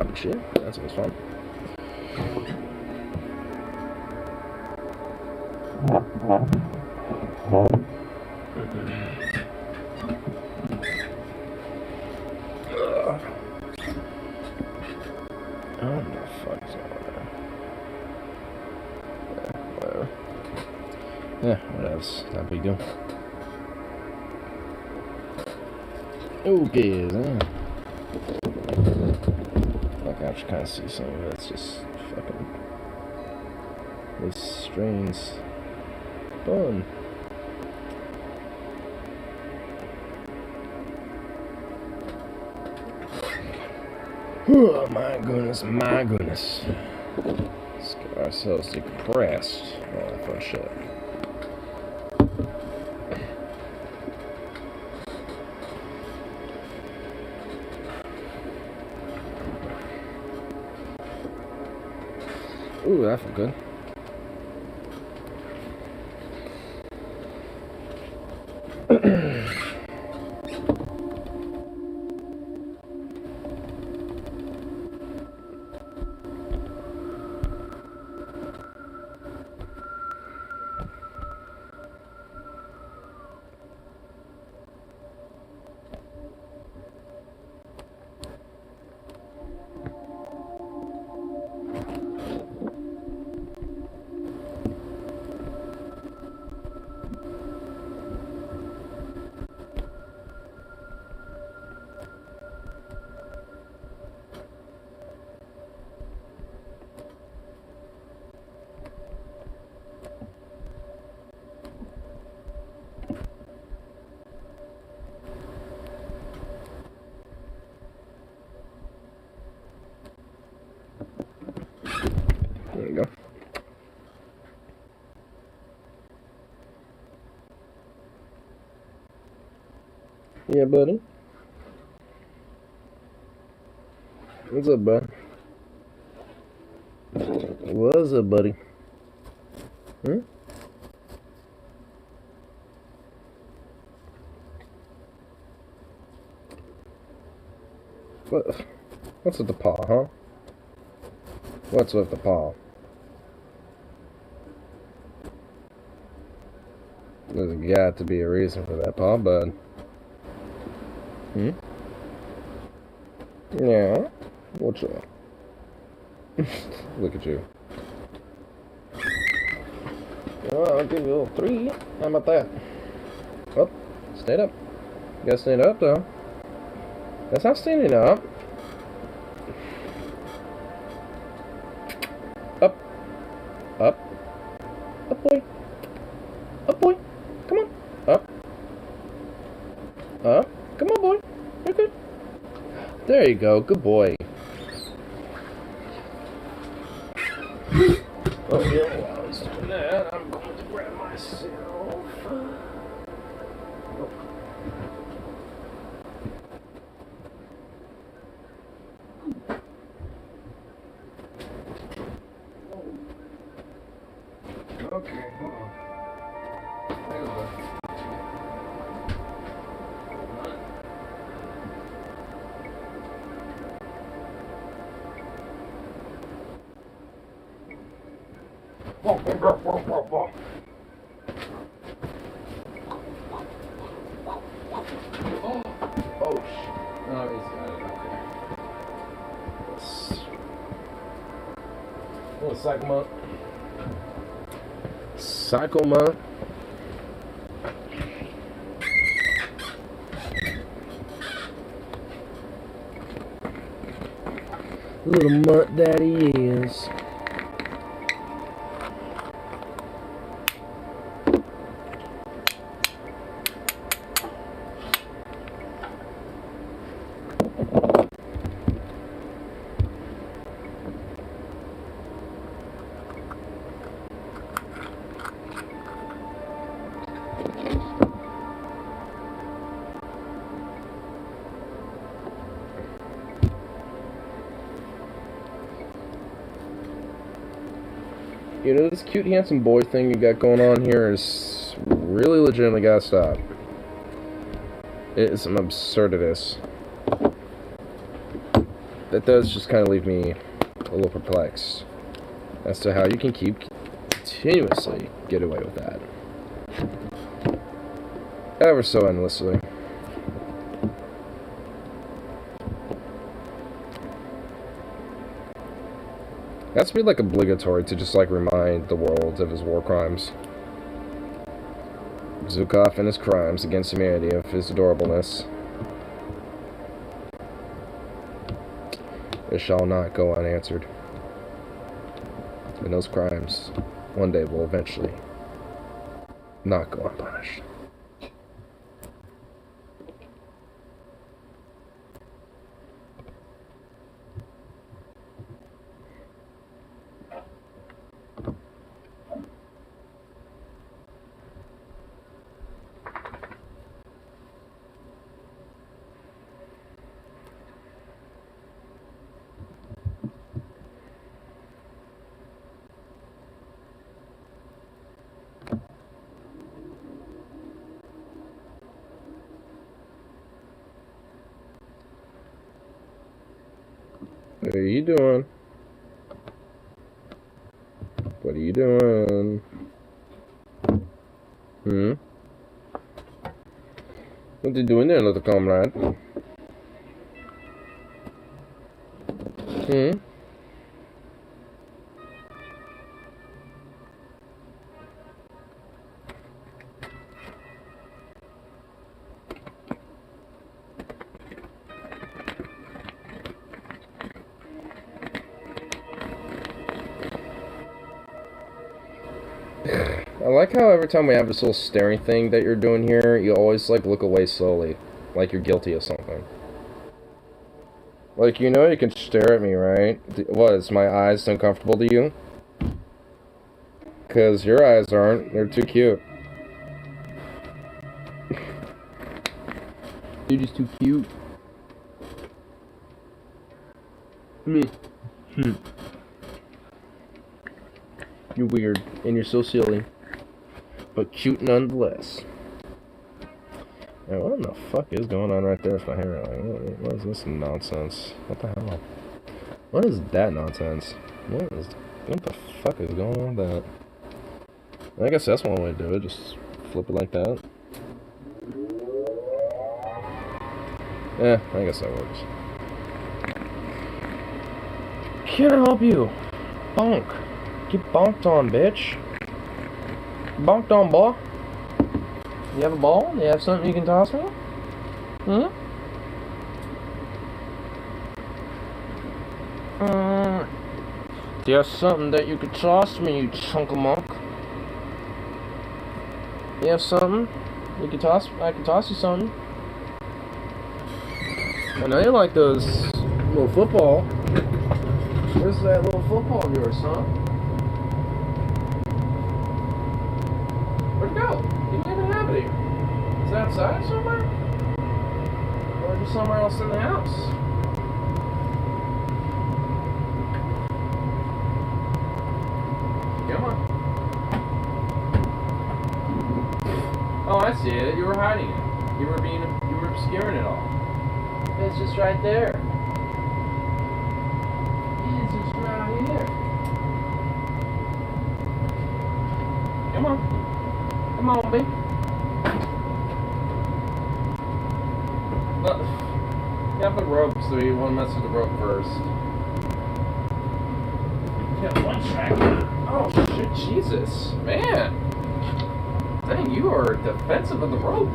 and shit. That's always fun. Oh, the fuck's over there? Yeah, whatever. Yeah, whatevs. Not a big deal. Okay, then. Like, I actually kind of see some of it. It's just fucking. This strains. Fun. Oh my goodness, my goodness. Let's get ourselves decompressed. All that fun shit. Ooh, that felt good. There you go. Yeah, buddy. What's up, bud? What's up, buddy? Hmm? What's with the paw, huh? What's with the paw? There's got to be a reason for that paw, bud. Hmm? Yeah? What's up? Look at you. Oh, I'll give you a little 3. How about that? Oh, stand up. You gotta stand up, though. That's not standing up. Up. Up. Up, boy. Up, boy. Come on. Up. Up. Come on, boy. You're good. There you go. Good boy. Oh, yeah. While I was doing that, I'm going to grab myself. Okay, hold on. Whoa. Oh, shit. Oh, he's got it. Okay. Little Psychoma. Little mutt that he is. You know, this cute, handsome boy thing you got going on here is really legitimately gotta stop. It is some absurdity. that does just kind of leave me a little perplexed as to how you can continuously get away with that. Ever so endlessly. That's be like obligatory to just like remind the world of his war crimes. Zukov and his crimes against humanity, of his adorableness. It shall not go unanswered. And those crimes, one day, will eventually not go unpunished. What are you doing? What are you doing? What are you doing there, little comrade? I like how every time we have this little staring thing that you're doing here, you always like look away slowly, like you're guilty of something. Like, you know you can stare at me, right? What, is my eyes uncomfortable to you? Because your eyes aren't, they're too cute. You're just too cute. You're weird, and you're so silly. But cute nonetheless. Man, what in the fuck is going on right there with my hair? Like, what is this nonsense? What the hell? What is that nonsense? What the fuck is going on with that? I guess that's one way to do it, just flip it like that. Yeah, I guess that works. Can I help you? Bonk. Get bonked on, bitch. Bonked on, boy. You have a ball? You have something you can toss me? Do you have something that you could toss me, you chunk of monk? You have something? You could toss? I can toss you something. I know you like those little football. Where's that little football of yours, huh? Where'd it go? You didn't even have it here. Is it outside somewhere? Or just somewhere else in the house? Come on. Oh, I see it. You were hiding it. You were obscuring it all. It's just right there. It's just right here. Come on. Come on, baby. Yeah, put rope, so you want to mess with the rope first. Yeah, one track. Oh, shit, Jesus. Man. Dang, you are defensive of the rope.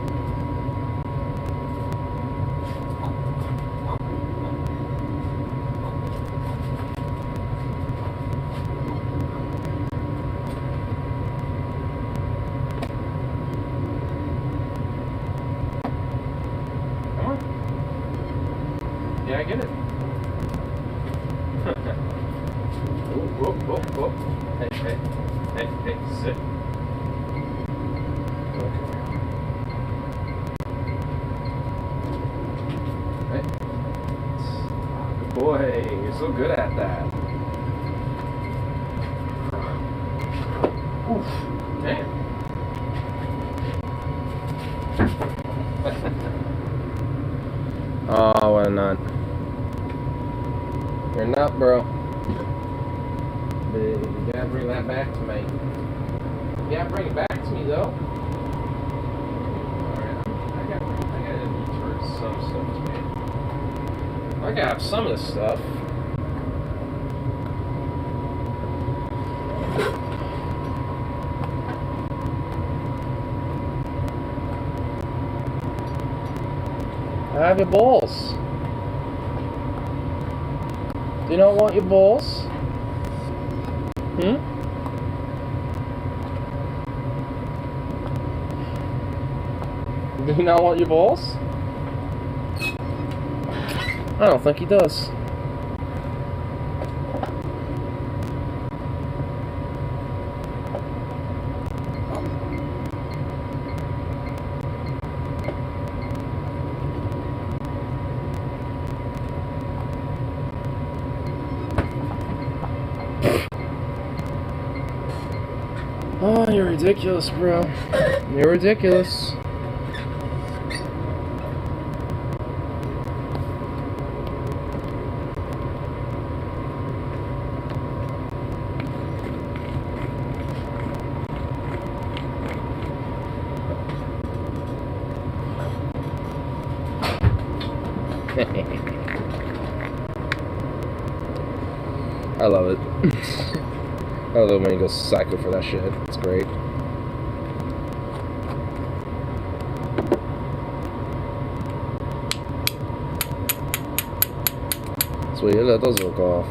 Yeah, I get it. Whoop. Hey, sit. Okay. Hey. Good boy, you're so good at that. Oof, damn. Oh, what a nut. Turn up, bro. You gotta bring that back to me. You gotta bring it back to me, though. Alright, I gotta return some stuff to me. I gotta have some of this stuff. I have your balls. Do you not want your balls? Hmm? Do you not want your balls? I don't think he does. Oh, you're ridiculous, bro. You're ridiculous. I love it. I love when he goes psycho for that shit. It's great. Sweet, let those look off.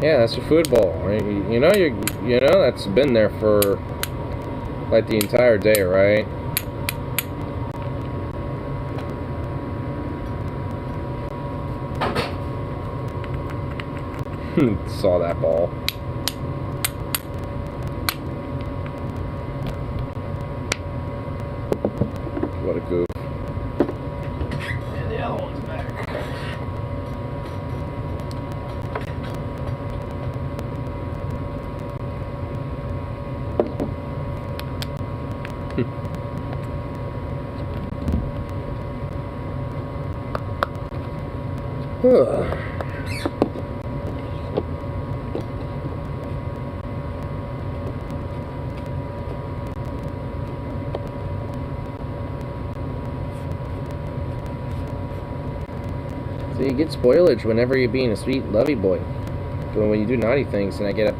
Yeah, that's your food bowl. Right? You know that's been there for like the entire day, right? Saw that ball. What a goof. And the other one's back. So you get spoilage whenever you're being a sweet, lovey boy. But when you do naughty things, and I get up,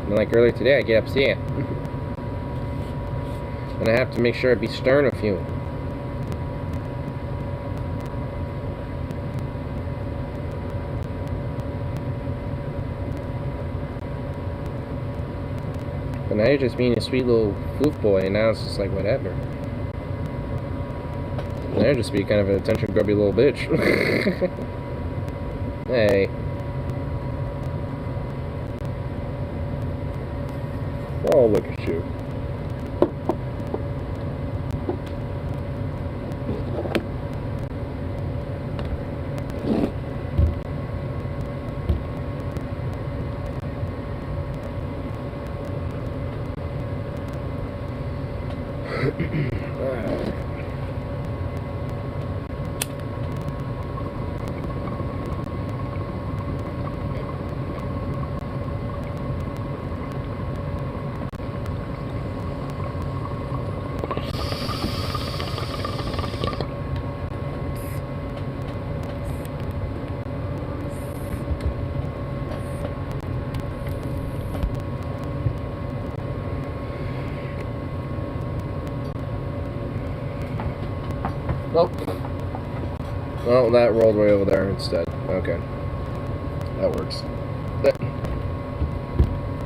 like earlier today, I get upset. And I have to make sure I be stern with you. But now you're just being a sweet little foof boy, and now it's just like, whatever. Now you're just be kind of an attention grubby little bitch. Hey. Oh, look at you. Nope. Well, that rolled way over there instead. Okay. That works.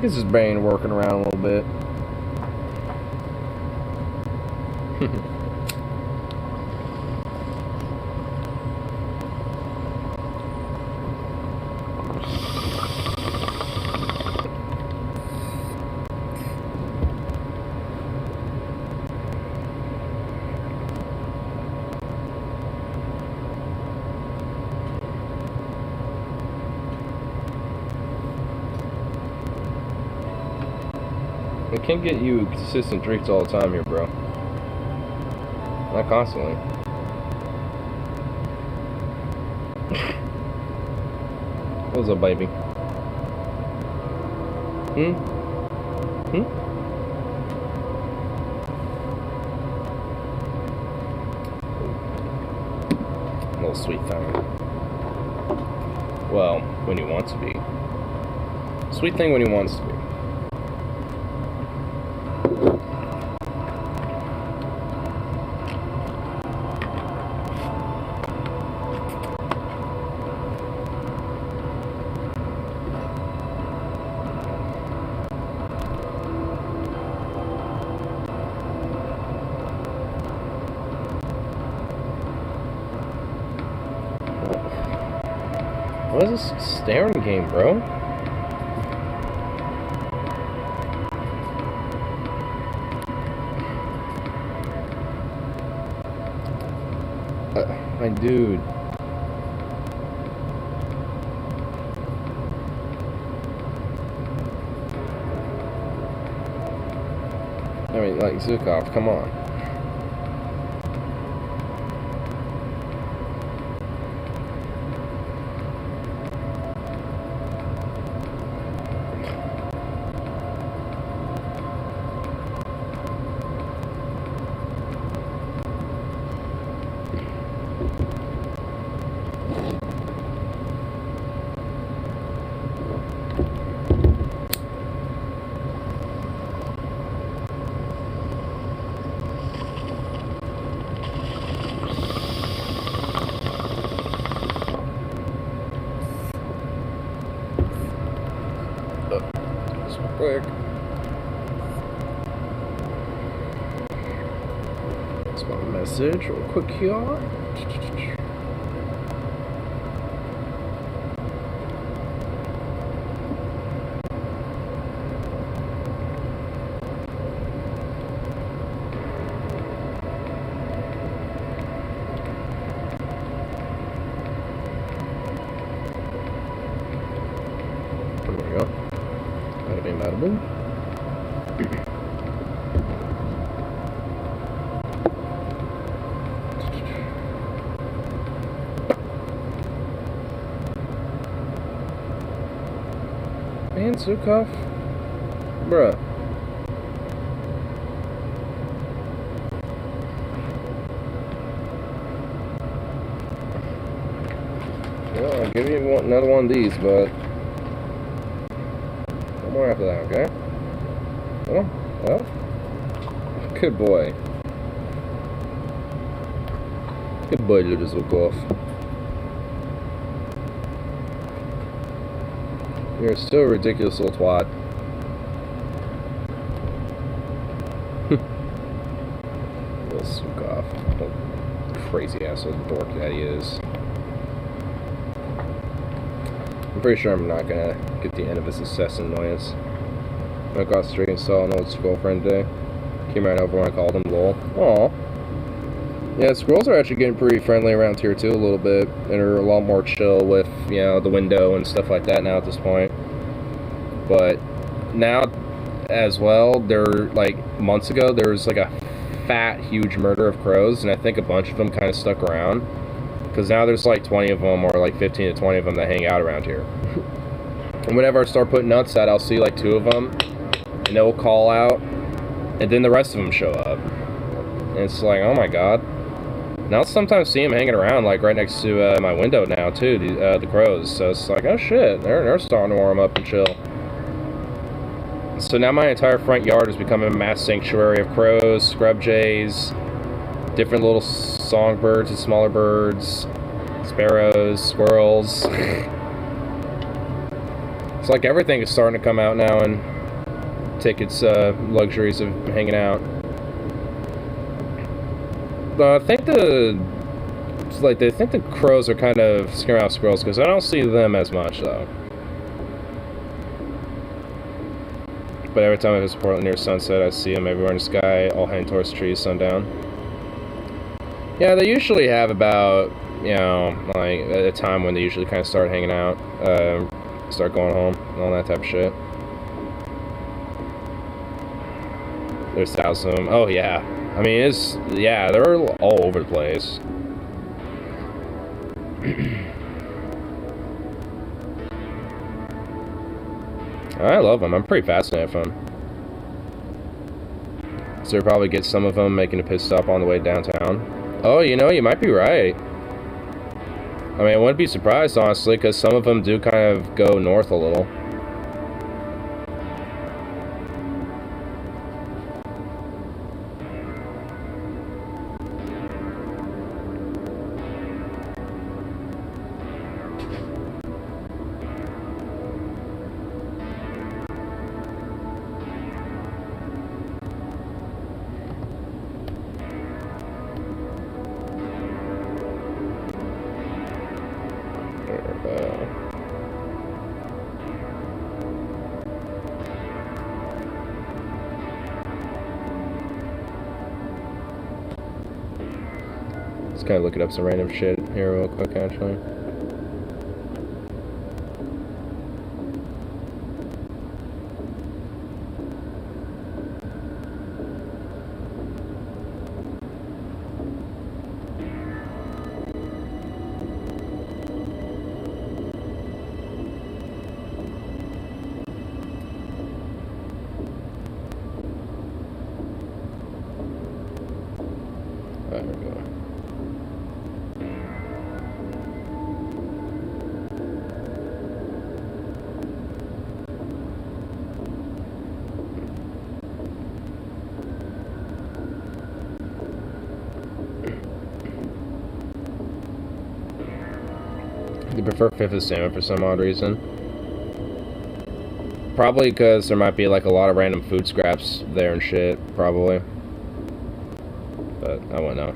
This is brain working around a little bit. can't get you consistent drinks all the time here, bro. Not constantly. What's up, baby? Little sweet thing. Well, when he wants to be. Sweet thing when he wants to be. What is this staring game, bro? My dude. I mean, like, Zukov, come on. Quick. That's my message real quick here. There we go. Bada bing, bada boom. Man, Zukov. Bruh. Well, I'll give you another one of these, but one more after that, okay? Well. Good boy. Good boy, little Zukov. You're still a ridiculous little twat. Little Zukov. What crazy ass little dork that he is. I'm pretty sure I'm not gonna get the end of his incessant annoyance. Went across the street and saw an old girlfriend today. Came right over when I called him, lol. Aw. Yeah, squirrels are actually getting pretty friendly around here too a little bit. And are a lot more chill with, you know, the window and stuff like that now at this point. But now as well, like months ago, there was like a fat, huge murder of crows, and I think a bunch of them kind of stuck around. Because now there's like 20 of them, or like 15 to 20 of them that hang out around here. And whenever I start putting nuts out, I'll see like 2 of them, and they'll call out, and then the rest of them show up. And it's like, oh my god. And I'll sometimes see them hanging around, like right next to my window now too, the crows. So it's like, oh shit, they're starting to warm up and chill. So now my entire front yard has become a mass sanctuary of crows, scrub jays, different little songbirds and smaller birds, sparrows, squirrels. It's like everything is starting to come out now and take its luxuries of hanging out. I think the crows are kind of scaring out squirrels because I don't see them as much though. But every time I visit Portland near sunset, I see them everywhere in the sky, all heading towards trees, sundown. Yeah, they usually have about, you know, like a time when they usually kind of start hanging out, start going home, and all that type of shit. There's thousands of them. Oh, yeah. I mean, yeah, they're all over the place. I love them. I'm pretty fascinated with them. So probably get some of them making a pit stop on the way downtown. Oh, you know, you might be right. I mean, I wouldn't be surprised, honestly, because some of them do kind of go north a little. Just kind of looking up some random shit here real quick, actually. There we go. They prefer Fifth of Salmon for some odd reason. Probably because there might be like a lot of random food scraps there and shit, probably. But I wouldn't know.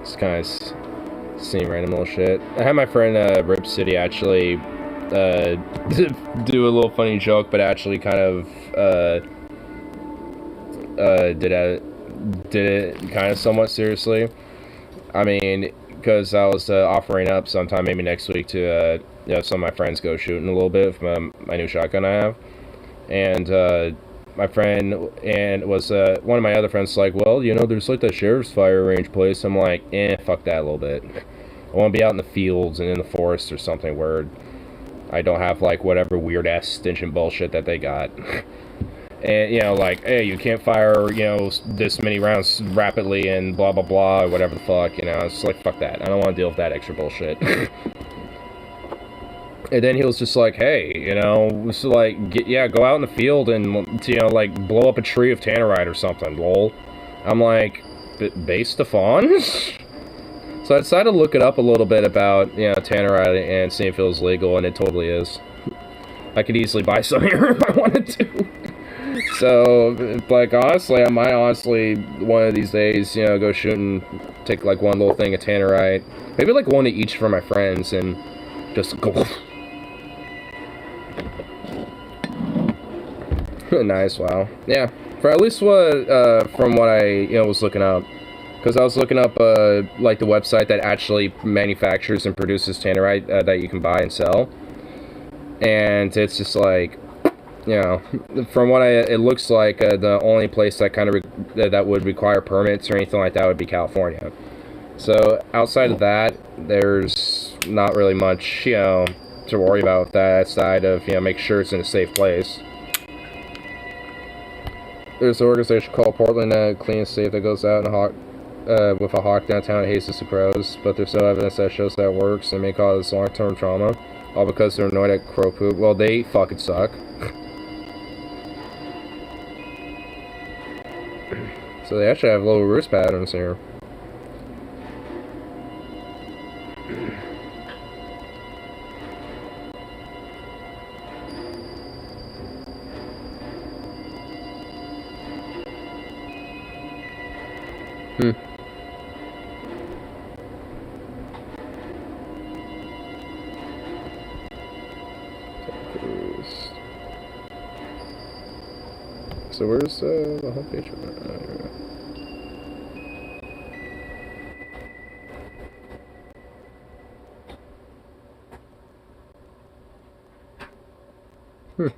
Just kind of seeing random little shit. I had my friend Rip City actually do a little funny joke, but actually kind of did it kind of somewhat seriously. I mean, because I was offering up sometime maybe next week to you know, some of my friends go shooting a little bit with my new shotgun I have, and my friend was one of my other friends like, well, you know, there's like that sheriff's fire range place. I'm like, fuck that a little bit. I want to be out in the fields and in the forest or something where I don't have like whatever weird ass stinching bullshit that they got. And you know, like, hey, you can't fire, you know, this many rounds rapidly and blah blah blah or whatever the fuck, you know. It's like, fuck that. I don't want to deal with that extra bullshit. And then he was just like, hey, you know, so like, go out in the field and, you know, like, blow up a tree of tannerite or something, lol. I'm like, based upon? So I decided to look it up a little bit about, you know, tannerite and see if it was legal, and it totally is. I could easily buy some here if I wanted to. So, like, honestly, I might one of these days, you know, go shoot and take, like, one little thing of tannerite. Maybe, like, one to each for my friends, and just go... Nice, wow. Yeah, for at least what, from what I, you know, was looking up. Because I was looking up, like, the website that actually manufactures and produces tannerite that you can buy and sell. And it's just like, you know, from what it looks like, the only place that kind of, that would require permits or anything like that would be California. So, outside of that, there's not really much, you know, to worry about with that side of, you know, make sure it's in a safe place. There's an organization called Portland Clean and Safe that goes out and with a hawk downtown and hases the crows, but there's no evidence that shows that works and may cause long-term trauma, all because they're annoyed at crow poop. Well, they fucking suck. So they actually have little roost patterns here. So where's the homepage? Here we go.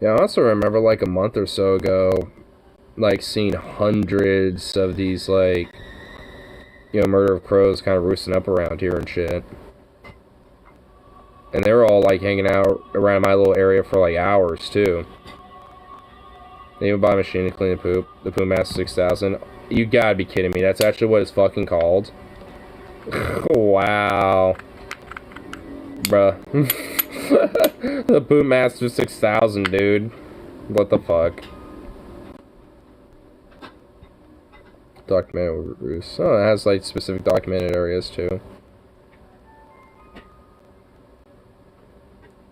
Yeah, I also remember like a month or so ago, like seeing hundreds of these like, you know, murder of crows kind of roosting up around here and shit. And they were all like hanging out around my little area for like hours too. They even bought a machine to clean the poop. The Poop Master 6000. You gotta be kidding me. That's actually what it's fucking called. Wow. Bruh. The Poop Master 6000, dude. What the fuck? Documented roost. Oh, it has like specific documented areas too.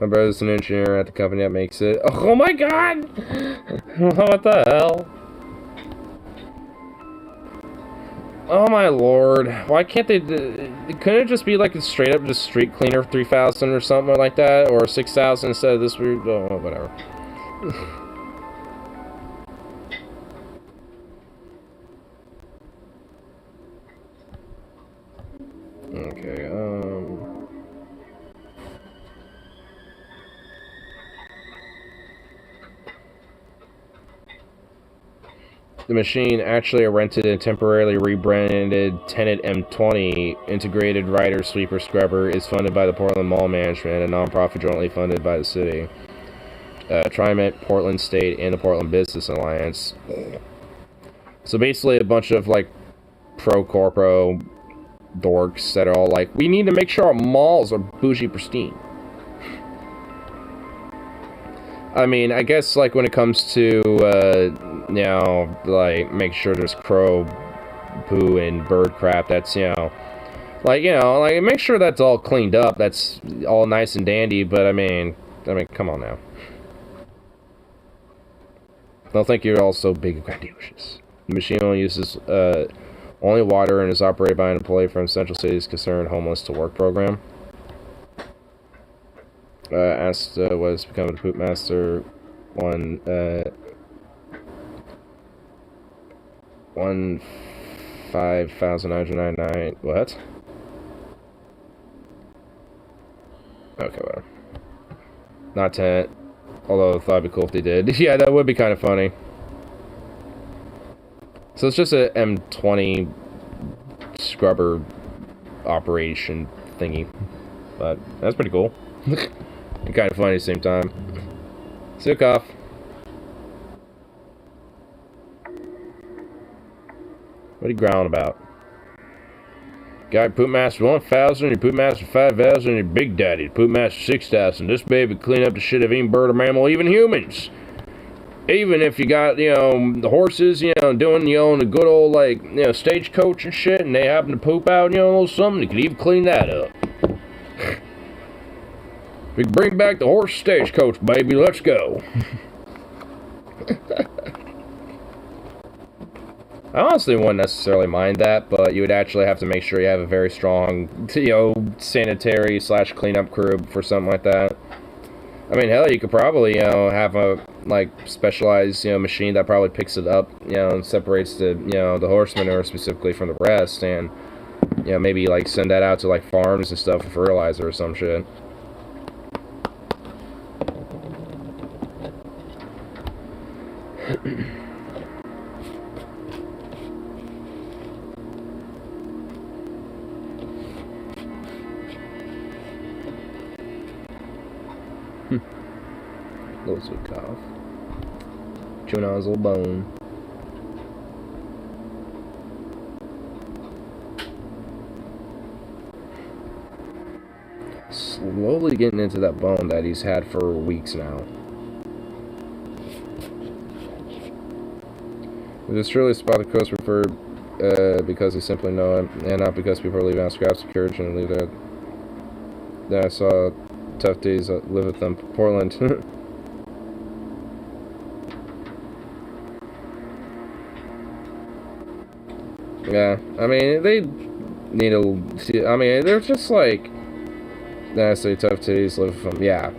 My brother's an engineer at the company that makes it. Oh my god! What the hell? Oh my lord. Why can't they... Couldn't it just be like a straight up just street cleaner 3000 or something like that? Or 6000 instead of this weird... Oh, whatever. Okay, the machine, actually a rented and temporarily rebranded Tenet M20 integrated rider sweeper scrubber, is funded by the Portland Mall Management, a nonprofit jointly funded by the city, TriMet, Portland State, and the Portland Business Alliance. So basically a bunch of like pro-corpo dorks that are all like, we need to make sure our malls are bougie pristine. I mean, I guess, like, when it comes to, you know, like, make sure there's crow poo and bird crap, that's, you know, like, make sure that's all cleaned up, that's all nice and dandy, but, I mean, come on now. Don't think you're all so big and grandiose. The machine only uses, only water and is operated by an employee from Central City's Concerned Homeless to Work program. Asked what has become of the Poop Master 5,999. What? Okay, well. Not Tenet. Although I thought it'd be cool if they did. Yeah, that would be kind of funny. So it's just a M20 scrubber operation thingy. But that's pretty cool. And kind of funny at the same time. Sukov. What are you growling about? Got Poop Master 1000, your Poop Master 5000, your Big Daddy, Poop Master 6000. This baby clean up the shit of any bird or mammal, even humans. Even if you got, you know, the horses, you know, doing, you know, the good old, like, you know, stagecoach and shit, and they happen to poop out, you know, a little something, you could even clean that up. We can bring back the horse stagecoach, baby. Let's go. I honestly wouldn't necessarily mind that, but you would actually have to make sure you have a very strong, you know, sanitary / cleanup crew for something like that. I mean, hell, you could probably, you know, have a, like, specialized, you know, machine that probably picks it up, you know, and separates the, you know, the horse manure specifically from the rest, and, you know, maybe, like, send that out to, like, farms and stuff for fertilizer or some shit. Little sweet cough. Chewing on his little bone. Slowly getting into that bone that he's had for weeks now. We just really spot the coast preferred because they simply know it, and not because people are leaving out scraps of courage and leave that. Then I saw tough days live with them. Portland. Yeah, I mean, they need to see, I mean, they're just like, say tough titties, live from, yeah.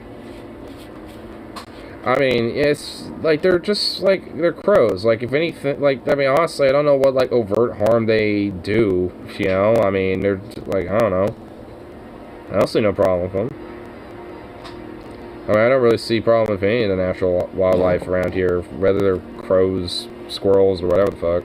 I mean, it's, like, they're just, like, they're crows. Like, if anything, like, I mean, honestly, I don't know what, like, overt harm they do, you know? I mean, they're, like, I don't know. I don't see no problem with them. I mean, I don't really see problem with any of the natural wildlife around here, whether they're crows, squirrels, or whatever the fuck.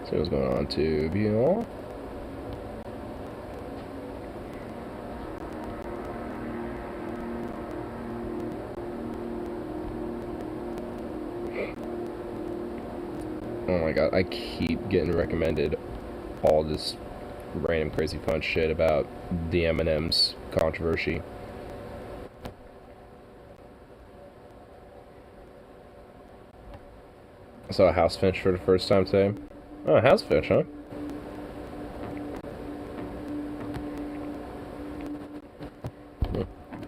So what's going on to Beyond? Oh my god, I keep getting recommended all this random crazy fun shit about the M&M's controversy. I saw a house finch for the first time today. Oh, a house finch, huh?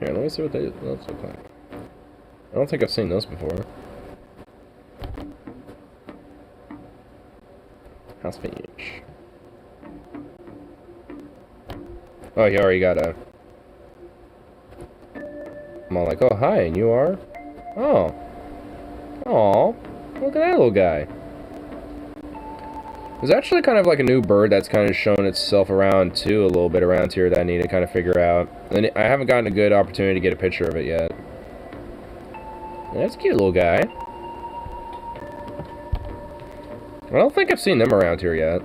Here, let me see what those look like. I don't think I've seen those before. House finch. Oh, you already got a... I'm all like, oh, hi, and you are? Oh. Aw. Look at that little guy. There's actually kind of like a new bird that's kind of shown itself around, too, a little bit around here that I need to kind of figure out. And I haven't gotten a good opportunity to get a picture of it yet. That's a cute little guy. I don't think I've seen them around here yet.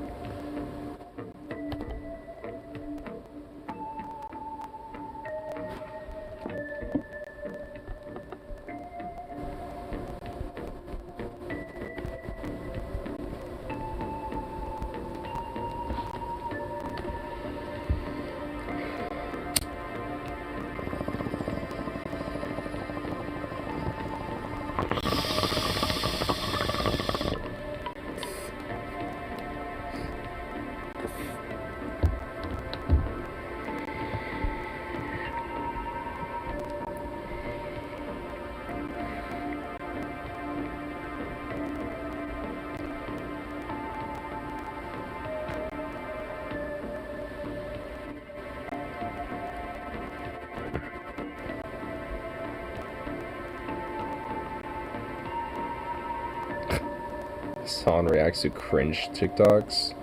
Son reacts to cringe TikToks.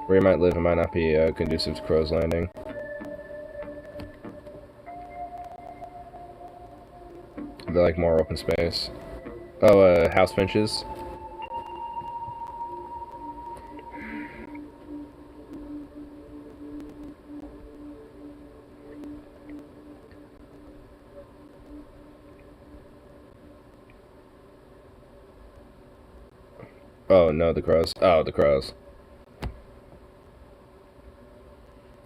Where you might live, it might not be conducive to Crow's Landing. They like more open space. Oh, house finches. Oh, no, the crows. Oh, the crows.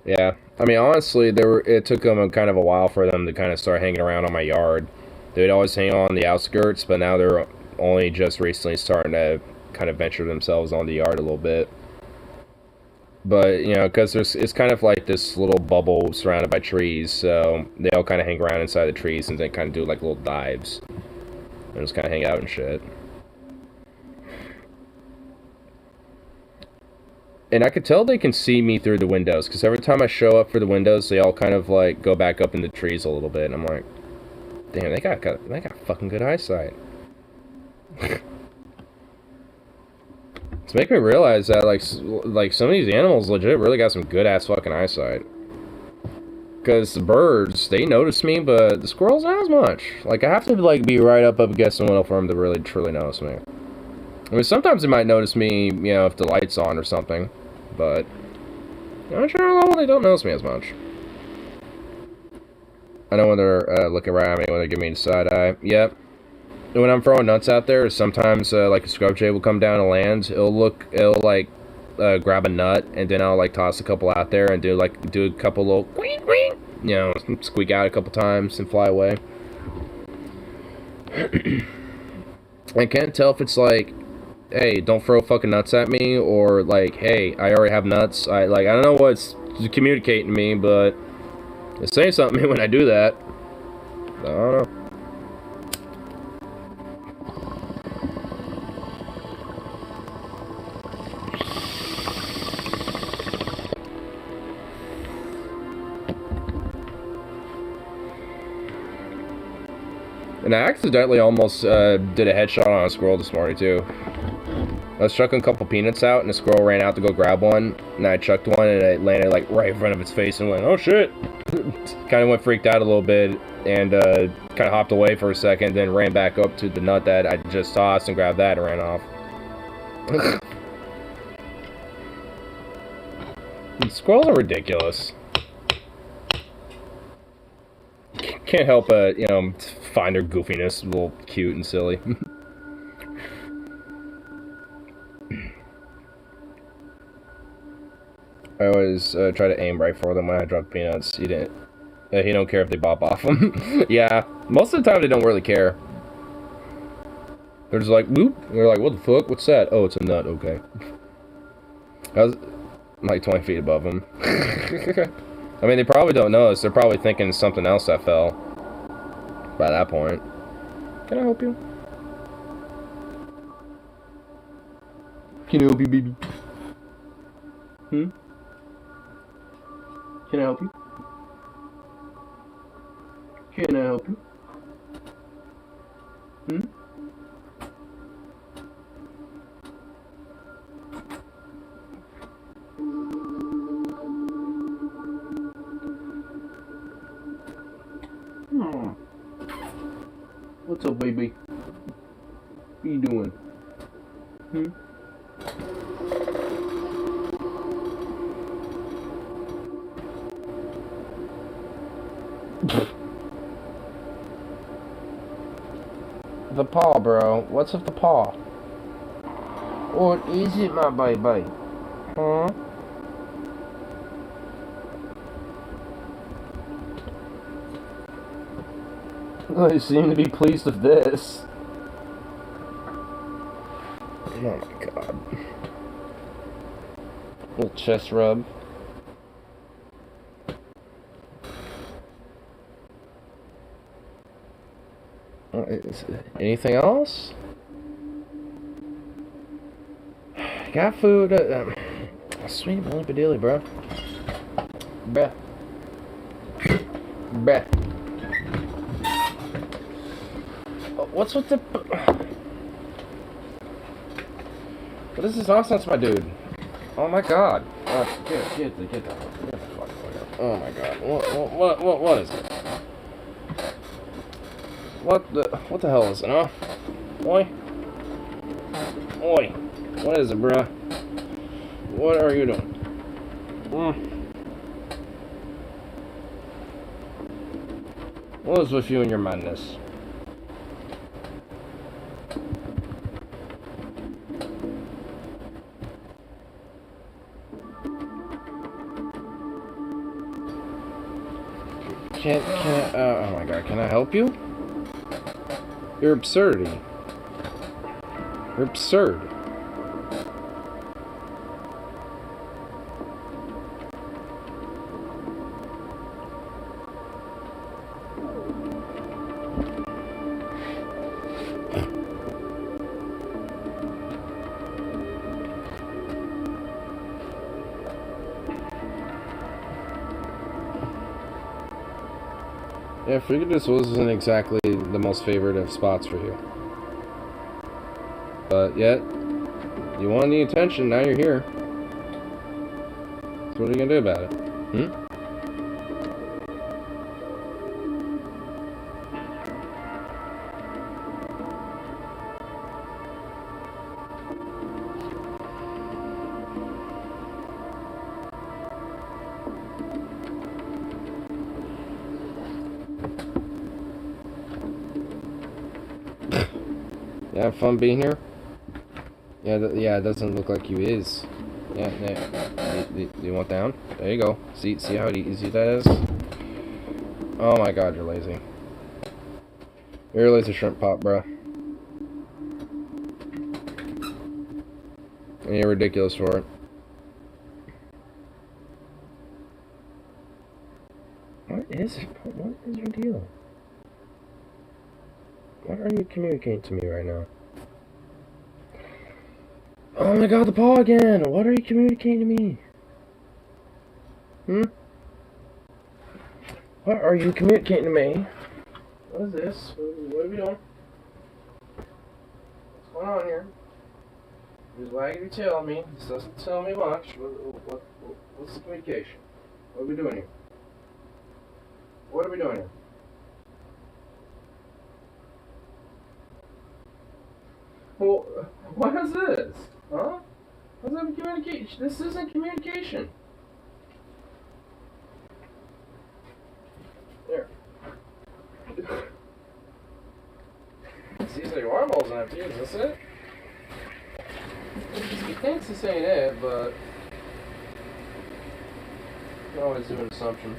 Yeah, I mean, honestly, it took them kind of a while for them to kind of start hanging around on my yard. They'd always hang on the outskirts, but now they're only just recently starting to kind of venture themselves on the yard a little bit. But, you know, because it's kind of like this little bubble surrounded by trees, so they all kind of hang around inside the trees and then kind of do like little dives. And just kind of hang out and shit. And I could tell they can see me through the windows, because every time I show up for the windows, they all kind of, like, go back up in the trees a little bit, and I'm like, damn, they got fucking good eyesight. It's making me realize that, like some of these animals legit really got some good-ass fucking eyesight. Because the birds, they notice me, but the squirrels not as much. Like, I have to, like, be right up against the window for them to really, truly notice me. I mean, sometimes they might notice me, you know, if the light's on or something. But, on a general level, they don't notice me as much. I know when they're looking right at me, when they give me the side eye. Yep. When I'm throwing nuts out there, sometimes, like, a scrub jay will come down and land. It'll, like, grab a nut, and then I'll, like, toss a couple out there and do a couple little, you know, squeak out a couple times and fly away. I can't tell if it's like, hey, don't throw fucking nuts at me, or like, hey, I already have nuts. I don't know what's communicating to me, but it's saying something to me when I do that. I don't know. And I accidentally almost did a headshot on a squirrel this morning, too. I was chucking a couple peanuts out, and the squirrel ran out to go grab one, and I chucked one, and it landed, like, right in front of its face, and went, oh, shit! Kind of went freaked out a little bit, and kind of hopped away for a second, then ran back up to the nut that I just tossed and grabbed that and ran off. Squirrels are ridiculous. Can't help but, you know, find their goofiness a little cute and silly. I always try to aim right for them when I drop peanuts. He don't care if they bop off them. Yeah, most of the time they don't really care. They're just like, whoop. They're like, what the fuck? What's that? Oh, it's a nut. Okay. I was like 20 feet above them. I mean, they probably don't notice. They're probably thinking something else that fell by that point. Can I help you? Can I help you, baby? Hmm? Can I help you? Can I help you? Hmm? What's up, baby? What you doing? Hmm? The paw, bro. What's with the paw? What is it, my baby? Huh? I seem to be pleased with this. Oh my god. Little chest rub. Anything else? Got food. Sweet moly padilly, bro. Bruh. Bruh. What's with the... What is this nonsense, my dude? Oh my god. Get the fuck out. Oh my god. What is it? What the hell is it, huh? Oi? Oi. What is it, bruh? What are you doing? What is with you and your madness? Oh my god, can I help you? You're absurdity. You're absurd. Yeah, figured this wasn't exactly the most favorite of spots for you. But yet, you wanted the attention, now you're here. So what are you gonna do about it? Hmm? You have fun being here? Yeah, yeah, it doesn't look like you is. Yeah, yeah. Do you want down? There you go. See how easy that is? Oh my god, you're lazy. You're a lazy shrimp pop, bro. And you're ridiculous for it. What is it? What is your deal? What are you communicating to me right now? Oh my god, the paw again! What are you communicating to me? What are you communicating to me? What is this? What are we doing? What's going on here? You're just wagging your tail at me. This doesn't tell me much. What's the communication? What are we doing here? What are we doing here? Well, what is this? Huh? How's that communication? This isn't communication. There. Seems like your arm hole's empty, is this it? He thinks this ain't it, but you can always do an assumption.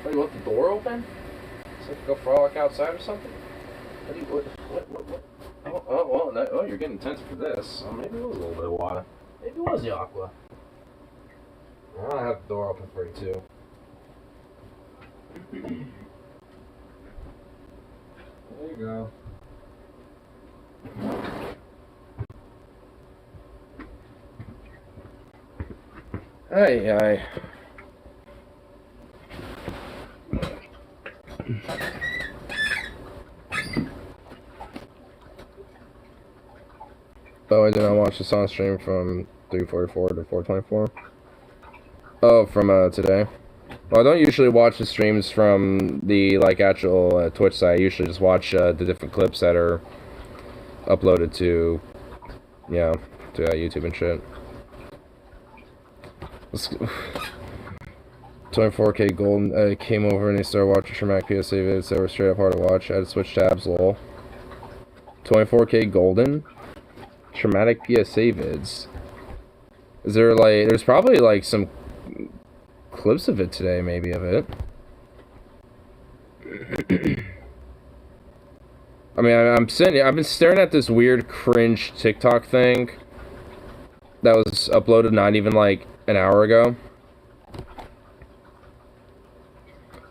Oh, you want the door open? So you can go frolic outside or something? What? Oh, you're getting tense for this. Oh, maybe it was a little bit of water. Maybe it was the aqua. I'll have the door open for you too. There you go. Hey. Oh, I did not watch the song stream from 3:44 to 4:24. Oh, from today. Well, I don't usually watch the streams from the actual Twitch site. I usually just watch the different clips that are uploaded to, to YouTube and shit. 24K Golden came over and they started watching Traumatic PSA vids that were straight up hard to watch. I had to switch tabs, lol. 24K Golden? Traumatic PSA vids. Is there there's probably some clips of it today, maybe of it. I mean, I've been staring at this weird cringe TikTok thing that was uploaded not even an hour ago.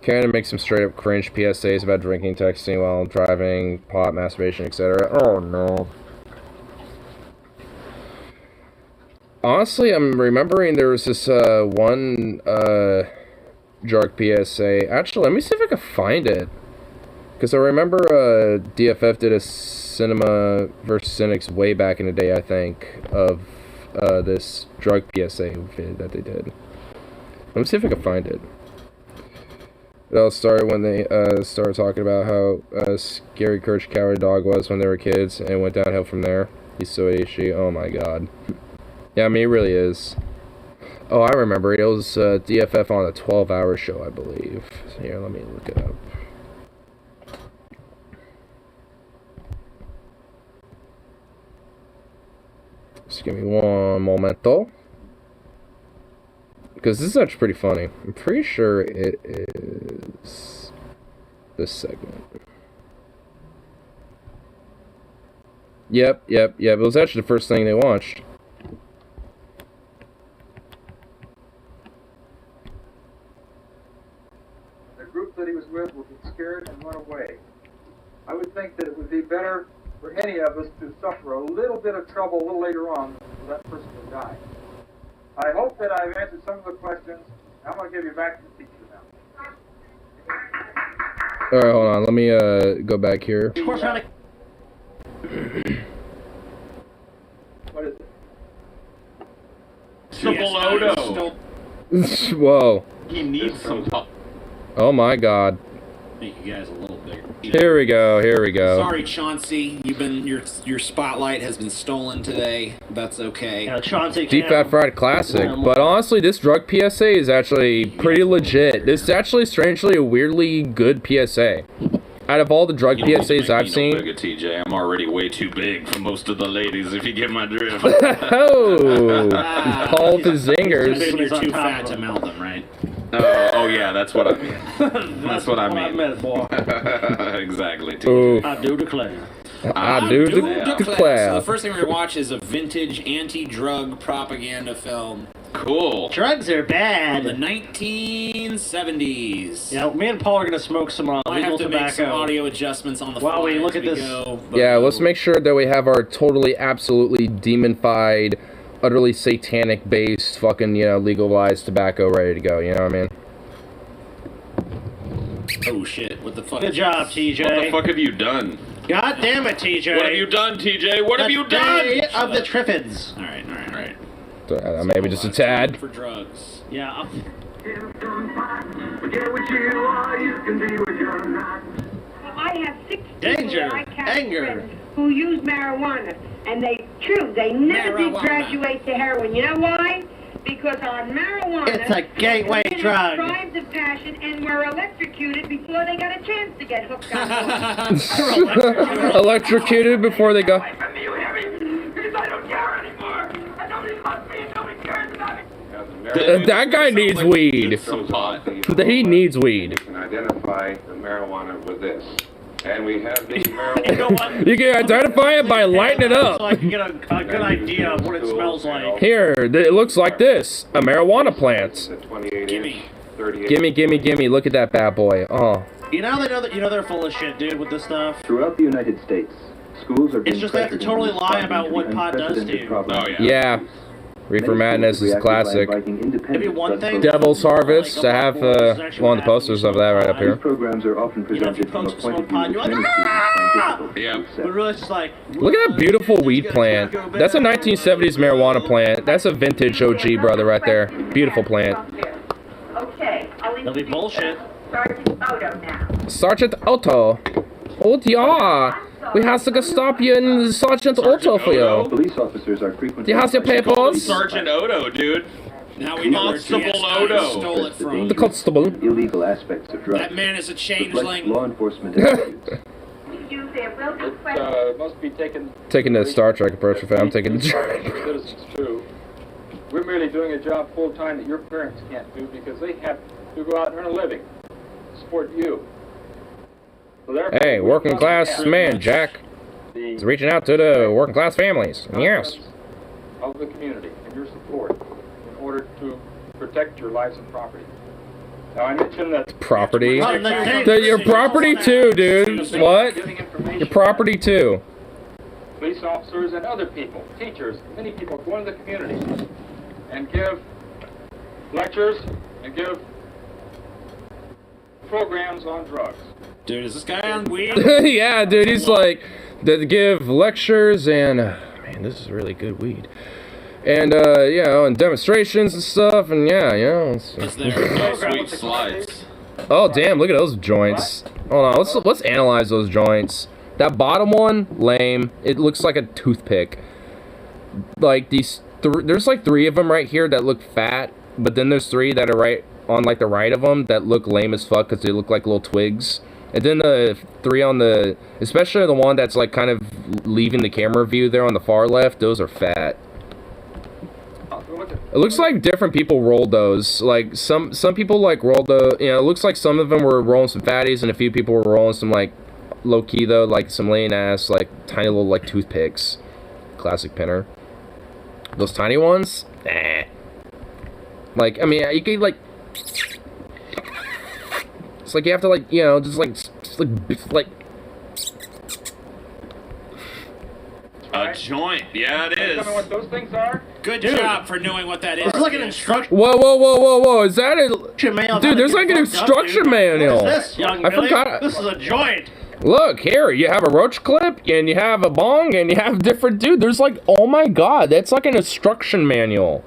Karen makes some straight up cringe PSAs about drinking, texting while driving, pot, masturbation, etc. Oh no. Honestly, I'm remembering there was this one drug PSA. Actually, let me see if I can find it. Because I remember DFF did a Cinema vs. Cynics way back in the day, I think, of this drug PSA vid that they did. Let me see if I can find it. It all started when they started talking about how scary Courage Coward Dog was when they were kids, and went downhill from there. He's so ADHD. Oh my god. Yeah, I mean, it really is. Oh, I remember. It was DFF on a 12-hour show, I believe. So here, let me look it up. Just give me one momento. Because this is actually pretty funny. I'm pretty sure it is this segment. Yep. It was actually the first thing they watched. The group that he was with would be scared and run away. I would think that it would be better for any of us to suffer a little bit of trouble a little later on for that person to die. I hope that I've answered some of the questions. I'm going to give you back to the teacher now. Alright, hold on. Let me go back here. What is it? Simple Odo. Whoa. He needs some help. Oh my god. Make you guys a little bigger. Here we go. Sorry, Chauncey. Your spotlight has been stolen today. That's okay. Chauncey. Deep Fat Fried Classic. But honestly, this drug PSA is actually pretty legit. This is actually strangely a weirdly good PSA. out of all the drug You don't need to PSAs make I've me seen. No bigger, TJ. I'm already way too big for most of the ladies, if you get my drift. Oh, Paul the You're Zingers. too fat to mount them, right? Oh yeah, that's what I mean. That's what I mean. meant, boy. Exactly, TJ. Ooh, I do declare. I do So declare. the first thing we're gonna watch is a vintage anti-drug propaganda film Cool. Drugs are from the bad. 1970s. Yeah, me and Paul are gonna smoke some I legal have to make some tobacco. audio adjustments on the While fly we look as at we this- go, but Yeah, let's make sure that we have our totally, absolutely demonified, utterly satanic-based, fucking, legalized tobacco ready to go. You know what I mean? Oh shit! What the fuck? Good job, TJ. What the fuck have you done? God damn it, TJ. What have you done, TJ? What have you The done? day of the Triffids. All right. So, maybe just a tad. For drugs. Yeah. I have 6 Danger, people that I count anger. friends who use marijuana, and they never did Marijuana. graduate to heroin. You know why? Because on marijuana, It's a gateway the men drug. have crimes of passion and were electrocuted before they got a chance to get hooked on drugs. Electrocuted before they go. That guy needs weed. Some pot. He needs weed. We can identify the marijuana with this. And we have the You marijuana. know what? You can identify it by lighting it So I up. can get a good idea of what it smells like. Here, it looks like this. A marijuana plant. The 28 Gimme. inch, 38 Gimme. Look at that bad boy. Oh. You know they're full of shit, dude, with this stuff. Throughout the United States, schools are being It's just they have to pressured totally into lie responding about to what the pot does to unprecedented you. problem. Oh, yeah. Yeah. Reefer Madness is classic. Maybe one thing. Devil's Harvest. I have one of the posters of that right up These here. programs are often You know, if you presented from a poke point of smoke pot, view you're which like, many students find difficult Yeah. to But accept. really, it's just like. Look at that beautiful weed plant. That's a 1970s marijuana plant. That's a vintage OG, brother, right there. Beautiful plant. Okay, I'll That'll be bullshit. Sergeant Odo now. Sergeant Otto. Oh, yeah. We have to go stop you in Sergeant Otto for you. Police officers are frequently. Do you have your papers? Sergeant Odo, dude. Now we know where Constable GS9 Odo. stole it from. The constable. Illegal aspects of drugs. That man is a reflect changeling. law enforcement attitudes. You, there will be questions. Must be taken Taking the Star Trek approach with it. I'm taking the. citizens too. We're merely doing a job full time that your parents can't do because they have to go out and earn a living, support you. So therefore, Hey, we working must class have man, Jack. the He's reaching out to the working class families. Yes. of the community and your support in order to protect your lives and property. Now I mentioned that Property. Oh, no, Your property too, dude. What? giving information Your property too. police officers and other people, teachers, many people go into the community and give lectures and give programs on drugs. Dude, is this guy on weed? Yeah, dude. He's like, they give lectures and man, this is really good weed. And and demonstrations and stuff, and it's, Is there? Oh, sweet slides. oh damn, look at those joints. Hold on, let's analyze those joints. That bottom one, lame. It looks like a toothpick. Like there's like 3 of them right here that look fat, but then there's 3 that are right on like the right of them that look lame as fuck because they look like little twigs. And then the 3 on the, especially the one that's like kind of leaving the camera view there on the far left, those are fat. It looks like different people rolled those. Like some people like rolled the, it looks like some of them were rolling some fatties and a few people were rolling some like low key though, like some lean ass like tiny little like toothpicks. Classic pinner. Those tiny ones, nah. Like I mean, you could like, it's like you have to like just like. A joint. Yeah, it Tell me what is. those things are. Good job for knowing what that is. It's like an dude. instruction Whoa! Is that a manual. dude? There's like an instruction manual. What is this, young I Billy? forgot. This is a joint. Look here, you have a roach clip, and you have a bong, and you have different dude. There's like, oh my god, that's like an instruction manual.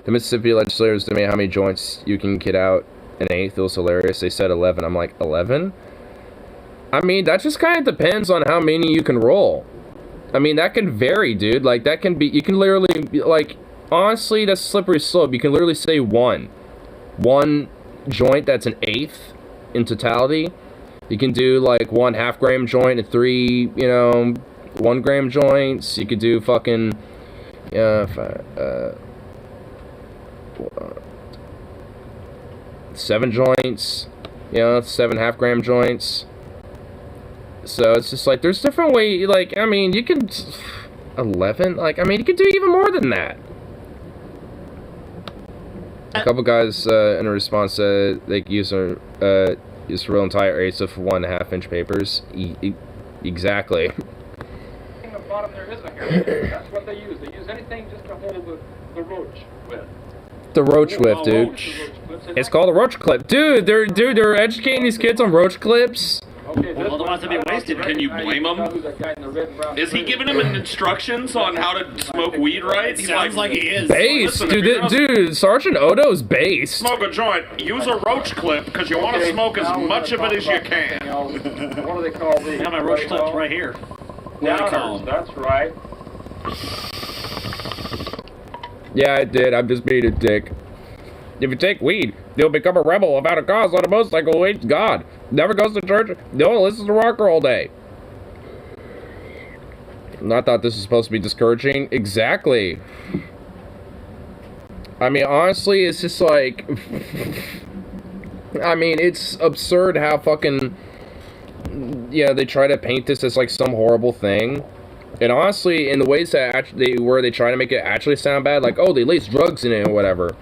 The Mississippi legislators demand how many joints you can get out an eighth. It was hilarious. They said 11. I'm like, 11? I mean, that just kind of depends on how many you can roll. I mean, that can vary, dude. Like, that can be, you can literally, like, honestly, that's slippery slope. You can literally say one joint that's an eighth, in totality. You can do like 1 half-gram joint and 3, 1-gram joints. You could do fucking 7 joints, 7 half-gram joints. So it's just like there's different ways. Like, I mean, you can 11. Like, I mean, you could do even more than that. A couple guys in a response said they could use a real entire ace of 1.5-inch papers. Exactly. On the bottom there is a hair. That's what they use. They use anything just to hold the roach with. The roach whip, dude. It's called a roach clip, dude. They're educating these kids on roach clips. Okay, Well, otherwise they'd be wasted. Can you blame him? Is he giving them instructions on how to smoke weed right? He's Sounds like he is. Based, Listen, dude. Sergeant Odo's based. Smoke a joint. Use a roach clip because you want to smoke as much of it as you can. What do they call these? I got my roach clips right here. Downers, that's right. Yeah, I did. I'm just being a dick. If you take weed, you'll become a rebel without a cause on a motorcycle who hates God. Never goes to church. No, listens to rocker all day. And I thought this was supposed to be discouraging. Exactly. I mean, honestly, it's just like... I mean, it's absurd how fucking... Yeah, they try to paint this as like some horrible thing. And honestly, in the ways that actually where they try to make it actually sound bad, like, oh, they lace drugs in it or whatever.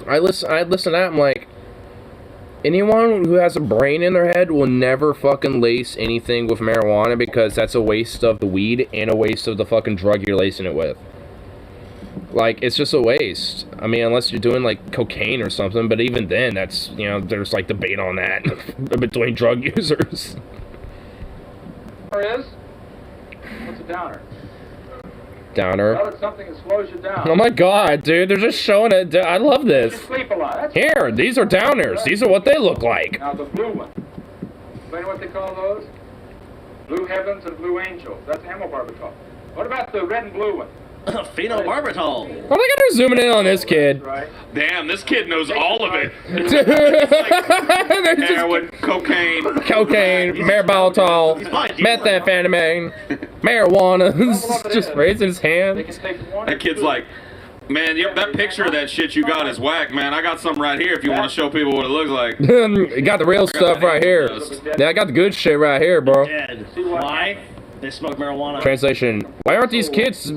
I listen to that, I'm like, anyone who has a brain in their head will never fucking lace anything with marijuana because that's a waste of the weed and a waste of the fucking drug you're lacing it with. Like, it's just a waste. I mean, unless you're doing, like, cocaine or something, but even then, that's, there's, like, debate on that between drug users. What's a downer? Downer. Well, it's something that slows you down. Oh my god, dude, they're just showing it. I love You this. sleep a lot. That's Here, these are downers. These are what they look like. Now the blue one. You know what they call those? Blue heavens and blue angels. That's amobarbital. What about the red and blue one? Phenobarbital. Oh my god, they're zooming in on this kid. Right. Damn, this kid knows all of it. They're just Heroin, cocaine. cocaine, marijuana, methamphetamine, marijuana. Just raising his They hand. can take one. That kid's like, man, yep, that picture of that shit you got is whack, man. I got something right here if you want to show people what it looks like. You got the real stuff right here. Yeah, I got the good shit right here, bro. Dead. Why? They smoke marijuana. Translation: why aren't these kids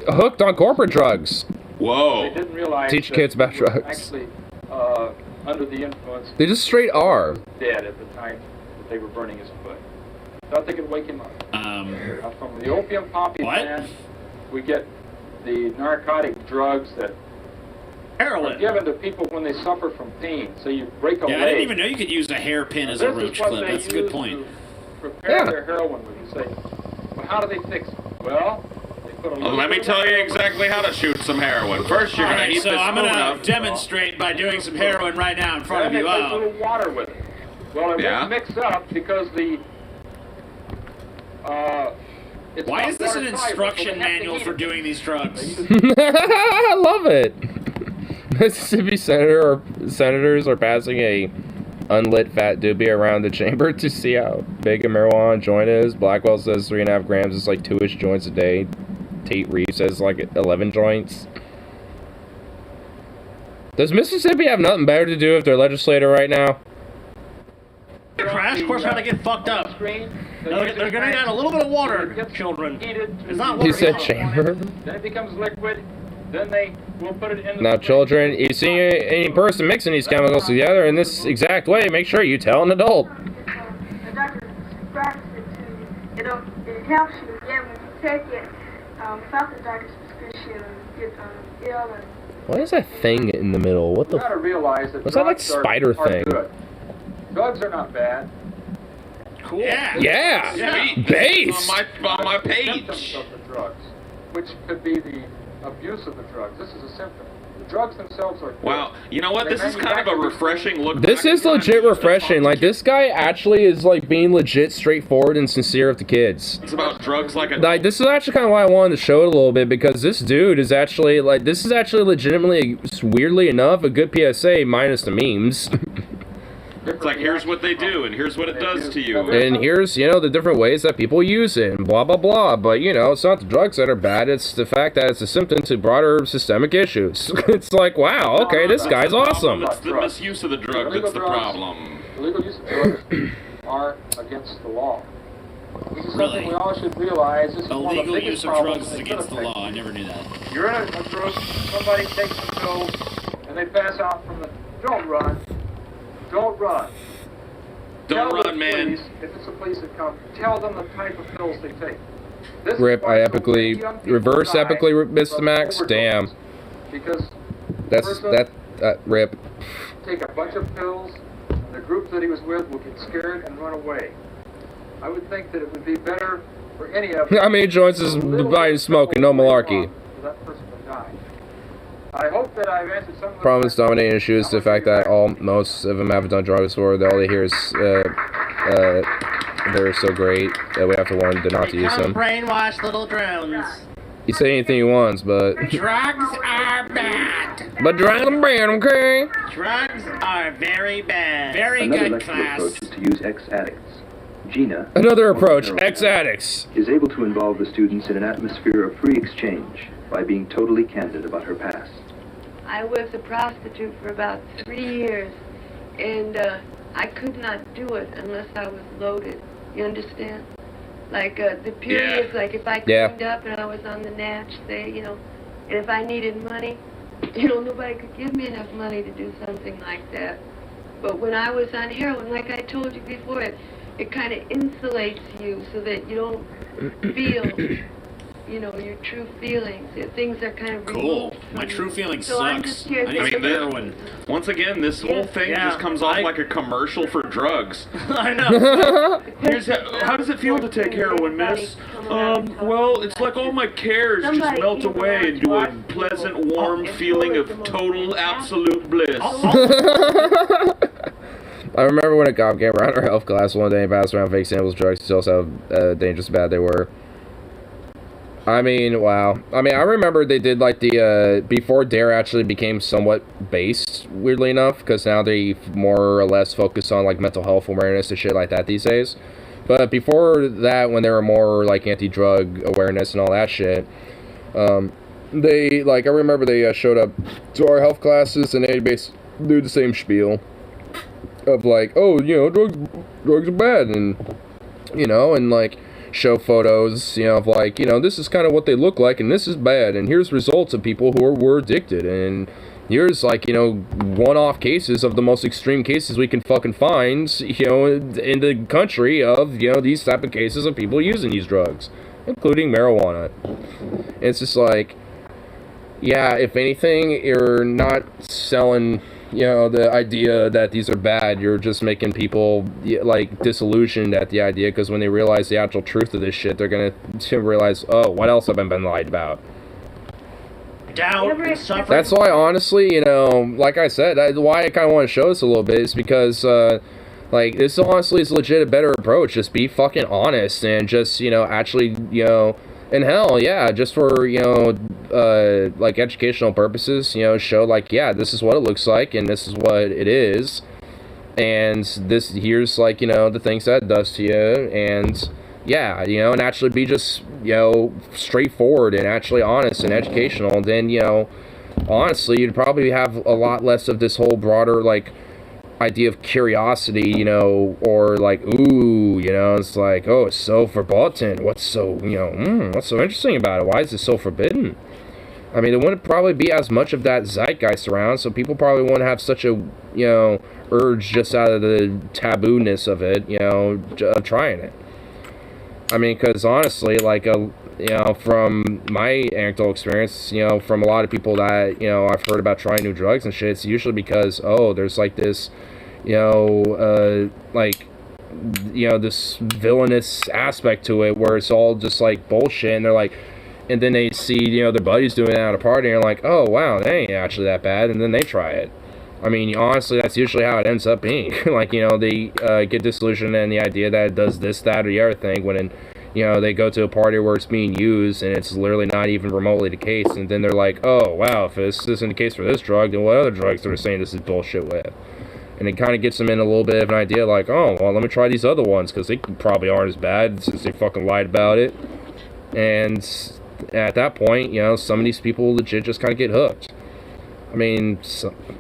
hooked on corporate drugs? They Whoa. didn't realize Teach that kids about he was drugs. Actually, under the influence, They just straight are. dead at the time that they were burning his foot. Thought they could wake him up. Now, from the opium poppy What? plant, we get the narcotic drugs that are Heroin. given to people when they suffer from pain. So you break a Yeah, leg. I didn't even know you could use a hairpin as a This is roach what clip. they That's a good use point. to prepare Yeah. their heroin with. You say, well, how do they fix it? Well, they put a little Let me bit of tell you heroin- exactly how to shoot some heroin. First, you're going to Alright, heat so this I'm spoon gonna up. demonstrate by doing some heroin right now in front of Then you. they take a little water with it. Well, it Yeah. won't mix up because the it's Why not is this an water-soluble, so instruction they have to manual heat for it. doing these drugs? I love it. Mississippi senators are passing a unlit fat doobie around the chamber to see how big a marijuana joint is. Blackwell says 3.5 grams is like 2-ish joints a day. Tate Reeves says like 11 joints. Does Mississippi have nothing better to do with their legislator right now? Crash course how to get fucked up. Screen, They're gonna need a little bit of water, children. It's not water. He said now. chamber. Then it becomes liquid. Then they will put it in the Now, children, you see any person mixing these chemicals together in this exact way, make sure you tell an adult. The doctor prescribes it to you. It helps you, yeah, when you take it without the doctor's prescription, you get ill and What is that thing in the middle? What You the? gotta realize that What's that, like, drugs are- spider are thing? good. Drugs are not bad. Cool. Yeah. Yeah, Sweet. base. On my Symptoms page. of the drugs, which could be the abuse of the drugs. This is a symptom. The drugs themselves are good. Wow. You know what? This is kind of a refreshing look. This back is in time. legit refreshing. Like, this guy actually is like being legit straightforward and sincere with the kids. It's about drugs like a. Like, this is actually kind of why I wanted to show it a little bit, because this dude is actually like, this is actually legitimately, weirdly enough, a good PSA minus the memes. It's like, here's what they do, and here's what it does to you. And here's, you know, the different ways that people use it, and blah, blah, blah. But, you know, it's not the drugs that are bad. It's the fact that it's a symptom to broader systemic issues. It's like, wow, okay, this guy's awesome. It's the misuse of the drug that's the problem. Illegal use of drugs are against the law. This is Really? something we all should realize. This is one of the Illegal biggest use of problems drugs is they against the could have law. I never knew that. fixed. You're in a group, somebody takes some pills, and they pass out from the... Don't run. Don't run. Don't Tell the run, man. police, if it's the police that come, tell them the type of pills they take. This is Rip, why I so many epically, young people reverse die epically missed the from max. overdoses. Damn. Because That's, rip. take a bunch of pills, and the group that he was with will get scared and run away. I would think that it would be better for any of them. How many joints is buying smoking? No malarkey. For that person to die. I hope that I've answered some of the Problem with dominating issues the fact that most of them haven't done drugs before. All they hear is they're so great that we have to warn them not to use them. Brainwashed little drones. He say anything he wants, but Drugs are bad. drugs are bad, okay? Drugs are very bad. Very Another good, lectured class. approach is to use ex-addicts. Gina, Another approach, heroin ex-addicts. is able to involve the students in an atmosphere of free exchange by being totally candid about her past. I was a prostitute for about 3 years, and I could not do it unless I was loaded. You understand? Like the periods, like if I cleaned up and I was on the natch, say, you know, and if I needed money, you know, nobody could give me enough money to do something like that. But when I was on heroin, like I told you before, it kind of insulates you so that you don't feel, you know, your true feelings. Things are kind of Cool. removed from My you. true feeling So I'm sucks. just here I need to- some heroin. Once again, this whole thing Yeah. just comes off like a commercial for drugs. I know. Here's how does it feel to take heroin, miss? Well, it's like all my cares just melt away into a pleasant, warm feeling of total, absolute bliss. I remember when a cop came around our health class one day and passed around fake samples of drugs to tell us how dangerous bad they were. I mean, wow. I mean, I remember they did like the, before DARE actually became somewhat based, weirdly enough, because now they more or less focus on like mental health awareness and shit like that these days. But before that, when they were more like anti-drug awareness and all that shit, they, like, I remember they showed up to our health classes and they basically do the same spiel of like, oh, you know, drugs are bad, and, you know, and like, show photos, you know, of like, you know, this is kind of what they look like, and this is bad, and here's results of people who were addicted, and here's like, you know, one-off cases of the most extreme cases we can fucking find, you know, in the country of, you know, these type of cases of people using these drugs, including marijuana. And it's just like, yeah, if anything, you're not selling, you know, the idea that these are bad. You're just making people, like, disillusioned at the idea, because when they realize the actual truth of this shit, they're gonna realize, oh, what else have I been lied about? Doubt and suffering. That's why, honestly, you know, like I said, why I kind of want to show this a little bit is because, like, this honestly is legit a better approach. Just be fucking honest and just, you know, actually, you know, and hell, yeah, just for, you know, like, educational purposes, you know, show, like, yeah, this is what it looks like, and this is what it is, and this, here's, like, you know, the things that it does to you, and, yeah, you know, and actually be just, you know, straightforward and actually honest and educational, and then, you know, honestly, you'd probably have a lot less of this whole broader, like, idea of curiosity, you know, or like, ooh, you know, it's like, oh, it's so verboten. What's so, you know, what's so interesting about it? Why is it so forbidden? I mean, there wouldn't probably be as much of that zeitgeist around, so people probably wouldn't have such a, you know, urge just out of the taboo-ness of it, you know, trying it. I mean, because honestly, like, you know, from my anecdotal experience, you know, from a lot of people that, you know, I've heard about trying new drugs and shit, it's usually because, oh, there's like this, you know, like, you know, this villainous aspect to it where it's all just like bullshit, and they're like, and then they see, you know, their buddies doing it at a party, and they're like, oh, wow, that ain't actually that bad, and then they try it. I mean, honestly, that's usually how it ends up being. Like, you know, they get disillusioned in the idea that it does this, that, or the other thing, when, you know, they go to a party where it's being used, and it's literally not even remotely the case, and then they're like, oh, wow, if this isn't the case for this drug, then what other drugs are they saying this is bullshit with? And it kind of gets them in a little bit of an idea, like, oh, well, let me try these other ones, because they probably aren't as bad, since they fucking lied about it. And at that point, you know, some of these people legit just kind of get hooked. I mean,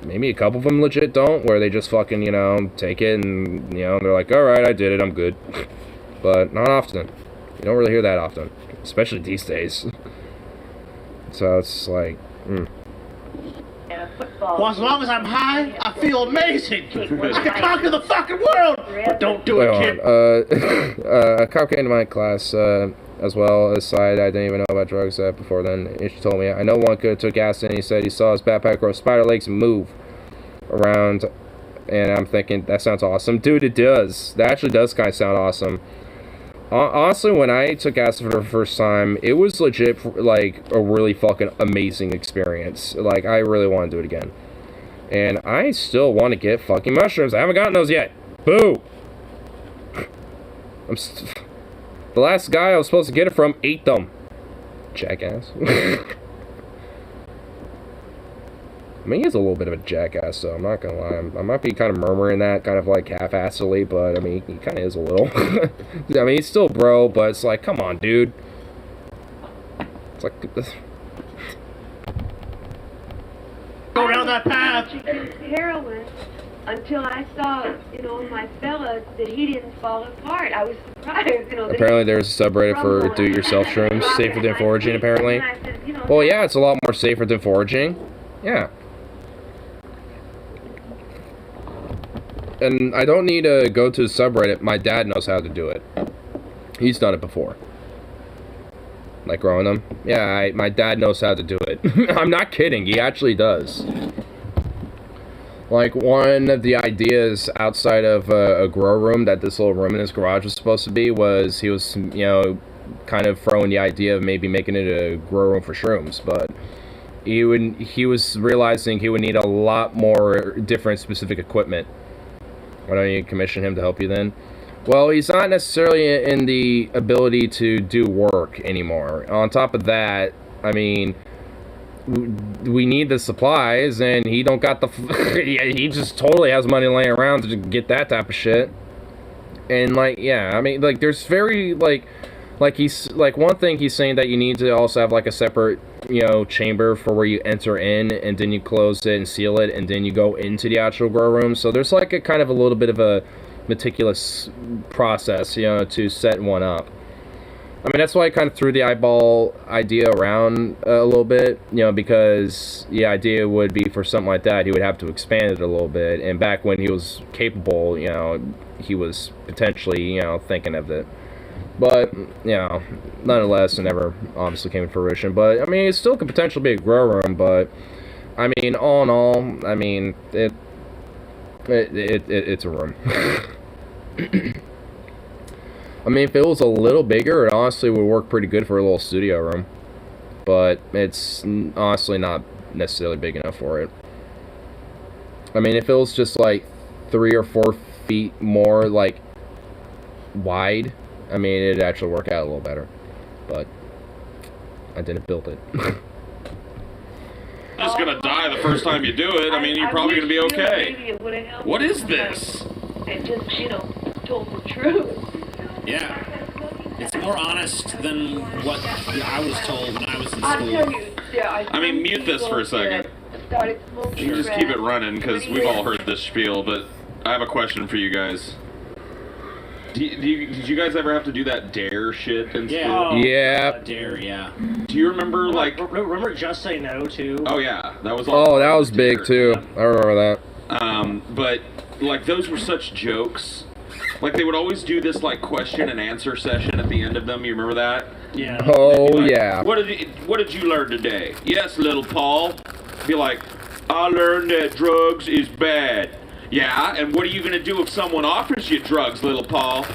maybe a couple of them legit don't, where they just fucking, you know, take it and, you know, they're like, alright, I did it, I'm good. But not often. You don't really hear that often. Especially these days. So it's like, Well, as long as I'm high, I feel amazing. I can conquer the fucking world. But don't do it, kid. A cop came to my class, as well as side. I didn't even know about drugs before then. And she told me, I know one kid took acid, and he said he saw his backpack grow spider legs and move around. And I'm thinking, that sounds awesome. Dude, it does. That actually does kind of sound awesome. Honestly, when I took acid for the first time, it was legit, like, a really fucking amazing experience. Like, I really want to do it again. And I still want to get fucking mushrooms. I haven't gotten those yet. Boo! The last guy I was supposed to get it from ate them. Jackass. I mean, he's a little bit of a jackass, so I'm not gonna lie. I might be kind of murmuring that, kind of like half-assedly, but I mean, he kind of is a little. I mean, he's still bro, but it's like, come on, dude. It's like. Go down that path. Heroin until I saw, you know, my fella that he didn't fall apart. I was surprised, you know. Apparently, there's a subreddit for do-it-yourself shrooms, safer than foraging. Apparently. Well, yeah, it's a lot more safer than foraging. Yeah. And I don't need to go to the subreddit. My dad knows how to do it. He's done it before. Like growing them. Yeah, my dad knows how to do it. I'm not kidding. He actually does. Like, one of the ideas outside of a grow room that this little room in his garage was supposed to be was he was, you know, kind of throwing the idea of maybe making it a grow room for shrooms, but he was realizing he would need a lot more different specific equipment. Why don't you commission him to help you then? Well, he's not necessarily in the ability to do work anymore. On top of that, I mean, we need the supplies, and he don't got the... he just totally has money laying around to get that type of shit. And, like, yeah, I mean, like, there's very, like he's, like, one thing he's saying that you need to also have, like, a separate, you know, chamber for where you enter in, and then you close it and seal it, and then you go into the actual grow room. So there's, like, a kind of a little bit of a meticulous process, you know, to set one up. I mean, that's why I kind of threw the eyeball idea around a little bit, you know, because the idea would be for something like that, he would have to expand it a little bit, and back when he was capable, you know, he was potentially, you know, thinking of it. But, you know, nonetheless, it never obviously came to fruition. But, I mean, it still could potentially be a grow room, but, I mean, all in all, I mean, it's a room. I mean, if it was a little bigger, it honestly would work pretty good for a little studio room. But it's honestly not necessarily big enough for it. I mean, if it was just, like, 3 or 4 feet more, like, wide... I mean, it'd actually work out a little better, but I didn't build it. Just gonna die the first time you do it. I mean, you're probably gonna be okay. What is this? And just, you know, told the truth. Yeah. It's more honest than what I was told when I was in school. I'll tell you, yeah, I mean, mute this for a second. You just keep it running, because we've all heard this spiel, but I have a question for you guys. Did you guys ever have to do that dare shit in school? Yeah. Dare, yeah. Do you remember, like... Remember Just Say No, too? Oh, yeah. That was all... Oh, that was big, too. I remember that. But, like, those were such jokes. Like, they would always do this, like, question and answer session at the end of them. You remember that? Yeah. Oh, like, yeah. What did you learn today? Yes, little Paul. Be like, I learned that drugs is bad. Yeah, and what are you going to do if someone offers you drugs, little Paul?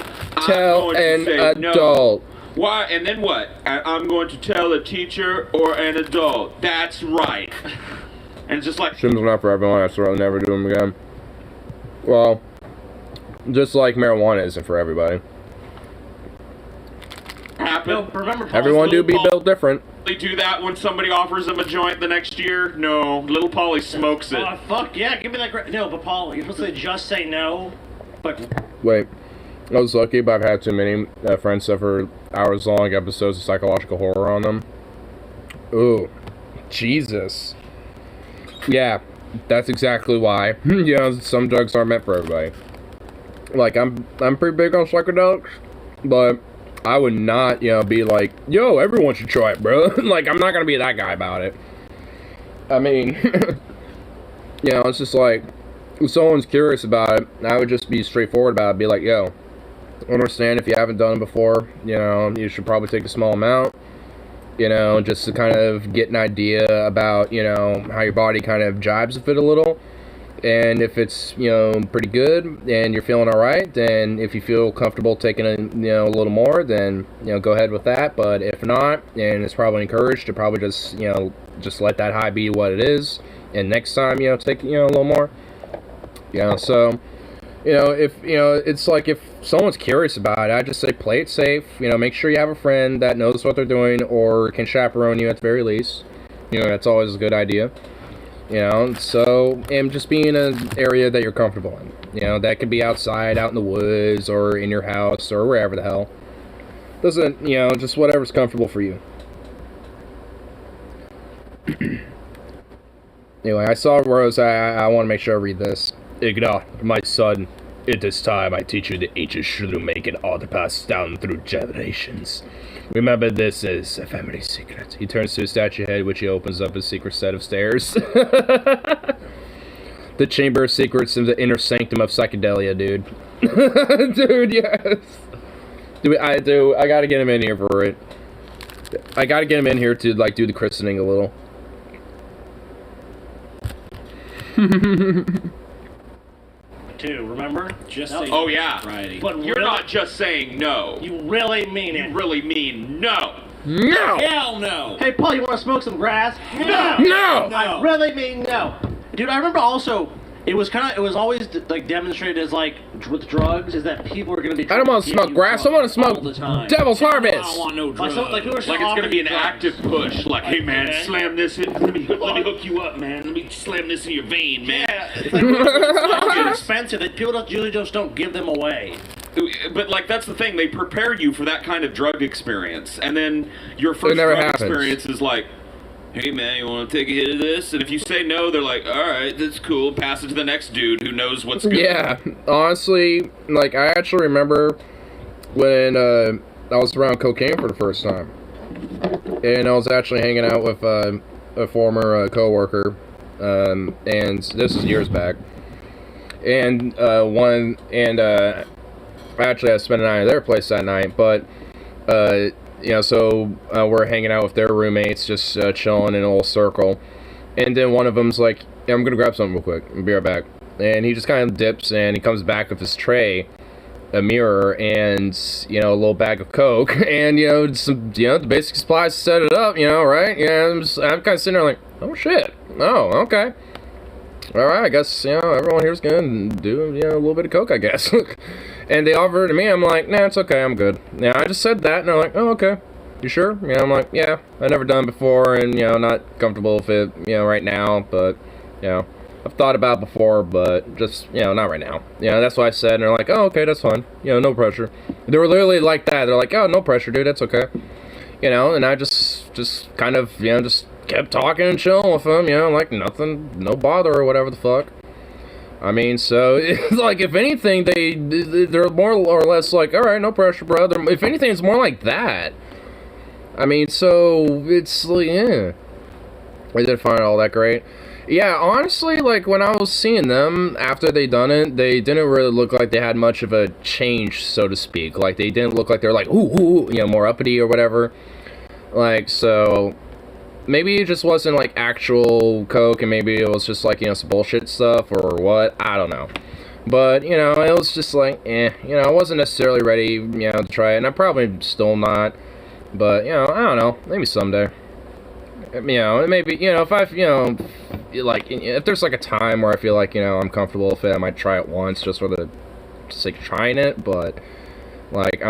Tell an adult. No. Why? And then what? I'm going to tell a teacher or an adult. That's right. And it's just like... Shrooms are not for everyone. I swear I'll never do them again. Well, just like marijuana isn't for everybody. Happen. No, remember Everyone do be built different. really do that when somebody offers them a joint the next year? No, little Polly smokes it. Oh, fuck yeah, give me that. No, but Paul, you're supposed to just say no. But Wait, I was lucky, but I've had too many friends suffer hours-long episodes of psychological horror on them. Ooh, Jesus. Yeah, that's exactly why. You know, some drugs aren't meant for everybody. Like, I'm pretty big on psychedelics, but I would not, you know, be like, yo, everyone should try it, bro. Like, I'm not gonna be that guy about it. I mean, you know, it's just like, if someone's curious about it, I would just be straightforward about it. Be like, yo, understand if you haven't done it before, you know, you should probably take a small amount, you know, just to kind of get an idea about, you know, how your body kind of jibes with it a little. And if it's, you know, pretty good and you're feeling alright, then if you feel comfortable taking a, you know, a little more, then, you know, go ahead with that. But if not, and it's probably encouraged to probably just, you know, just let that high be what it is. And next time, you know, take, you know, a little more. You know, so, you know, if, you know, it's like if someone's curious about it, I just say play it safe. You know, make sure you have a friend that knows what they're doing or can chaperone you at the very least. You know, that's always a good idea. You know, so, and just be in an area that you're comfortable in. You know, that could be outside, out in the woods, or in your house, or wherever the hell. Doesn't, you know, just whatever's comfortable for you. Anyway, I saw Rose, I want to make sure I read this. Igna, my son, at this time I teach you the ancient Shroom-making art passed down through generations. Remember, this is a family secret. He turns to his statue head, which he opens up a secret set of stairs. The Chamber of Secrets in the inner sanctum of psychedelia, dude. Dude, yes. I gotta get him in here for it. I gotta get him in here to, like, do the christening a little. two, remember? Just No. say Oh, yeah. variety. But You're really, not just saying no. You really mean You it. really mean no. No! Hell no! Hey, Paul, you want to smoke some grass? No. No! I really mean no. Dude, I remember also, it was always like demonstrated as like with drugs is that people are gonna be. I don't want to smoke grass, I want to smoke all the time. Devil's I Harvest! don't want no Like, drugs. some, like people are Like it's gonna be an drugs. active push. Like, hey man, Okay. slam this in. Let me hook you up, man. Let me slam this in your vein, man. Yeah, it's like it's expensive. That people usually just don't give them away. But like that's the thing, they prepare you for that kind of drug experience, and then your first never drug happens. experience is like, hey man, you want to take a hit of this? And if you say no, they're like, all right, that's cool. Pass it to the next dude who knows what's good. Yeah, honestly, like, I actually remember when I was around cocaine for the first time. And I was actually hanging out with a former coworker, and this was years back. And actually I spent a night at their place that night, but you know, so we're hanging out with their roommates, just chilling in a little circle. And then one of them's like, yeah, I'm gonna grab something real quick, I'll be right back. And he just kind of dips, and he comes back with his tray, a mirror, and, you know, a little bag of Coke, and, you know, some, you know, the basic supplies to set it up, you know, right? Yeah, I'm kind of sitting there like, oh shit, oh, okay. Alright, I guess, you know, everyone here's gonna do, you know, a little bit of Coke, I guess. And they offered it to me, I'm like, nah, it's okay, I'm good. Yeah, I just said that, and they're like, oh, okay. You sure? Yeah, I'm like, yeah, I've never done it before, and, you know, not comfortable with it, you know, right now, but, you know, I've thought about it before, but just, you know, not right now. You know, that's what I said, and they're like, oh, okay, that's fine. You know, no pressure. They were literally like that. They're like, oh, no pressure, dude, that's okay. You know, and I just kind of, you know, just kept talking and chilling with them, you know, like nothing, no bother or whatever the fuck. I mean, so, it's like, if anything, they're more or less like, alright, no pressure, brother. If anything, it's more like that. I mean, so, it's like, yeah. I didn't find it all that great. Yeah, honestly, like, when I was seeing them after they done it, they didn't really look like they had much of a change, so to speak. Like, they didn't look like they're like, ooh, you know, more uppity or whatever. Like, so, maybe it just wasn't, like, actual Coke, and maybe it was just, like, you know, some bullshit stuff, or what, I don't know. But, you know, it was just like, you know, I wasn't necessarily ready, you know, to try it, and I'm probably still not. But, you know, I don't know, maybe someday. You know, maybe, you know, if I, you know, like, if there's, like, a time where I feel like, you know, I'm comfortable with it, I might try it once, just for the sake of trying it, but, Like,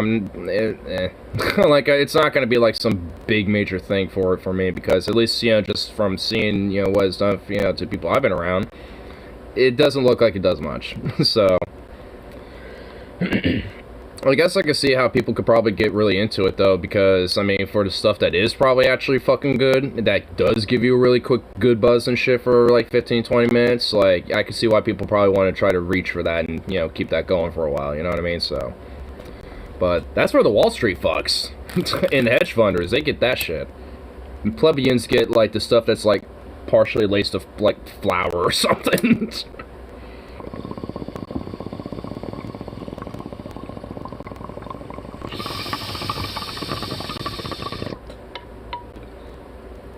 like, it's not gonna be like some big major thing for me, because at least, you know, just from seeing, you know, what it's done, you know, to people I've been around, it doesn't look like it does much. So, I guess I can see how people could probably get really into it, though, because, I mean, for the stuff that is probably actually fucking good, that does give you a really quick, good buzz and shit for, like, 15-20 minutes, like, I can see why people probably want to try to reach for that and, you know, keep that going for a while, you know what I mean, so. But that's where the Wall Street fucks. And hedge funders, they get that shit. And plebeians get, like, the stuff that's, like, partially laced with, like, flour or something.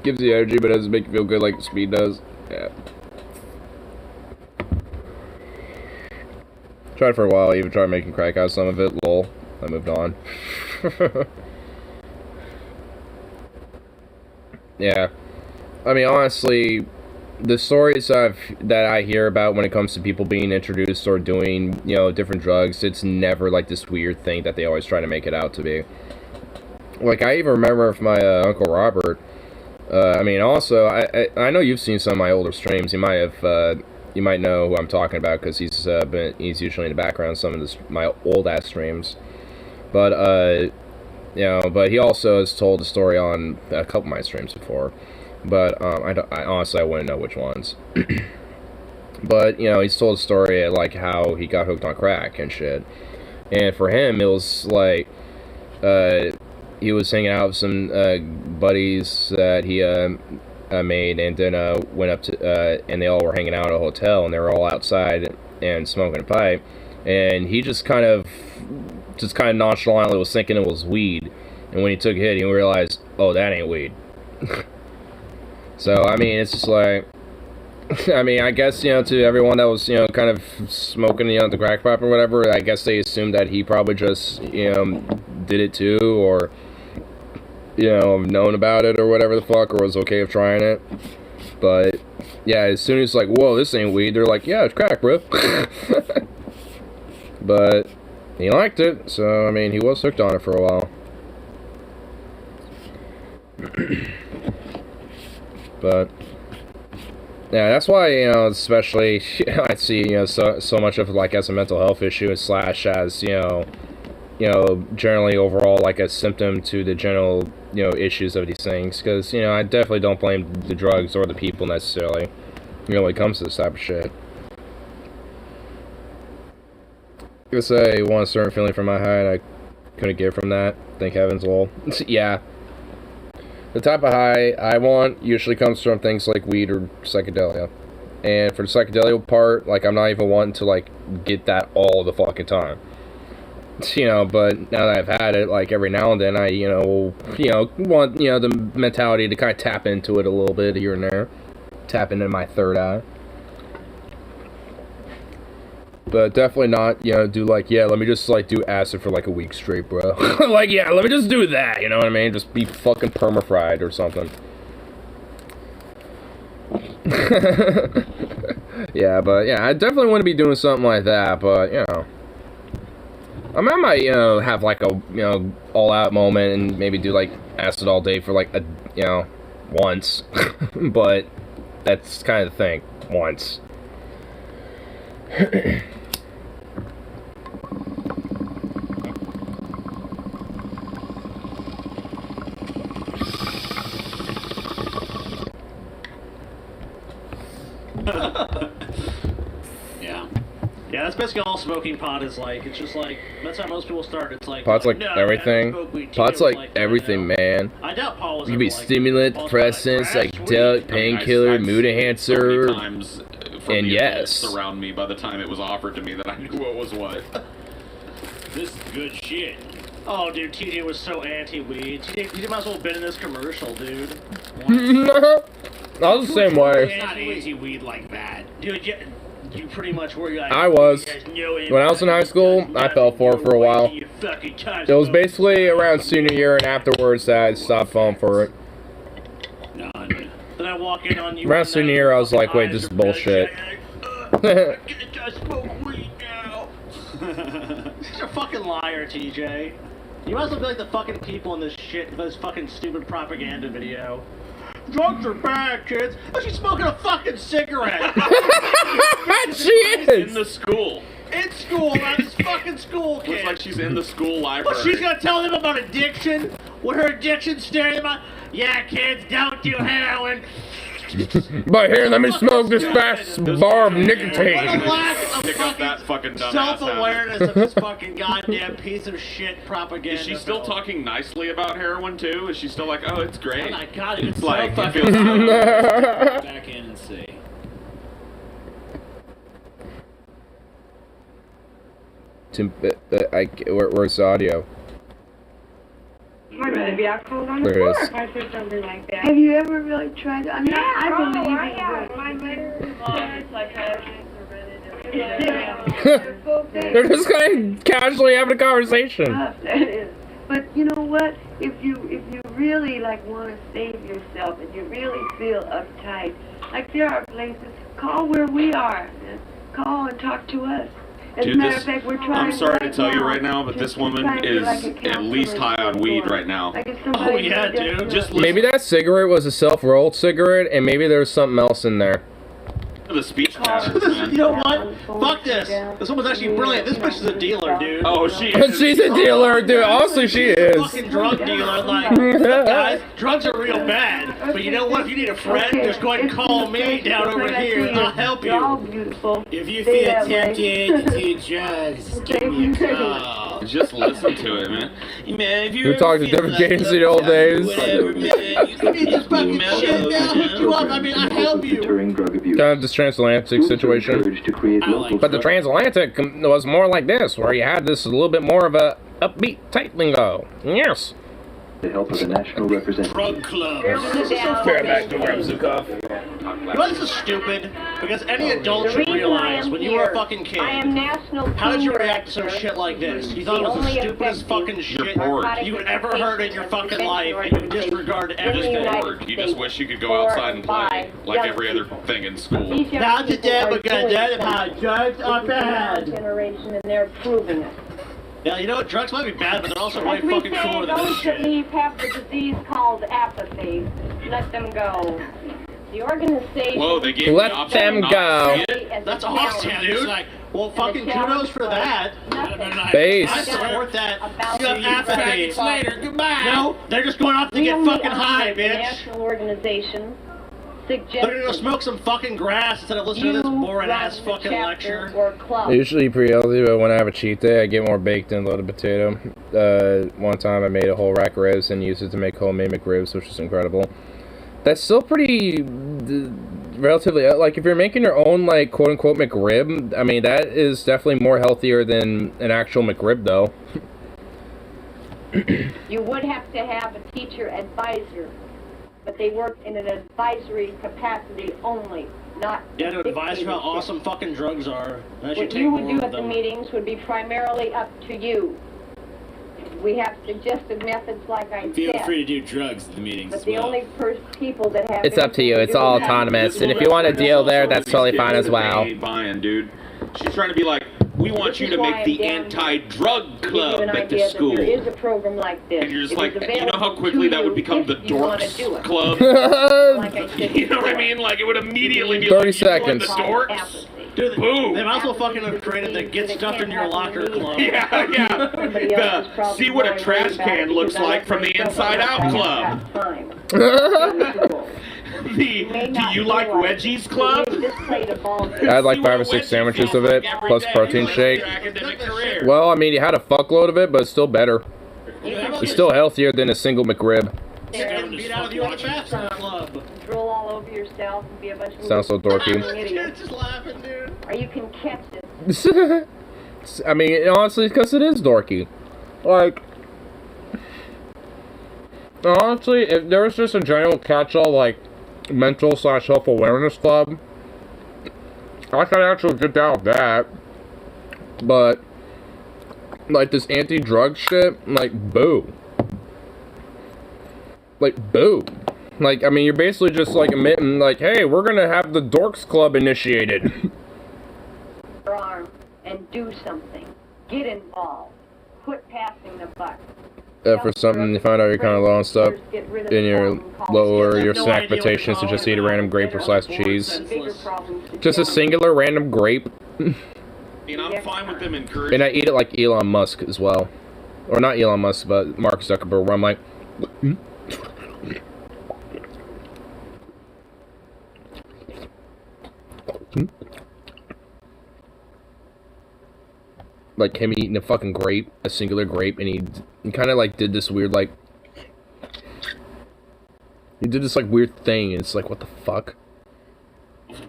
Gives you energy, but doesn't make you feel good like speed does. Yeah. Tried for a while, even tried making crack out of some of it. Lol. I moved on. Yeah. I mean, honestly, the stories that I hear about when it comes to people being introduced or doing, you know, different drugs, it's never like this weird thing that they always try to make it out to be. Like, I even remember if my Uncle Robert, I mean, also, I know you've seen some of my older streams. You might have, you might know who I'm talking about, because he's usually in the background of some of my old-ass streams. But, you know, but he also has told the story on a couple of my streams before. But, I honestly, I wouldn't know which ones. But, you know, he's told a story of, like, how he got hooked on crack and shit. And for him, it was, like, he was hanging out with some buddies that he made, and then went up to, and they all were hanging out at a hotel, and they were all outside and smoking a pipe, and he just kind of nonchalantly was thinking it was weed, and when he took a hit, he realized, oh, that ain't weed. So, I mean, it's just like, I mean, I guess, you know, to everyone that was, you know, kind of smoking, you know, the crack pipe or whatever, I guess they assumed that he probably just, you know, did it too, or, you know, known about it or whatever the fuck, or was okay with trying it. But, yeah, as soon as, like, whoa, this ain't weed, they're like, yeah, it's crack, bro. But he liked it, so, I mean, he was hooked on it for a while. But, yeah, that's why, you know, especially, I see, you know, so much of, like, as a mental health issue, slash as, you know, generally overall, like, a symptom to the general, you know, issues of these things, because, you know, I definitely don't blame the drugs or the people necessarily, you know, when it comes to this type of shit. I could say, want a certain feeling from my high, and I couldn't get from that, thank heavens, lol. Yeah. The type of high I want usually comes from things like weed or psychedelia. And for the psychedelia part, like, I'm not even wanting to, like, get that all the fucking time. You know, but now that I've had it, like, every now and then, I, you know, want, you know, the mentality to kind of tap into it a little bit here and there. Tap into my third eye. But definitely not, you know, do, like, yeah, let me just, like, do acid for, like, a week straight, bro. Like, yeah, let me just do that, you know what I mean? Just be fucking perma-fried or something. Yeah, but, yeah, I definitely want to be doing something like that, but, you know. I mean, I might, you know, have, like, a, you know, all-out moment and maybe do, like, acid all day for, like, a, you know, once. But that's kind of the thing. Once. Yeah, that's basically all smoking pot is like. It's just like, that's how most people start. It's like, pot's like no, everything. Pot's like everything, man. I doubt Paul was. You can be stimulant, depressant, psychedelic, painkiller, mood enhancer, and yes. Surround me by the time it was offered to me that I knew what was what. This is good shit. Oh, dude, TJ was so anti-weed. TJ might as well have been in this commercial, dude. I was the same way. Not anti-weed like that. Dude, you pretty much were. Like, I was. When I was in high school, I fell for it for a while. It was basically around senior year and afterwards that I stopped falling for it. None. Then I walk in on you. Around senior year, I was like, wait, this is bullshit. I smoke weed now. such a fucking liar, TJ. You might as well be like the fucking people in this fucking stupid propaganda video. Drugs are bad, kids. Oh, she's smoking a fucking cigarette. She is! In the school. In school, not this fucking school kid. Looks like she's in the school library. Well, she's gonna tell them about addiction? What her addiction's staring about? Yeah, kids, don't do heroin. But here, let me smoke this fast bar of What a nicotine. lack of Pick up that fucking dumbass self-awareness of this fucking goddamn piece of shit propaganda. Is she still talking nicely about heroin too? Is she still like, oh, it's great? Oh my god, it's It's so like, it fucking... feels Back in and see. Where's the audio? I'd rather be out cold on the There it floor is. if I said something like that. Have you ever really tried it? I mean, Yeah, I believe I it have. would. My They're just kind of casually having a conversation. Tough, that is. But you know what? If you really like want to save yourself and you really feel uptight, like there are places, call where we are. Call and talk to us. As Dude, a matter this, of fact, we're trying I'm sorry to right tell you now right now, but this woman to is like a at least high on weed right now. Like if Oh somebody yeah, did dude. that- Just listen Maybe that cigarette was a self-rolled cigarette, and maybe there's something else in there. to the speech patterns, You man. know what? Fuck this. This woman's actually brilliant. This bitch is a dealer, dude. Oh, she is. She's a dealer, dude. Honestly, she She's a is. fucking drug dealer. Like, look, guys, drugs are real bad. But you know what? If you need a friend, just go ahead and call me down over here. I'll help They're all you. beautiful. If you Stay feel that way. tempted to do drugs, give me a call. Just listen to it, man. Man, if You talked to different games in the old days. Whatever, man. You need this fucking shit now. Hook you up. I mean, I help you. Deterring drug abuse. Kind of this transatlantic Schools are situation. encouraged to create I like local But the transatlantic was more like this, where you had this a little bit more of a upbeat type lingo. Yes. with the help of a national representative. Drug club. This is so fucking You know, this is stupid, because any adult should realize when you were a fucking kid, how did you react to some shit like this? You thought it was the stupidest fucking shit bored. you ever heard in your fucking life, and you disregard You're just everything. bored. You just wish you could go outside and play like every other thing in school. Not today, we're gonna learn about drugs are bad. Generation, and they're proving it. Yeah, you know what? Drugs might be bad, but they're also way As we fucking say, cooler than this those that shit. leave have the disease called apathy. Let them go. The organization... Whoa, they gave Let me option them not go. to see it? That's awesome, dude. Well, fucking kudos for that. Base. I support that. You have See you apathy. Later, goodbye. No, they're just going off to We get only fucking high, operate the bitch. national organization suggests They're gonna go smoke some fucking grass instead of listening to this boring ass fucking lecture. Or club. Usually pretty healthy, but when I have a cheat day, I get more baked than loaded potato. One time I made a whole rack of ribs and used it to make homemade McRibs, which is incredible. That's still pretty relatively, like, if you're making your own, like, quote-unquote McRib, I mean, that is definitely more healthier than an actual McRib, though. You would have to have a teacher advisor, but they work in an advisory capacity only, not Yeah, to advise you how dictatorship. awesome fucking drugs are. I should What take you would more do of at the them. meetings would be primarily up to you. We have suggested methods like I Feel said, free to do drugs at the meetings but as the well. only people that have... It's up to you. It's all autonomous. And if you want a deal there, that's totally fine as well. Ain't buying, dude. She's trying to be like, we want you to make the anti-drug club at the school. There is a program like this. And you're just It like, is you know how available quickly to that would you become if the you wanna do dorks it. club? Like I said You know what I before. mean? Like, it would immediately be 30 like, you join seconds. the dorks? Apathy. Dude, Boom. they might as well fucking have created the Get Stuffed in Your Locker club. Yeah, yeah. Somebody else is The probably see what a more trash worried about can it looks because I like from the myself inside out have club. got time. The do you like wedgies club? I had like 5 or 6 sandwiches of it, plus protein shake. Well, I mean, you had a fuckload of it, but it's still better. It's still healthier than a single McRib. Beat out of you at the bathroom club. Drool all over yourself and be a bunch of Sounds so dorky. You're just laughing, dude. Or you can catch it. I mean, honestly, because it is dorky. Like, honestly, if there was just a general catch-all, like, mental / self-awareness club, I could actually get down with that. But, like, this anti-drug shit, like, boo. Like, boo. Like, I mean, you're basically just, like, admitting, like, hey, we're gonna have the Dorks Club initiated. Your arm and do something. Get involved. Quit passing the buck. For something you find out you're kind of low on stuff, and you're lower your snack invitations to just eat a random grape or slice of cheese. Just a singular random grape. I mean, I'm fine with them encouraging. And I eat it like Elon Musk as well. Or not Elon Musk, but Mark Zuckerberg, where I'm like... Like him eating a fucking grape, a singular grape, and he kind of like did this weird like... He did this like weird thing, and it's like, what the fuck?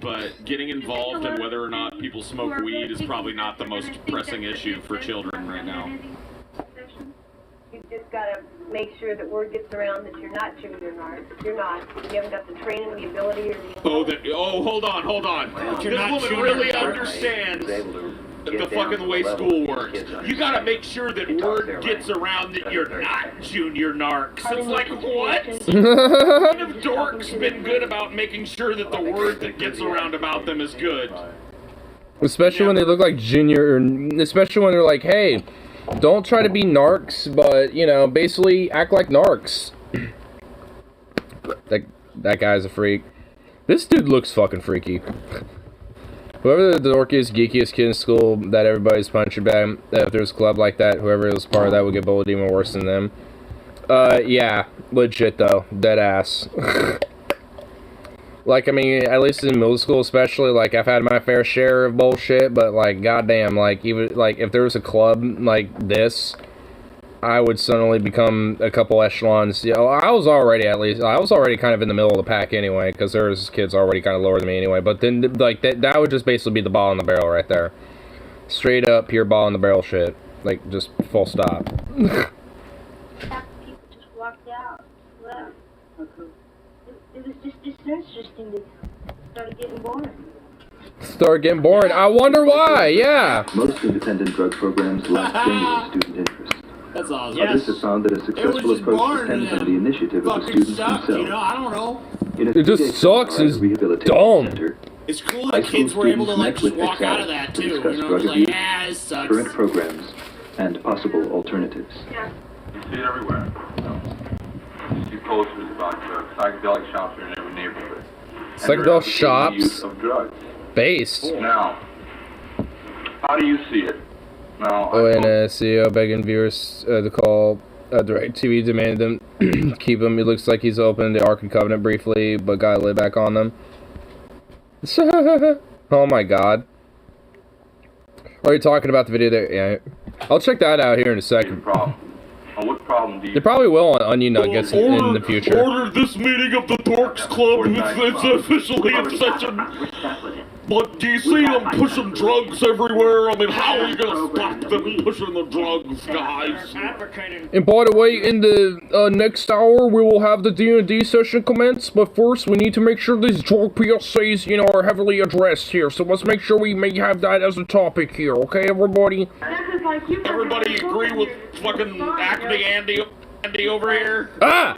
But getting involved in whether or not people smoke weed is probably not the most pressing issue for children right now. You've just got to make sure that word gets around that you're not junior narc. You're not. You haven't got the training, the ability, or the... Hold on. This woman really understands the fucking way school works. You gotta make sure that word gets around that you're not junior narcs. It's like, what? What have dorks been good about making sure that the word that gets around about them is good? Especially when they look like junior, especially when they're like, hey, don't try to be narcs, but, you know, basically act like narcs. That guy's a freak. This dude looks fucking freaky. Whoever the dorkiest, geekiest kid in school that everybody's punching back, if there's a club like that, whoever was part of that would get bullied even worse than them. Yeah, legit though, dead ass. Like, I mean, at least in middle school especially, like, I've had my fair share of bullshit, but, like, goddamn, like, even, like, if there was a club like this, I would suddenly become a couple echelons. You know, I was already kind of in the middle of the pack anyway, because there was kids already kind of lower than me anyway, but then, like, that would just basically be the ball in the barrel right there. Straight up, pure ball in the barrel shit. Like, just full stop. People just walked out, left. It was just disinteresting to started getting boring. I wonder why, yeah. Most independent drug programs lack genuine student interest. That's awesome. Others have found that a successful approach depends on the initiative of the students themselves. You know, I don't know. It just sucks. It's dumb. It's cool that kids were able to, like, just walk out of that, too. You know, it's like, this sucks. Current programs and possible alternatives. You see it everywhere. You see posters about psychedelic shops in every neighborhood. Psychedelic shops? Of drugs. Based. Now, how do you see it? Now, CEO begging viewers to call DirecTV, demanded them keep him. It looks like he's opened the Ark and Covenant briefly, but got lit back on them. Oh my god. Are you talking about the video there? Yeah. I'll check that out here in a second. What problem do you... They probably will on Onion Nuggets in the future. Order this meeting of the Dorks Club. It's officially in session. But do you see them pushing drugs everywhere? I mean, how are you gonna stop them pushing the drugs, guys? And by the way, in the next hour, we will have the D&D session commence. But first, we need to make sure these drug PSAs, you know, are heavily addressed here. So let's make sure we may have that as a topic here, okay, everybody? Everybody agree with fucking Acme Andy over here? Ah!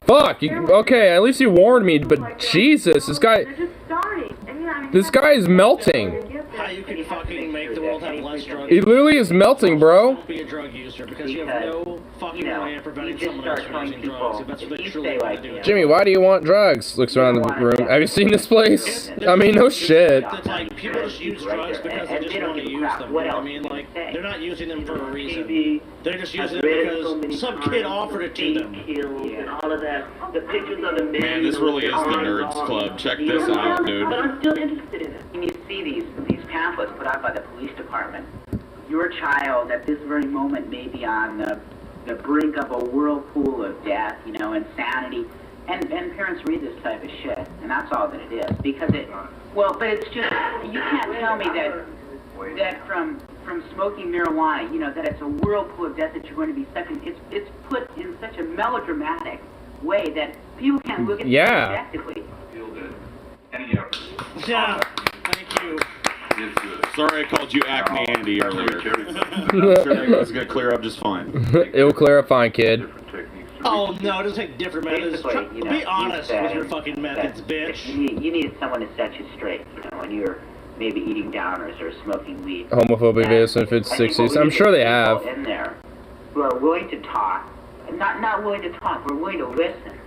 Fuck! Okay, at least you warned me, but Jesus, this guy is melting. How you can fucking make the world have less drugs. He literally is melting, bro. Be a drug user because you have no fucking way of preventing someone else from using drugs if that's what they truly want to do. Jimmy, why do you want drugs? Looks around the room. Have you seen this place? I mean, no shit. It's like people just use drugs because they just want to use them. You know what I mean? Like, they're not using them for a reason. They're just using them because some kid offered it to them. Man, this really is the Nerds Club. Check this out, dude. But I'm still interested in it. When you see these pamphlets put out by the police department, your child at this very moment may be on the brink of a whirlpool of death, you know, insanity, and parents read this type of shit, and that's all that it is. Because but it's just, you can't tell me that from smoking marijuana, you know, that it's a whirlpool of death that you're going to be stuck in. It's put in such a melodramatic way that people can't look at it objectively. Yeah, thank you. Sorry I called you Acme Andy earlier. I'm sure that's going to clear up just fine. It'll clear up fine, kid. Oh no, it doesn't take different methods. Be honest with your fucking methods, bitch. You need someone to set you straight, you know, when you're maybe eating downers or smoking weed. Homophobia videos in the 60s. I'm sure they have. In there who are willing to talk, not willing to talk, we're willing to listen.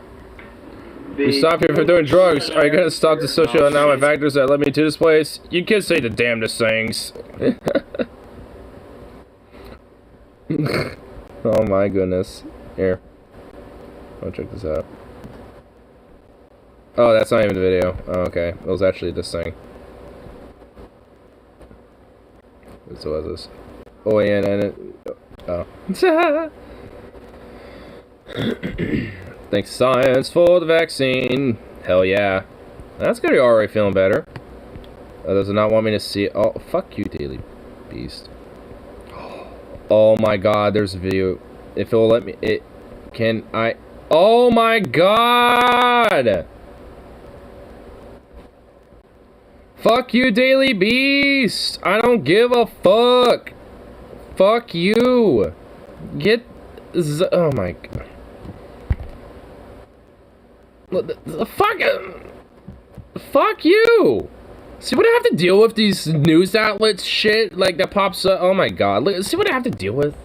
You stop here for doing drugs. Are you gonna stop the socioeconomic factors that led me to this place? You can say the damnedest things. Oh my goodness. Here. I'll check this out. Oh, that's not even the video. Oh, okay. It was actually this thing. What was this? Oh, yeah, and it. Oh. Thanks, science, for the vaccine. Hell yeah. That's good. You're already feeling better. Does it not want me to see it? Oh, fuck you, Daily Beast. Oh my god, there's a video. If it'll let me. It. Can I. Oh my god! Fuck you, Daily Beast! I don't give a fuck! Fuck you! Get. Oh my god. Fuck you! See what I have to deal with, these news outlets shit like that pops up. Oh my god. Look, see what I have to deal with?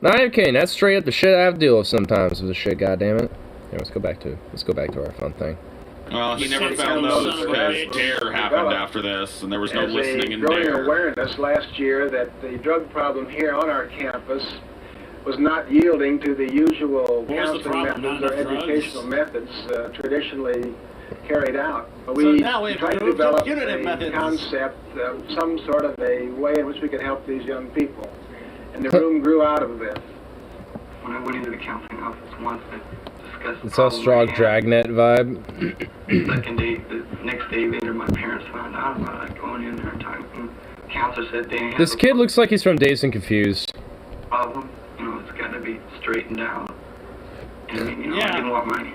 Not even kidding, that's straight up the shit I have to deal with sometimes with the shit, goddammit. Here, let's go back to our fun thing. Well, he never found those because DARE happened after this, and there was no listening in DARE. There's growing awareness last year that the drug problem here on our campus was not yielding to the usual counseling methods or educational methods traditionally carried out. We tried to develop a concept, some sort of a way in which we could help these young people. And the room grew out of this. When I went into the counseling office once to discuss it's all strong Dragnet vibe. Second day, the next day later, my parents found out about it, going in there and talking. The counselor said they this kid looks like he's from Dazed and Confused. Problem, it's got to be straightened out. And, I didn't want my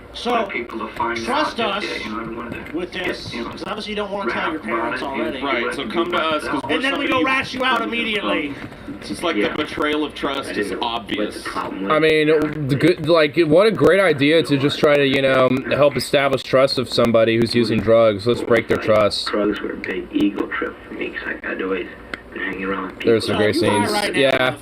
people to find trust out us with this, because obviously you don't want to tell your parents already. Right, so come to us, and then we go rat you out immediately. It's just like the betrayal of trust is obvious. I mean, what a great idea to just try to, help establish trust of somebody who's using drugs. Let's break their trust. Drugs were a big ego trip for me, because I'd always been hanging around people. There's some great scenes. Yeah.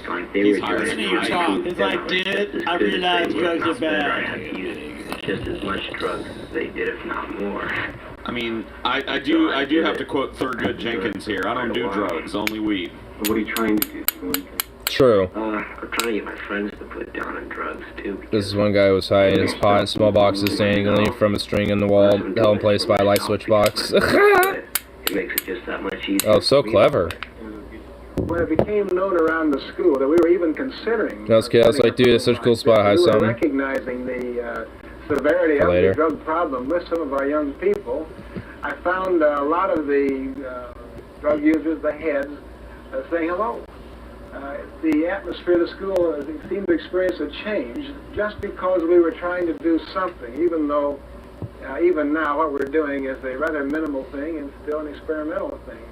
Like they were Listening to your talk. It's like, dude, I realize drugs are bad. I had to use just as much drugs as they did, if not more. I mean, I do have to quote Thurgood Jenkins here. I don't do drugs, only weed. What are you trying to do? True. I'm trying to get my friends to put down on drugs, too. This is one guy who was hiding his pot in small boxes diagonally from a string in the wall, held in place by a light switch box. It makes it just that much easier. Oh, so clever. When it became known around the school that we were even considering... I was like, dude, it's such a cool spot, hide something. We were recognizing the severity of the drug problem with some of our young people. I found a lot of the drug users, the heads, saying hello. The atmosphere of the school seemed to experience a change just because we were trying to do something, even though even now what we're doing is a rather minimal thing and still an experimental thing.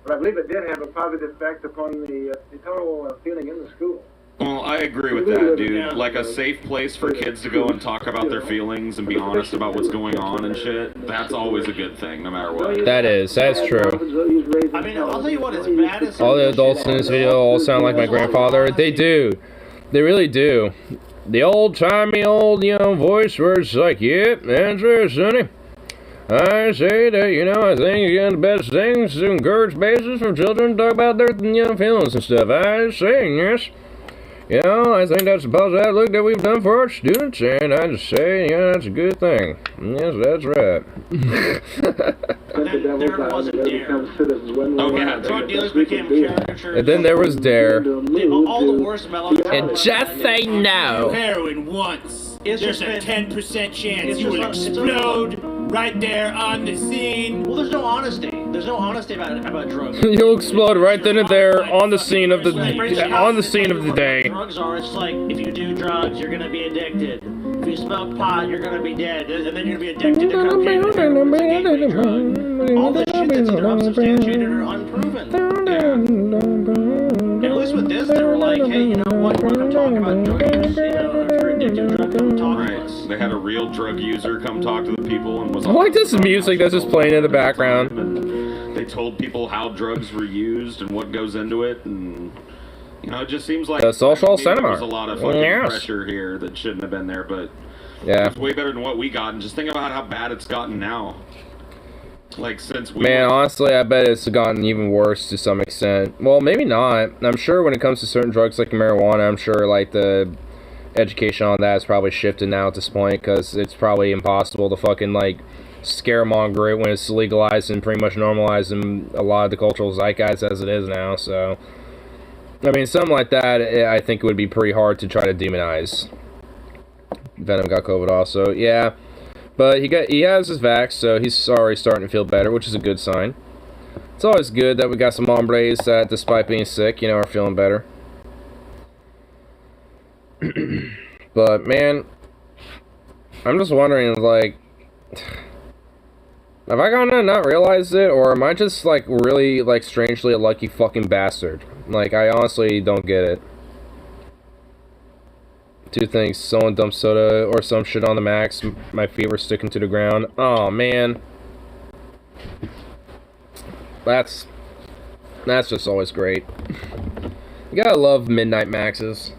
But I believe it did have a positive effect upon the total feeling in the school. Well, I agree with that, dude. Like a safe place for kids to go and talk about their feelings and be honest about what's going on and shit, that's always a good thing, no matter what. That's true. I mean, I'll tell you what, as bad as... All the adults in this video all sound like my grandfather. They do. They really do. The old-timey voice where it's like, yep, that's right, sonny. I say that, I think the best things to encourage basis for children to talk about their feelings and stuff. I say, yes. I think that's a positive outlook that we've done for our students, and I just say, that's a good thing. Yes, that's right. There wasn't DARE. Oh, yeah. Drug dealers became caricatures. And then there was DARE. All the worst melodies. And just say no. Heroin once. There's a 10% chance you will explode right there on the scene. Well, there's no honesty. There's no honesty about drugs. You'll explode right then and there on the scene of the day. Drugs are. It's like if you do drugs, you're gonna be addicted. If you smoke pot, you're gonna be dead, and then you're gonna be addicted to cocaine. It's a gateway drug. All the shit that's unsubstantiated or unproven. Yeah. And at least with this, they were like, hey, you know what? We're not gonna talk about drug use. If you're addicted to drugs, don't talk to us. They had a real drug user come talk to the people and was I like this music that's just playing in the background. And they told people how drugs were used and what goes into it, and you know, it just seems like the social there cinema. was a lot of fucking pressure here that shouldn't have been there, but yeah, it's way better than what we got. And just think about how bad it's gotten now. Like since we honestly, I bet it's gotten even worse to some extent. Well, maybe not. I'm sure when it comes to certain drugs like marijuana, I'm sure like the education on that has probably shifted now at this point, because it's probably impossible to fucking like scaremonger it when it's legalized and pretty much normalized in a lot of the cultural zeitgeist as it is now. So, I mean, something like that, I think it would be pretty hard to try to demonize. Venom got COVID also, yeah. But he has his vax, so he's already starting to feel better, which is a good sign. It's always good that we got some hombres that, despite being sick, you know, are feeling better. But, man, I'm just wondering, like, have I gonna not realized it, or am I just, like, really, like, strangely a lucky fucking bastard? Like, I honestly don't get it. Two things: someone dumped soda or some shit on the max, my feet were sticking to the ground. Oh man, that's just always great. You gotta love midnight maxes.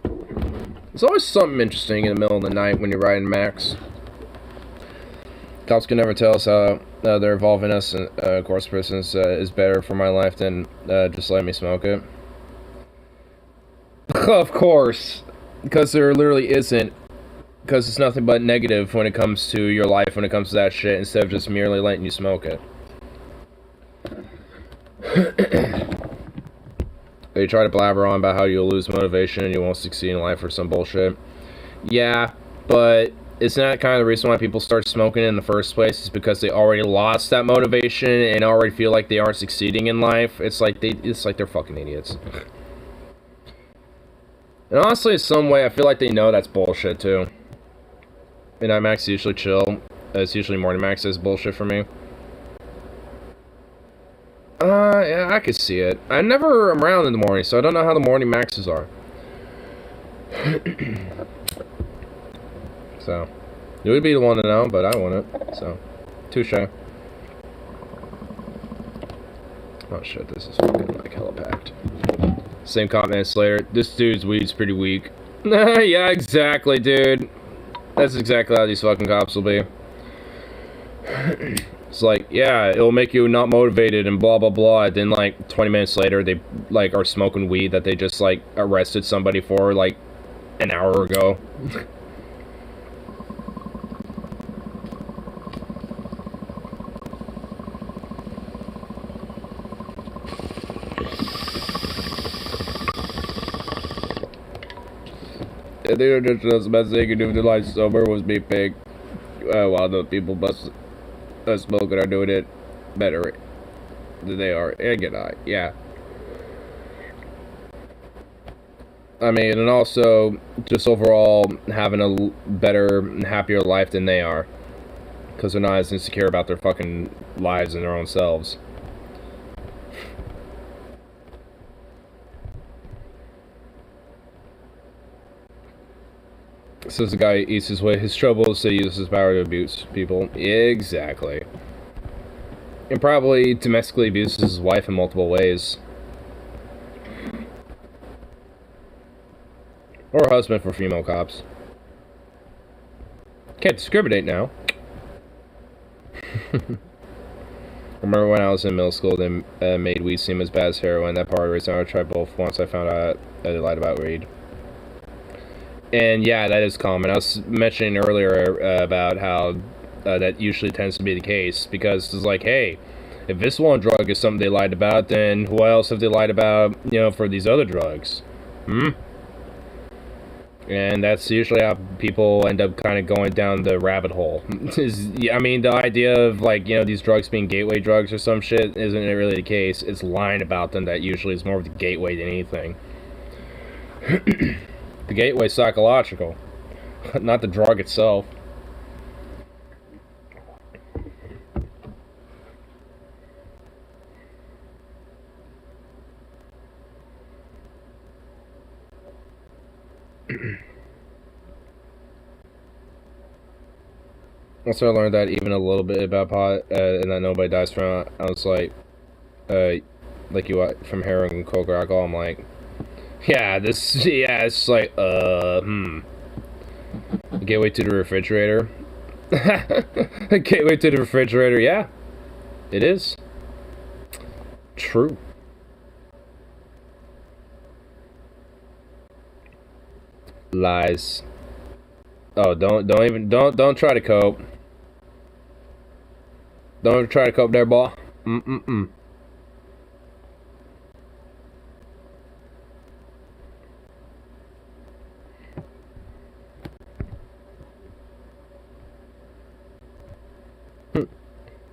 There's always something interesting in the middle of the night when you're riding max. Cops can never tell us how they're involving us, and of course prisons is better for my life than just let me smoke it. Of course, because there literally isn't, because it's nothing but negative when it comes to your life, when it comes to that shit, instead of just merely letting you smoke it. They try to blabber on about how you'll lose motivation and you won't succeed in life or some bullshit. Yeah, but isn't that kind of the reason why people start smoking in the first place? Is because they already lost that motivation and already feel like they aren't succeeding in life? It's like they're fucking idiots. And honestly, in some way, I feel like they know that's bullshit, too. Midnight Max is usually chill. It's usually morning Max is bullshit for me. Yeah, I could see it. I never am around in the morning, so I don't know how the morning Maxes are. So, you would be the one to know, but I wouldn't. So, touche. Oh shit, this is fucking like hella packed. Same comment later. This dude's weed's pretty weak. Yeah, exactly, dude. That's exactly how these fucking cops will be. It's like, yeah, it'll make you not motivated and blah blah blah. And then like 20 minutes later, they like are smoking weed that they just like arrested somebody for like an hour ago. I think the best thing you can do with their life sober was be big. While the people smoking are doing it better than they are. And good night. Yeah. I mean, and also just overall having a better and happier life than they are, because they're not as insecure about their fucking lives and their own selves. Says the guy eats his way. His trouble is to use his power to abuse people. Exactly. And probably domestically abuses his wife in multiple ways. Or husband for female cops. Can't discriminate now. Remember when I was in middle school, they made weed seem as bad as heroin. That part of the reason I tried both once I found out that they lied about weed. And yeah, that is common. I was mentioning earlier about how that usually tends to be the case, because it's like, hey, if this one drug is something they lied about, then who else have they lied about, you know, for these other drugs? And that's usually how people end up kind of going down the rabbit hole. I mean, the idea of, like, you know, these drugs being gateway drugs or some shit isn't really the case. It's lying about them that usually is more of the gateway than anything. The gateway psychological, not the drug itself. Once I learned that even a little bit about pot, and that nobody dies from it, I was like you from heroin and coke or alcohol, I'm like, yeah, it's like, gateway to the refrigerator. Gateway to the refrigerator, yeah. It is. True. Lies. Oh, don't try to cope. Don't try to cope there, boy.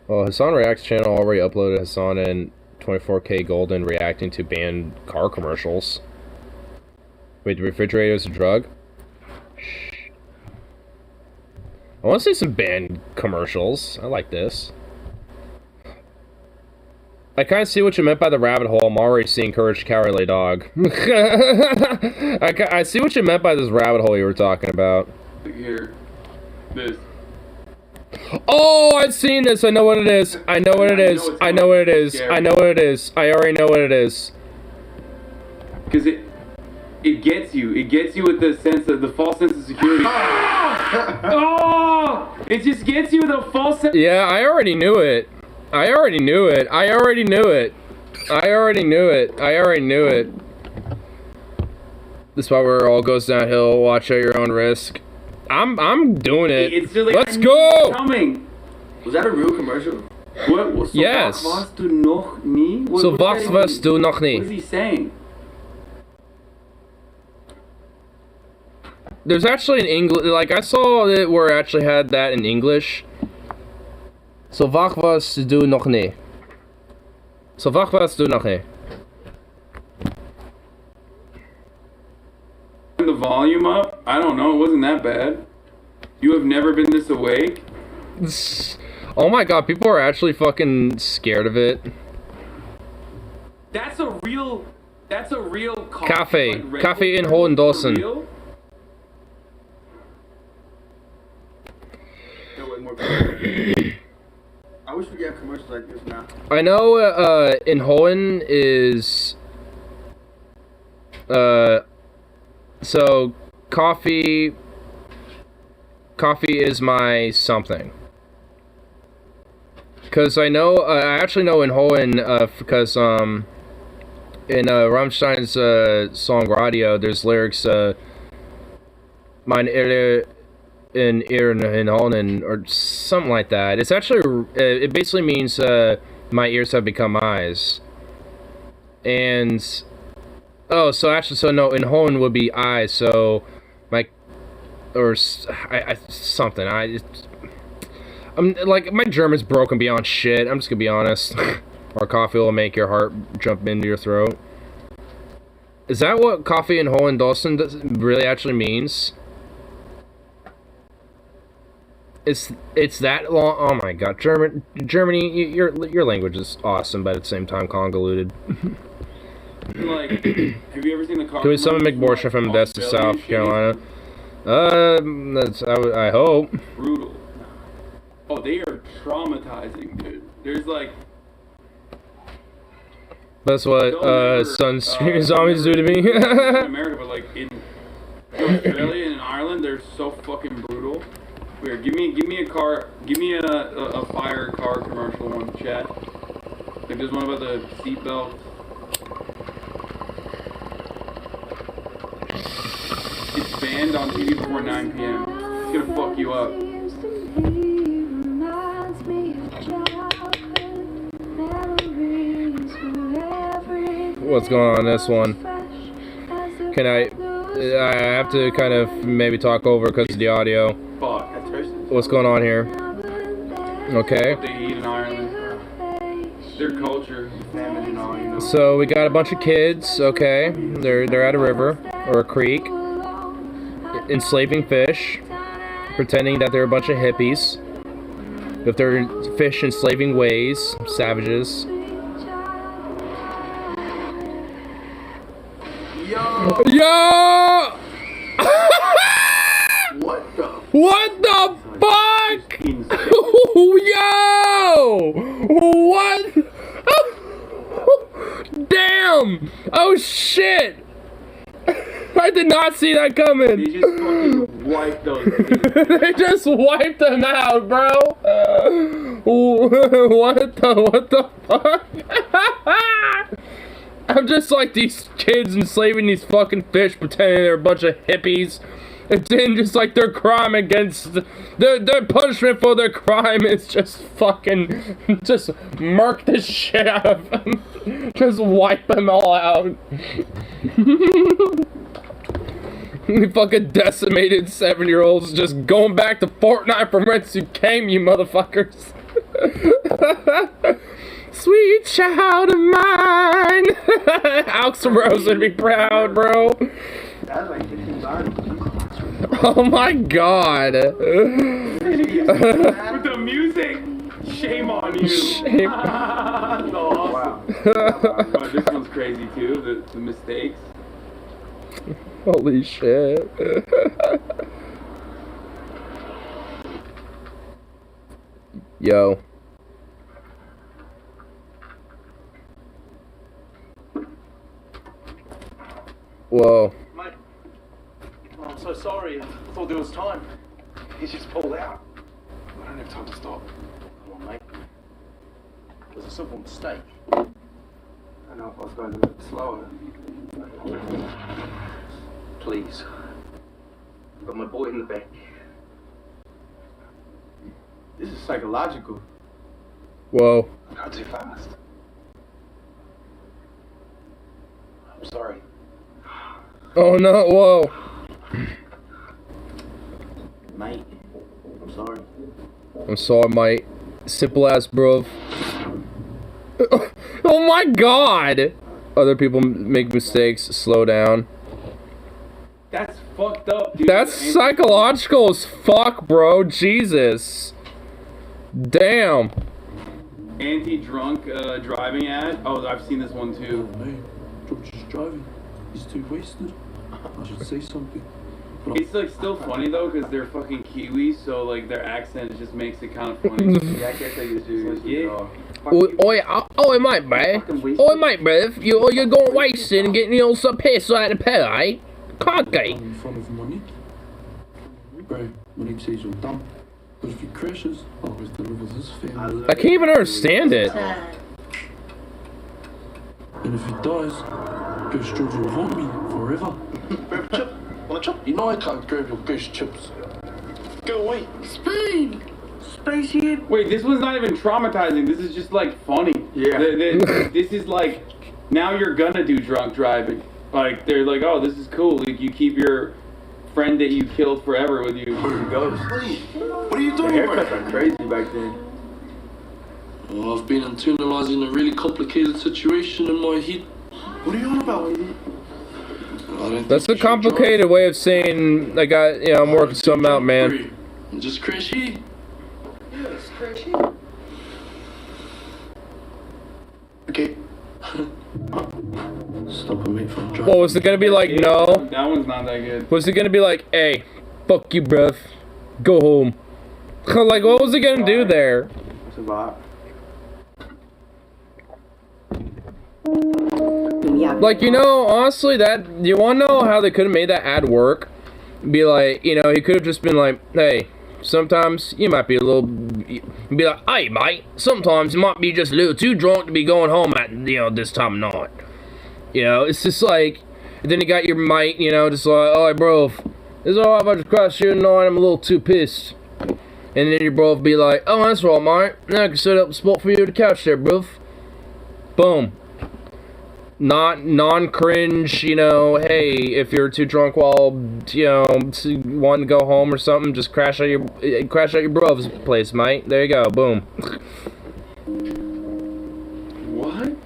Well, Hassan Reacts channel already uploaded Hassan and 24K Golden reacting to banned car commercials. Wait, the refrigerator is a drug? Shh. I want to see some banned commercials. I like this. I kind of see what you meant by the rabbit hole. I'm already seeing Courage Cowardly Dog. I see what you meant by this rabbit hole you were talking about. Here. This. Oh, I've seen this. I know what it is. I know what it is. I know what it is. I know what it is. I already know what it is. Because it gets you. It gets you with the sense of the false sense of security. Oh! It just gets you with a false sense. Yeah, I already knew it. I already knew it. I already knew it. I already knew it. I already knew it. This is why where it all goes downhill. Watch at your own risk. I'm doing it. It's just like, let's go. Coming. Was that a real commercial? What? So yes. Was warst du noch nie? So was warst du noch nie? What is he saying? There's actually an English, like I saw it where it actually had that in English. So was warst du noch nie? So was warst du noch nie? The volume up? I don't know. It wasn't that bad. You have never been this awake? Oh my god, people are actually fucking scared of it. That's a real Cafe. Cafe in Hohendossen. I wish we could have commercials like this now. I know in Hohen is so coffee is my something. Cause I know I actually know in Hohen because in Rammstein's song Radio there's lyrics Mein Irre in Hohen or something like that. It's actually it basically means my ears have become eyes. And oh, so actually, so no, in Hohen would be eyes, so my, or something, I'm like, my German's broken beyond shit, I'm just gonna be honest. Or coffee will make your heart jump into your throat. Is that what coffee in Hohendossen really actually means? It's that long. Oh my god, Germany, your language is awesome, but at the same time convoluted. Like, have you ever seen the car? Can we summon McBorsha from Best of South Carolina? I hope. Brutal. Oh, they are traumatizing, dude. There's like. That's what Sunscreen zombies do to me. In America, but like in Australia and in Ireland, they're so fucking brutal. Weird. Give me a car. Give me a fire car commercial one, chat. Like there's one about the seatbelt. It's banned on TV before 9 p.m. It's gonna fuck you up. What's going on this one? Can I have to kind of maybe talk over because of the audio. Fuck. What's going on here? Okay. What they eat in Ireland. Their culture, famine and all, you know. So we got a bunch of kids, okay. They're at a river or a creek, enslaving fish, pretending that they're a bunch of hippies with their fish enslaving ways, savages. Yo! What the? What the fuck? Yo! What? Damn! Oh shit! I did not see that coming. They just fucking wiped those. They just wiped them out, bro. What the fuck? I'm just like these kids enslaving these fucking fish, pretending they're a bunch of hippies. And then just like their crime against their punishment for their crime is just fucking just murk the shit out of them. Just wipe them all out. You fucking decimated 7-year-olds just going back to Fortnite from whence you came, you motherfuckers. Sweet child of mine. Alex Rose would be proud, bro. That's like 15 bars. Oh my god. With the music, shame on you. Shame. No. Wow. But this one's crazy too, the mistakes. Holy shit. Yo. Whoa. Mate, I'm so sorry. I thought there was time. He's just pulled out. I don't have time to stop. Come on, mate. It was a simple mistake. I know if I was going a bit slower. Please. I've got my boy in the back. This is psychological. Whoa. Not too fast. I'm sorry. Oh no, whoa. Mate, I'm sorry. I'm sorry, mate. Simple ass, bro. Oh my god! Other people make mistakes. Slow down. That's fucked up, dude. That's psychological as fuck, bro. Jesus. Damn. Anti-drunk driving ad. Oh, I've seen this one too. Mate, George is driving. He's too wasted. I should say something. It's like still funny though, because they're fucking Kiwis, so like their accent just makes it kind of funny. Yeah, I can't take it serious. Yeah. Oi, mate, bro. Oi, mate, bro. You're going wasted and getting all some piss out of the pill, eh? Can't get. In front of Monique. Bro, Monique says you're dumb. But if he crashes, I'll always deliver his family. I can't even understand it. And if he dies, Ghost George will haunt me forever. Grab a chip. Want a chip? You know I can't grab your ghost chips. Go away. Spoon! Spaceship! Wait, this one's not even traumatizing. This is just like funny. Yeah. This is like, now you're gonna do drunk driving. Like, they're like, oh, this is cool. Like, you keep your friend that you killed forever with you. Where he goes. What are you doing? The haircuts are crazy back then. Well, I've been internalizing a really complicated situation in my head. What are you on about? That's a complicated way of saying, like, I'm working something out, man. Just crash here. Yes, crash here. Okay. Stop a mate from driving. Well, was it gonna be like, no? That one's not that good. Was it gonna be like, hey, fuck you, bruv. Go home. Like, what was it gonna do there? It's a bot. Like, honestly, you wanna know how they could have made that ad work? Be like, he could have just been like, hey, sometimes you might be a little, be like, hey, mate, sometimes you might be just a little too drunk to be going home at, this time of night. It's just like, and then you got your mate, just like, oh, hey, bro, is it alright if I just crash here tonight? I'm a little too pissed. And then your bro be like, oh, that's right, mate. Now I can set up a spot for you on the couch there, bro. Boom. Non-cringe, hey, if you're too drunk while, wanting to go home or something, just crash at your bro's place, mate. There you go, boom. What?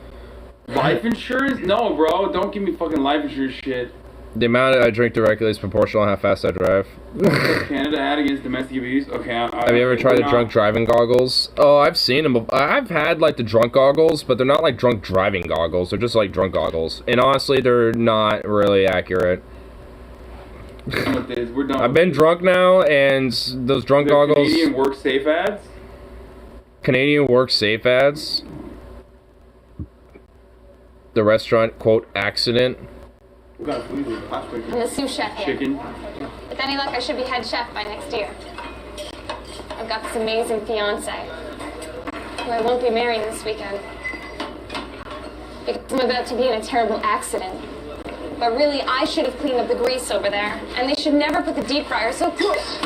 Life insurance? No, bro, don't give me fucking life insurance shit. The amount I drink directly is proportional to how fast I drive. Canada ad against domestic abuse? Okay, have you ever tried the drunk driving goggles? Oh, I've seen them. I've had, like, the drunk goggles, but they're not, like, drunk driving goggles. They're just, like, drunk goggles. And honestly, they're not really accurate. We're done. I've been drunk now, and those drunk I've goggles... been drunk now, and those drunk goggles... Canadian work safe ads? Yeah, those are the drunk goggles. Canadian work safe ads? Canadian work safe ads. The restaurant, quote, accident. I'm the sous chef here. Chicken. With any luck, I should be head chef by next year. I've got this amazing fiance, who I won't be marrying this weekend. Because I'm about to be in a terrible accident. But really, I should have cleaned up the grease over there. And they should never put the deep fryer so close.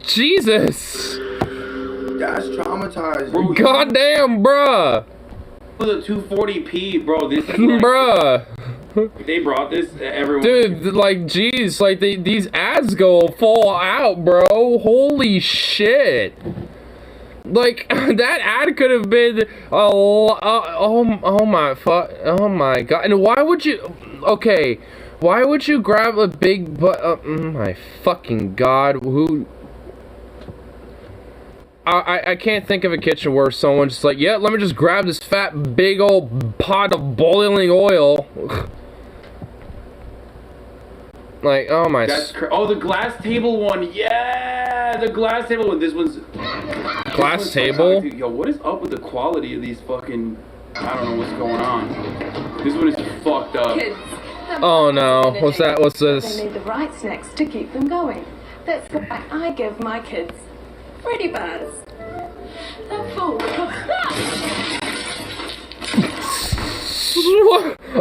Jesus! That's traumatizing. Goddamn, bruh! For the 240p, bro, this is like, bruh! They brought this, everyone. Dude, like, jeez, like, these ads go full out, bro. Holy shit. Like, that ad could have been, oh my god. And why would you, okay, why would you grab a big butt, oh my fucking god, who, I can't think of a kitchen where someone's just like, yeah, let me just grab this fat, big old pot of boiling oil. Like, oh my... oh, the glass table one, yeah! The glass table one, this one's... Glass table? Yo, what is up with the quality of these fucking... I don't know what's going on. This one is fucked up. Kids. Oh no, what's that, what's this? They need the right snacks to keep them going. That's why I give my kids Freddy bars. They're full.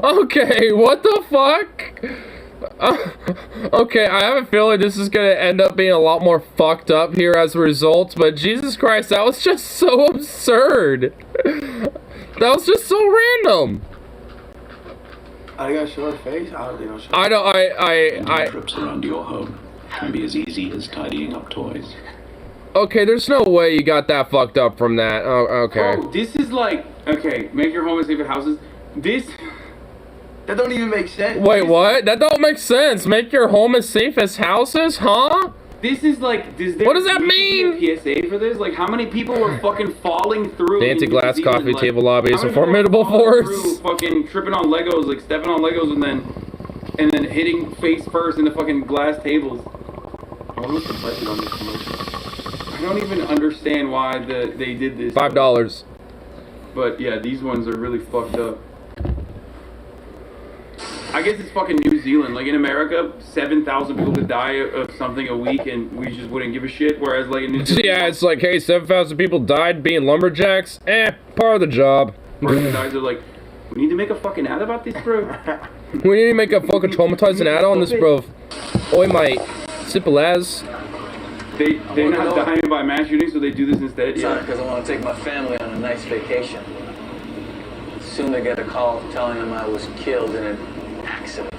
Okay, what the fuck? Okay, I have a feeling this is gonna end up being a lot more fucked up here as a result, but Jesus Christ, that was just so absurd. That was just so random. I got a short face. Trips around your home can be as easy as tidying up toys. Okay, there's no way you got that fucked up from that. Oh, okay. Bro, this is like, okay, make your home as safe as houses. This... That don't even make sense. Wait, what? That don't make sense. Make your home as safe as houses, huh? This is like, what does that mean? A PSA for this? Like, how many people were fucking falling through? The anti-glass coffee like, table lobby is a formidable force. Fucking tripping on Legos, like stepping on Legos, and then hitting face first in the fucking glass tables. What was the budget on this commercial? I don't even understand why they did this. $5. But yeah, these ones are really fucked up. I guess it's fucking New Zealand. Like in America, 7,000 people could die of something a week, and we just wouldn't give a shit. Whereas like in New Zealand, yeah, it's like, hey, 7,000 people died being lumberjacks. Part of the job. Guys are like, we need to make a fucking ad about this, bro. We need to make a fucking traumatizing ad on this, bro. Oi, mate. Simple as. They're not dying by mass shooting, so they do this instead. Yeah, because I want to take my family on a nice vacation. Soon they get a call telling them I was killed in an accident.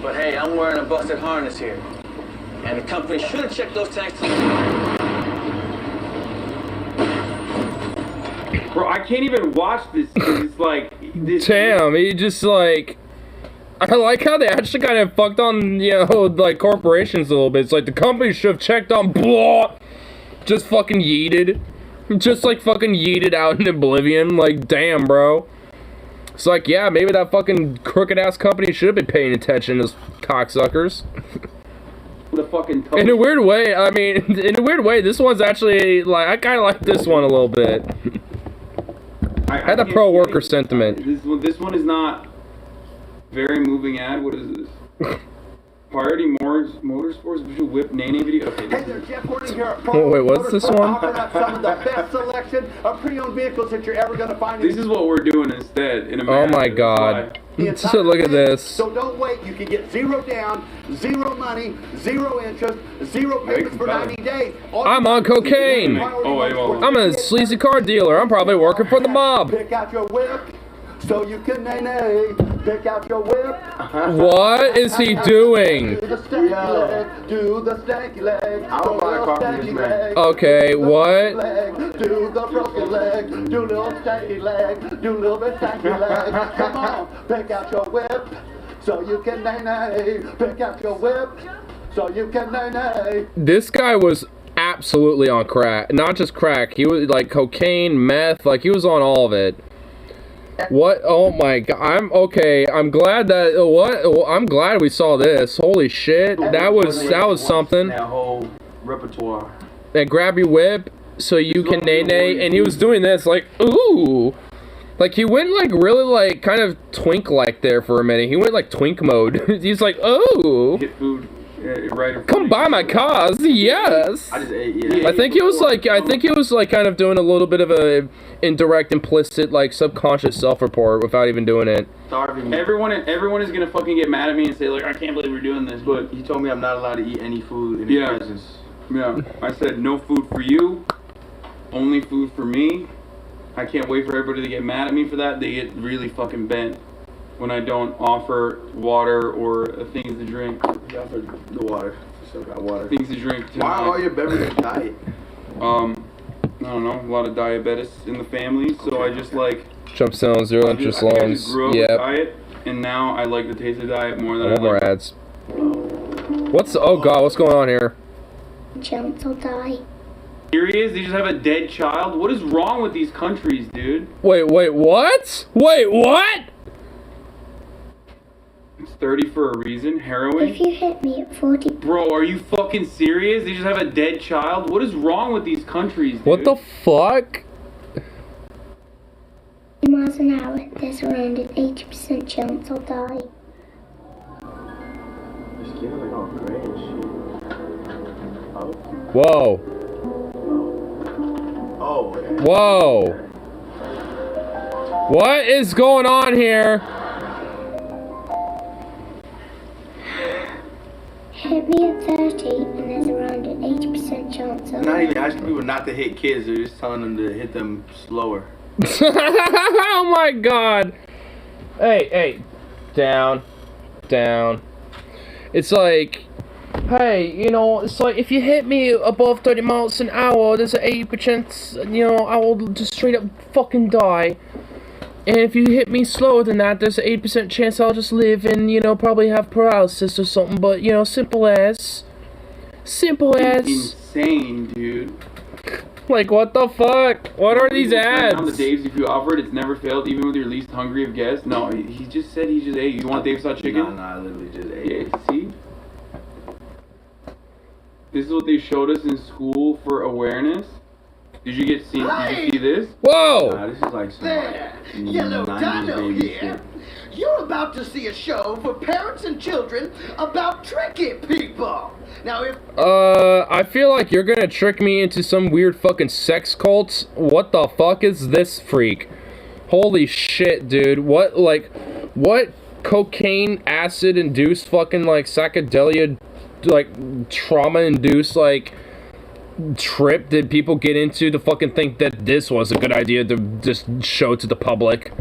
But hey, I'm wearing a busted harness here. And the company should have checked those tanks. Bro, I can't even watch this because it's like... Damn, he just like... I like how they actually kind of fucked on, you know, like corporations a little bit. It's like the company should have checked on blah. Just fucking yeeted. Just like fucking yeeted out in oblivion. Like, damn, bro. It's like, yeah, maybe that fucking crooked ass company should have been paying attention to those cocksuckers. The fucking in a weird way, I mean, in a weird way, this one's actually, like, I kind of like this one a little bit. I had a pro-worker sentiment. This one is not very moving ad. What is this? Priority Motorsports Visual Whip Nene video. Okay, hey there, Jeff Gordon here at Pro wait, what's this one? Offering up some of the best selection of pre-owned vehicles that you're ever going to find. This is what we're doing instead in America. Oh my god. So look at this. So don't wait. You can get zero down, zero money, zero interest, zero payments for 90 days. I'm on cocaine. I'm a sleazy car dealer. I'm probably working for the mob. Pick out your whip. So you can nay pick out your whip. What is he doing? Do the stanky leg. Do the stanky leg. I'll buy a car from this man. Okay, what? Do the broken leg. Do little stanky leg. Do little bit stanky leg. Come on, pick out your whip. So you can nay pick out your whip. So you can nay. This guy was absolutely on crack. Not just crack. He was like cocaine, meth. Like he was on all of it. What? Oh my god. I'm okay. I'm glad that I'm glad we saw this. Holy shit. That was something. That whole repertoire. And grab your whip so you can nay, and he was doing this like ooh. Like he went like really like kind of twink like there for a minute. He went like twink mode. He's like, "Oh. Get food. Right. Come buy my cars, yes." I just ate, yeah. I think he was like kind of doing a little bit of a indirect, implicit, like subconscious self-report without even doing it. Everyone is gonna fucking get mad at me and say like, I can't believe we're doing this. But he told me I'm not allowed to eat any food in his presence. Yeah. I said no food for you, only food for me. I can't wait for everybody to get mad at me for that. They get really fucking bent when I don't offer water or things to drink. You offered the water. Still got water. Things to drink. Why are all your beverages diet? I don't know. A lot of diabetes in the family, so I just like Jump down, zero interest loans. I just grew up with diet, and now I like the taste of diet more than No more ads. Oh god, what's going on here? Chance will die. Serious? They just have a dead child? What is wrong with these countries, dude? Wait, what? Wait, what? It's 30 for a reason. Heroin? If you hit me at 40... Bro, are you fucking serious? They just have a dead child? What is wrong with these countries, dude? What the fuck? miles an hour, there's around an 80% chance I'll die. Whoa. Whoa. What is going on here? Hit me at 30 and there's around an 80% chance They're not even asking people not to hit kids, they're just telling them to hit them slower. Oh my god. Hey, down. It's like, hey, it's like if you hit me above 30 miles an hour, there's an 80%, I will just straight up fucking die. And if you hit me slower than that, there's an 80% chance I'll just live and, probably have paralysis or something. But, simple as. Insane, dude. Like, what the fuck? What are these ads? On the Dave's, if you offer it, it's never failed, even with your least hungry of guests. No, he just said he just ate. You want Dave's hot chicken? No, I literally just ate. Yeah, see? This is what they showed us in school for awareness. Did you see this? Whoa! Nah, this is like some Yellow Dino here. You're about to see a show for parents and children about tricky people. Now if I feel like you're gonna trick me into some weird fucking sex cult. What the fuck is this freak? Holy shit, dude. What cocaine acid induced fucking psychedelia trauma induced trip did people get into to fucking think that this was a good idea to just show to the public?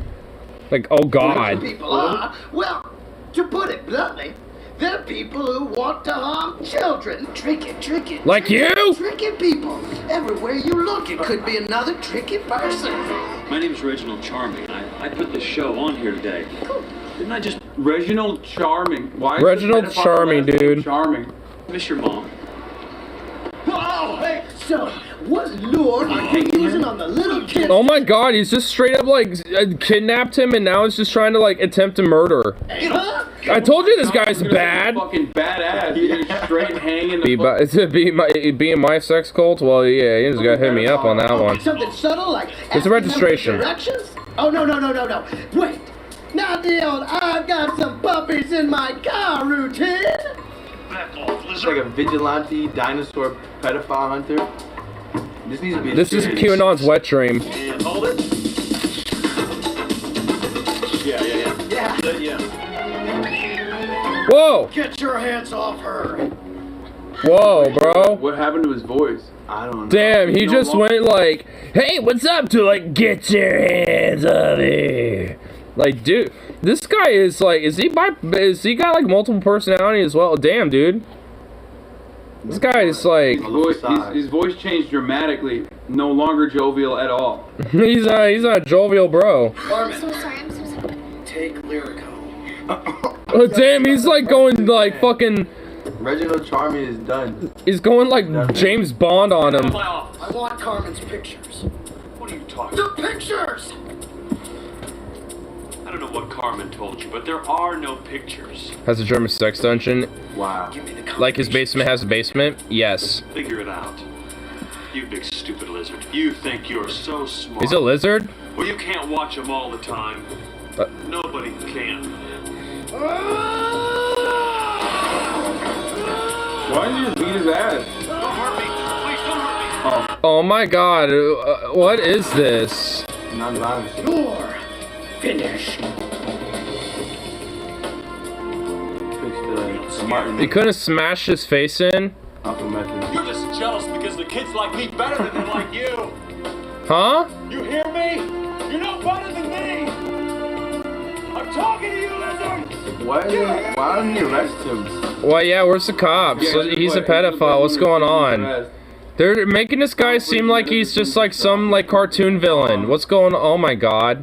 Oh god. People are, well, to put it bluntly, they're people who want to harm children. Tricky. Like you? Tricky people. Everywhere you look, it could be another tricky person. My name's Reginald Charming. I put this show on here today. Didn't I just... Reginald Charming. Why? Reginald Charming, dude. Charming. Miss your mom. Oh, hey, so what lure are you using on the little kid? Oh my god, he's just straight up kidnapped him and now he's just trying to attempt to murder. I told you this guy's bad. Fucking badass. Dude. Straight hanging Be in my sex cult? Well, yeah, he just gotta hit me up on that one. Something subtle like it's a registration. Directions? Oh, no. Wait. Not the old I've got some puppies in my car routine. It's like a vigilante dinosaur pedophile hunter. This needs to be. This is QAnon's wet dream. And hold it. Yeah. Whoa! Get your hands off her. Whoa, bro. What happened to his voice? I don't know. Damn, he just went hey, what's up to get your hands off here. Dude, this guy is is he got multiple personality as well? Damn, dude. This guy is his voice changed dramatically. No longer jovial at all. he's not a jovial bro. I'm so sorry. Take Lyrico. Oh damn, he's going fucking. Reginald Charming is done. He's going James Bond on him. I want Carmen's pictures. What are you talking about? The pictures! I don't know what Carmen told you, but there are no pictures. Has a German sex dungeon? Wow. Like his basement has a basement? Yes. Figure it out. You big stupid lizard. You think you're so smart. He's a lizard? Well, you can't watch them all the time. Nobody can. Why did you just beat his ass? Don't hurt me. Please don't hurt me. Oh my god, what is this? Non-violence. You're finished. You couldn't smash his face in? You're just jealous because the kids like me better than they like you. Huh? You hear me? You're no better than me. I'm talking to you, lizard. Why don't you arrest him? Well, yeah, where's the cops? He's a pedophile. What's going on? They're making this guy seem like he's just like some like cartoon villain. What's going on? Oh my god.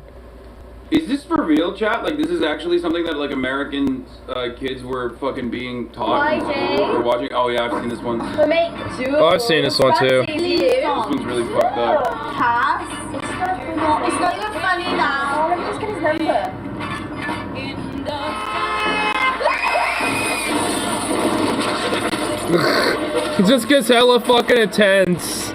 Is this for real, chat? Like, this is actually something that, like, American kids were fucking being taught or watching? Oh, yeah, I've seen this one. Oh, I've seen this one, too. This one's really fucked up. Pass. It's not even funny now. Let me just get his number. It just gets hella fucking intense.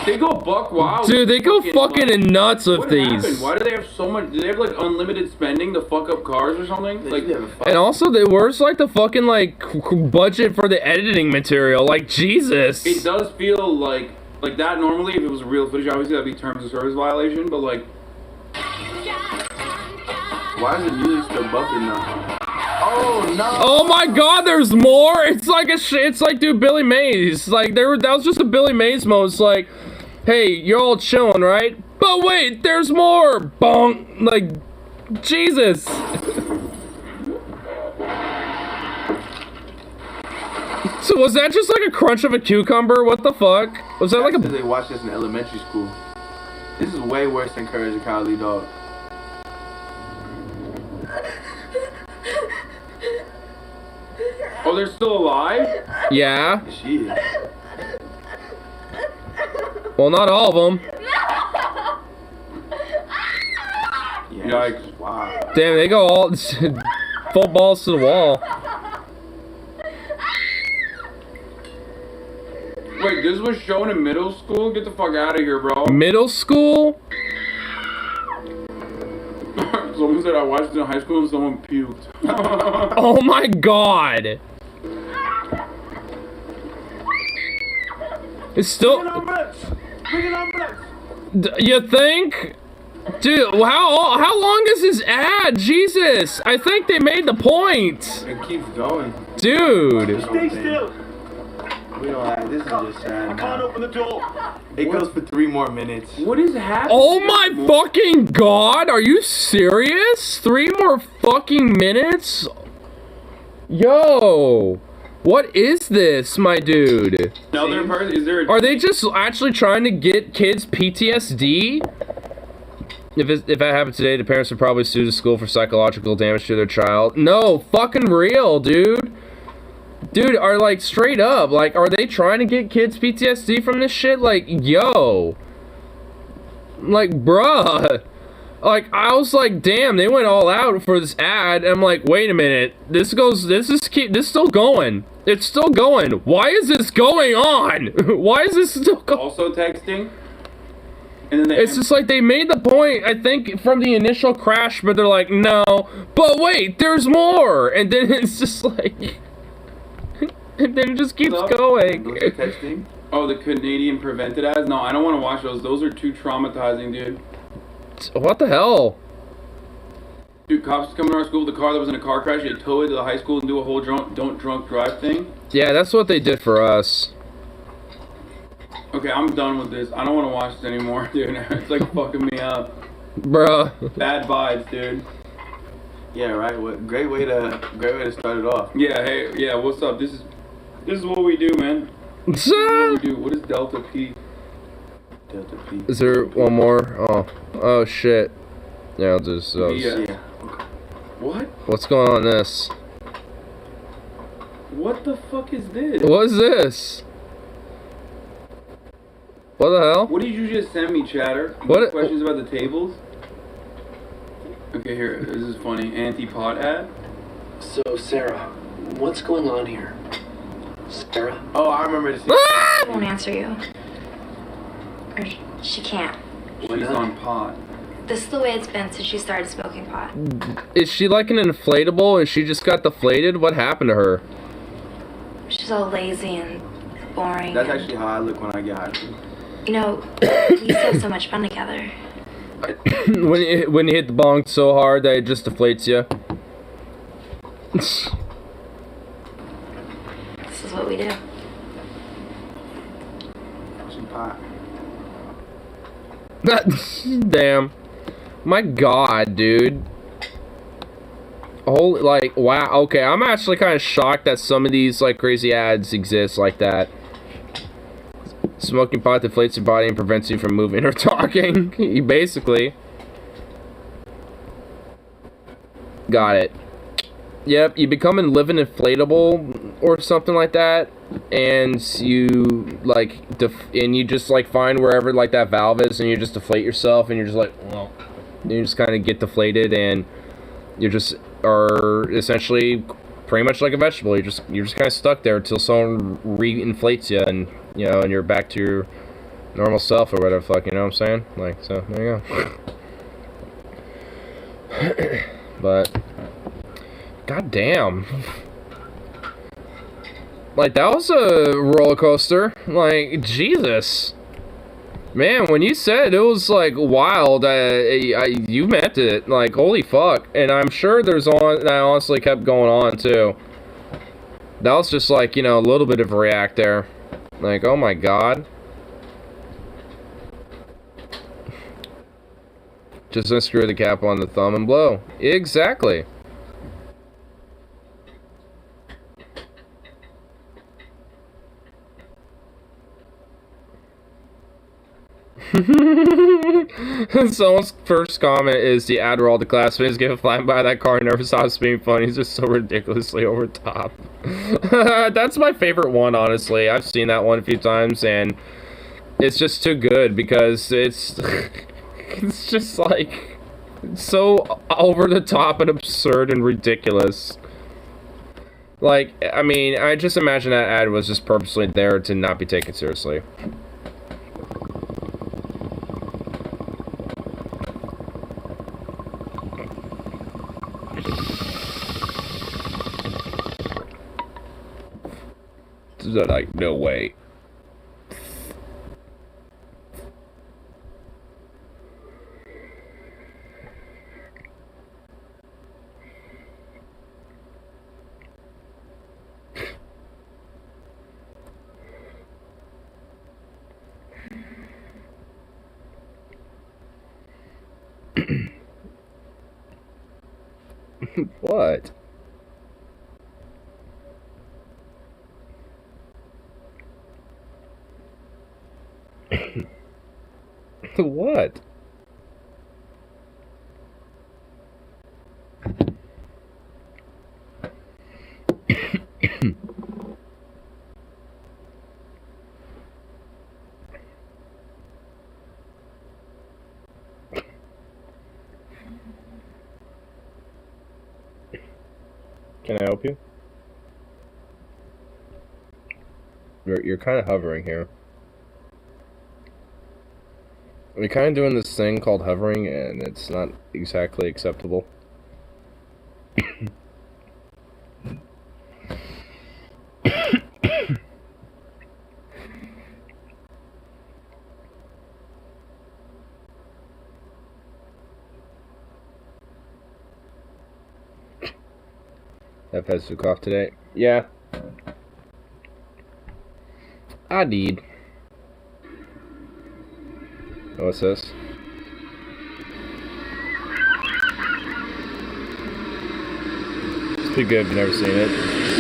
They go buck wild. Dude, they go fucking nuts with these. Happened? Why do they have so much? Do they have like unlimited spending to fuck up cars or something? Like, and also, where's like the fucking like budget for the editing material? Like, Jesus. It does feel like that normally. If it was real footage, obviously that'd be terms of service violation. But like, why is the music still bumping now? Oh no! Oh my god, there's more! It's like it's like, dude, Billy Mays. Like, that was just a Billy Mays mode. It's like, hey, you're all chilling, right? But wait, there's more! Bonk! Like, Jesus! So was that just like a crunch of a cucumber? What the fuck? Was that like a... They watched this in elementary school. This is way worse than Courage the Cowardly Dog. oh, they're still alive? Yeah. She is. Well, not all of them. Yikes. Wow. Damn, they go all full balls to the wall. Wait, this was shown in middle school? Get the fuck out of here, bro. Middle school? Someone said I watched it in high school and someone puked. Oh my god! It's still... You think? Dude, how long is this ad? Jesus! I think they made the point! It keeps going. Dude! Stay still! We don't have, this is just sad. I can't open the door. It goes for 3 more minutes. What is happening? Oh my fucking god! Are you serious? 3 more fucking minutes? Yo! What is this, my dude? Another person? Is there Are they just actually trying to get kids PTSD? If that happened today, the parents would probably sue the school for psychological damage to their child. No, fucking real, dude. Dude, are like straight up, like, are they trying to get kids PTSD from this shit? Like, yo. Like, bruh. Like, I was like, damn, they went all out for this ad. And I'm like, wait a minute. This is still going. It's still going. Why is this going on? Why is this still going? Also texting? And then It's just like they made the point, I think, from the initial crash, but they're like, no. But wait, there's more. And then it's just like... And then it just keeps going. Texting? Oh, the Canadian prevented ads? No, I don't want to watch those. Those are too traumatizing, dude. What the hell? Dude, cops coming to our school with a car that was in a car crash. They tow it to the high school and do a whole don't drunk drive thing. Yeah, that's what they did for us. Okay, I'm done with this. I don't want to watch this anymore, dude. It's like fucking me up. Bruh. Bad vibes, dude. Yeah, right. What great way to start it off. Yeah, hey, yeah, what's up? This is what we do, man. This is what we do. What is Delta P? Delta P. Is there one more? Oh shit. Yeah, I'll just. Yeah. What? What's going on in this? What the fuck is this? What is this? What the hell? What did you just send me, Cheddar? What? Questions about the tables? Okay, here. This is funny. Anti-pot ad. So, Sarah, what's going on here? Sarah? Oh, I remember this. She won't answer you. Or she can't. She's on pot. This is the way it's been since she started smoking pot. Is she like an inflatable and she just got deflated? What happened to her? She's all lazy and boring. That's actually how I look when I get high. You know, we used to have so much fun together. when you hit the bong so hard that it just deflates you. This is what we do. Some pot. Damn. My God, dude. Holy, like, wow. Okay, I'm actually kind of shocked that some of these, like, crazy ads exist like that. Smoking pot deflates your body and prevents you from moving or talking. Basically. Got it. Yep, you become a living inflatable or something like that, and you like and you just like find wherever like that valve is, and you just deflate yourself, and you're just like, well, you just kind of get deflated, and you just are essentially pretty much like a vegetable. You're just kind of stuck there until someone re-inflates you, and you know, and you're back to your normal self or whatever. Fuck, you know what I'm saying? Like, so there you go. But. God damn. Like, that was a roller coaster. Like, Jesus. Man, when you said it was, like, wild, you meant it. Like, holy fuck. And I'm sure that honestly kept going on, too. That was just, like, you know, a little bit of a react there. Like, oh my God. Just unscrew the cap on the thumb and blow. Exactly. Someone's first comment is the Adderall the classmates get flattened by that car never stops being funny. It's just so ridiculously over top. That's my favorite one, honestly. I've seen that one a few times, and it's just too good because it's it's just like so over the top and absurd and ridiculous. Like, I mean, I just imagine that ad was just purposely there to not be taken seriously. Like, no way. What? What? Can I help you? You're kind of hovering here. We're kind of doing this thing called hovering, and it's not exactly acceptable. I've had some cough today. Yeah. I did. What's this? It's pretty good, I've never seen it.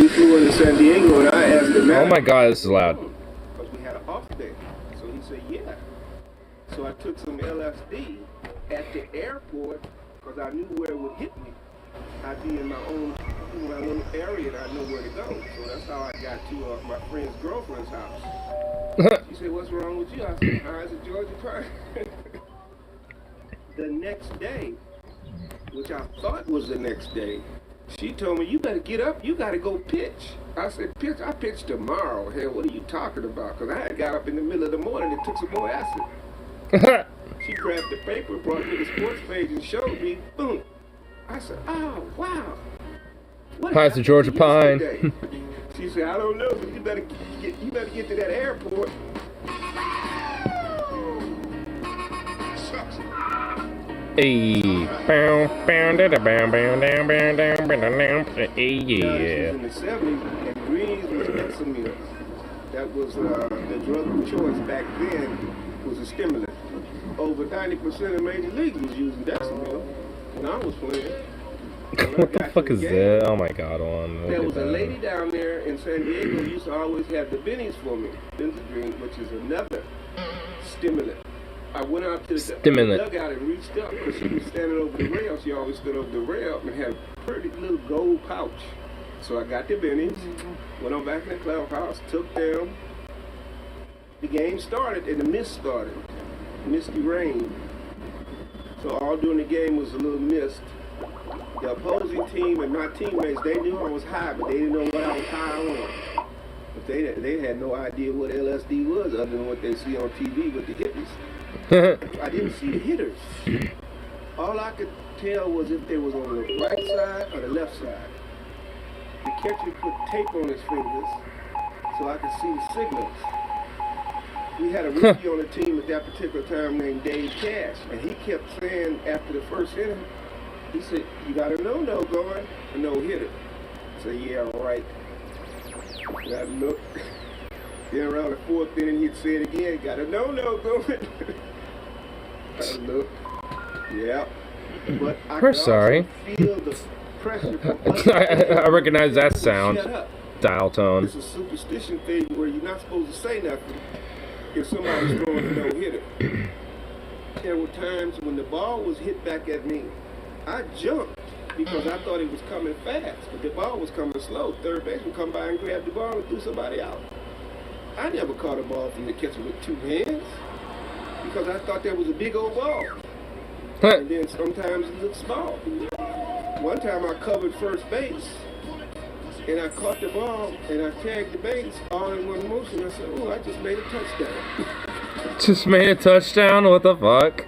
We flew into San Diego and I asked him. Oh my God, this is loud. Because we had an off day. So he said, yeah. So I took some LSD at the airport because I knew where it would hit me. I'd be in my own little area and I know where to go. So that's how I got to my friend's girlfriend's house. She's said, what's wrong with you? I said, eyes of Georgia Pine. The next day, which I thought was the next day, she told me, you better get up, you gotta go pitch. I said, pitch? I pitch tomorrow. Hell, what are you talking about? Because I had got up in the middle of the morning and took some more acid. She grabbed the paper, brought me the sports page and showed me, boom. I said, oh, wow. Pies of Georgia Pine. She said, I don't know, but you better get to that airport. Hey, Hey, yeah. In the 70s, and greens was Examil. That was the drug of choice back then. Was a stimulant. Over 90% of major leagues was using Dexamil when I was playing. What the fuck is that? Oh my god, on. There was a lady down there in San Diego who used to always have the bennies for me, Benzodrine, which is another stimulant. I went out to the dugout and reached up because she was standing over the rail. She always stood over the rail and had a pretty little gold pouch. So I got the bennies, went on back in the clubhouse, took them. The game started and the mist started. Misty rain. So all during the game was a little mist. The opposing team and my teammates, they knew I was high, but they didn't know what I was high on. But they had no idea what LSD was other than what they see on TV with the hippies. I didn't see the hitters. All I could tell was if they was on the right side or the left side. The catcher put tape on his fingers so I could see the signals. We had a rookie on the team at that particular time named Dave Cash, and he kept saying after the first inning, he said, you got a no-no going, a no-hitter. I said, yeah, all right. And I looked. Then around the fourth inning, he'd say it again, got a no-no going. I looked. Yeah. But I We're sorry. feel the pressure from I recognize that sound. Shut up. Dial tone. It's a superstition thing where you're not supposed to say nothing if somebody's throwing a no-hitter. There were times when the ball was hit back at me, I jumped because I thought it was coming fast, but the ball was coming slow. Third baseman come by and grab the ball and threw somebody out. I never caught a ball from the catcher with two hands because I thought that was a big old ball. And then sometimes it looked small. One time I covered first base and I caught the ball and I tagged the base all in one motion. I said, oh, I just made a touchdown. Just made a touchdown? What the fuck?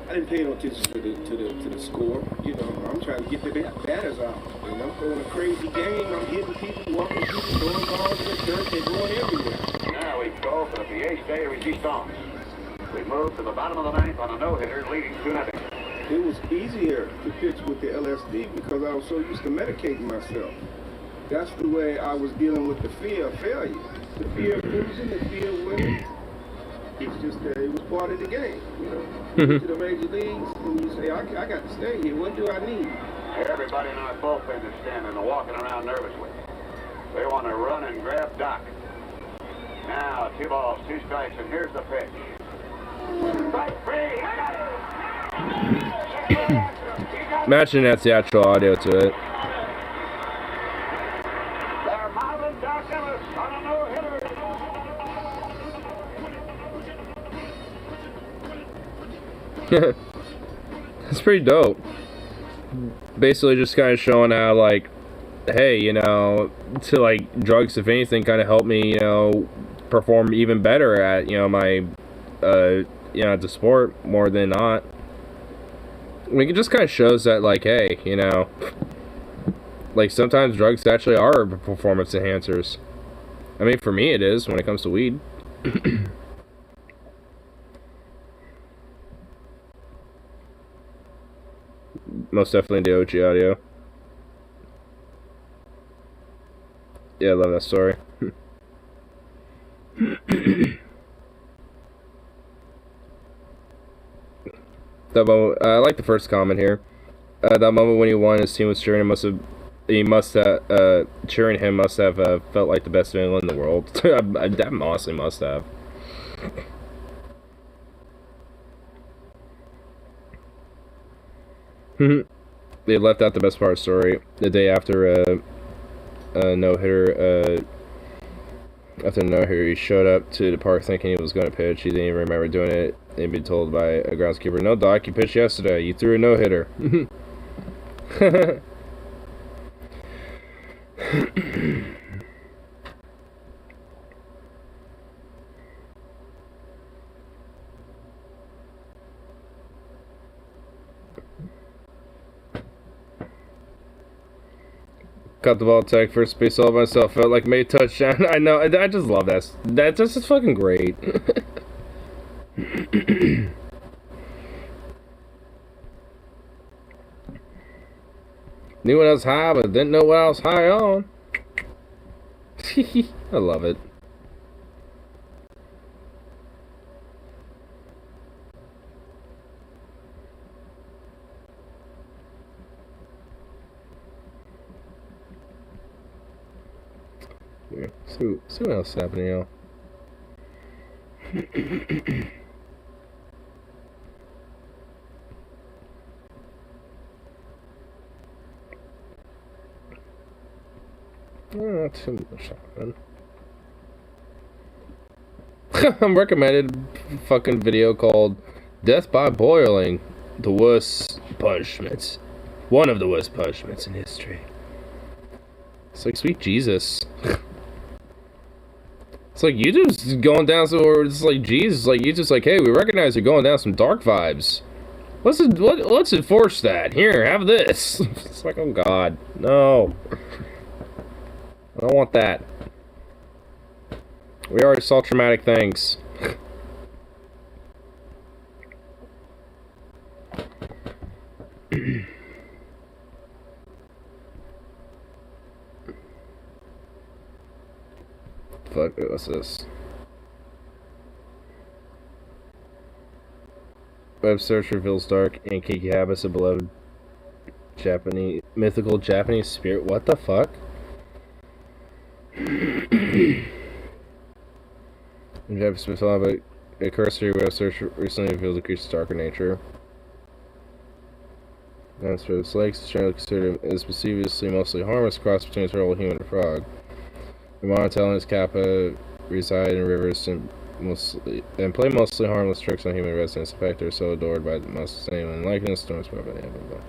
I didn't pay no attention to the score. You know, I'm trying to get the batters out. And I'm throwing a crazy game. I'm hitting people, walking people, throwing balls in the dirt. They're going everywhere. Now we go for the PH de Resistance. We move to the bottom of the ninth on a no-hitter, leading 2-0. It was easier to pitch with the LSD because I was so used to medicating myself. That's the way I was dealing with the fear of failure. The fear of losing, the fear of winning. It's just that it was part of the game, you know. You get to the major leagues and you say, I got to stay here. What do I need? Everybody in our bullpen is standing and walking around nervously. They want to run and grab Doc. Now, 2 balls, 2 strikes, and here's the pitch. Strike 3, I got it! Imagine that's the actual audio to it. They're mounting Doc Ellis on a no-hitter. It's pretty dope. Basically just kind of showing how, like, hey, you know, to, like, drugs, if anything, kind of help me, you know, perform even better at, you know, my, you know, the sport more than not. I mean, it just kind of shows that, like, hey, you know, like, sometimes drugs actually are performance enhancers. I mean, for me it is when it comes to weed. Most definitely the OG audio. Yeah, I love that story. That moment, I like the first comment here. That moment when he won, his team was cheering him. Cheering him must have felt like the best feeling in the world. That honestly must have. They left out the best part of the story. The day after no-hitter, After no hitter, he showed up to the park thinking he was going to pitch. He didn't even remember doing it. He'd been told by a groundskeeper, "No, Doc, you pitched yesterday. You threw a no-hitter." Caught the ball, tag first base all by myself. Felt like made touchdown. I know. I just love that. That's just fucking great. Knew what I was high, but didn't know what I was high on. I love it. Yeah, see what else is happening, y'all. Not too much happening. I'm recommended fucking video called Death by Boiling. The worst punishments. One of the worst punishments in history. It's like, sweet Jesus. It's like YouTube's going down some, or it's like Jesus, like YouTube's like, hey, we recognize you're going down some dark vibes. Let's enforce that. Here, have this. It's like, oh God, no. I don't want that. We already saw traumatic things. Fuck, what's this? Web search reveals dark and kinky habits of beloved mythical Japanese spirit. What the fuck? In Japanese mythology, a cursory web search recently revealed the creature's darker nature. As for its legs, it's generally considered as mischievously mostly harmless cross between a turtle, human, and frog. The Monotel and its kappa reside in rivers and play mostly harmless tricks on human residents. In fact, they're so adored by the most alien likeness, storms, blah, blah, blah, blah.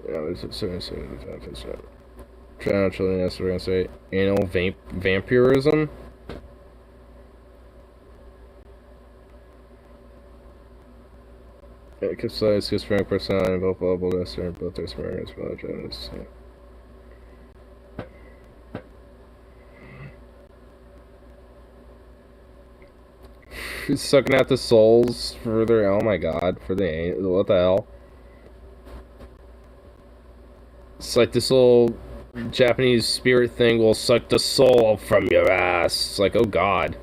There's a certain children, that's what we're gonna say. Anal vampirism. It keeps size, schizophrenic personality, and both lovable, necessary, and both their smart as well as He's sucking out the souls for their, oh my God, for the, what the hell? It's like this little Japanese spirit thing will suck the soul from your ass. It's like, oh God.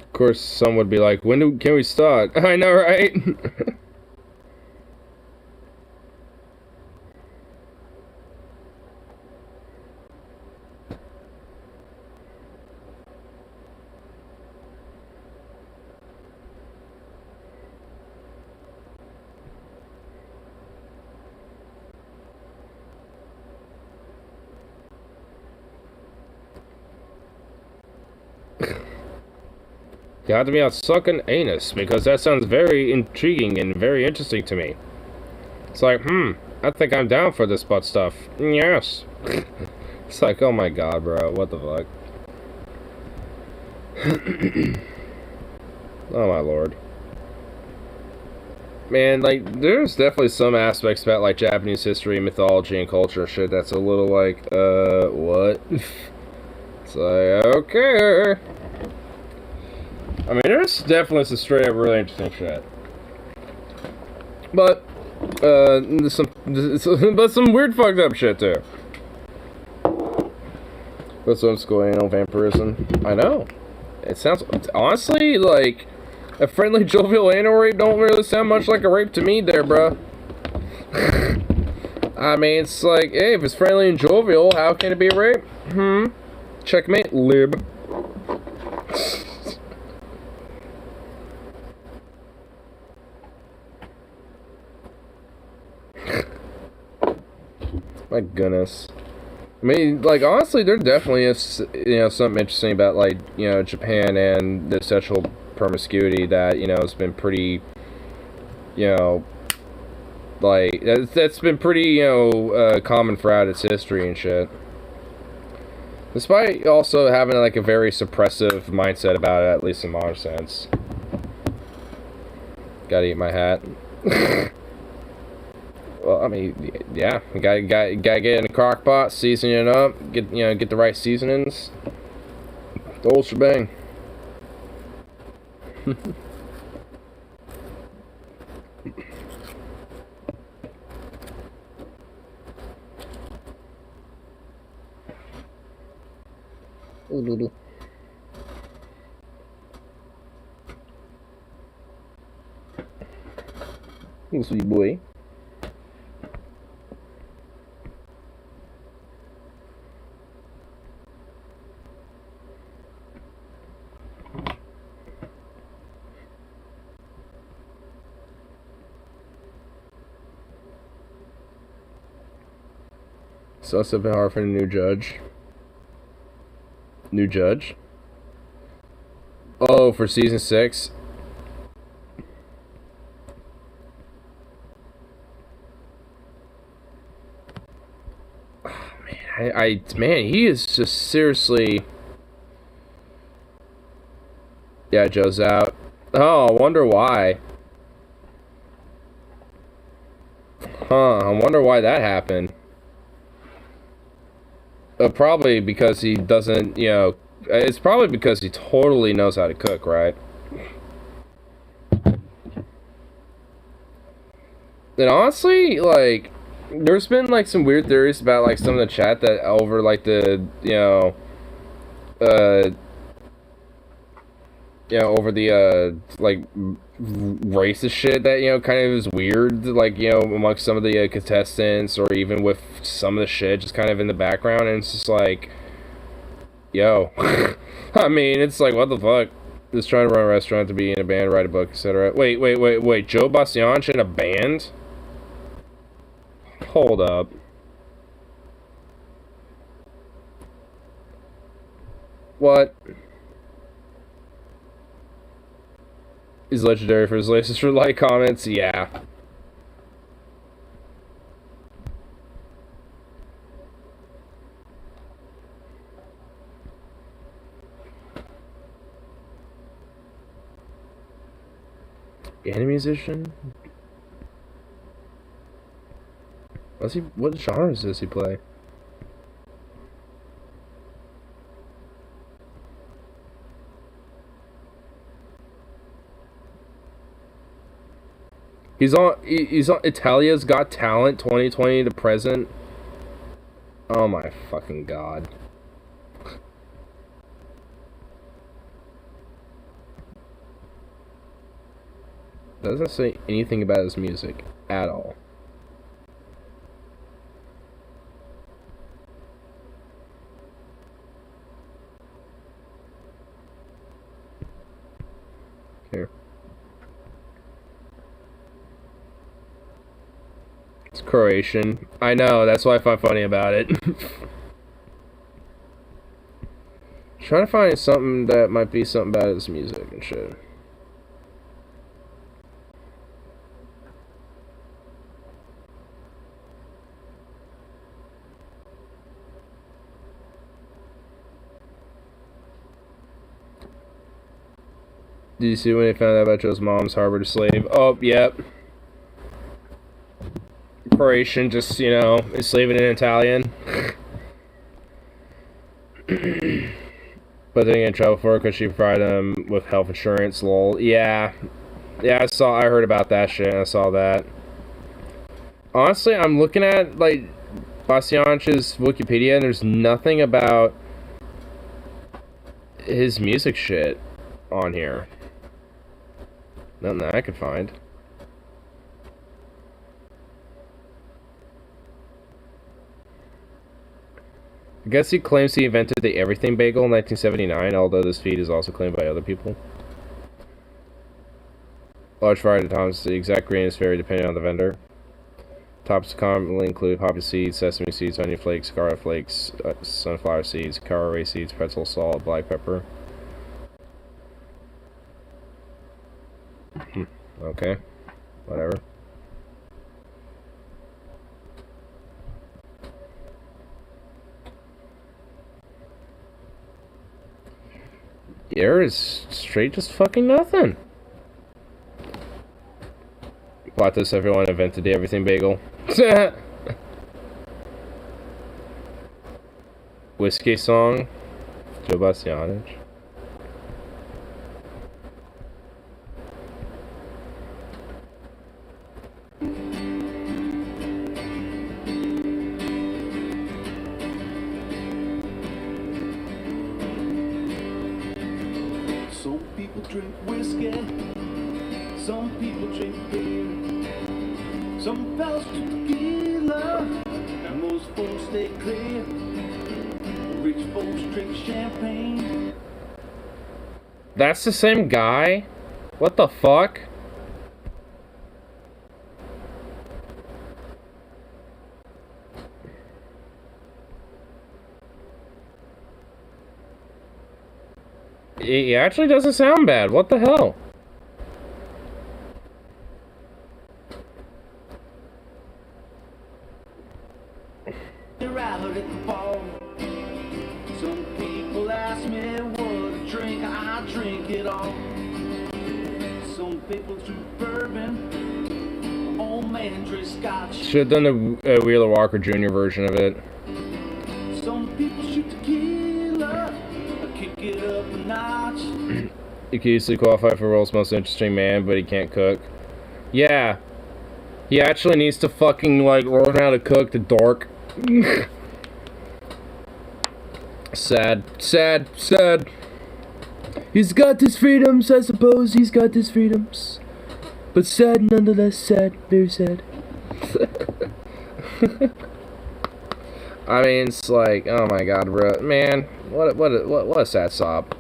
Of course, some would be like, can we start? I know, right? You have to be out sucking anus, because that sounds very intriguing and very interesting to me. It's like, I think I'm down for this butt stuff. Yes. It's like, oh my God, bro, what the fuck? Oh my Lord. Man, like, there's definitely some aspects about, like, Japanese history, mythology, and culture and shit that's a little like, what? It's like, okay. I mean, there's definitely some straight up really interesting shit. But, some weird fucked up shit too. That's what I'm schooling, vampirism. I know. It sounds, honestly, like, a friendly, jovial anal rape don't really sound much like a rape to me there, bruh. I mean, it's like, hey, if it's friendly and jovial, how can it be a rape? Checkmate, lib. My goodness. I mean, like, honestly, there definitely is, you know, something interesting about, like, you know, Japan and the sexual promiscuity that, you know, has been pretty, you know, like, that's been pretty, you know, common throughout its history and shit. Despite also having, like, a very suppressive mindset about it, at least in modern sense. Gotta eat my hat. Well, I mean, yeah, you gotta get in a crock pot, season it up, get the right seasonings, the whole shebang. Sweet boy. So it's a bit hard for the new judge. New judge? Oh, for season 6? Oh, man, man, he is just seriously... Yeah, Joe's out. Oh, I wonder why. Huh, I wonder why that happened. Probably because he doesn't, you know, it's probably because he totally knows how to cook, right? And honestly, like, there's been, like, some weird theories about, like, some of the chat that over, like, the, over the, like, racist shit that, you know, kind of is weird, like, you know, amongst some of the contestants, or even with some of the shit just kind of in the background, and it's just like, yo, I mean, it's like, what the fuck? Just trying to run a restaurant, to be in a band, write a book, etc. Wait, Joe Bastianich in a band? Hold up. What? He's legendary for his laces for like comments, yeah. And a musician? What genres does he play? He's on Italia's Got Talent 2020 to present. Oh my fucking god. Doesn't say anything about his music at all. Here. It's Croatian. I know, that's what I find funny about it. Trying to find something that might be something about his music and shit. Did you see when they found out about Joe's mom's harbored a slave? Oh, yep. Croatian, just, you know, is slaving in Italian. But they get in trouble for it because she provided them with health insurance, lol. Yeah. Yeah, I heard about that shit, I saw that. Honestly, I'm looking at, like, Bastianich's Wikipedia, and there's nothing about his music shit on here. Nothing that I could find. I guess he claims he invented the everything bagel in 1979, although this feed is also claimed by other people. Large variety of times, the exact grains vary depending on the vendor. Tops commonly include poppy seeds, sesame seeds, onion flakes, garlic flakes, sunflower seeds, caraway seeds, pretzel salt, black pepper. Okay, whatever. Here is straight just fucking nothing. Plot this, everyone invented the everything bagel. Whiskey song, Joe Bastianich. Some people drink whiskey, some people drink beer, some fellas drink tequila, and most folks stay clear. Rich folks drink champagne. That's the same guy? What the fuck? He actually doesn't sound bad. What the hell? You're out at the bar. Some people ask me what to drink, I drink it all. Some people drink bourbon, old man drinks scotch. Should have done the Wheeler Walker Jr. version of it. Some people shoot tequila, kick it up a notch. He could easily qualify for World's Most Interesting Man, but he can't cook. Yeah. He actually needs to fucking, like, learn how to cook, the dork. Sad. Sad. Sad. He's got his freedoms, I suppose. He's got his freedoms. But sad, nonetheless. Sad. Very sad. I mean, it's like, oh my god, bro. Man, what a sad sob.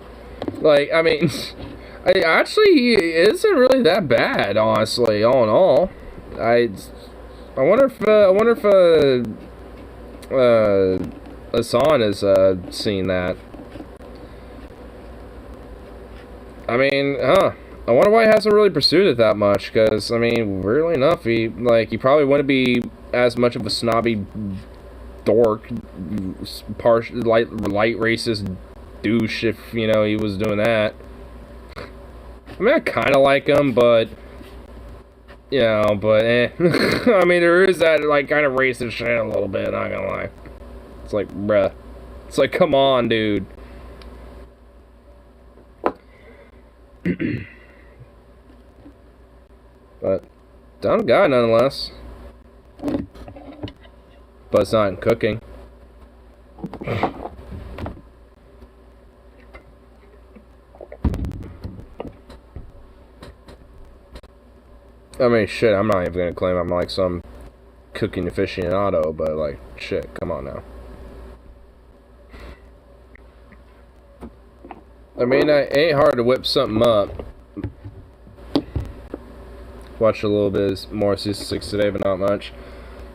Like, I mean, actually, he isn't really that bad, honestly, all in all. I wonder if Hassan has seen that. I mean, I wonder why he hasn't really pursued it that much, because, I mean, weirdly enough, he probably wouldn't be as much of a snobby dork, light racist douche if, you know, he was doing that. I mean, I kind of like him, but, you know, but, I mean, there is that, like, kind of racist shit a little bit, not gonna lie. It's like, bruh. It's like, come on, dude. But, dumb guy, nonetheless. But it's not in cooking. I mean, shit, I'm not even gonna claim I'm like some cooking aficionado, but like, shit, come on now. I mean, it ain't hard to whip something up. Watched a little bit more Season 6 today, but not much.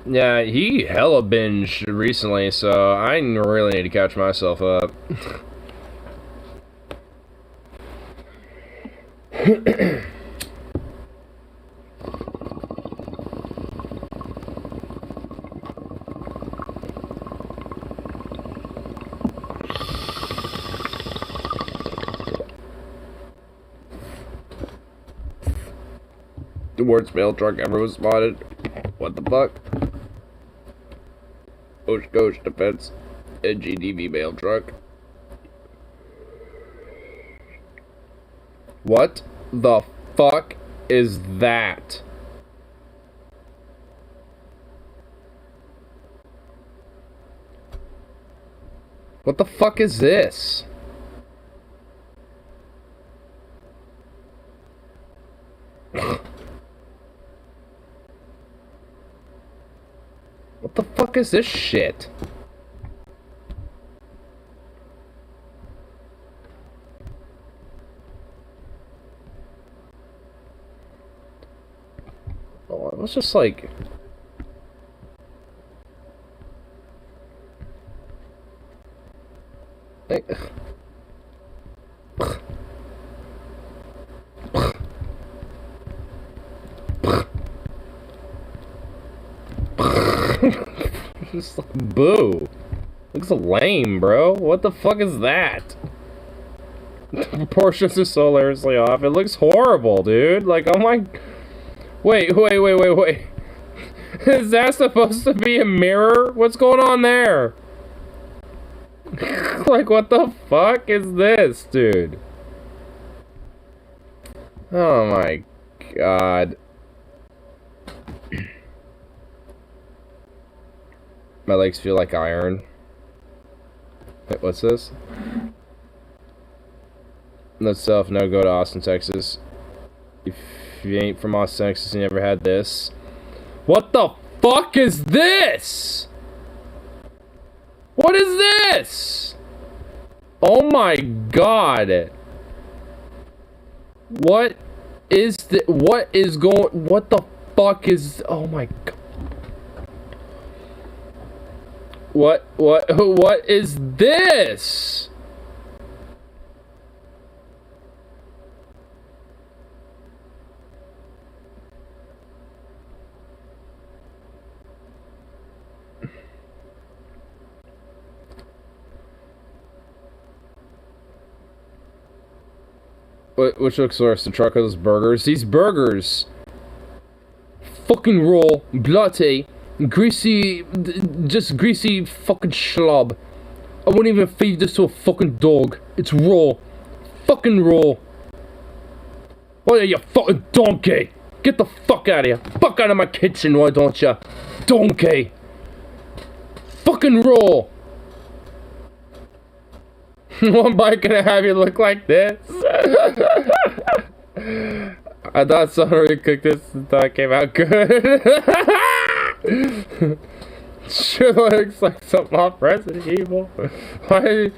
Yeah, he hella binged recently, so I really need to catch myself up. The worst mail truck ever was spotted. What the fuck? Oshkosh Defense NGDV mail truck. What the fuck is that? What the fuck is this? What the fuck is this shit? Oh, it was just like... Just like, boo. Looks lame, bro. What the fuck is that? The proportions are so hilariously off. It looks horrible, dude. Like, oh my... Wait. Is that supposed to be a mirror? What's going on there? Like, what the fuck is this, dude? Oh my god. My legs feel like iron. Wait, what's this? No self, no go to Austin, Texas. If you ain't from Austin, Texas, you never had this. What the fuck is this? What is this? Oh my god. What is the... What is going... What the fuck is... Oh my god. What is this? Which looks worse, the truck or those burgers? These burgers! Fucking raw, bloody, greasy, just greasy fucking schlub. I wouldn't even feed this to a fucking dog. It's raw. Fucking raw. What are you, fucking donkey? Get the fuck out of here. Fuck out of my kitchen, why don't you? Donkey. Fucking raw. One bite gonna have you look like this? I thought someone really cooked this and thought it came out good. Sure looks like something off Resident Evil. Why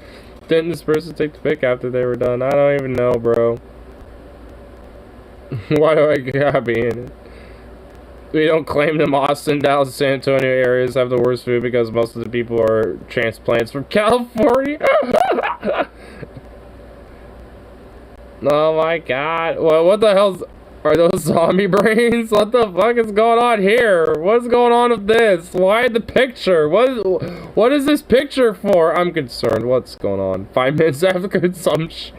didn't this person take the pic after they were done? I don't even know, bro. Why do I gotta be in it? We don't claim them Austin, Dallas, and San Antonio areas have the worst food because most of the people are transplants from California. Oh my god. Well, what the hell are those zombie brains? What the fuck is going on here? What's going on with this? Why the picture? What is this picture for? I'm concerned. What's going on? 5 minutes after consumption.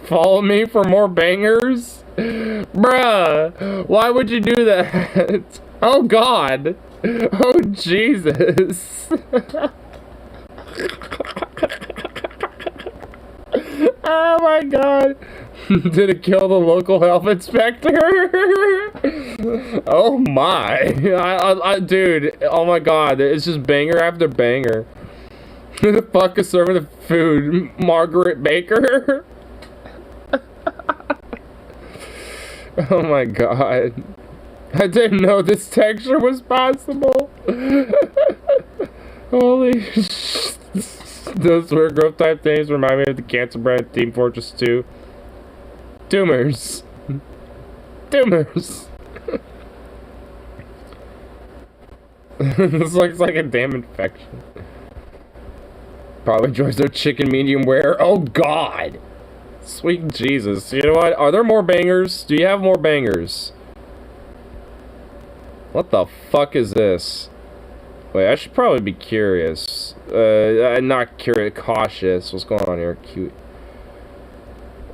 Follow me for more bangers? Bruh, why would you do that? Oh god. Oh Jesus. Oh my god. Did it kill the local health inspector? Oh my. Dude, oh my god. It's just banger after banger. Who the fuck is serving the food? Margaret Baker? Oh my god. I didn't know this texture was possible. Holy shit. Those weird growth type things remind me of the Cancer Bread Team Fortress 2. Tumors. Tumors. This looks like a damn infection. Probably enjoys their chicken medium rare. Oh god. Sweet Jesus. You know what? Are there more bangers? Do you have more bangers? What the fuck is this? Wait, I should probably be curious. Not curious, cautious. What's going on here? Cute.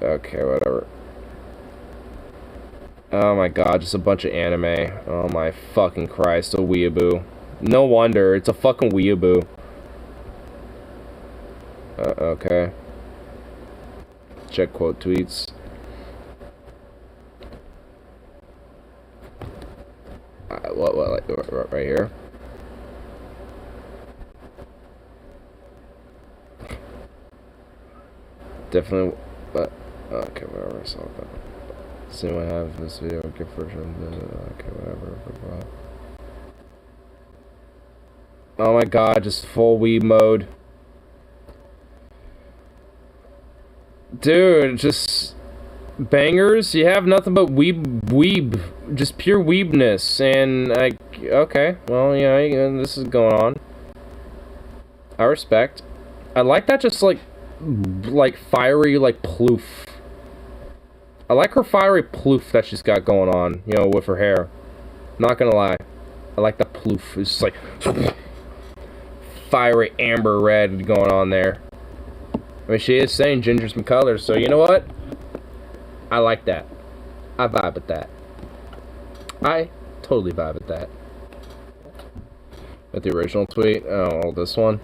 Okay, whatever. Oh my god, just a bunch of anime. Oh my fucking Christ, a weeaboo. No wonder, it's a fucking weeaboo. Okay. Check quote tweets. What, right here? Definitely, but okay, whatever. I saw that. See what happens in this video. Get version. Okay, whatever. Oh my god, just full weeb mode. Dude, just bangers. You have nothing but weeb, just pure weebness, and okay, well, yeah, this is going on. I respect. I like that, just like fiery, like ploof. I like her fiery ploof that she's got going on, you know, with her hair. Not gonna lie, I like the ploof. It's just like fiery amber red going on there. I mean, she is saying ginger's my color, so you know what? I like that. I vibe with that. I totally vibe with that. At the original tweet, oh, this one.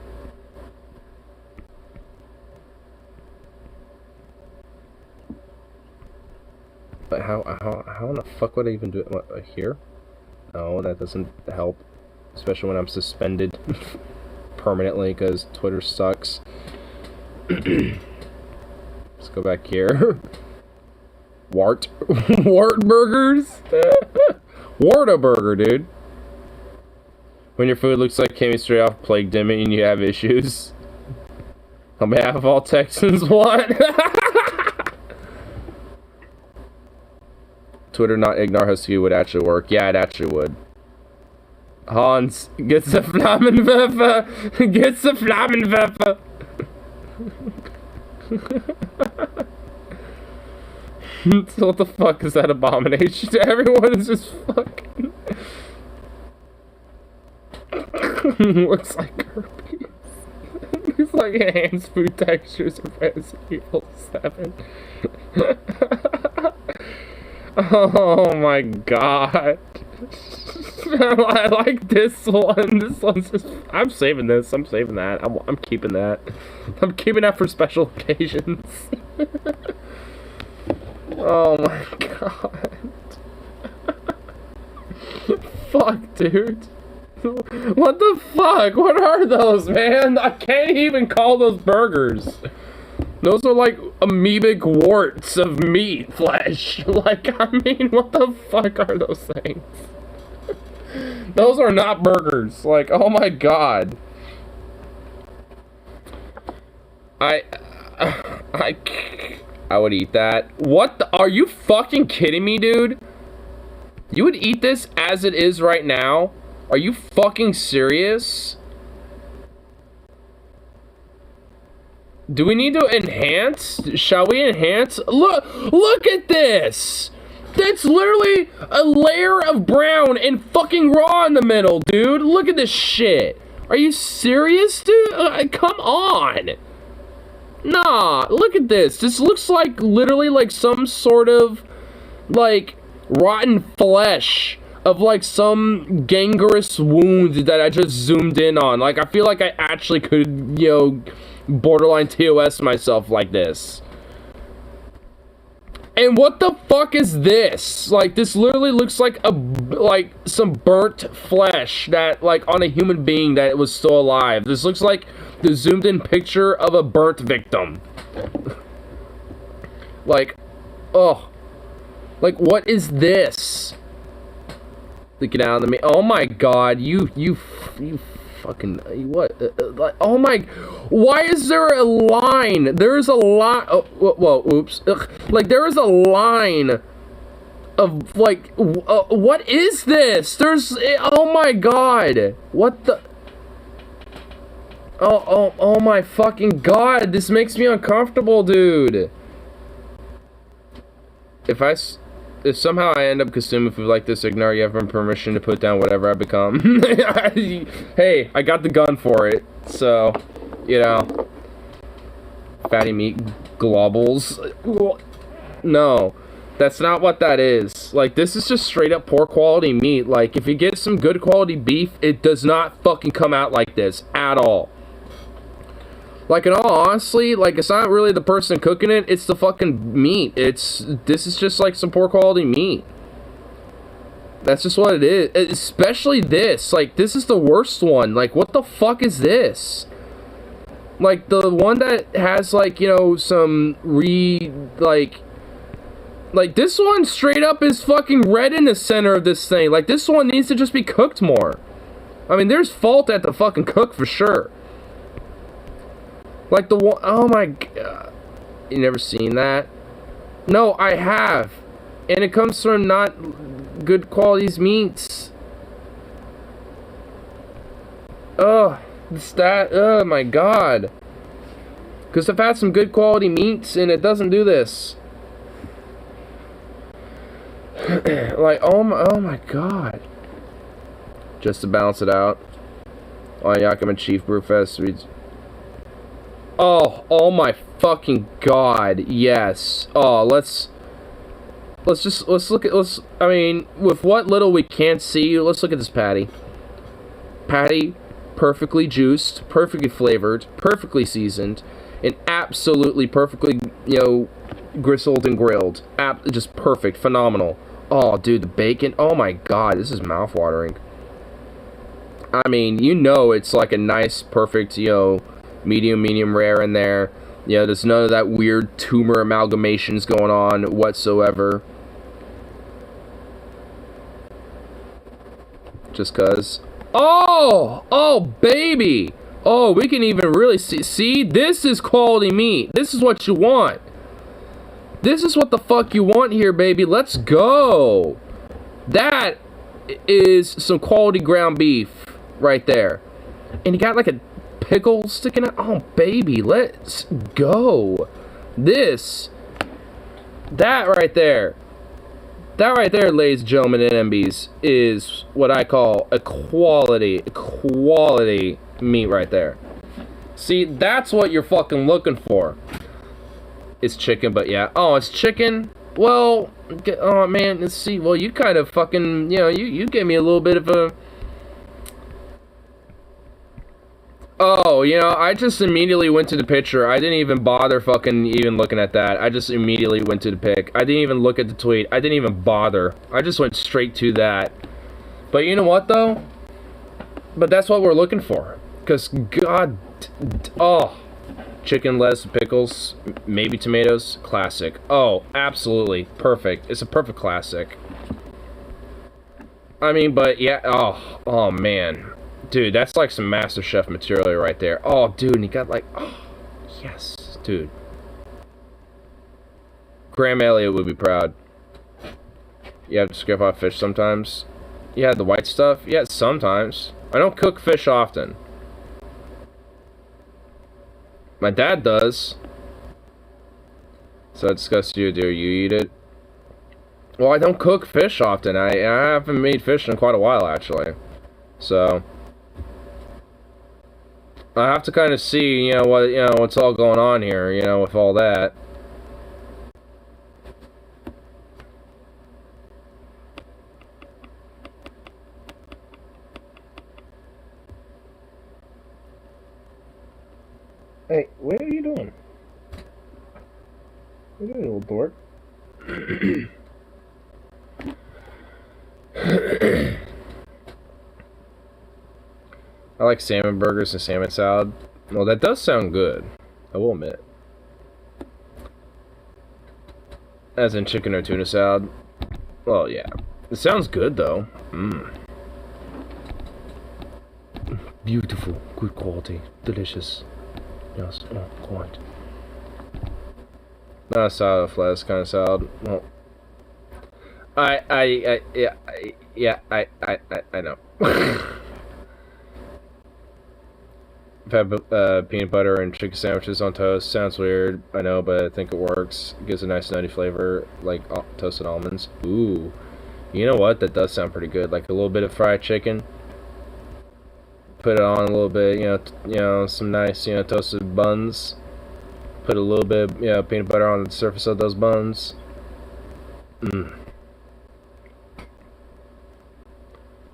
But how in the fuck would I even do it? What, here? No, that doesn't help. Especially when I'm suspended permanently because Twitter sucks. Let's go back here. Wart burgers? Whataburger, dude. When your food looks like came straight off Plague Demon and you have issues. On behalf of all Texans, what? Twitter not ignore Husky would actually work. Yeah, it actually would. Hans gets a Flammenwerfer. Gets a Flammenwerfer. So what the fuck is that abomination? Everyone is just fucking looks like herpes. Looks like enhanced food textures of Resident Evil 7. Oh my god. I like this one. This one's just... I'm saving this. I'm saving that. I'm keeping that. I'm keeping that for special occasions. Oh my god. Fuck, dude. What the fuck? What are those, man? I can't even call those burgers. Those are like amoebic warts of meat flesh. Like, I mean, what the fuck are those things? Those are not burgers. Like, oh my god. I would eat that. What the, are you fucking kidding me, dude? You would eat this as it is right now? Are you fucking serious? Do we need to enhance? Shall we enhance? Look at this! That's literally a layer of brown and fucking raw in the middle, dude. Look at this shit. Are you serious, dude? Come on. Nah, look at this. This looks like literally like some sort of like rotten flesh of like some gangrenous wound that I just zoomed in on. Like, I feel like I actually could, you know, borderline TOS myself like this. And what the fuck is this? Like, this literally looks like some burnt flesh that, like, on a human being that was still alive. This looks like the zoomed in picture of a burnt victim. Like, oh. Like, what is this? Get out of me. Oh my god, you fucking, what? Like, oh my, why is there a line? There's a line, oh, whoa, oops. Ugh. Like, there is a line of, like, what is this? There's, oh my god. What the? Oh my fucking god, this makes me uncomfortable, dude. If somehow I end up consuming food like this, ignore you have permission to put down whatever I become. Hey, I got the gun for it, so, you know. Fatty meat globbles. No, that's not what that is. Like, this is just straight up poor quality meat. Like, if you get some good quality beef, it does not fucking come out like this at all. Like, in all honesty, like, it's not really the person cooking it, it's the fucking meat. This is just, like, some poor quality meat. That's just what it is. Especially this. Like, this is the worst one. Like, what the fuck is this? Like, the one that has, like, you know, some Like, this one straight up is fucking red in the center of this thing. Like, this one needs to just be cooked more. I mean, there's fault at the fucking cook for sure. Like the one, oh my god. You never seen that? No, I have. And it comes from not good quality meats. Oh, oh my god. Because I've had some good quality meats and it doesn't do this. Like, oh my god. Just to balance it out. Oh, Yakima Chief Brewfest sweets. Oh my fucking god, yes. Oh, let's look at, I mean, with what little we can't see, let's look at this patty. Patty, perfectly juiced, perfectly flavored, perfectly seasoned, and absolutely perfectly, you know, gristled and grilled. Just perfect, phenomenal. Oh, dude, the bacon, oh my god, this is mouthwatering. I mean, you know it's like a nice, perfect, you know, medium rare in there. You know, there's none of that weird tumor amalgamations going on whatsoever. Just cause. Oh, baby! Oh, we can even really see, this is quality meat. This is what you want. This is what the fuck you want here, baby. Let's go. That is some quality ground beef right there. And you got like a pickle sticking out. Oh, baby, let's go. That right there, ladies and gentlemen, NMBs, is what I call a quality meat right there. See, that's what you're fucking looking for. It's chicken, but yeah. Oh, it's chicken? Well, oh man, let's see. Well, you kind of fucking, you know, you gave me a little bit of a... Oh, you know, I just immediately went to the picture. I didn't even bother fucking even looking at that. I just immediately went to the pic. I didn't even look at the tweet. I didn't even bother. I just went straight to that. But you know what, though? But that's what we're looking for. Because, god... Oh... Chicken, lettuce, pickles, maybe tomatoes, classic. Oh, absolutely, perfect. It's a perfect classic. I mean, but yeah, oh man. Dude, that's like some MasterChef material right there. Oh, dude, and you got like, oh, yes, dude. Graham Elliott would be proud. You have to scrape off fish sometimes. Yeah, the white stuff? Yeah, sometimes. I don't cook fish often. My dad does. So that disgusts you, do you eat it? Well, I don't cook fish often. I haven't made fish in quite a while, actually. So I have to kind of see, you know, what's all going on here, you know, with all that. Hey, what are you doing? What are you doing, little dork? I like salmon burgers and salmon salad. Well, that does sound good. I will admit. As in chicken or tuna salad. Well, yeah. It sounds good, though. Mmm. Beautiful. Good quality. Delicious. Yes, oh, quite. Not a salad, a flask kind of salad. Well, I know. I've had peanut butter and chicken sandwiches on toast. Sounds weird, I know, but I think it works. It gives a nice nutty flavor, like toasted almonds. Ooh, you know what? That does sound pretty good. Like a little bit of fried chicken. Put it on a little bit, you know, some nice, you know, toasted buns. Put a little bit, you know, peanut butter on the surface of those buns. Mmm.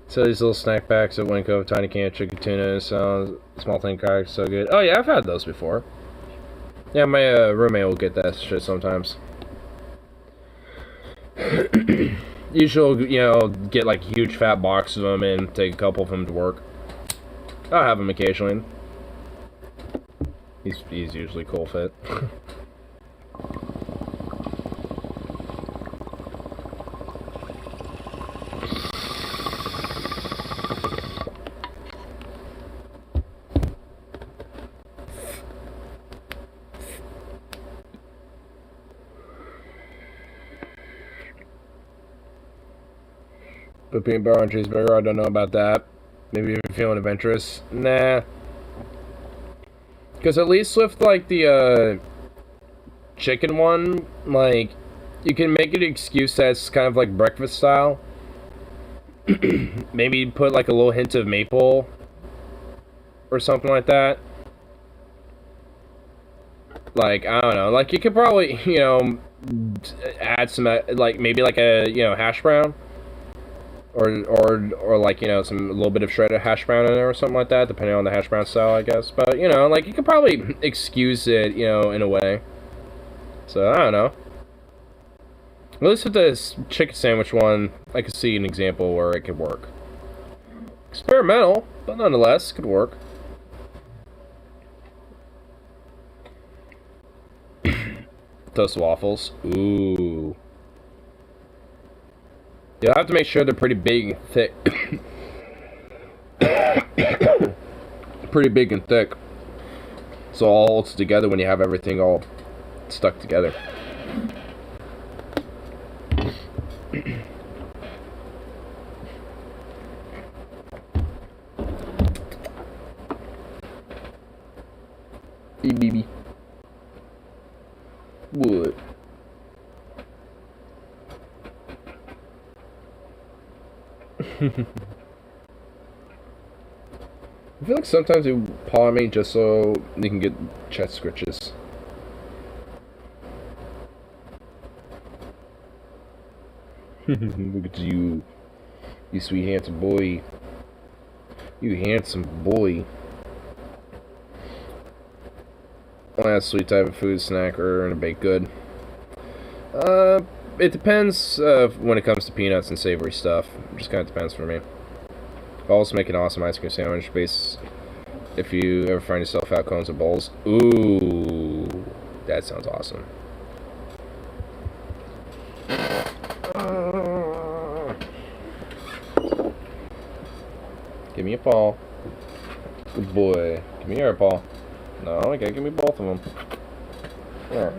So these little snack packs at Winco, tiny can of chicken tuna, so small thing crackers, so good. Oh yeah, I've had those before. Yeah, my roommate will get that shit sometimes. Usually, you know, get like huge fat boxes of them and take a couple of them to work. I'll have him occasionally. He's usually cool fit. Put peanut butter on cheeseburger, I don't know about that. Maybe if you're feeling adventurous. Nah. Because at least with, like, the, chicken one, like, you can make it an excuse that's kind of like breakfast style. Maybe put, like, a little hint of maple or something like that. Like, I don't know. Like, you could probably, you know, add some, like, maybe like a, you know, hash brown. Or like, you know, a little bit of shredded hash brown in there or something like that, depending on the hash brown style, I guess. But, you know, like, you could probably excuse it, you know, in a way. So, I don't know. At least with this chicken sandwich one, I could see an example where it could work. Experimental, but nonetheless, could work. Toast waffles. Ooh. You'll have to make sure they're pretty big and thick. Pretty big and thick. So it all holds together when you have everything all stuck together. Hey, baby. What? I feel like sometimes they pollinate just so they can get chest scratches. Look at you. You sweet handsome boy. You handsome boy. Last sweet type of food, snack, or in a baked good. It depends when it comes to peanuts and savory stuff. It just kind of depends for me. I'll also make an awesome ice cream sandwich base if you ever find yourself out cones and bowls. Ooh, that sounds awesome. Give me a paw. Good boy. Give me your paw. No, you gotta give me both of them. There.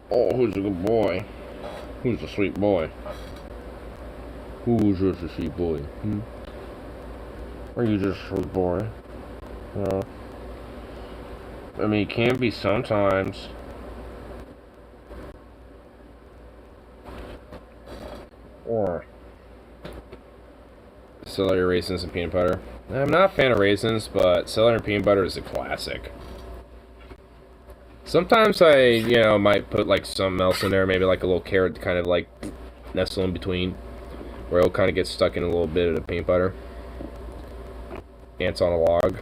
Oh, who's a good boy? Who's a sweet boy? Who's just a sweet boy? Hmm? Are you just a sweet boy? No. I mean, it can be sometimes. Or celery, raisins, and peanut butter. I'm not a fan of raisins, but celery and peanut butter is a classic. Sometimes I, you know, might put like something else in there, maybe like a little carrot to kind of like nestle in between, where it'll kind of get stuck in a little bit of the peanut butter. Ants on a log.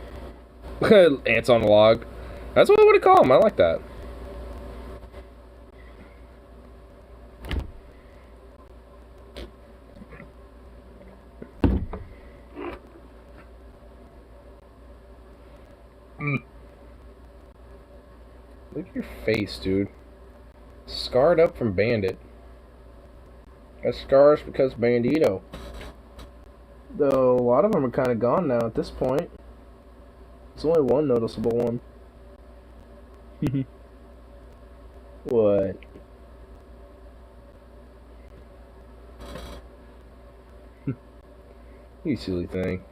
Ants on a log. That's what I would call them. I like that. Look at your face, dude. Scarred up from Bandit. Got scars because Bandito. Though a lot of them are kind of gone now at this point. There's only one noticeable one. What? You silly thing.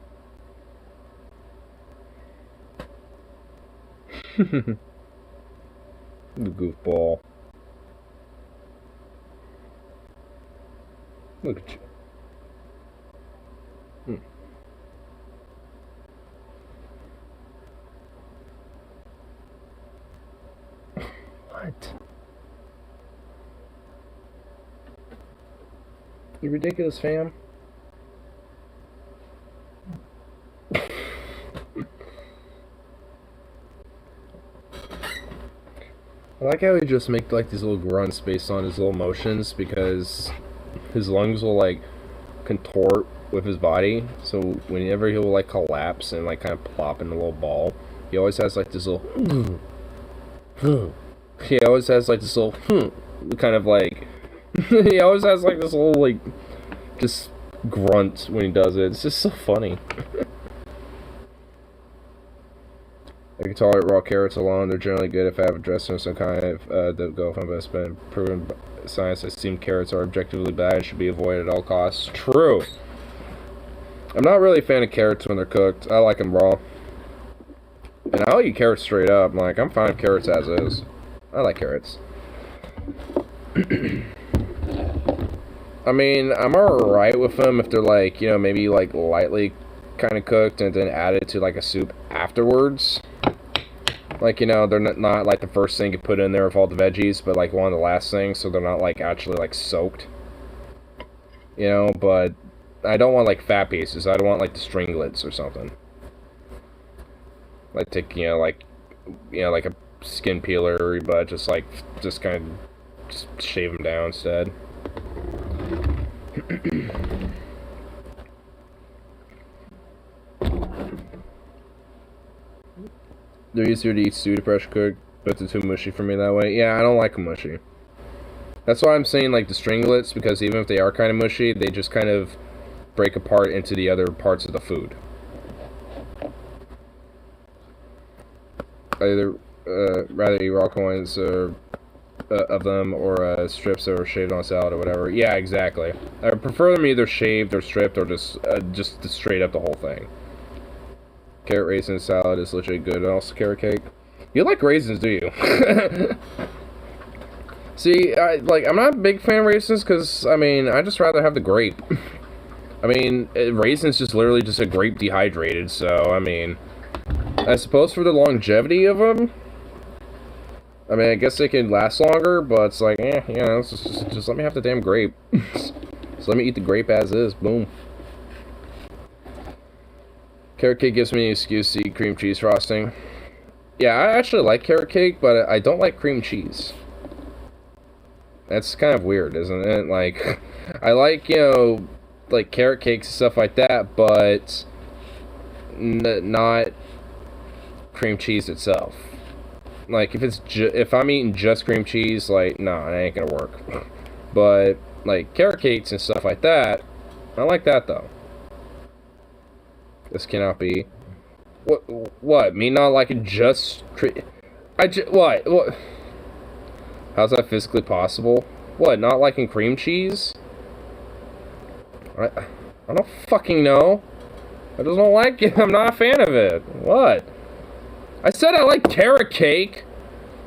The goofball. Look at you. What? You ridiculous, fam. I like how he just make like these little grunts based on his little motions, because his lungs will like contort with his body, so whenever he'll like collapse and like kind of plop in a little ball, he always has like this little he always has like this little kind of like he always has like this little like just grunt when he does it. It's just so funny. I can tolerate raw carrots alone. They're generally good if I have a dressing of some kind of that go from, but it's been proven by science that steamed carrots are objectively bad and should be avoided at all costs. True. I'm not really a fan of carrots when they're cooked. I like them raw. And I'll eat carrots straight up. Like, I'm fine with carrots as is. I like carrots. I mean, I'm alright with them if they're like, you know, maybe like lightly kind of cooked and then added to like a soup afterwards. Like, you know, they're not like the first thing you put in there with all the veggies, but like one of the last things, so they're not like actually like soaked. You know, but I don't want like fat pieces. I don't want like the stringlets or something. Like take, you know, like a skin peeler, but just kind of just shave them down instead. They're easier to eat stew to pressure cook, but they're too mushy for me that way. Yeah, I don't like them mushy. That's why I'm saying like the stringlets, because even if they are kind of mushy, they just kind of break apart into the other parts of the food. Either rather eat raw coins of them or strips that are shaved on a salad or whatever. Yeah, exactly. I prefer them either shaved or stripped or just straight up the whole thing. Carrot raisin salad is legit good. And also carrot cake. You like raisins, do you? See, I'm not a big fan of raisins because, I mean, I just rather have the grape. I mean, raisins just literally just a grape dehydrated, so, I mean, I suppose for the longevity of them, I mean, I guess they can last longer, but it's like, you know, just let me have the damn grape. Just let me eat the grape as is. Boom. Carrot cake gives me an excuse to eat cream cheese frosting. Yeah, I actually like carrot cake, but I don't like cream cheese. That's kind of weird, isn't it? Like, I like, you know, like carrot cakes and stuff like that, but not cream cheese itself. Like, if I'm eating just cream cheese, like, no, it ain't gonna work. But, like, carrot cakes and stuff like that, I like that, though. This cannot be. What? Me not liking just what? How's that physically possible? What? Not liking cream cheese? I don't fucking know. I just don't like it. I'm not a fan of it. What? I said I like carrot cake.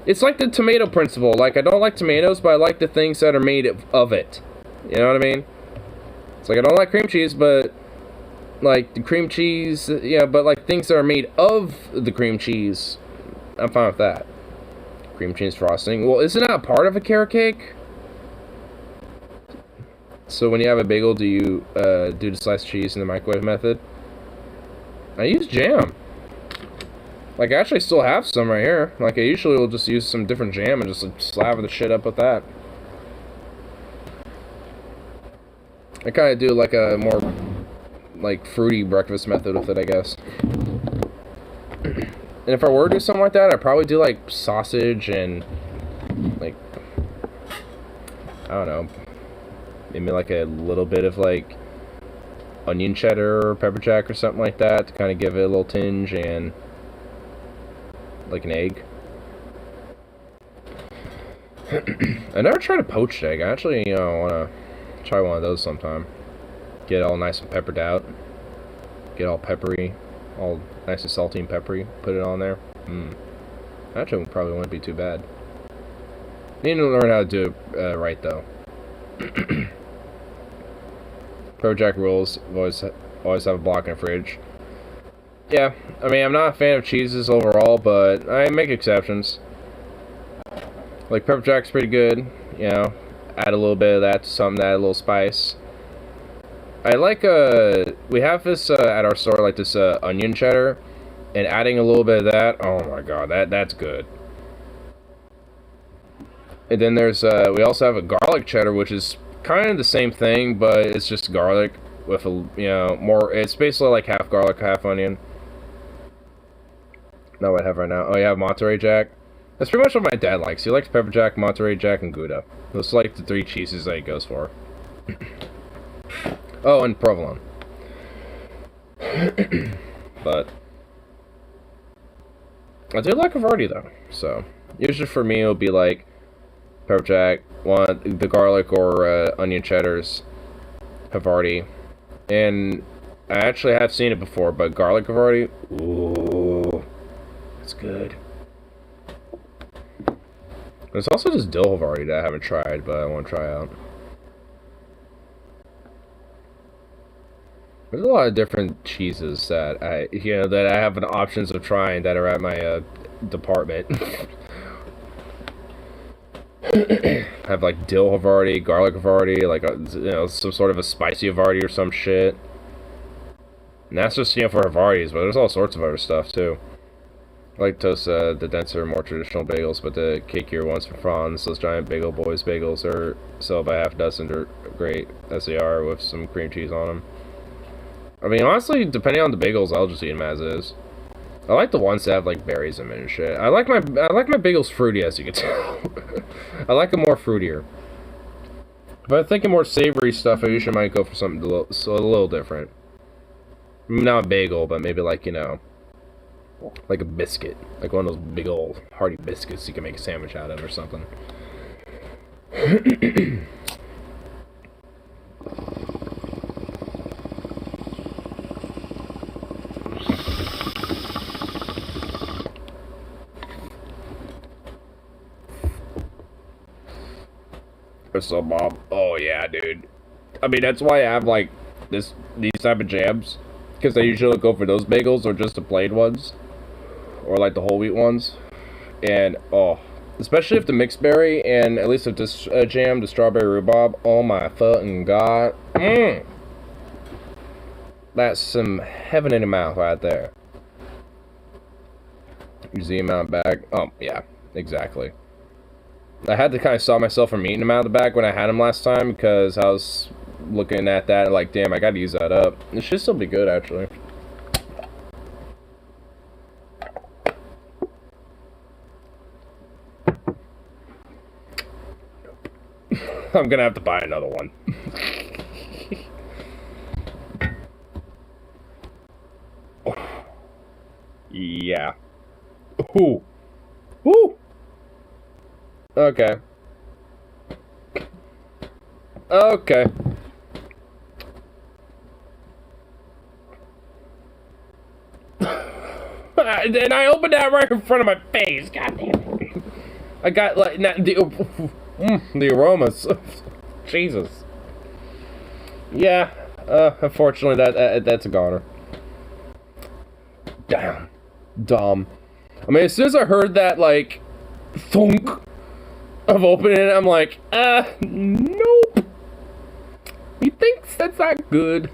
It's like the tomato principle. Like, I don't like tomatoes, but I like the things that are made of it. You know what I mean? It's like I don't like cream cheese, but like the cream cheese, yeah, but like things that are made of the cream cheese, I'm fine with that. Cream cheese frosting. Well, isn't that a part of a carrot cake? So when you have a bagel, do you do the sliced cheese in the microwave method? I use jam. Like, I actually still have some right here. Like, I usually will just use some different jam and just like, slather the shit up with that. I kind of do like a more like fruity breakfast method with it, I guess. And if I were to do something like that, I'd probably do like sausage and like, I don't know, maybe like a little bit of like onion cheddar or pepper jack or something like that to kind of give it a little tinge, and like an egg. I never tried a poached egg. I actually, you know, want to try one of those sometime. Get it all nice and peppered out. Get all peppery, all nice and salty and peppery. Put it on there. Actually, probably wouldn't be too bad. Need to learn how to do it right, though. Pepper jack rolls always have a block in the fridge. Yeah, I mean, I'm not a fan of cheeses overall, but I make exceptions. Like, pepper jack's pretty good, you know. Add a little bit of that to something to add a little spice. I like, we have this, at our store, like this, onion cheddar, and adding a little bit of that, oh my god, that's good. And then there's, we also have a garlic cheddar, which is kind of the same thing, but it's just garlic with a, you know, more, it's basically like half garlic, half onion. Not what I have right now. Oh, you have Monterey Jack? That's pretty much what my dad likes. He likes pepper jack, Monterey Jack, and Gouda. Those are like the three cheeses that he goes for. Oh, and provolone. But I do like Havarti though, so usually for me it'll be like pepper jack, the garlic or onion cheddars, Havarti, and I actually have seen it before, but garlic Havarti, ooh, it's good. There's also just dill Havarti that I haven't tried, but I want to try out. There's a lot of different cheeses that that I have options of trying that are at my department. I have like dill Havarti, garlic Havarti, like some sort of a spicy Havarti or some shit. And that's just for Havartis, but there's all sorts of other stuff too. I like toast the denser, more traditional bagels, but the cakier ones from Franz, those giant Bagel Boys bagels are sold by half a dozen. They're great as they are with some cream cheese on them. I mean, honestly, depending on the bagels, I'll just eat them as is. I like the ones that have like berries in them and shit. I like my bagels fruity, as you can tell. I like them more fruitier. If I'm thinking more savory stuff, I usually might go for something a little different. Not a bagel, but maybe like, you know, like a biscuit. Like one of those big old hearty biscuits you can make a sandwich out of or something. So Bob, oh yeah, dude. I mean, that's why I have like these type of jams, because I usually go for those bagels or just the plain ones, or like the whole wheat ones. And oh, especially if the mixed berry and at least if this jam, the strawberry rhubarb. Oh my fucking god, that's some heaven in the mouth right there. You zoom out back. Oh yeah, exactly. I had to kind of stop myself from eating them out of the bag when I had them last time, because I was looking at that and like, damn, I gotta use that up. It should still be good, actually. I'm gonna have to buy another one. Yeah. Ooh. Ooh. Okay. Okay. And I opened that right in front of my face. God damn it. I got like the aromas. Jesus. Yeah. Unfortunately, that's a goner. Damn. Dumb. I mean, as soon as I heard that, like, thunk of opening it, I'm like, nope. He thinks that's not good.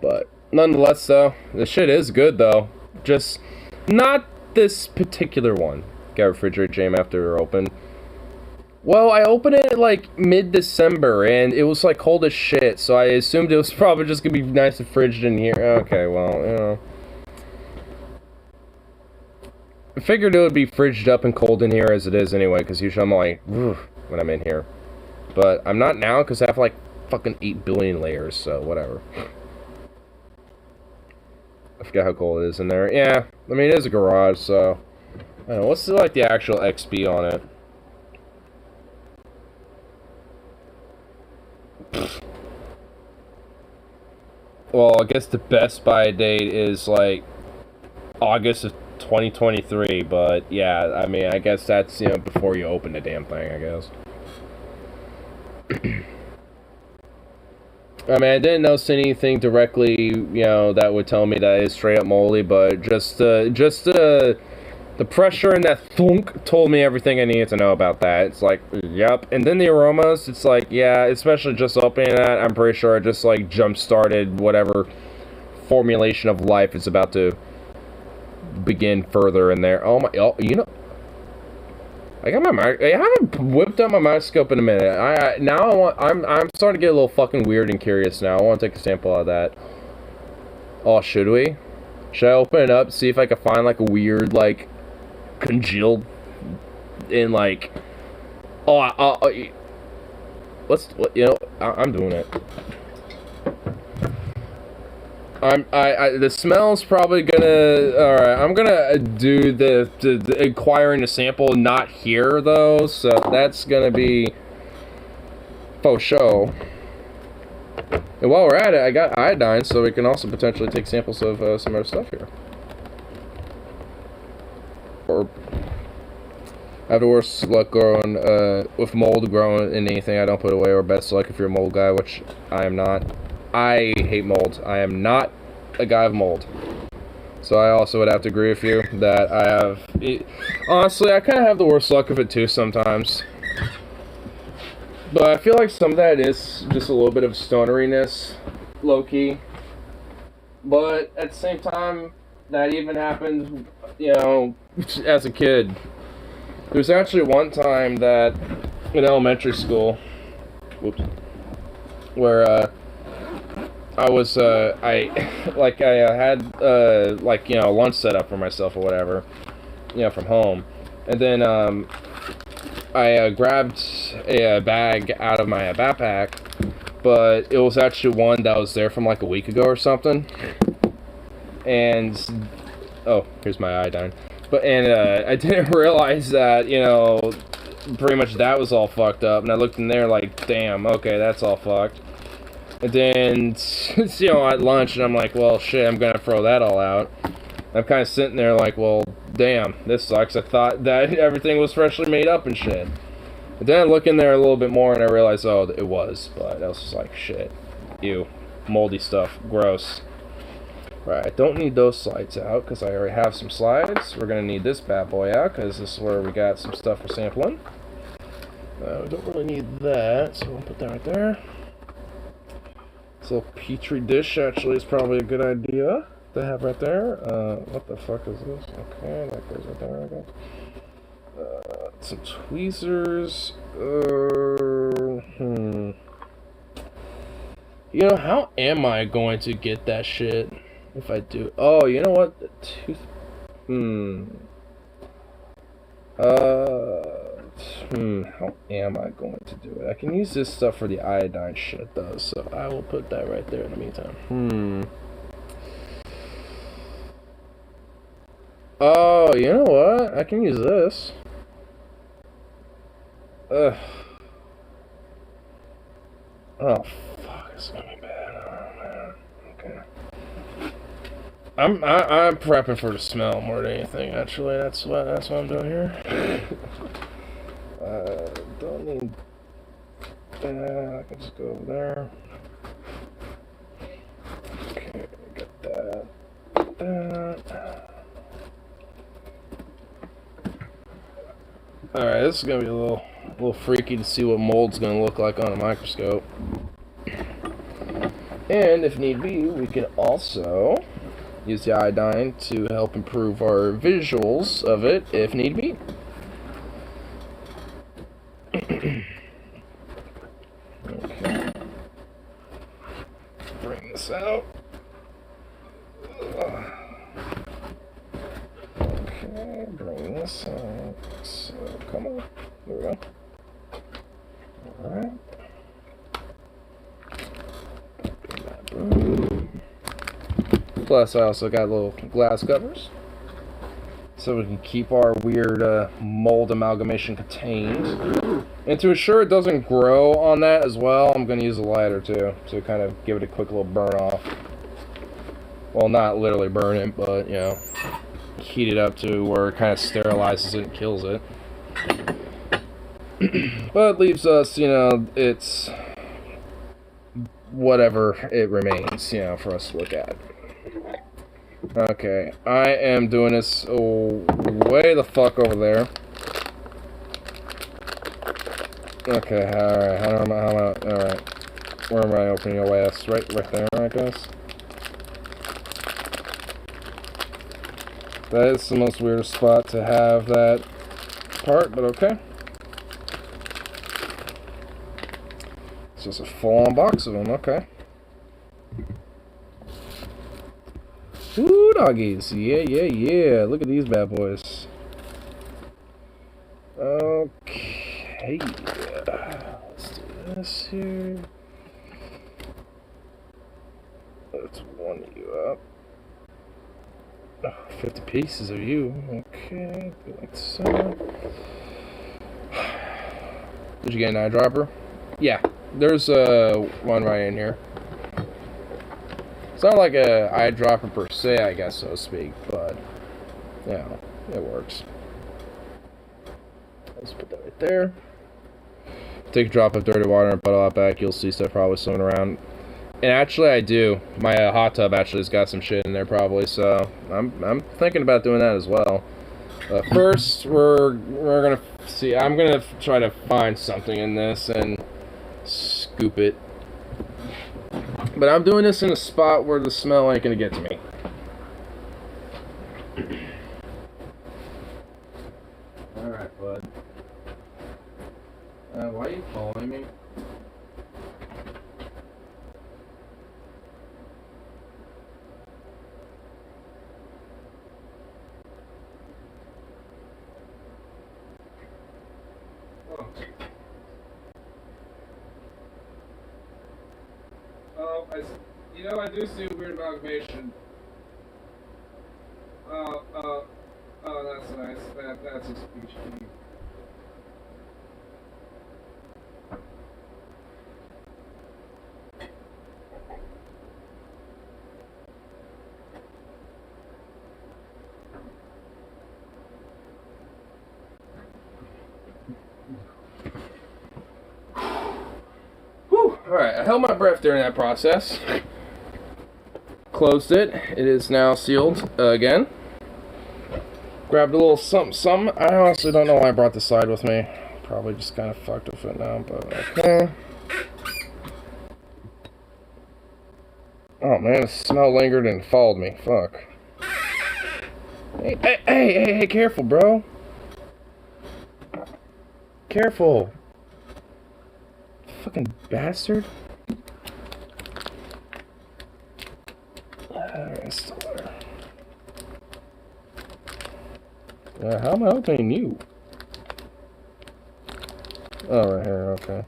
But nonetheless, though, the shit is good, though. Just not this particular one. Got refrigerate jam after they're open. Well, I opened it like mid-December, and it was like cold as shit, so I assumed it was probably just gonna be nice and frigid in here. Okay, well, you know. I figured it would be frigid up and cold in here as it is anyway, because usually I'm like, when I'm in here. But I'm not now, because I have like fucking 8 billion layers, so whatever. I forget how cold it is in there. Yeah, I mean, it is a garage, so... I don't know, what's like the actual XP on it? Well, I guess the Best Buy date is like August of 2023, but yeah, I mean, I guess that's, you know, before you open the damn thing, I guess. I mean, I didn't notice anything directly, you know, that would tell me that it's straight up moldy, but just the pressure and that thunk told me everything I needed to know about that. It's like, yep. And then the aromas, it's like, yeah, especially just opening that, I'm pretty sure I just like jump-started whatever formulation of life is about to begin further in there. Oh my, oh, you know, I got my, I haven't whipped up my microscope in a minute. I'm starting to get a little fucking weird and curious now. I want to take a sample of that. Oh, should we? Should I open it up, see if I can find like a weird, like, congealed in like, you know, I'm doing it. The smell's probably gonna. All right, I'm gonna do the acquiring the sample not here though, so that's gonna be faux show. And while we're at it, I got iodine, so we can also potentially take samples of some other stuff here. Or I have the worst luck growing with mold growing in anything I don't put away, or best luck if you're a mold guy, which I am not. I hate mold. I am not a guy of mold. So I also would have to agree with you that I have... honestly, I kind of have the worst luck of it too sometimes. But I feel like some of that is just a little bit of stoneriness, low-key. But at the same time, that even happened, you know, as a kid. There's actually one time that in elementary school, where I was I had like, you know, lunch set up for myself or whatever, you know, from home, and then I grabbed a bag out of my backpack, but it was actually one that was there from like a week ago or something, and oh, here's my iodine. But I didn't realize that, you know, pretty much that was all fucked up, and I looked in there like, damn, okay, that's all fucked. And then, you know, at lunch, and I'm like, well, shit, I'm gonna throw that all out. I'm kind of sitting there like, well, damn, this sucks. I thought that everything was freshly made up and shit. But then I look in there a little bit more, and I realized, oh, it was. But I was just like, shit, ew, moldy stuff, gross. Right, I don't need those slides out, because I already have some slides. We're going to need this bad boy out, because this is where we got some stuff for sampling. We don't really need that, so we'll put that right there. This little petri dish, actually, is probably a good idea to have right there. What the fuck is this? Okay, that goes right there, I guess. Some tweezers. You know, how am I going to get that shit? If I do, oh, you know what? The tooth. How am I going to do it? I can use this stuff for the iodine shit, though, so I will put that right there in the meantime. Oh, you know what? I can use this. Ugh. Oh, fuck, it's gonna be bad. Oh, man. Okay. I'm prepping for the smell more than anything. Actually, that's what I'm doing here. Don't need that. I can just go over there. Okay, got that. All right, this is gonna be a little freaky to see what mold's gonna look like on a microscope. And if need be, we can also use the iodine to help improve our visuals of it, if need be. Okay. Bring this out. Okay, bring this out. So, come on. There we go. Alright. Plus, I also got little glass covers, so we can keep our weird mold amalgamation contained. And to ensure it doesn't grow on that as well, I'm going to use a lighter too, to kind of give it a quick little burn off. Well, not literally burn it, but, you know, heat it up to where it kind of sterilizes it and kills it. But it leaves us, you know, it's whatever it remains, you know, for us to look at. Okay, I am doing this way the fuck over there. Okay, alright, alright. Where am I opening your ass? Right there, I guess. That is the most weirdest spot to have that part, but okay. It's just a full-on box of them, okay. Ooh, doggies. Yeah. Look at these bad boys. Okay. Let's do this here. Let's one you up. Oh, 50 pieces of you. Okay, like so. Did you get an eyedropper? Yeah, there's one right in here. It's not like a eyedropper per se, I guess, so to speak, but yeah, it works. Let's put that right there. Take a drop of dirty water and put it out back. You'll see stuff probably swimming around. And actually, I do. My hot tub actually has got some shit in there probably, so I'm thinking about doing that as well. First, we're gonna see. I'm gonna try to find something in this and scoop it. But I'm doing this in a spot where the smell ain't gonna get to me. All right, bud. Why are you calling me? I do see a weird amalgamation. Oh, that's nice. That's a speech key. Whew! Alright, I held my breath during that process. Closed it. It is now sealed again. Grabbed a little something. I honestly don't know why I brought this slide with me. Probably just kind of fucked with it now, but okay. Oh man, the smell lingered and followed me. Fuck. Hey, careful, bro. Careful. Fucking bastard. Still there. How am I opening you? Oh, right here, okay.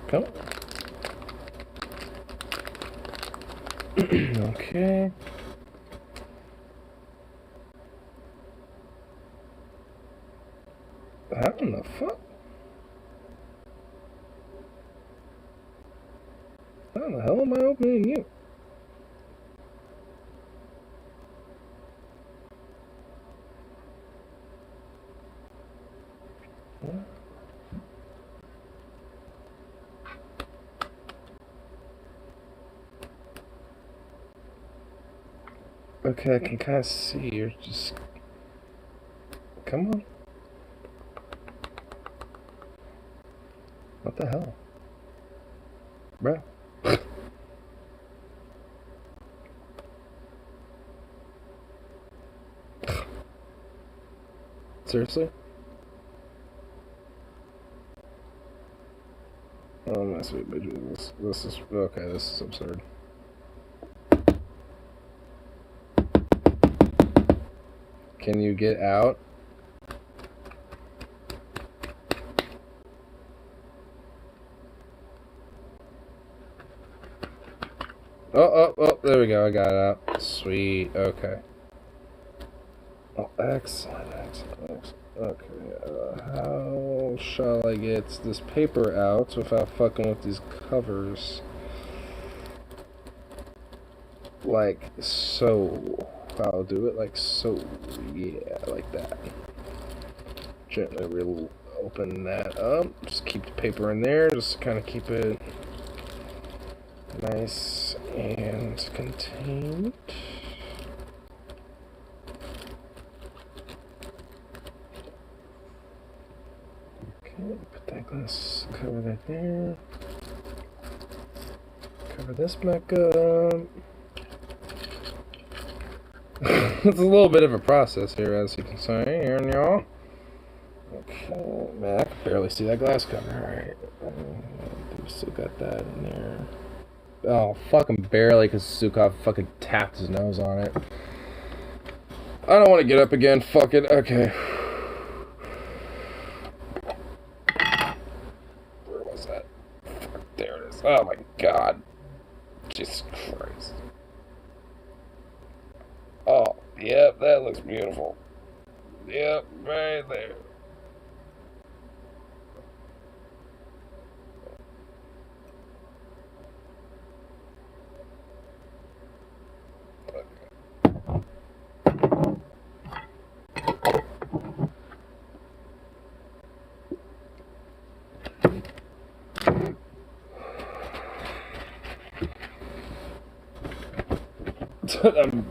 Come. Okay. How in the fuck? How the hell am I opening you? What? Okay, I can kind of see you're just... Come on. What the hell? Bruh. Seriously? Oh my sweet bitch, this is okay, this is absurd. Can you get out? Oh, there we go, I got it out. Sweet, okay. Oh, excellent. Okay, how shall I get this paper out without fucking with these covers? Like so. I'll do it like so. Yeah, like that. Gently open that up. Just keep the paper in there. Just kind of keep it nice and contained. Okay, put that glass, cover that there. Cover this back up. It's a little bit of a process here, as you can see here, y'all. Okay, man, I can barely see that glass cover. Alright, we still got that in there. Oh, fucking barely, because Sukov fucking tapped his nose on it. I don't want to get up again. Fuck it. Okay. Where was that? Fuck, there it is. Oh my god. Jesus Christ. Oh, yep, that looks beautiful. Yep, right there.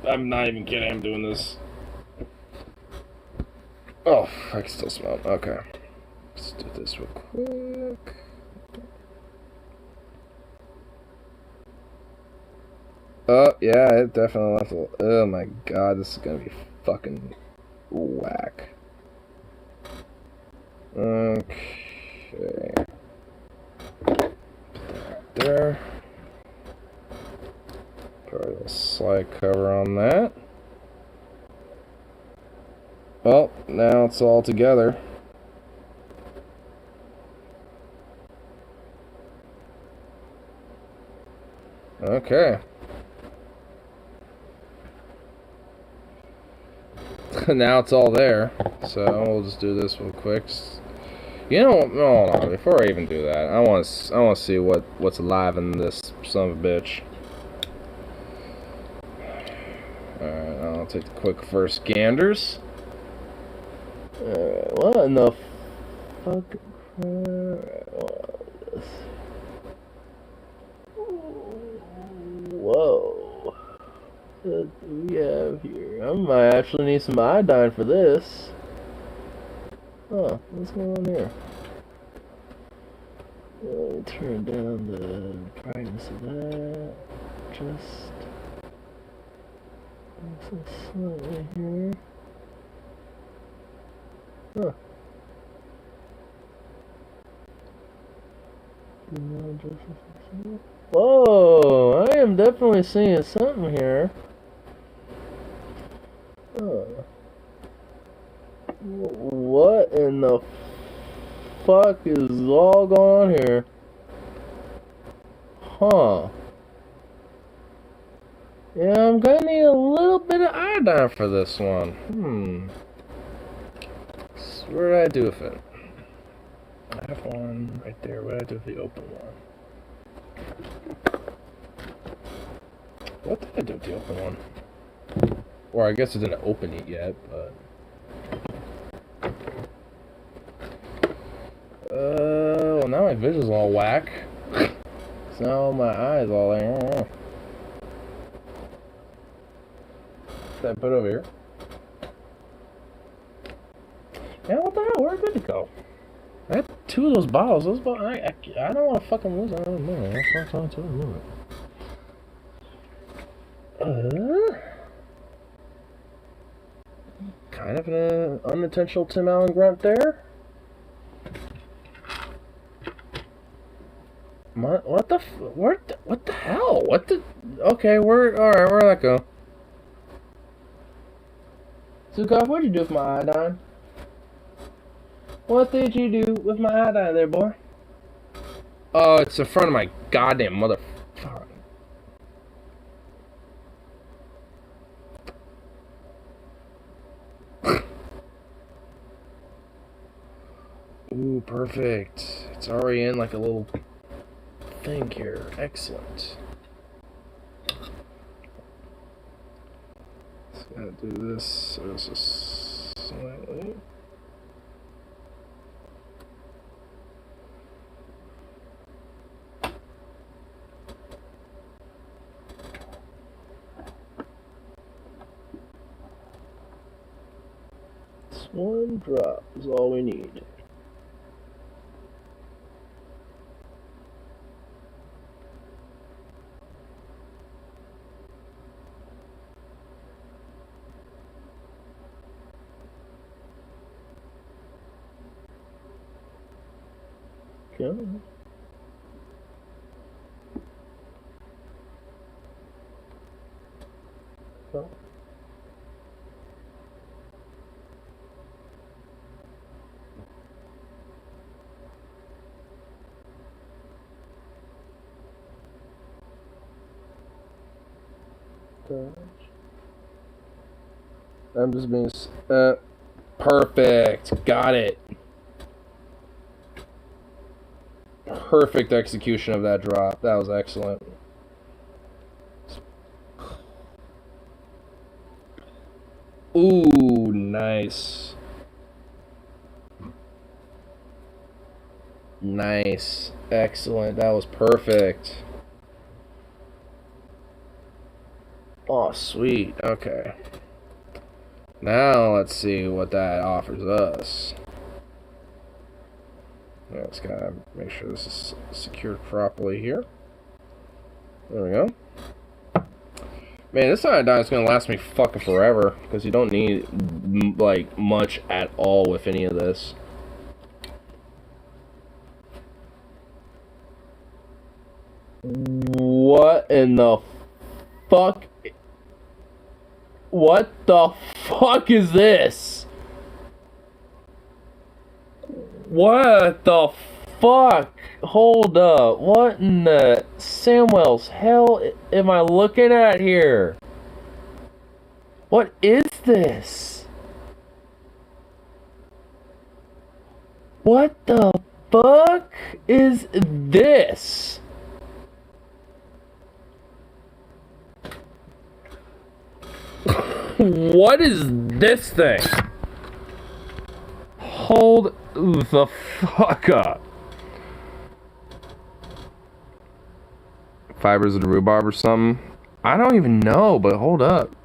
I'm not even kidding, I'm doing this. Oh, I can still smell it. Okay. Let's do this real quick. Oh, yeah, it definitely left a... Oh my god, this is gonna be fucking whack. Okay. There. Put a little slide cover on that. Well, now it's all together. Okay. Now it's all there. So we'll just do this real quick. You know, no, before I even do that, I want to see what's alive in this son of a bitch. Alright, I'll take the quick first ganders. What in the fuck? Whoa. What do we have here? I might actually need some iodine for this. Huh, what's going on here? Let me turn down the brightness of that. Just slightly here. Huh. Whoa, I am definitely seeing something here. Huh. What in the fuck is all going on here? Huh. Yeah, I'm gonna need a little bit of iodine for this one. So what did I do with it? I have one right there. What did I do with the open one? What did I do with the open one? Or I guess I didn't open it yet, but... well, now my vision's all whack. So now my eyes all like... What's that put over here? Yeah, what the hell? Where did it go? I had 2 of those bottles. Those bottles, I don't want to fucking lose it. I don't know. That's what I'm trying to do. Kind of an unintentional Tim Allen grunt there. What the hell? What the? Okay, alright, where'd that go? Zukov, what'd you do with my iodine? What did you do with my iodine there, boy? Oh, it's in front of my goddamn motherfucker. Ooh, perfect. It's already in like a little thing here. Excellent. Just gotta do this so it's just slightly. This one drop is all we need. Okay. I'm just being... perfect. Got it. Perfect execution of that drop. That was excellent. Ooh, nice. Nice. Excellent. That was perfect. Oh, sweet. Okay. Now let's see what that offers us. Yeah, just gotta make sure this is secured properly here. There we go. Man, this iodine is gonna last me fucking forever because you don't need like much at all with any of this. What in the fuck? What the fuck is this? What the fuck? Hold up. What in the Samuel's hell am I looking at here? What is this? What the fuck is this? What is this thing? Hold the fuck up. Fibers of the rhubarb or something? I don't even know, but hold up.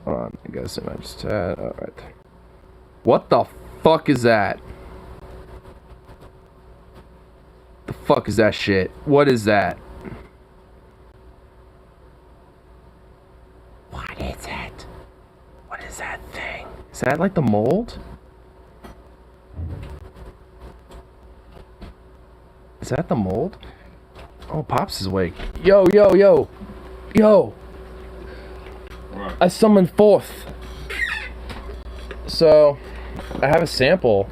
Hold on, I guess it might just add. Alright. What the fuck is that? The fuck is that shit? What is that? What is it? What is that thing? Is that like the mold? Is that the mold? Oh, Pops is awake. Yo, yo, yo. Yo. What? I summoned forth. So, I have a sample.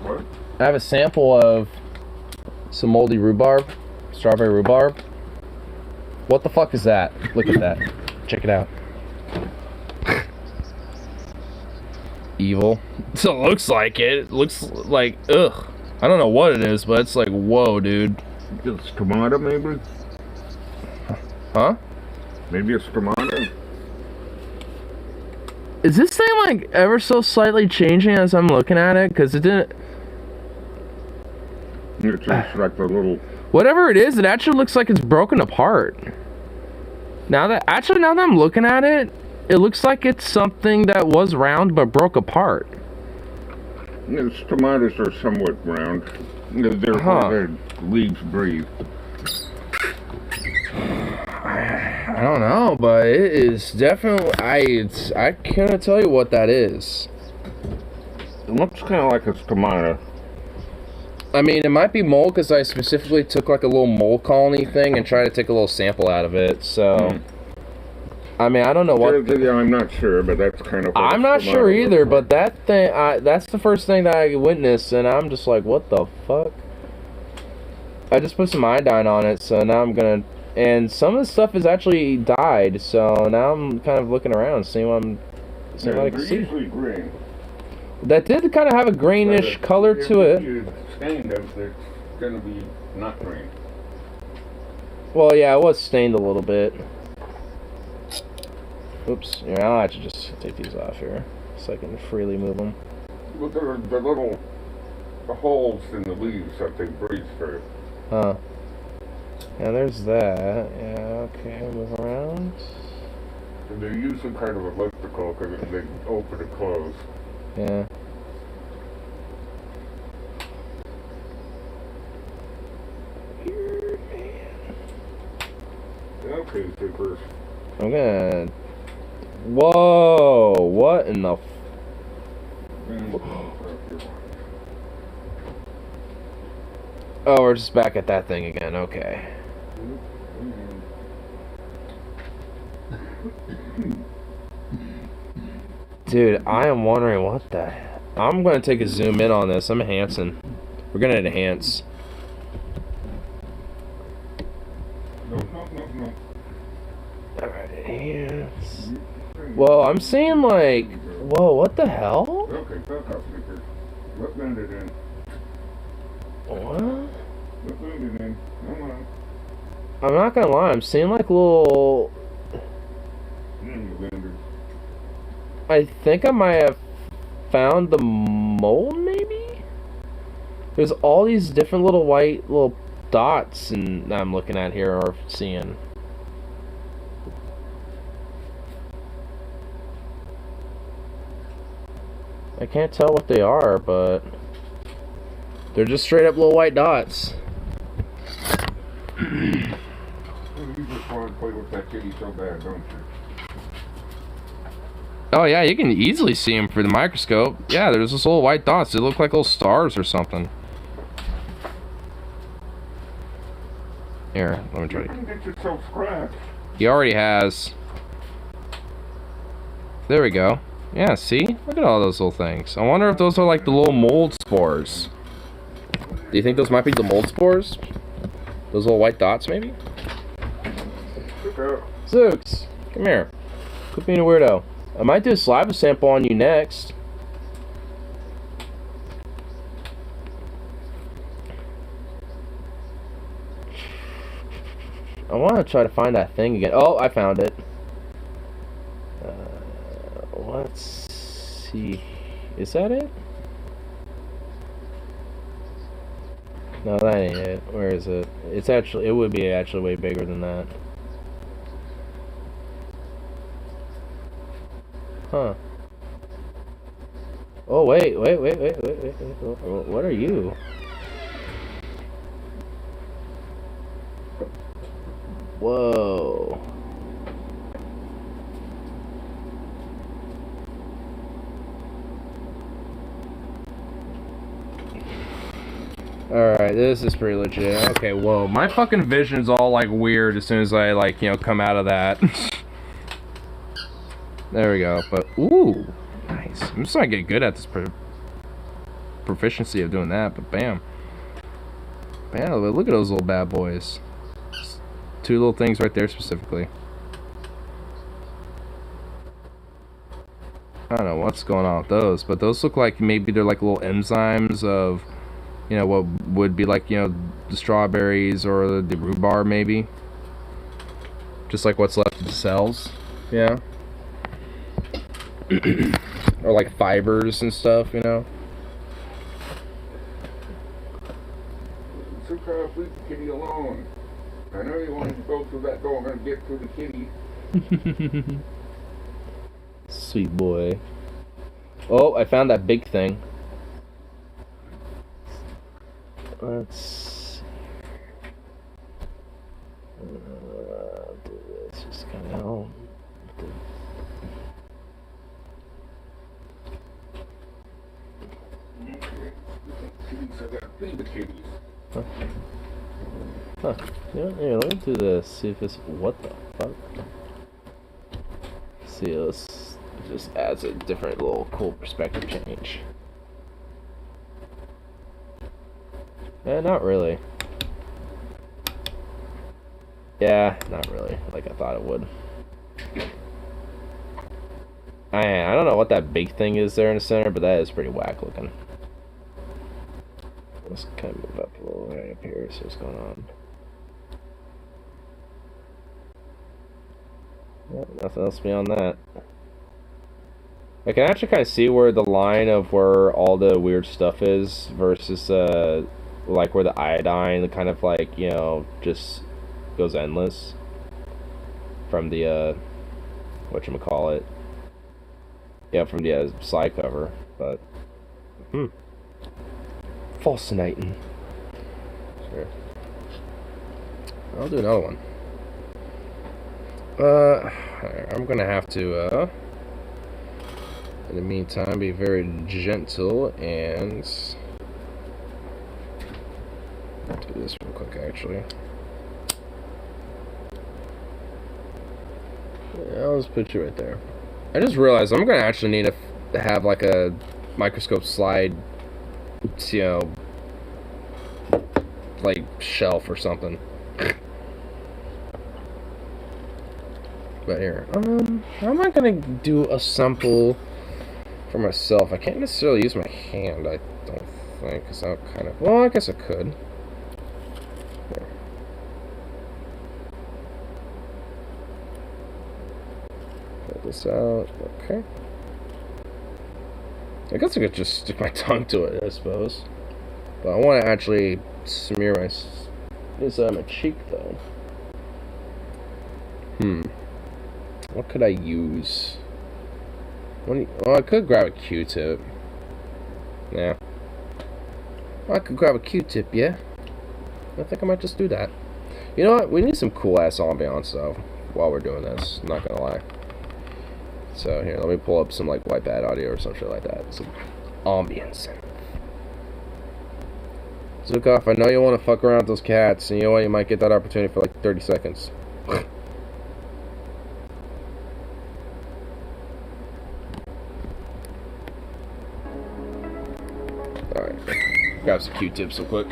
What? I have a sample of some moldy rhubarb. Strawberry rhubarb. What the fuck is that? Look at that. Check it out. Evil. So it looks like it. It looks like, ugh. I don't know what it is, but it's like, whoa, dude. It's tomato, maybe? Huh? Maybe it's tomato. Is this thing like ever so slightly changing as I'm looking at it? Because it didn't... It's just like the little... Whatever it is, it actually looks like it's broken apart. Now that I'm looking at it, it looks like it's something that was round but broke apart. Its tomatoes are somewhat round. Their leaves breathe. I don't know, but it is definitely... I can't tell you what that is. It looks kind of like it's tomato. I mean, it might be mold because I specifically took like a little mold colony thing and tried to take a little sample out of it, so... I mean, I don't know what... Yeah, I'm not sure, but that's kind of... I'm not sure either, but that thing... that's the first thing that I witnessed, and I'm just like, what the fuck? I just put some iodine on it, so now I'm gonna... And some of the stuff is actually dyed, so now I'm kind of looking around, seeing what I can see. Usually green. That did kind of have a greenish color to it. If you stain them, it's gonna be not green. Well, yeah, it was stained a little bit. Oops. Yeah, I'll actually just take these off here so I can freely move them. Look at the little holes in the leaves that they breathe through. Huh. Yeah, there's that. Yeah, okay, move around. And they're usually kind of elliptical because they open and close. Yeah. Weird, man. Okay, Zippers. I'm gonna... Whoa! What in the... Oh, we're just back at that thing again. Okay. Dude, I am wondering what the... I'm gonna take a zoom in on this. I'm enhancing. We're gonna enhance. Alright, yes. Whoa, I'm seeing like, whoa, what the hell? Okay, fuck off, Snickers. What bend it in? What? What bend it in? Come on. I'm not gonna lie, I'm seeing like little... I think I might have found the mold, maybe? There's all these different little white little dots and I'm looking at here or seeing. I can't tell what they are, but they're just straight up little white dots. You just want to play with that kitty so bad, don't you? Oh yeah, you can easily see them through the microscope. Yeah, there's those little white dots. They look like little stars or something. Here, let me try You can get yourself scratched. He already has. There we go. Yeah, see? Look at all those little things. I wonder if those are like the little mold spores. Do you think those might be the mold spores? Those little white dots, maybe? Zooks, come here. Quit being a weirdo. I might do a saliva sample on you next. I want to try to find that thing again. Oh, I found it. Let's see. Is that it? No, that ain't it. Where is it? It's actually, it would be actually way bigger than that. Huh. Oh, wait. What are you? Whoa. Alright, this is pretty legit. Okay, whoa. My fucking vision's all, like, weird as soon as I, like, you know, come out of that. There we go. But, ooh. Nice. I'm just trying to get good at this proficiency of doing that, but bam. Bam, look at those little bad boys. Two little things right there specifically. I don't know what's going on with those, but those look like maybe they're like little enzymes of, you know, what would be like, you know, the strawberries or the rhubarb maybe. Just like what's left of the cells. Yeah. Or like fibers and stuff, you know. Sometimes leave the kitty alone. I know you want to go through that door and get through the kitty. Sweet boy. Oh, I found that big thing. Let's do this just kind of help. I gotta feed the kitties. Huh. Huh. Yeah, let me do this. See if it's... What the fuck? See, this just adds a different little cool perspective change. Eh, not really. Yeah, not really. Like I thought it would. I don't know what that big thing is there in the center, but that is pretty whack looking. Let's kind of move up a little right up here, see what's going on. Yeah, nothing else beyond that. I can actually kind of see where the line of where all the weird stuff is versus like where the iodine kind of like, you know, just goes endless from the whatchamacallit. Yeah, from the side cover, but falsinating. Sure. I'll do another one. I'm gonna have to in the meantime be very gentle and do this real quick actually. Yeah, I'll just put you right there. I just realized I'm gonna actually need to have like a microscope slide, you know, like shelf or something. But here, I'm not gonna do a sample for myself. I can't necessarily use my hand, I don't think, because I'll kind of, well, I guess I could. Here. Pull this out, okay. I guess I could just stick my tongue to it, I suppose. But I want to actually smear my inside my cheek, though. What could I use? Well, I could grab a Q-tip. Yeah. I could grab a Q-tip, yeah. I think I might just do that. You know what? We need some cool-ass ambiance, though, while we're doing this. Not gonna lie. So, here, let me pull up some, like, white bad audio or some shit like that. Some ambience. Zukov, I know you want to fuck around with those cats, and you know what? You might get that opportunity for, like, 30 seconds. Alright. Grab some Q-tips real quick.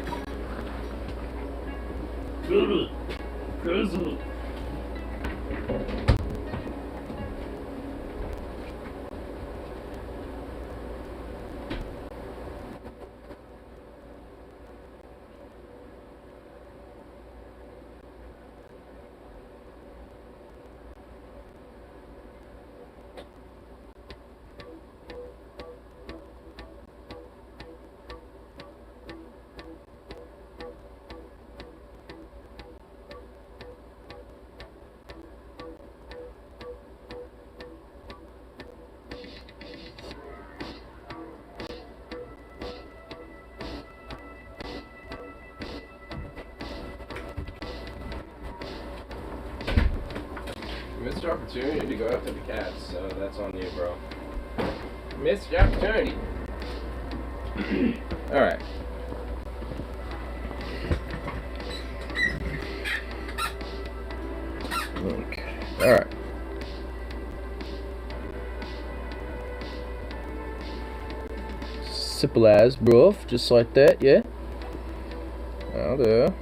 Missed your opportunity to go after the cats, so that's on you, bro. Missed your opportunity. Alright. Okay. Alright. Simple as, bro. Just like that, yeah? I'll do.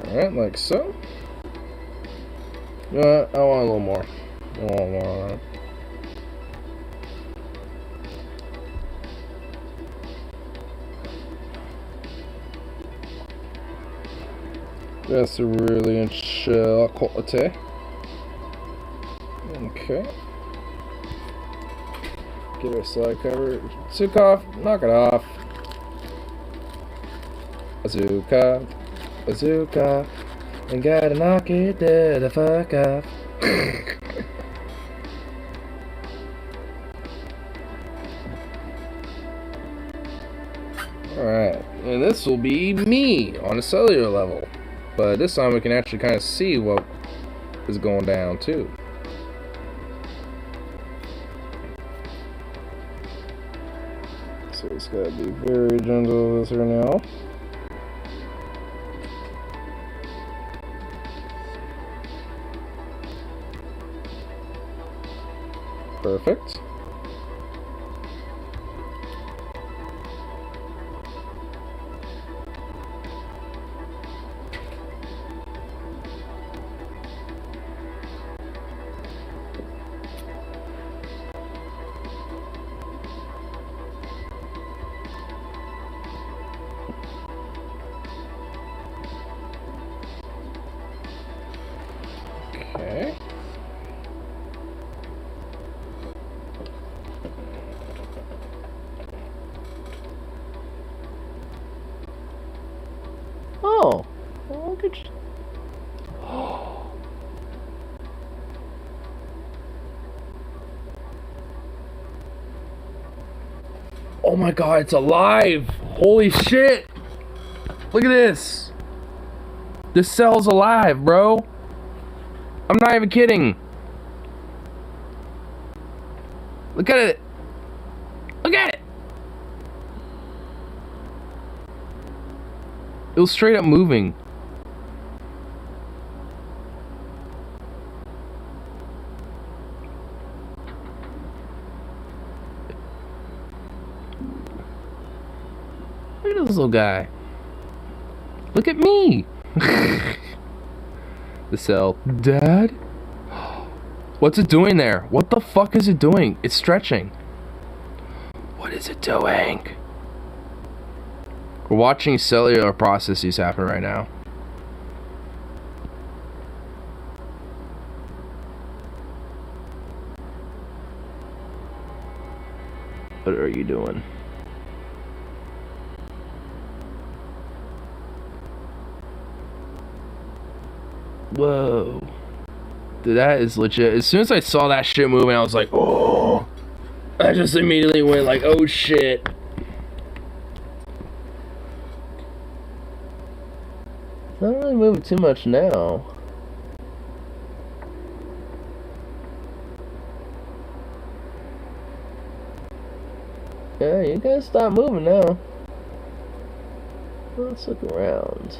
Alright, like so. You know what? I want a little more. I want more. That's a really chill quality. Okay. Get our slide cover. Zukov, knock it off. Bazooka. Bazooka, and gotta knock it the fuck off. Alright, and this will be me on a cellular level, but this time we can actually kind of see what is going down too. So it's gotta be very gentle with this right now. Perfect. Okay. Oh, well, look at you. Oh my god, it's alive! Holy shit! Look at this! This cell's alive, bro! I'm not even kidding! Look at it! Look at it! It was straight up moving. Look at this little guy. Look at me. The cell. Dad? What's it doing there? What the fuck is it doing? It's stretching. What is it doing? We're watching cellular processes happen right now. What are you doing? Whoa. Dude, that is legit. As soon as I saw that shit moving, I was like, oh. I just immediately went like, oh shit. Not really moving too much now. Yeah, you gotta stop moving now. Let's look around.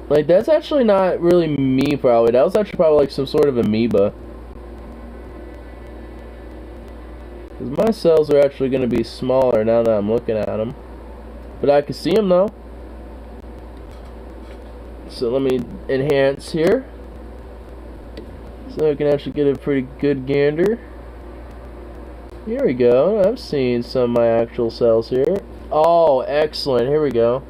Like, that's actually not really me, probably. That was actually probably like some sort of amoeba. Because my cells are actually going to be smaller now that I'm looking at them. But I can see them, though. So let me enhance here. So I can actually get a pretty good gander. Here we go. I'm seeing some of my actual cells here. Oh, excellent. Here we go.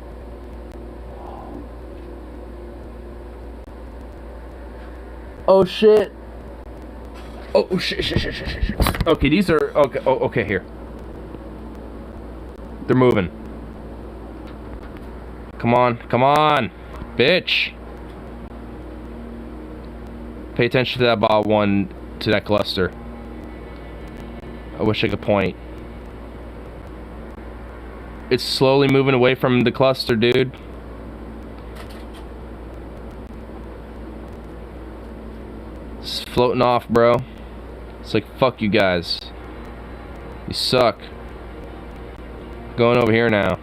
Oh shit. Oh shit. Okay, these are okay. Oh, okay, here. They're moving. Come on, bitch. Pay attention to that bot one, to that cluster. I wish I could point. It's slowly moving away from the cluster, dude. It's floating off, bro. It's like, fuck you guys. You suck. Going over here now.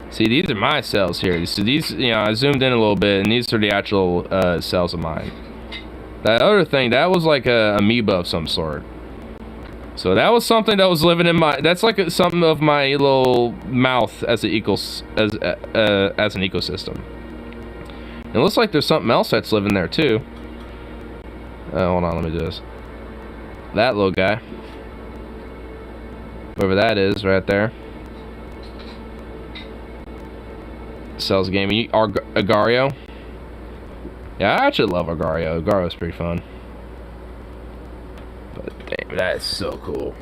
See, these are my cells here. So these, you know, I zoomed in a little bit, and these are the actual cells of mine. That other thing, that was like a amoeba of some sort. So that was something that was living in my. That's like something of my little mouth as an as an ecosystem. It looks like there's something else that's living there too. Hold on, let me do this. That little guy, whoever that is, right there. Cells gaming. Agario. Yeah, I actually love Agario. Agario's pretty fun. But damn, that is so cool.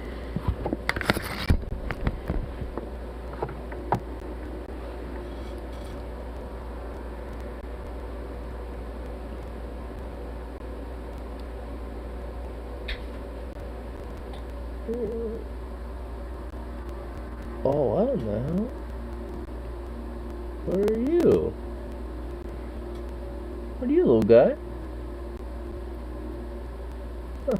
Oh, I don't know. What are you? What are you, little guy? Huh.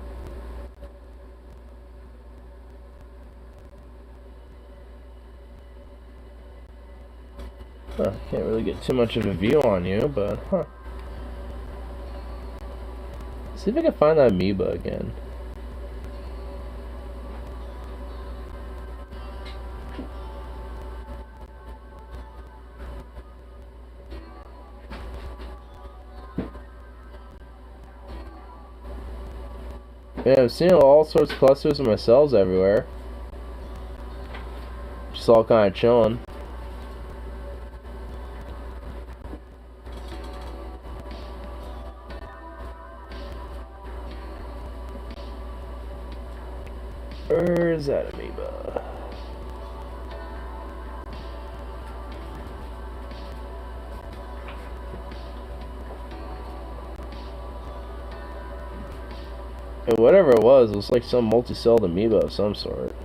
Huh, can't really get too much of a view on you, but huh. See if I can find that amoeba again. Yeah, I'm seeing all sorts of clusters of my cells everywhere. Just all kind of chilling. Where's that amoeba? And whatever it was like some multi-celled amoeba of some sort.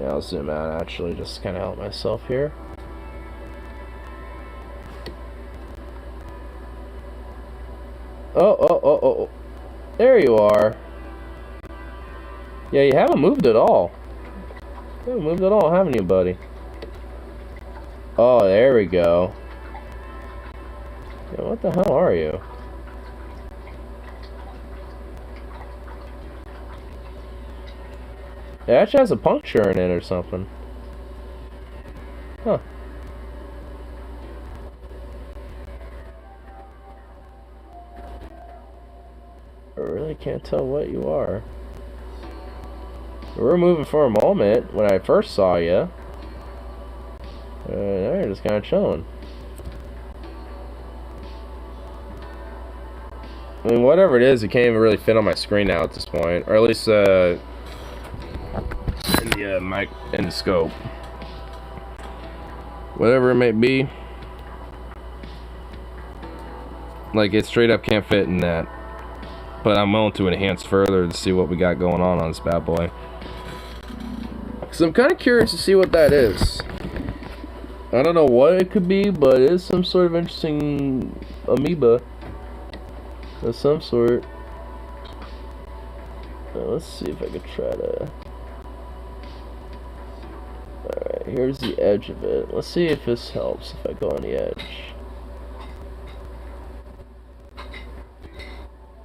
Yeah, I'll zoom out actually, just kind of help myself here. Oh. There you are. Yeah, you haven't moved at all. You haven't moved at all, haven't you, buddy? Oh, there we go. Yeah, what the hell are you? It actually has a puncture in it or something. Huh. I really can't tell what you are. We were moving for a moment when I first saw you. Now you're just kind of chilling. I mean, whatever it is, it can't even really fit on my screen now at this point, or at least in the mic and the scope. Whatever it may be, like it straight up can't fit in that. But I'm willing to enhance further to see what we got going on this bad boy. So I'm kind of curious to see what that is. I don't know what it could be, but it is some sort of interesting amoeba of some sort. Let's see if I could try to... Alright, here's the edge of it. Let's see if this helps if I go on the edge.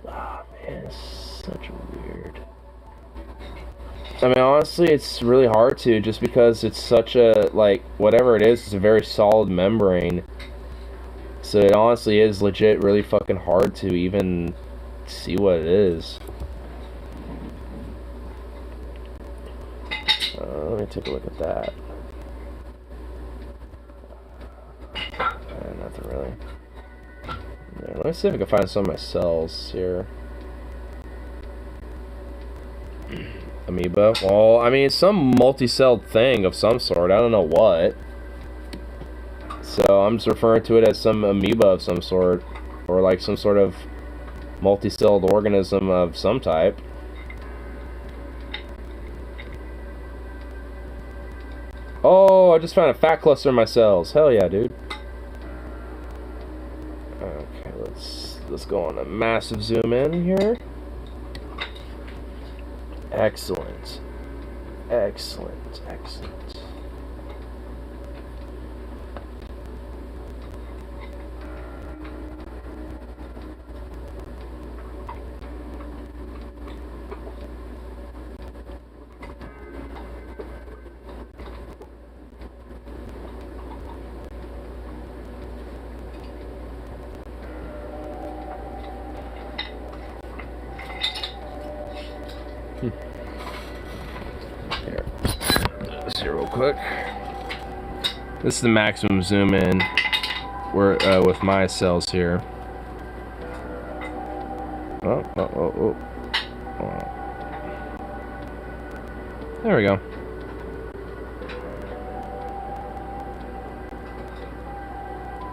Ah, man, it's such weird. I mean, honestly, it's really hard to, just because it's such a, like, whatever it is, it's a very solid membrane. So it honestly is legit really fucking hard to even see what it is. Let me take a look at that. Nothing really. Yeah, let me see if I can find some of my cells here. Amoeba. Well, I mean, it's some multi-celled thing of some sort. I don't know what. So I'm just referring to it as some amoeba of some sort, or like some sort of multi-celled organism of some type. Oh, I just found a fat cluster in my cells. Hell yeah, dude. Okay, let's go on a massive zoom in here. Excellent. Excellent. Excellent. Here. Do this here real quick. This is the maximum zoom in with my cells here. Oh. There we go.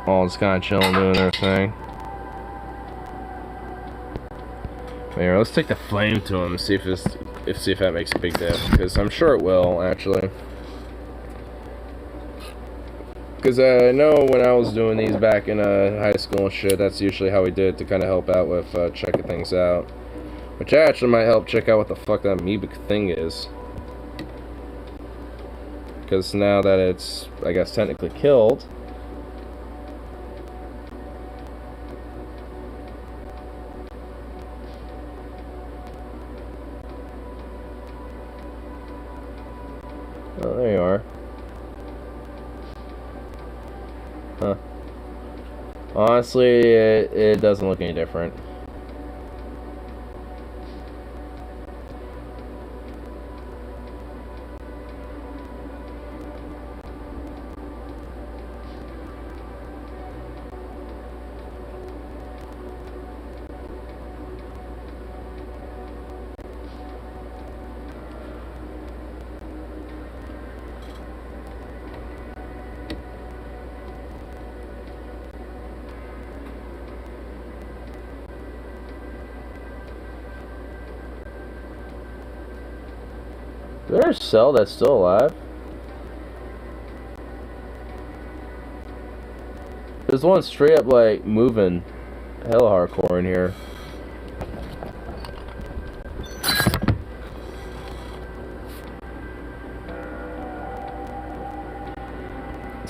All just kind of chilling, doing their thing. Here, let's take the flame to him and see if that makes a big difference, because I'm sure it will actually. Because I know when I was doing these back in high school and shit, that's usually how we did it to kind of help out with checking things out. Which actually might help check out what the fuck that amoeba thing is. Because now that it's, I guess, technically killed. Oh, there you are. Huh. Honestly, it doesn't look any different. Is there a cell that's still alive? There's one straight up like moving hella hardcore in here.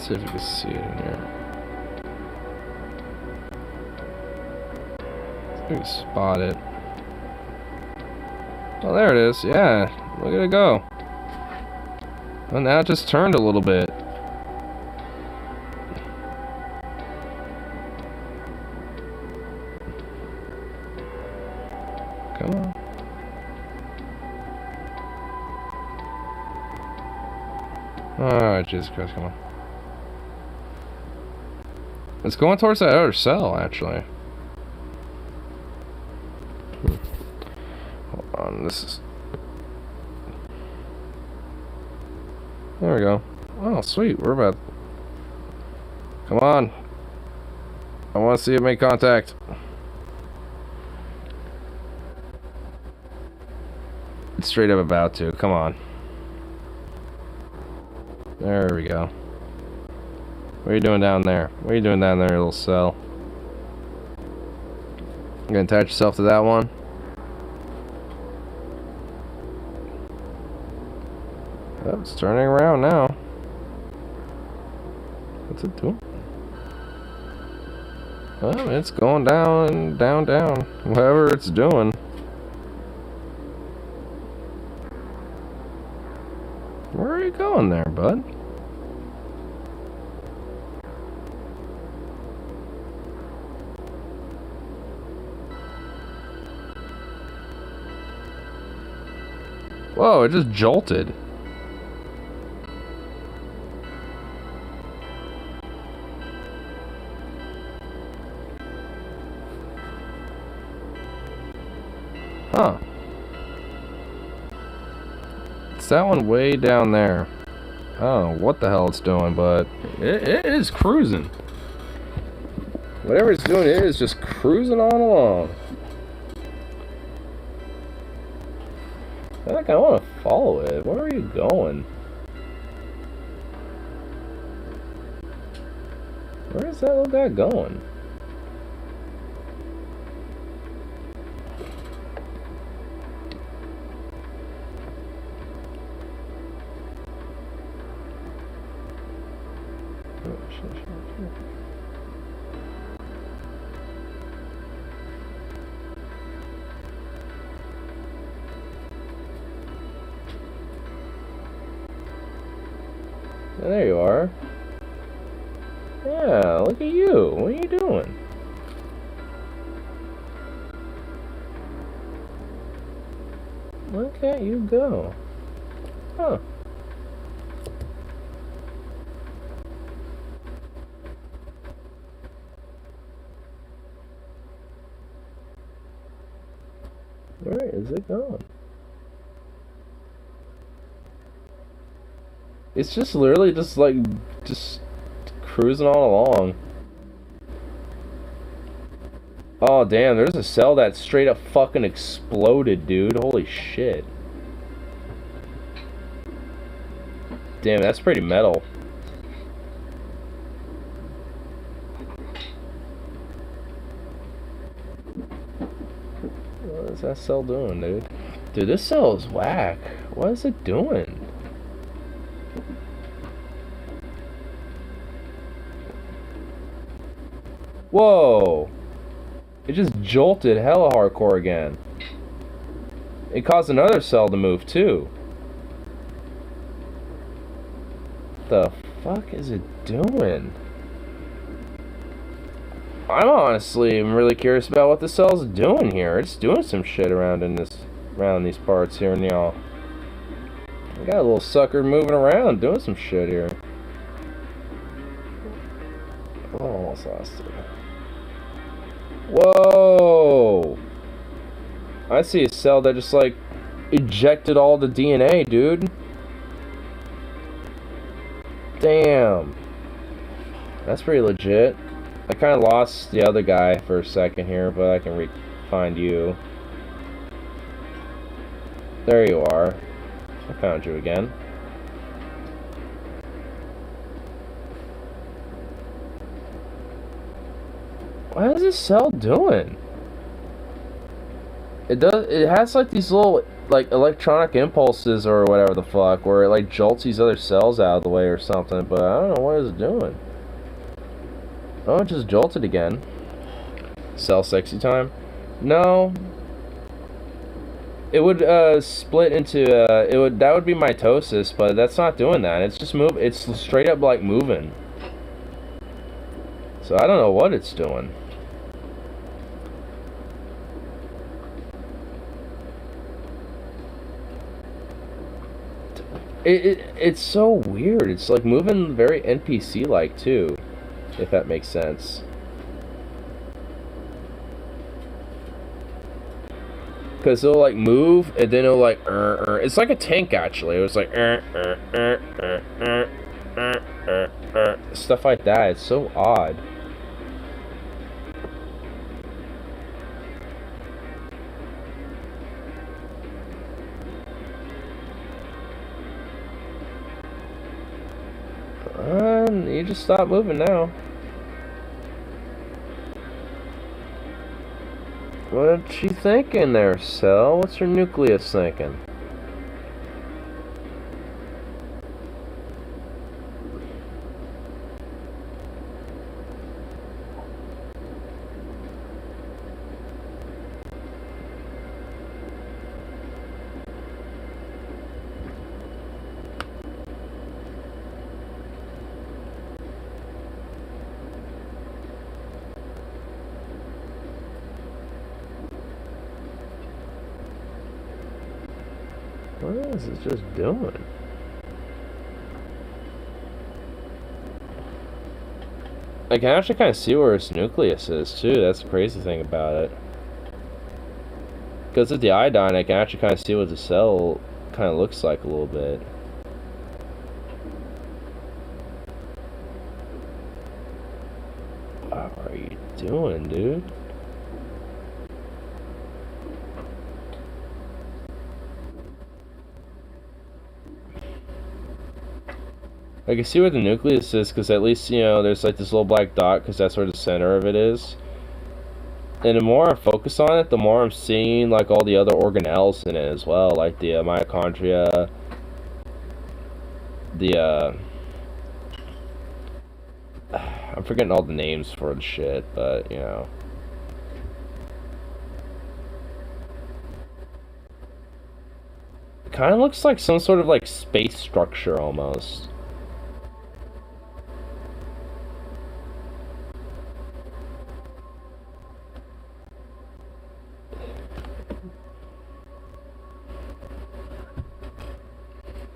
see if you can see it in here. You can spot it. Oh, there it is. Yeah, look at it go. Well, now it just turned a little bit. Come on. Oh, Jesus Christ, come on. It's going towards that other cell, actually. Hold on, this is... There we go. Oh, sweet, we're about... Come on. I want to see it make contact. It's straight up about to. Come on. There we go. What are you doing down there? What are you doing down there, little cell? You gonna attach yourself to that one? Oh, it's turning around now. What's it doing? Oh, it's going down, down, down. Whatever it's doing. Where are you going there, bud? Whoa, it just jolted. Huh. It's that one way down there. I don't know what the hell it's doing, but it is cruising. Whatever it's doing, it is just cruising on along. I think I want to follow it. Where are you going? Where is that little guy going? There you are. Yeah, look at you. What are you doing? Look at you go. Huh. Where is it going? It's just literally just like, just cruising on along. Oh damn, there's a cell that straight up fucking exploded, dude. Holy shit. Damn, that's pretty metal. What is that cell doing, dude? Dude, this cell is whack. What is it doing? Whoa! It just jolted hella hardcore again. It caused another cell to move too. The fuck is it doing? I'm honestly really curious about what the cell's doing here. It's doing some shit around these parts here, and y'all. I got a little sucker moving around, doing some shit here. Oh, almost lost it. Whoa! I see a cell that just like ejected all the DNA, dude. Damn. That's pretty legit. I kind of lost the other guy for a second here, but I can find you. There you are. I found you again. What is this cell doing? It has like these little like electronic impulses or whatever the fuck, where it like jolts these other cells out of the way or something, but I don't know what it's doing. Oh, it just jolted again. Cell sexy time? No. It would split into that would be mitosis, but that's not doing that. It's just it's straight up like moving. So I don't know what it's doing. It's so weird. It's like moving very NPC-like too, if that makes sense. Because it'll like move and then it'll like it's like a tank actually. It was like stuff like that. It's so odd. You just stop moving now. What's she thinking there, Cell? What's her nucleus thinking? What is it just doing? I can actually kind of see where its nucleus is too. That's the crazy thing about it. Because of the iodine, I can actually kind of see what the cell kind of looks like a little bit. What are you doing, dude? I can see where the nucleus is, because at least, you know, there's like this little black dot, because that's where the center of it is. And the more I focus on it, the more I'm seeing like all the other organelles in it as well, like the mitochondria, the I'm forgetting all the names for the shit, but you know. It kind of looks like some sort of like space structure almost.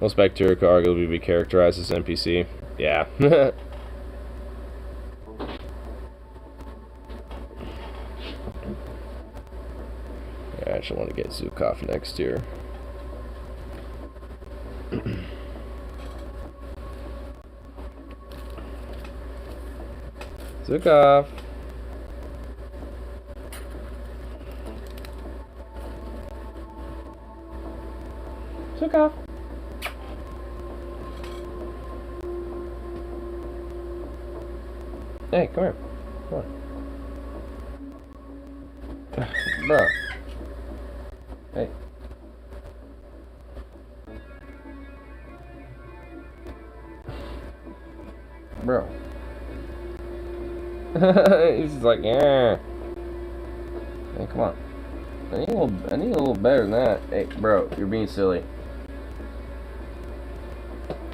Most bacteria could arguably be characterized as NPC. Yeah. Yeah, I actually want to get Zukov next year. Zukov. Zukov. Hey, come here. Come on. Bro. Hey. Bro. He's just like, yeah. Hey, come on. I need a little better than that. Hey, bro, you're being silly.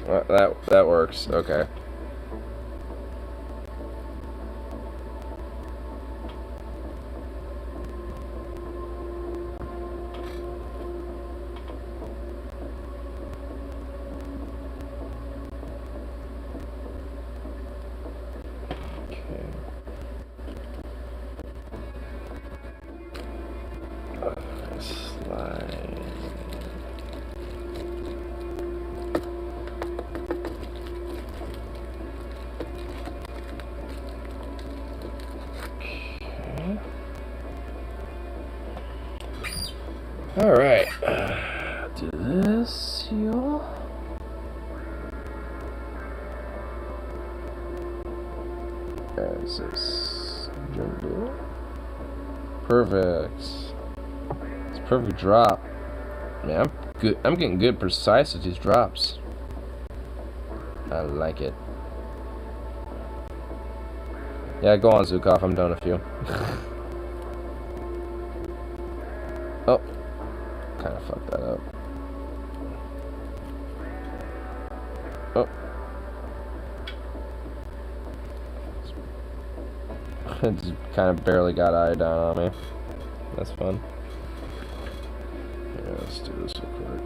That works. Okay. Alright, do this, y'all. There's this gender. Perfect. It's a perfect drop. Yeah, I'm good. I'm getting good precise with these drops. I like it. Yeah, go on, Zukov. I'm done with you. Oh, kind of fucked that up. Oh. I just kind of barely got iodine on me. That's fun. Yeah, let's do this real quick.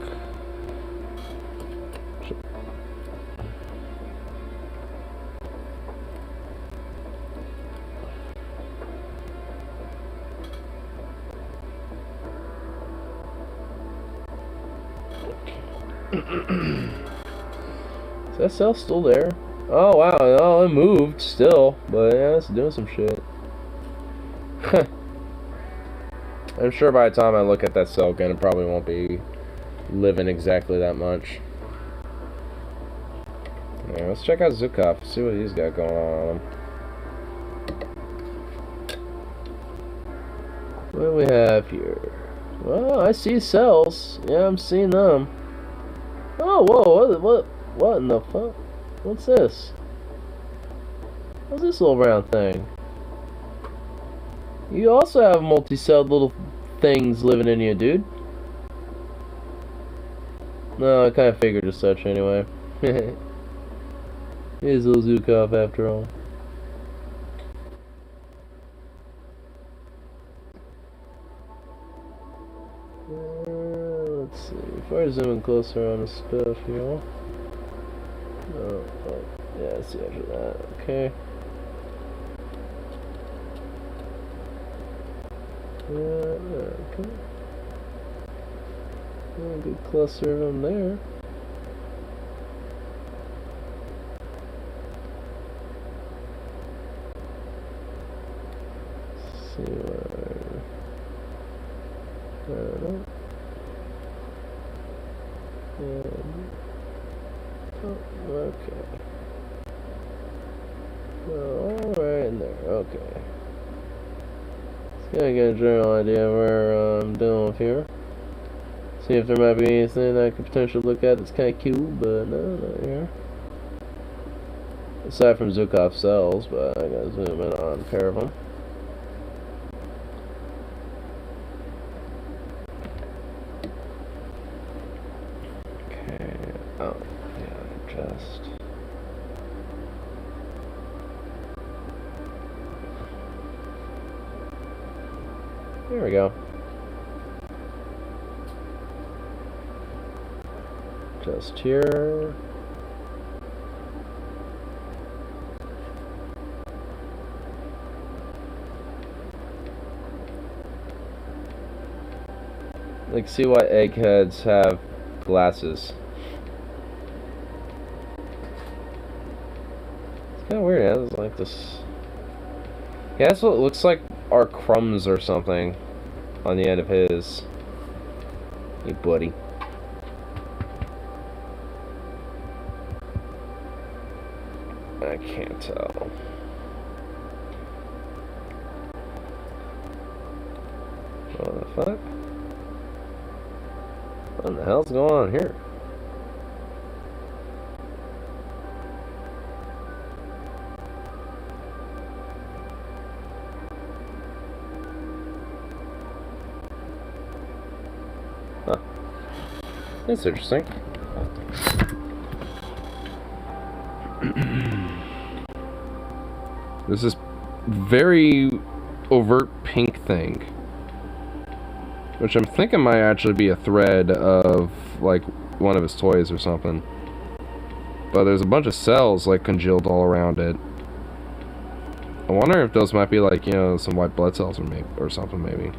Is that cell still there? Oh wow, oh, it moved still, but yeah, it's doing some shit. I'm sure by the time I look at that cell again, it probably won't be living exactly that much. Yeah, let's check out Zukov, see what he's got going on him. What do we have here? Well, I see cells. Yeah, I'm seeing them. Oh, whoa, what in the fuck? What's this? What's this little round thing? You also have multi-celled little things living in you, dude. No, I kind of figured as such anyway. Here's little Zukov after all. Let's see. Before I zoom in closer on the stuff here. Oh, yeah, I see after that. Okay. Okay. A good cluster of them there. Let's see where. Oh, okay. All right in there. Okay. Let's kind of get a general idea of where I'm dealing with here. See if there might be anything I could potentially look at that's kind of cool, but no, not here. Aside from Zukov cells, but I gotta zoom in on a pair of them. Okay. Oh, yeah, just. There we go. Just here. Like, see why eggheads have glasses. It's kind of weird. It has like this. Yeah, that's what it looks like. Are crumbs or something on the end of his. Hey, buddy. I can't tell. What the fuck? What the hell's going on here? Huh. That's interesting. There's this very overt pink thing, which I'm thinking might actually be a thread of, like, one of his toys or something. But there's a bunch of cells, like, congealed all around it. I wonder if those might be, like, you know, some white blood cells or something, maybe.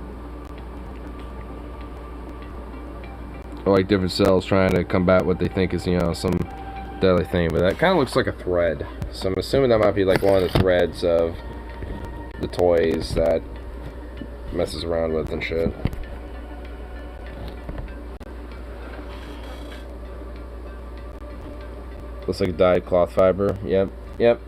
Or, like, different cells trying to combat what they think is, you know, some deadly thing. But that kind of looks like a thread. So I'm assuming that might be, like, one of the threads of the toys that messes around with and shit. Looks like a dyed cloth fiber. Yep, yep.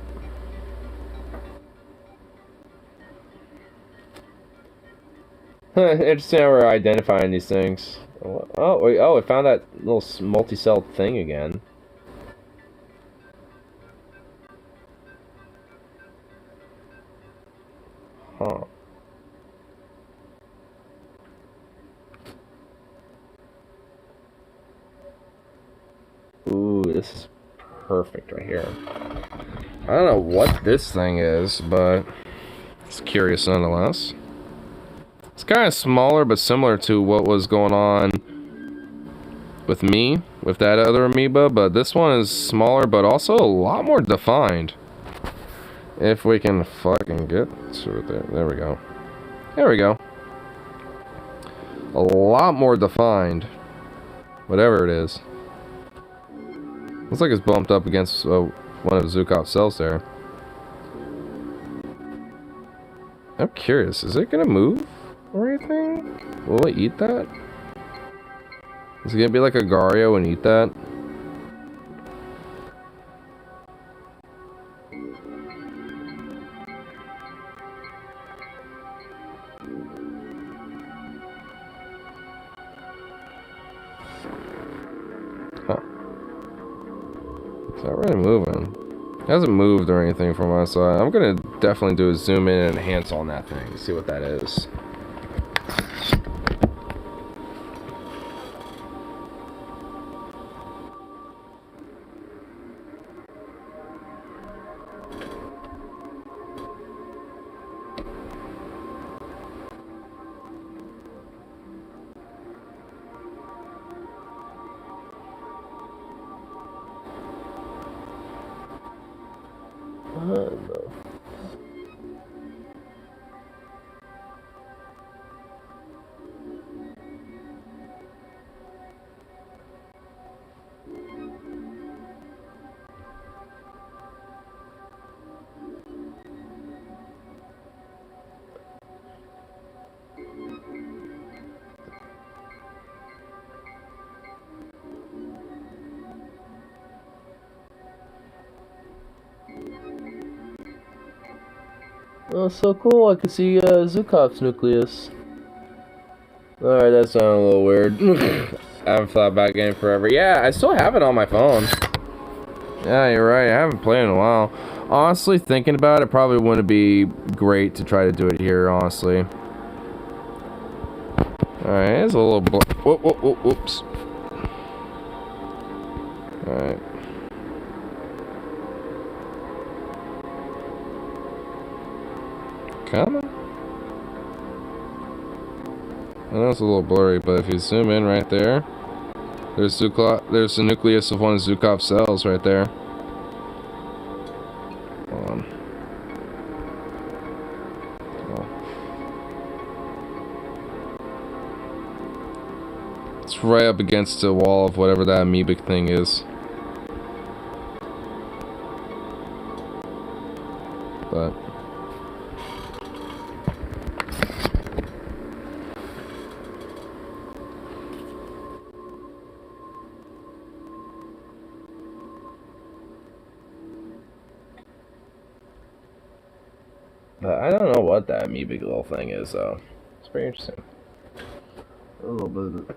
Interesting how we're identifying these things. Oh, wait, oh, I found that little multi-cell thing again. Huh. Ooh, this is perfect right here. I don't know what this thing is, but it's curious nonetheless. It's kind of smaller, but similar to what was going on with me, with that other amoeba, but this one is smaller, but also a lot more defined. If we can fucking get to it there. There we go. There we go. A lot more defined. Whatever it is. Looks like it's bumped up against one of Zukov's cells there. I'm curious, is it gonna move or anything? Will it eat that? Is it gonna be like a Gario and eat that? Huh. It's not really moving. It hasn't moved or anything from my side. I'm gonna definitely do a zoom in and enhance on that thing. See what that is. No. Oh, so cool. I can see Zukov's nucleus. Alright, that sounded a little weird. I haven't thought about getting forever. Yeah, I still have it on my phone. Yeah, you're right. I haven't played in a while. Honestly, thinking about it, probably wouldn't be great to try to do it here, honestly. Alright, it's a little whoops. Alright. Come on. I know it's a little blurry, but if you zoom in right there, there's the nucleus of one of Zukov's cells right there. Hold on. Oh. It's right up against the wall of whatever that amoebic thing is. But I don't know what that amoebic little thing is, though. It's pretty interesting. A little bit of it.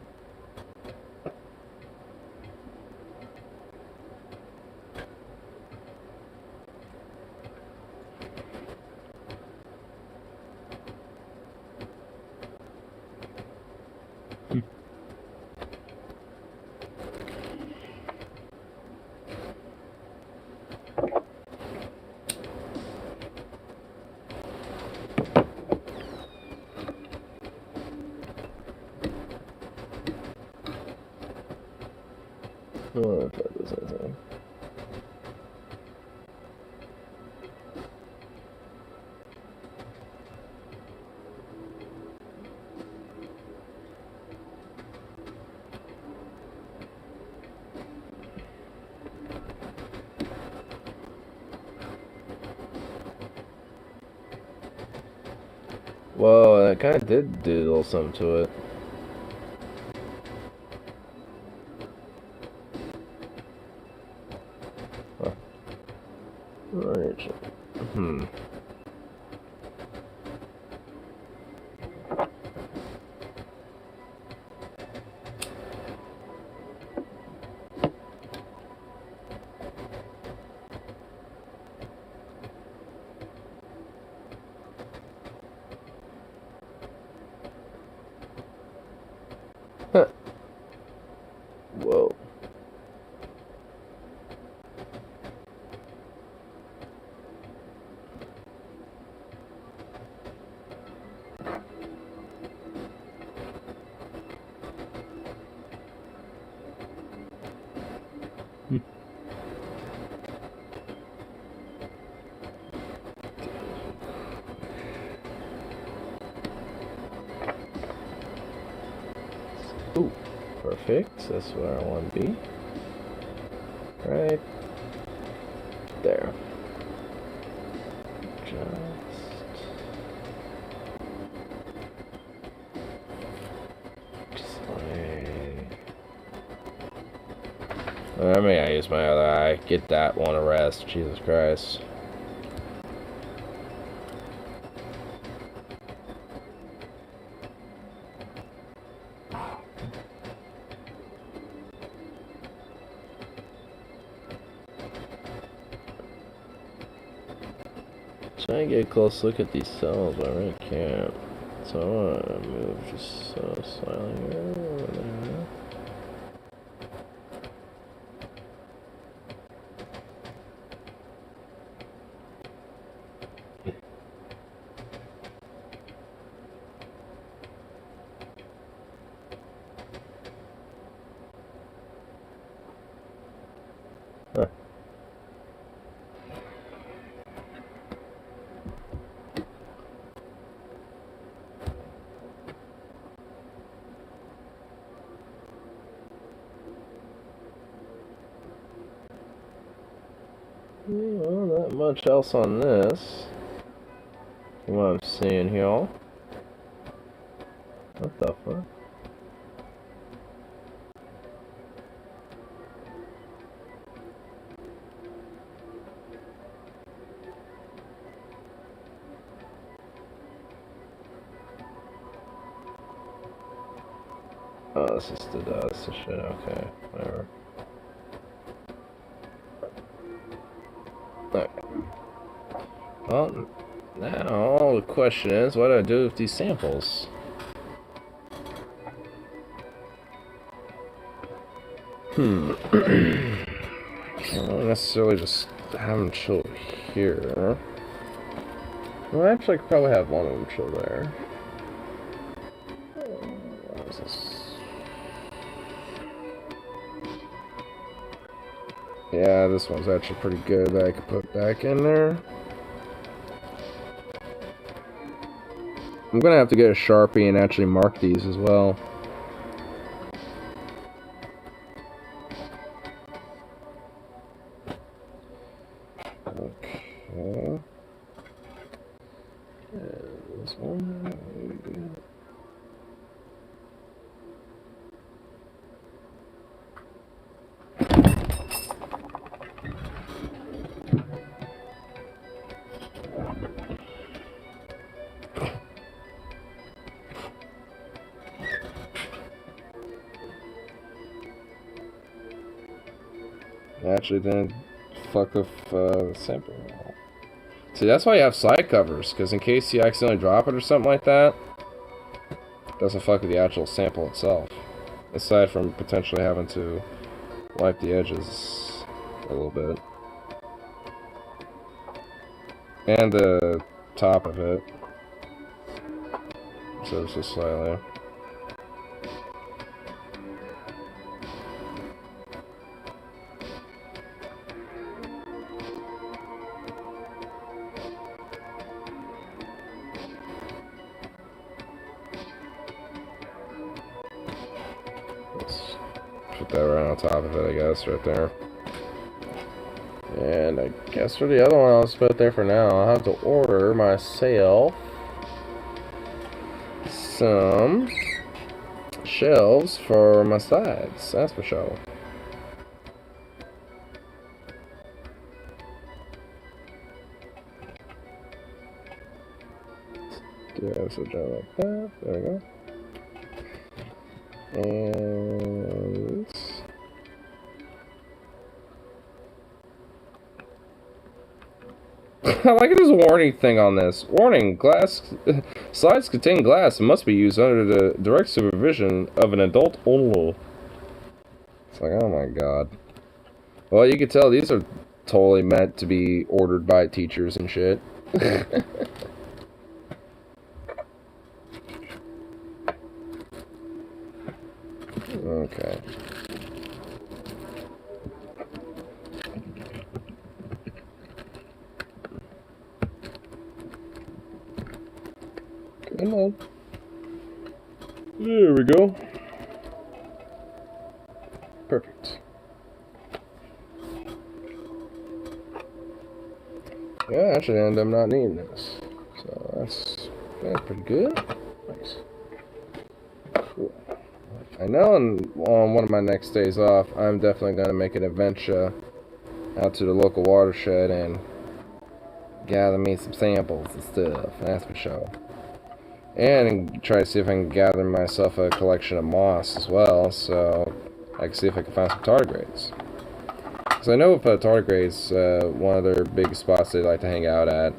Oh, that does anything. Whoa, that kind of did do a little something to it. Huh. Right. Ooh, perfect. That's where I want to be. Right there. I mean, I use my other eye. Get that one a rest. Jesus Christ. Trying to get a close look at these cells, but I really can't. So I want to move just so slightly over there. Huh. Well, not much else on this. What I'm seeing here. What the fuck? Oh, this is the shit. Okay, whatever. Okay. Well, now the question is, what do I do with these samples? I don't necessarily just have them chill here. Well, actually, I could probably have one of them chill there. What is this? Yeah, this one's actually pretty good that I could put back in there. I'm gonna have to get a Sharpie and actually mark these as well. Okay. This one. Actually didn't fuck with the sample. See, that's why you have slide covers, because in case you accidentally drop it or something like that, it doesn't fuck with the actual sample itself. Aside from potentially having to wipe the edges a little bit. And the top of it. So it's just slightly. Put that right on top of it, I guess, right there. And I guess for the other one, I'll just put it there for now. I'll have to order myself some shelves for my sides. That's for sure. Do a switch out like that. There we go. And I like it as a warning thing on this. Warning, glass slides contain glass and must be used under the direct supervision of an adult only. It's like, oh my god. Well, you can tell these are totally meant to be ordered by teachers and shit. Okay. Come on. There we go. Perfect. Yeah, actually, I ended up not needing this. So that's pretty good. Nice. Cool. I know on one of my next days off, I'm definitely going to make an adventure out to the local watershed and gather me some samples and stuff. That's for sure. And try to see if I can gather myself a collection of moss as well, so I can see if I can find some tardigrades. Because I know if tardigrades, one of their big spots they like to hang out at,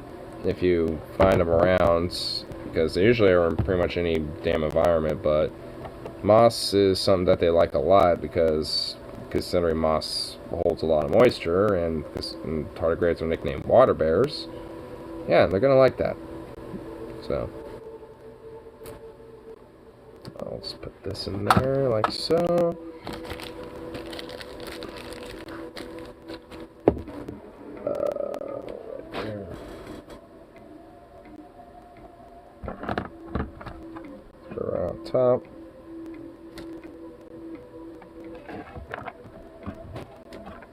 if you find them around, because they usually are in pretty much any damn environment, but moss is something that they like a lot, because considering moss holds a lot of moisture, and tardigrades are nicknamed water bears, yeah, they're going to like that. So, I'll just put this in there, like so. Top.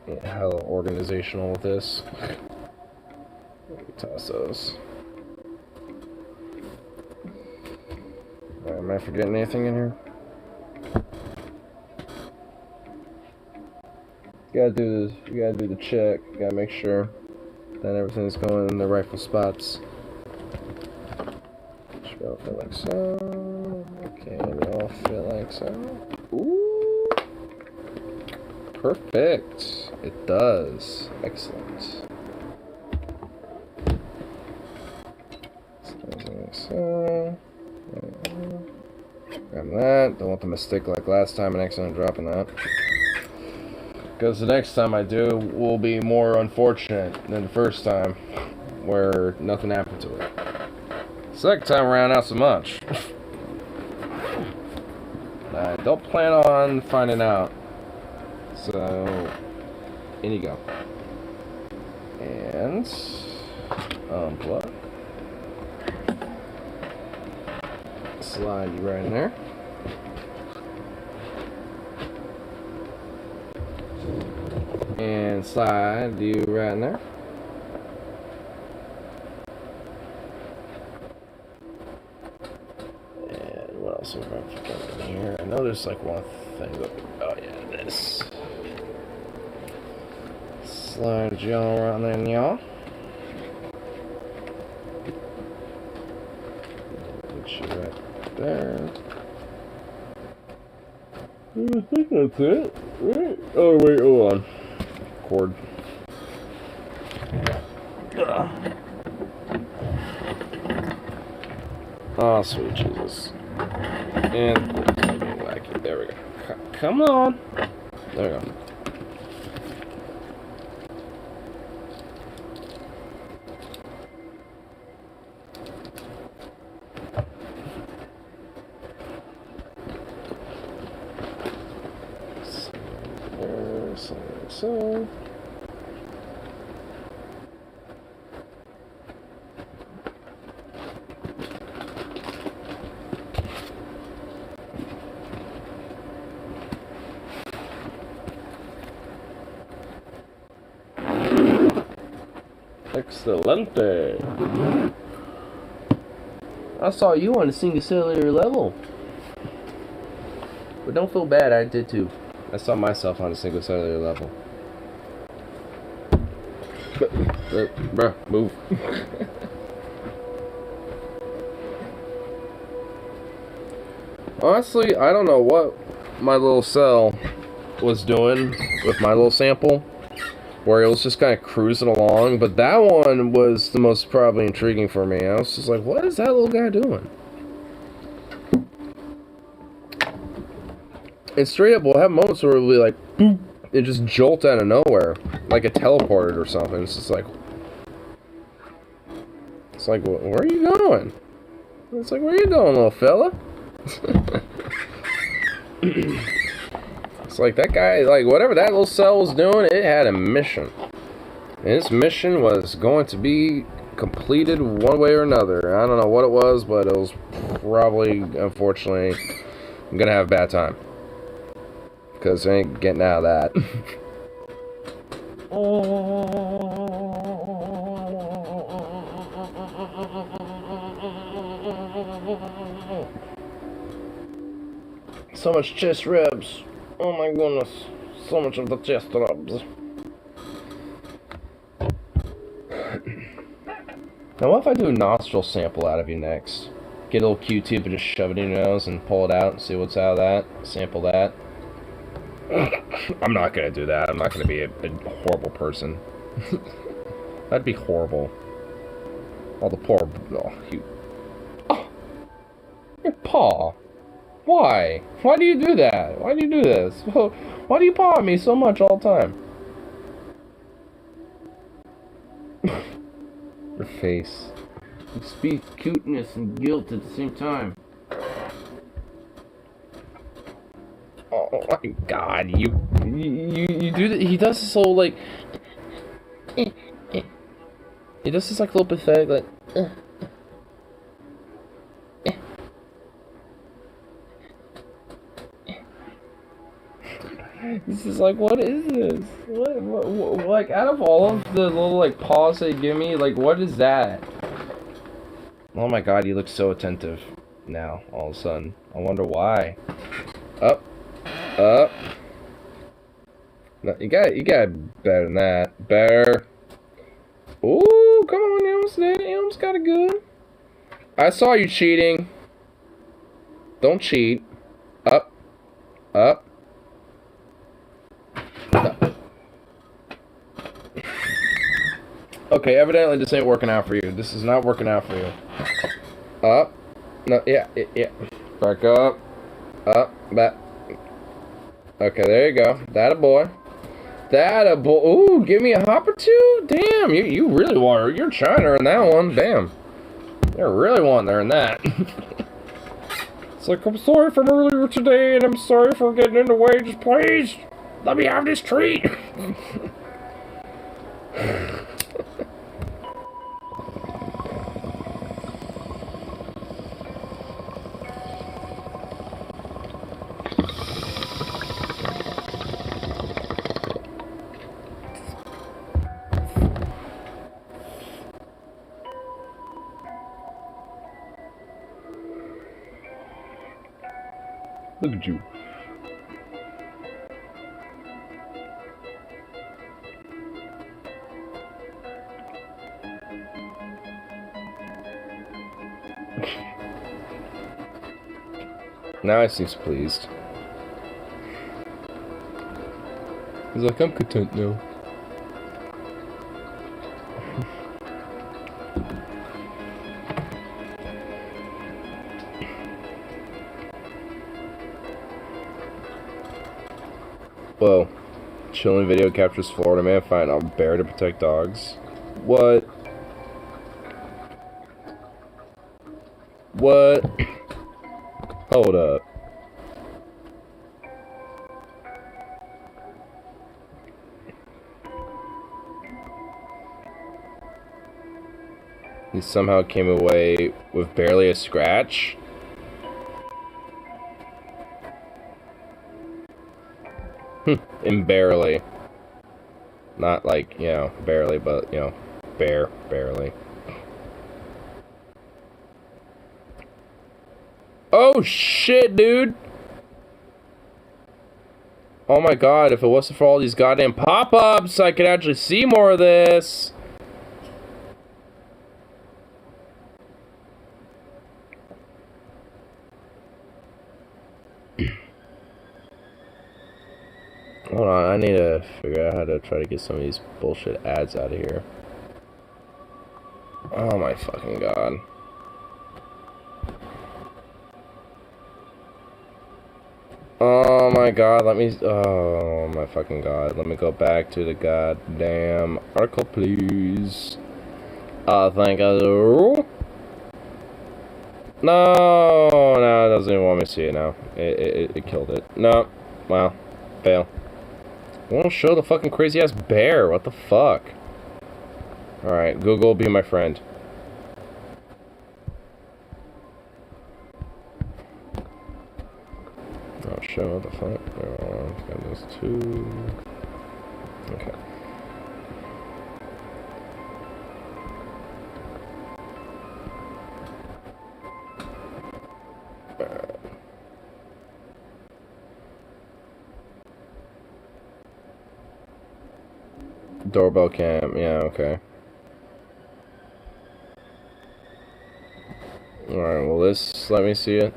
Yeah, hella organizational with this. Toss those. Am I forgetting anything in here? You gotta do this. You gotta do the check. You gotta make sure that everything's going in the rightful spots. Should go fit like so. Okay, they all fit like so. Ooh, perfect. It does. Excellent. So, grab that. Don't want the mistake like last time and accidentally dropping that. Because the next time I do will be more unfortunate than the first time, where nothing happened to it. Second time around, not so much. I don't plan on finding out. So, in you go. And unplug. Slide you right in there. And slide you right in there. And what else have I forgotten in here? I know there's like one thing. Oh yeah, this. Slide y'all right there, y'all. Put you right there. I think that's it, right? Oh wait, hold on. Cord. Oh, sweet Jesus. And wacky. There we go. Come on. There we go. So. Excelente. I saw you on a single cellular level. But don't feel bad, I did too. I saw myself on a single cellular level. Bruh, move. Honestly, I don't know what my little cell was doing with my little sample, where it was just kind of cruising along, but that one was the most probably intriguing for me. I was just like, what is that little guy doing? And straight up, we'll have moments where we'll be like, boop, it just jolt out of nowhere, like it teleported or something. It's just like, where are you going? It's like, where are you going, little fella? It's like that guy, like whatever that little cell was doing, it had a mission. And its mission was going to be completed one way or another. I don't know what it was, but it was probably, unfortunately, gonna have a bad time. because I ain't getting out of that. So much chest ribs. Oh my goodness. So much of the chest ribs. Now what if I do a nostril sample out of you next? Get a little Q-tip and just shove it in your nose and pull it out and see what's out of that. Sample that. I'm not gonna do that. I'm not gonna be a horrible person. That'd be horrible. Oh, the poor... Oh, your paw. Why? Why do you do that? Why do you do this? Why do you paw at me so much all the time? Your face. You speak cuteness and guilt at the same time. Oh my god, you do that. He does this whole like. He does this like little pathetic like. This is like, what is this? What, like, out of all of the little, like, paws they give me, like, what is that? Oh my god, he looks so attentive now, all of a sudden. I wonder why. Up. Up. No, you got better than that. Better. Ooh, come on, you almost did it. You almost got it good. I saw you cheating. Don't cheat. Up. Up. Okay, evidently this ain't working out for you. This is not working out for you. Up. No, yeah. Back up. Up. Back. Okay, there you go. That a boy. That a boy. Ooh, give me a hop or two? Damn, you really want her. You're trying to earn that one. Damn. You're really wanting to earn that. It's like, I'm sorry for earlier today, and I'm sorry for getting in the way. Just please, let me have this treat. Look at you. Now he seems pleased. He's like, I'm content now. Whoa. Chilling video captures Florida man find a bear to protect dogs. What? What? Hold up. He somehow came away with barely a scratch? And barely. Not like, you know, barely, but, you know, barely. Oh shit, dude! Oh my god, if it wasn't for all these goddamn pop-ups, I could actually see more of this. Hold on, I need to figure out how to try to get some of these bullshit ads out of here. Oh my fucking god. Oh my god, oh my fucking god, let me go back to the goddamn article, please. Thank you. No, it doesn't even want me to see it now. It killed it. No, well, fail. I want to show the fucking crazy ass bear. What the fuck? Alright, Google, be my friend. Oh show. What the fuck? Got those two. Okay. Doorbell cam, yeah, okay. Alright, well this, let me see it.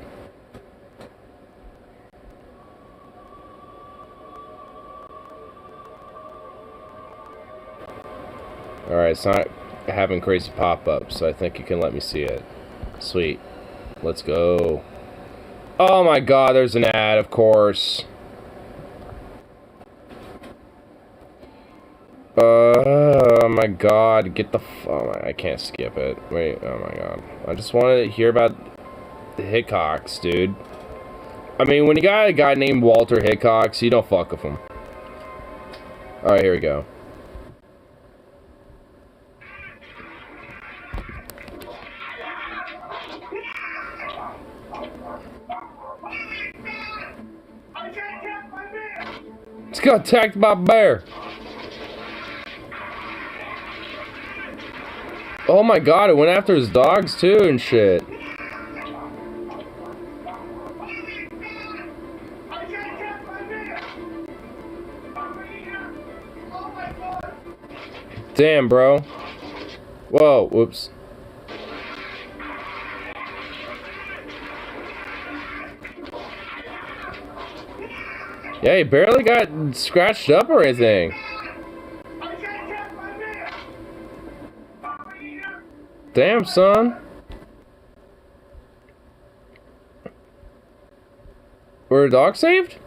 Alright, it's not having crazy pop-ups, so I think you can let me see it. Sweet. Let's go. Oh my god, there's an ad, of course. Oh my god, get the I can't skip it. Wait, oh my god. I just wanted to hear about the Hickox, dude. I mean, when you got a guy named Walter Hickox, you don't fuck with him. Alright, here we go. It's got attacked by a bear. Oh my god, it went after his dogs too and shit. Damn, bro. Whoa, whoops. Yeah, he barely got scratched up or anything. Damn, son. Were the dogs saved?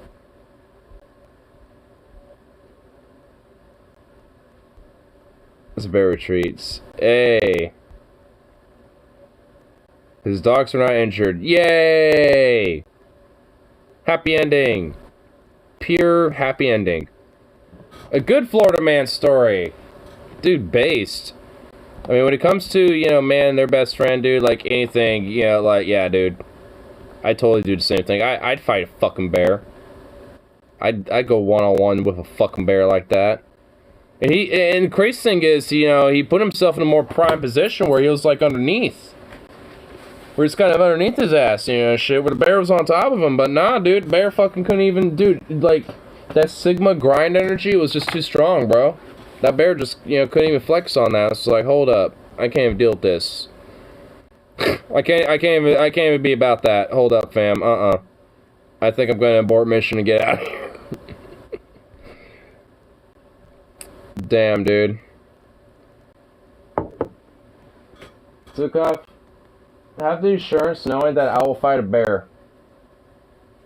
This bear retreats. Hey. His dogs were not injured. Yay! Happy ending. Pure happy ending. A good Florida man story. Dude, based. I mean, when it comes to, you know, man, their best friend, dude, like anything, you know, like, yeah, dude. I'd totally do the same thing. I'd fight a fucking bear. I'd go one-on-one with a fucking bear like that. And the crazy thing is, you know, he put himself in a more prime position where he was, like, underneath. Where he's kind of underneath his ass, you know, shit, where the bear was on top of him. But nah, dude, bear fucking couldn't even, dude, like, that Sigma grind energy was just too strong, bro. That bear just, you know, couldn't even flex on that. It's like, hold up, I can't even deal with this. I can't even be about that. Hold up, fam. I think I'm going to abort mission and get out of here. Damn, dude. Zukov, have the assurance knowing that I will fight a bear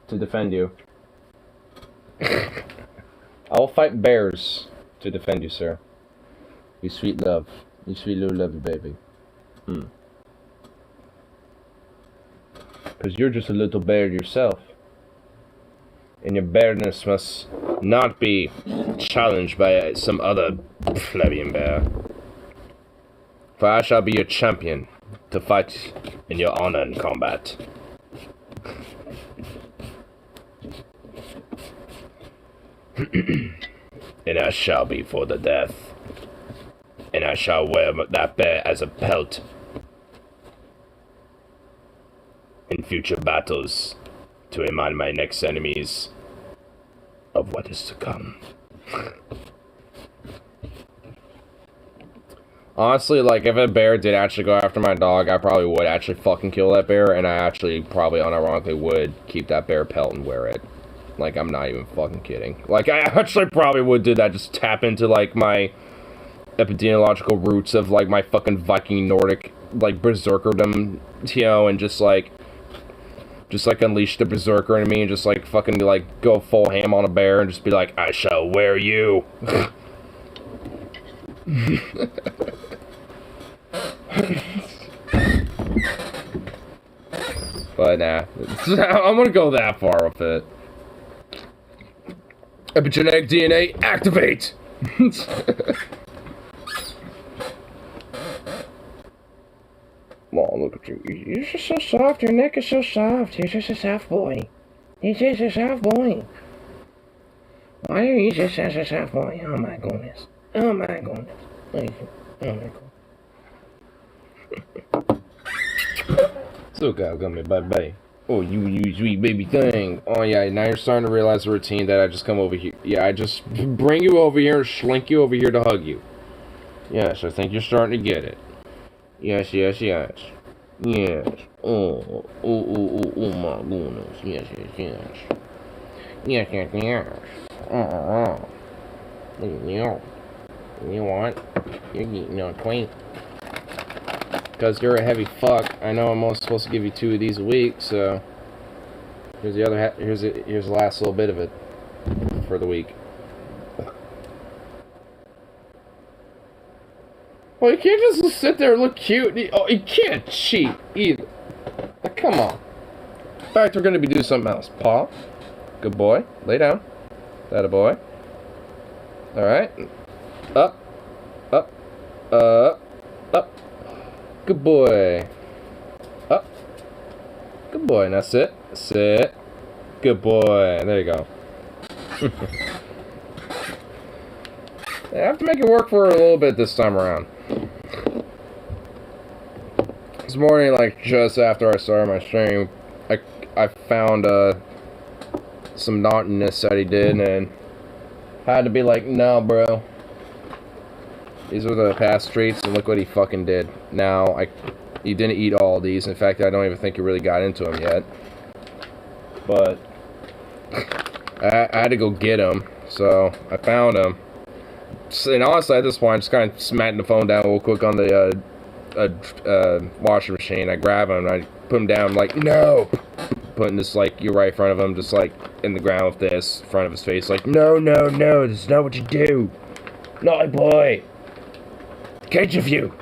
to defend you. I will fight bears to defend you, sir. You sweet love. You sweet little lovey baby. Because you're just a little bear yourself. And your bearness must not be challenged by some other plebeian bear. For I shall be your champion to fight in your honor in combat. And I shall be for the death. And I shall wear that bear as a pelt in future battles to remind my next enemies of what is to come. Honestly, like, if a bear did actually go after my dog, I probably would actually fucking kill that bear, and I actually probably unironically would keep that bear pelt and wear it. Like, I'm not even fucking kidding. Like, I actually probably would do that, just tap into, like, my epidemiological roots of, like, my fucking Viking Nordic, like, berserkerdom, you know, and just, like, unleash the berserker in me and just, like, fucking, like, go full ham on a bear and just be like, I shall wear you. But, nah. I'm gonna go that far with it. Epigenetic DNA, activate! Oh, look at you. You're just so soft. Your neck is so soft. You're just a soft boy. He's just a soft boy. Why are you just such a soft boy? Oh my goodness. Oh my goodness. Oh my god. So got me, bye. Oh, you sweet baby thing. Oh yeah, now you're starting to realize the routine that I just come over here. Yeah, I just bring you over here and slink you over here to hug you. Yes, I think you're starting to get it. Yes. Yes. Oh my goodness. Yes. Yes. You want? You're eating no twink. Because you're a heavy fuck. I know I'm only supposed to give you 2 of these a week, so here's the other here's the last little bit of it for the week. Well, you can't just sit there and look cute. Oh, you can't cheat either. Like, come on. In fact, we're gonna be doing something else. Paw. Good boy. Lay down. That a boy. Alright. Up. Good boy. Up. Good boy. Now sit. Sit. Good boy. There you go. I have to make it work for a little bit this time around. This morning, like, just after I started my stream, I found, some naughtiness that he did, and had to be like, no, bro. These were the past treats, and look what he fucking did. Now, he didn't eat all these. In fact, I don't even think he really got into them yet. But I had to go get him, so I found him. And honestly, at this point, I'm just kind of smacked the phone down real quick on the washing machine. I grab him, and I put him down, like, no! Putting this, like, you right in front of him, just, like, in the ground with this, in front of his face, like, no, this is not what you do. Naughty boy. Catch of you.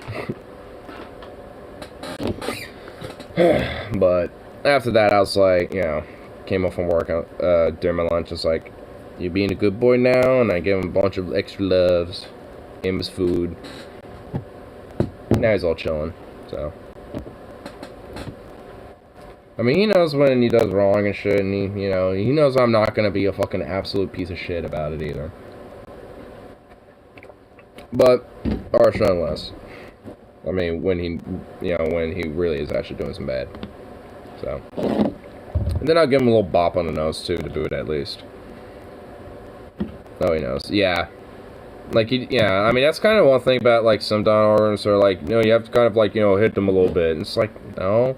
But after that, I was like, you know, came off from work during my lunch. I was like, you being a good boy now? And I gave him a bunch of extra loves, gave him his food. Now he's all chilling. So, I mean, he knows when he does wrong and shit, and he knows I'm not gonna be a fucking absolute piece of shit about it either. But, harsh nonetheless. I mean, when he really is actually doing some bad. So. And then I'll give him a little bop on the nose, too, to boot, at least. Oh, he knows. Yeah. Like, I mean, that's kind of one thing about, like, some Don Organs are, like, you have to kind of, like, hit them a little bit. And it's like, no.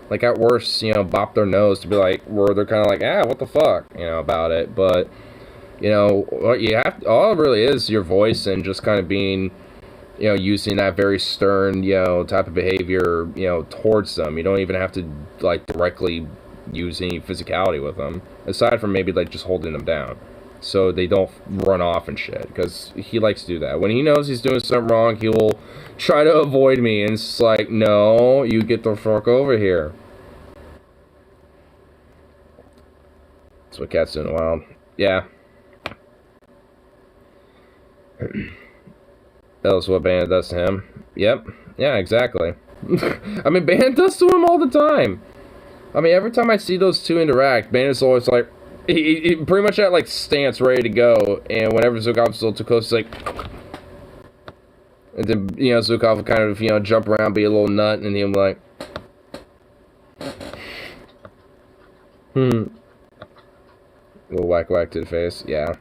Like, at worst, bop their nose to be like, where they're kind of like, what the fuck, about it. But, what you have to, all it really is your voice and just kind of being, using that very stern, type of behavior, towards them. You don't even have to, like, directly use any physicality with them, aside from maybe, like, just holding them down, so they don't run off and shit, because he likes to do that. When he knows he's doing something wrong, he will try to avoid me, and it's like, no, you get the fuck over here. That's what cats do in the wild. Yeah. That's what Bandit does to him. Yep. Yeah, exactly. I mean, Bandit does to him all the time. I mean, every time I see those two interact, Bandit's always like, he pretty much at, like, stance, ready to go, and whenever Zukov's a little too close, he's like, and then, Zukov will kind of, jump around, be a little nut, and he'll be like, a little whack to the face, yeah.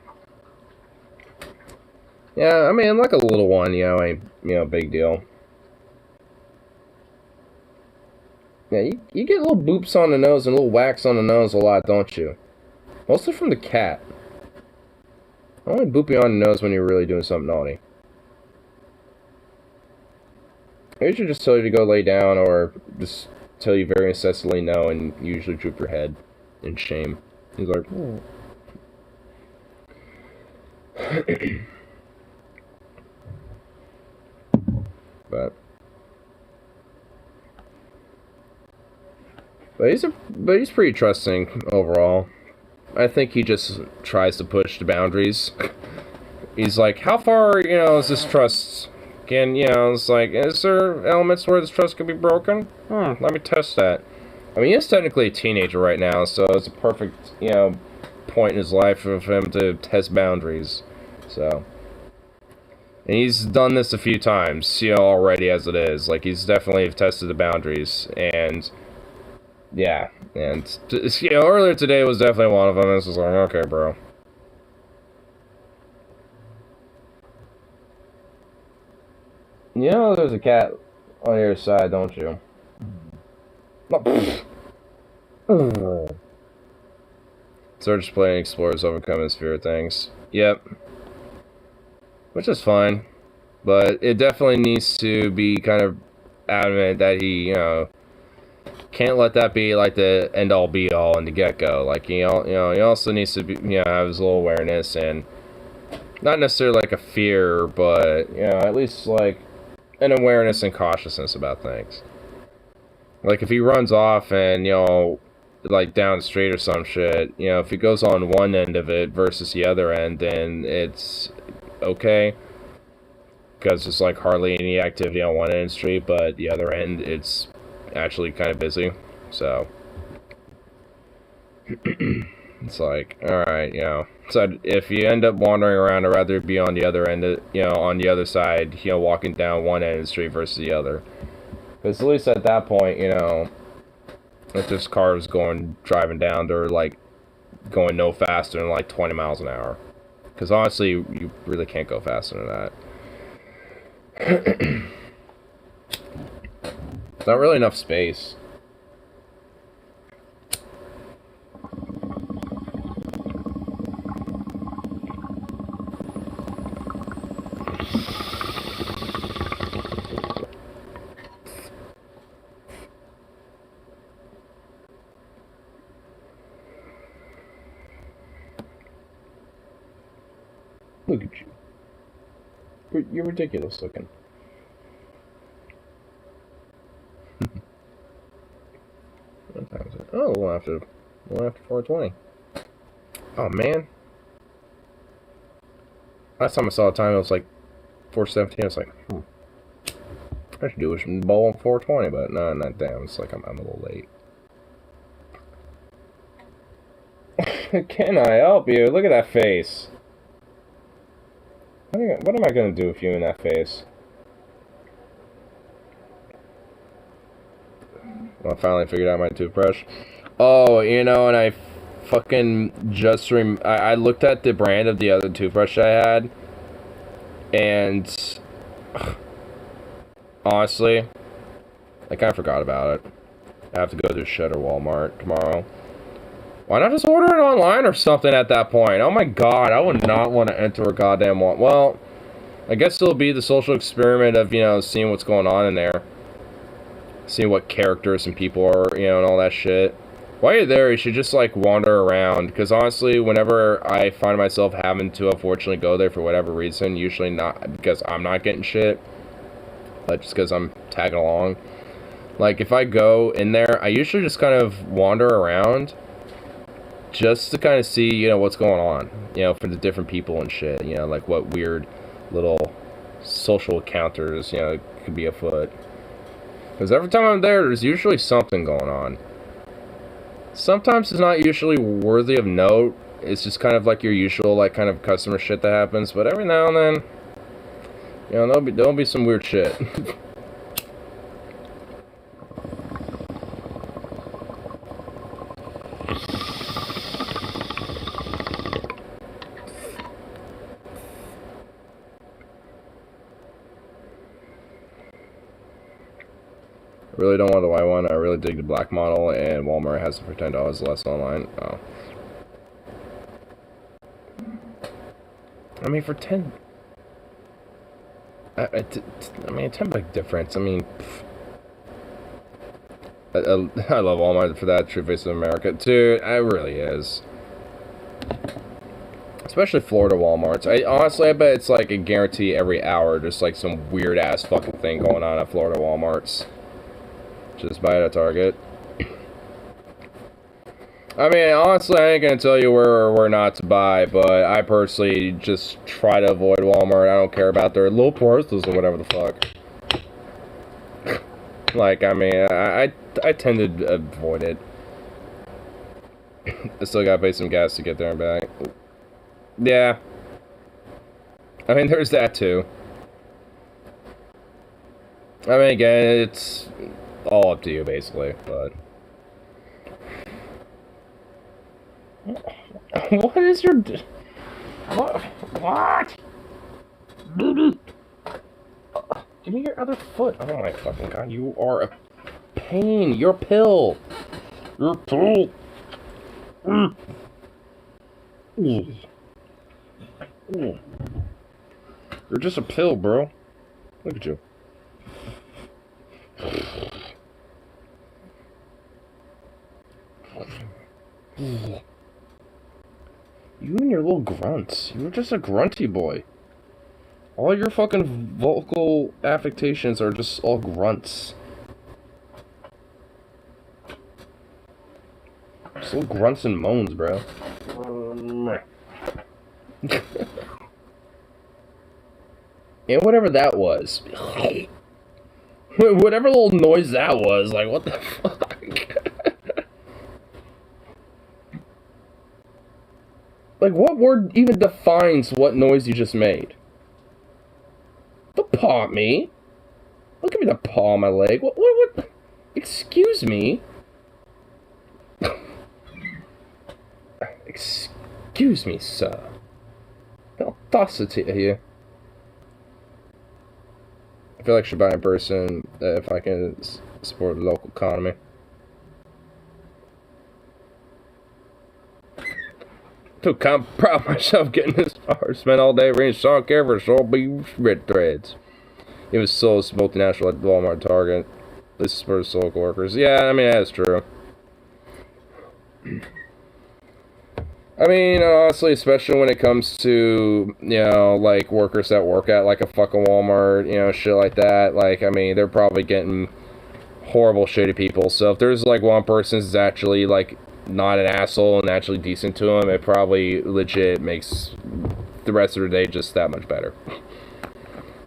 Yeah, I mean, like a little one, ain't, big deal. Yeah, you get little boops on the nose and little whacks on the nose a lot, don't you? Mostly from the cat. Only boop you on the nose when you're really doing something naughty. Maybe I should just tell you to go lay down, or just tell you very incessantly no, and you usually droop your head in shame. He's like, oh. But he's pretty trusting overall. I think he just tries to push the boundaries. He's like, how far, is this trust? It's like, is there elements where this trust can be broken? Let me test that. I mean, he's technically a teenager right now, so it's a perfect, you know, point in his life for him to test boundaries. So, and he's done this a few times, you know, already as it is. Like, he's definitely tested the boundaries, and yeah, and you know, earlier today was definitely one of them. This was like, okay, bro. You know, there's a cat on your side, don't you? So just playing Explorers Overcoming Sphere of Things. Yep. Which is fine. But it definitely needs to be kind of adamant that he, you know, can't let that be like the end-all be-all in the get-go. Like, he also needs to be, you know, have his little awareness and not necessarily like a fear, but, you know, at least like an awareness and cautiousness about things. Like, if he runs off and, you know, like down the street or some shit, you know, if he goes on one end of it versus the other end, then it's okay. Because there's like hardly any activity on one end of the street, but the other end, it's actually kind of busy. So, it's like, alright, you know. So, if you end up wandering around, I'd rather be on the other end, you know, on the other side, you know, walking down one end of the street versus the other. Because at least at that point, you know, if this car is driving down, they're like going no faster than like 20 miles an hour. Because honestly, you really can't go faster than that. Not really enough space. Look at you. You're ridiculous looking. What time is it? Oh, a little after 4:20. Oh man. Last time I saw a time it was like 4:17. I was like, I should do a bowl on 4:20, but no, not damn. It's like I'm a little late. Can I help you? Look at that face. What am I gonna do with you in that face? Well, I finally figured out my toothbrush. Oh, you know, and I fucking just I looked at the brand of the other toothbrush I had, and honestly, I kind of forgot about it. I have to go to Cheddar Walmart tomorrow. Why not just order it online or something at that point? Oh my god, I would not want to enter a goddamn Walmart. Well, I guess it'll be the social experiment of, you know, seeing what's going on in there. Seeing what characters and people are, you know, and all that shit. While you're there, you should just, like, wander around. Because honestly, whenever I find myself having to unfortunately go there for whatever reason, usually not because I'm not getting shit, but just because I'm tagging along. Like, if I go in there, I usually just kind of wander around just to kind of see, you know, what's going on, you know, for the different people and shit, you know, like what weird little social encounters, you know, could be afoot. Because every time I'm there, there's usually something going on. Sometimes it's not usually worthy of note, it's just kind of like your usual, like, kind of customer shit that happens, but every now and then, you know, there'll be some weird shit. I really don't want the white one. I really dig the black model, and Walmart has it for $10 less online. Oh. I mean, for 10... I mean, a 10 buck difference. I mean... I love Walmart for that. True Face of America. Dude, it really is. Especially Florida Walmarts. Honestly, I bet it's like a guarantee every hour. Just like some weird-ass fucking thing going on at Florida Walmarts. Just buy it at Target. I mean, honestly, I ain't gonna tell you where or where not to buy, but I personally just try to avoid Walmart. I don't care about their low prices or whatever the fuck. Like, I mean, I I tend to avoid it. I still gotta pay some gas to get there and back. Yeah. I mean, there's that too. I mean, again, it's all up to you, basically, but... What is your... What? What? Give me your other foot. Oh my fucking god, you are a pain. You're a pill. You're a pill. Mm. Mm. You're just a pill, bro. Look at you. You and your little grunts. You're just a grunty boy. All your fucking vocal affectations are just all grunts. Just little grunts and moans, bro. And whatever that was. Whatever little noise that was, like, what the fuck? Like, what word even defines what noise you just made? Don't paw at me. Don't give me the paw on my leg. What? Excuse me? Excuse me, sir. The audacity of you. I feel like I should buy a person if I can support the local economy. Too proud of myself getting this far. Spent all day reading song care for soybean red threads. It was so multinational at Walmart, Target. This is for the local workers. Yeah, I mean, that's true. I mean, honestly, especially when it comes to, you know, like, workers that work at, like, a fucking Walmart, you know, shit like that. Like, I mean, they're probably getting horrible, shitty people. So if there's, like, one person that's actually, like, not an asshole and actually decent to them, it probably legit makes the rest of the day just that much better.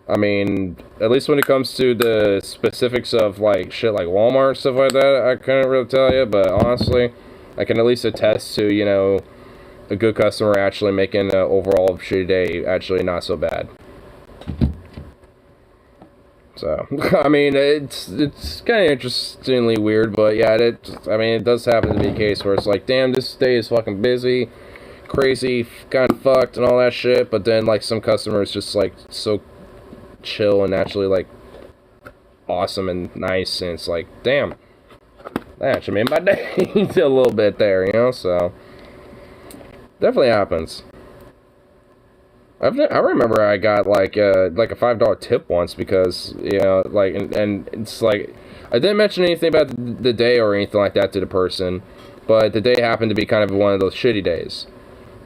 I mean, at least when it comes to the specifics of, like, shit like Walmart, stuff like that, I couldn't really tell you, but honestly, I can at least attest to, you know, a good customer actually making an overall shitty day actually not so bad. So, I mean, it's kind of interestingly weird, but yeah, I mean, it does happen to be a case where it's like, damn, this day is fucking busy, crazy, kind of fucked, and all that shit, but then, like, some customers just, like, so chill and actually, like, awesome and nice, and it's like, damn, that actually made my day a little bit there, you know, so, definitely happens. I remember I got like a $5 tip once because, you know, like, and it's like, I didn't mention anything about the day or anything like that to the person, but the day happened to be kind of one of those shitty days.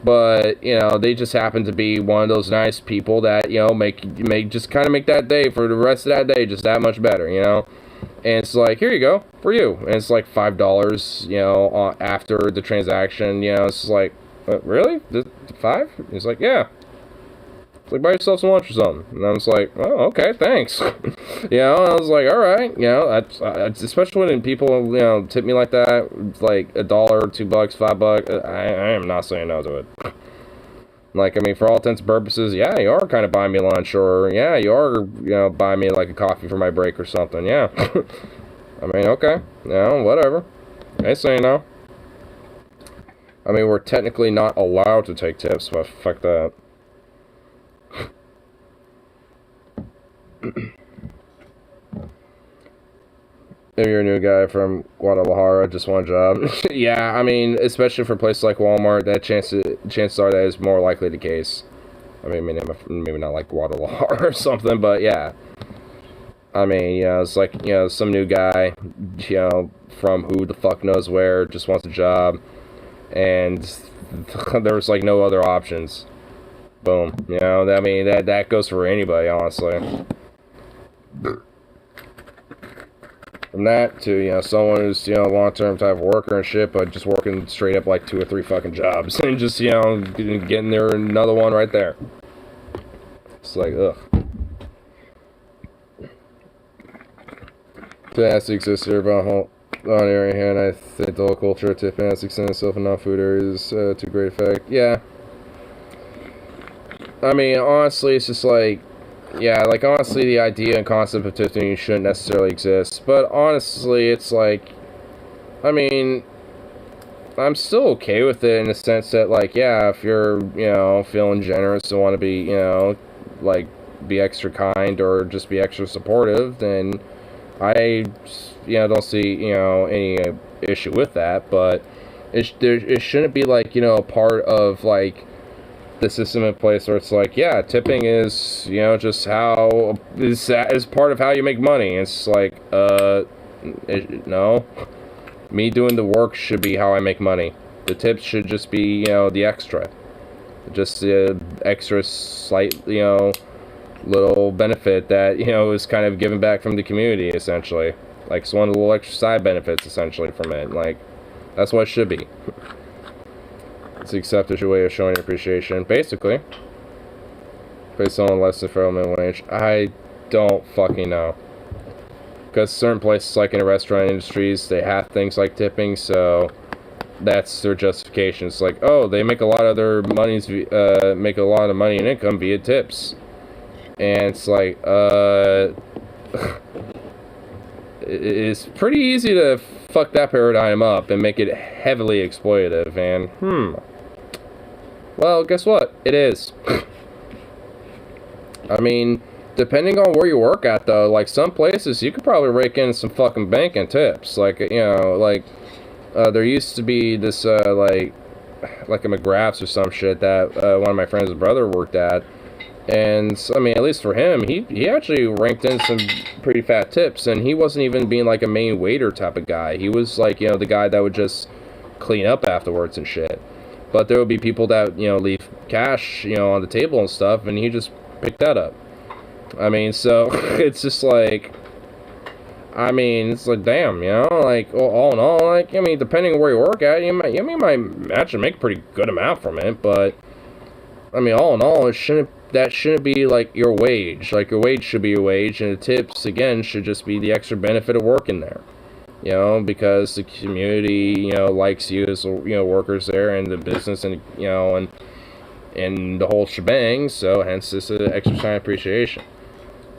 But, you know, they just happened to be one of those nice people that, you know, make just kind of make that day for the rest of that day just that much better, you know? And it's like, here you go, for you. And it's like $5, you know, after the transaction, you know, it's like, really? $5? He's like, yeah. Like, buy yourself some lunch or something. And I was like, oh, okay, thanks. You know, I was like, alright, you know, especially when people, you know, tip me like that, like $1, $2, $5, I am not saying no to it. Like, I mean, for all intents and purposes, yeah, you are kind of buying me lunch, or, yeah, you are, you know, buying me, like, a coffee for my break or something, yeah. I mean, okay, you know, whatever. I ain't saying no. I mean, we're technically not allowed to take tips, but fuck that. If you're a new guy from Guadalajara, just one job. Yeah, I mean, especially for places like Walmart, that chances are that is more likely the case. I mean, maybe not like Guadalajara or something, but yeah. I mean, you know, it's like, you know, some new guy, you know, from who the fuck knows where, just wants a job, and there was like no other options. Boom. You know, I mean, that goes for anybody, honestly. From that to, you know, someone who's, you know, long-term type of worker and shit, but just working straight up like 2 or 3 fucking jobs and just, you know, getting there another one right there. It's like, ugh. So that's the exists here about home. On the other hand, I think the whole culture of tipping has extended itself in non-food areas to great effect. Yeah. I mean, honestly, it's just like, yeah, like, honestly, the idea and concept of tipping shouldn't necessarily exist. But honestly, it's like, I mean, I'm still okay with it in the sense that, like, yeah, if you're, you know, feeling generous and want to be, you know, like, be extra kind or just be extra supportive, then I, you know, don't see, you know, any issue with that. But it shouldn't be, like, you know, a part of, like, the system in place where it's like, yeah, tipping is, you know, just how, is part of how you make money. It's like, no. Me doing the work should be how I make money. The tips should just be, you know, the extra. Just the extra slight, you know, little benefit that, you know, is kind of given back from the community, essentially. Like, it's one of the little extra side benefits, essentially, from it. Like, that's what it should be. It's accepted your way of showing your appreciation, basically. Based on less than fair minimum wage. I don't fucking know. Because certain places, like in the restaurant industries, they have things like tipping, so that's their justification. It's like, oh, they make a lot of their make a lot of money and income via tips. And it's like, it's pretty easy to fuck that paradigm up and make it heavily exploitative, and, well, guess what? It is. I mean, depending on where you work at, though, like, some places, you could probably rake in some fucking bank and tips. Like, you know, like, there used to be this, like a McGrath's or some shit that, one of my friends' brother worked at. And, I mean, at least for him, he actually ranked in some pretty fat tips, and he wasn't even being, like, a main waiter type of guy. He was, like, you know, the guy that would just clean up afterwards and shit. But there would be people that, you know, leave cash, you know, on the table and stuff, and he just picked that up. I mean, so, it's just like, I mean, it's like, damn, you know, like, all in all, like, I mean, depending on where you work at, you might actually make a pretty good amount from it, but, I mean, all in all, that shouldn't be, like, your wage. Like, your wage should be your wage, and the tips, again, should just be the extra benefit of working there. You know, because the community, you know, likes you as, you know, workers there, and the business, and, you know, and the whole shebang, so hence this extra sign of appreciation.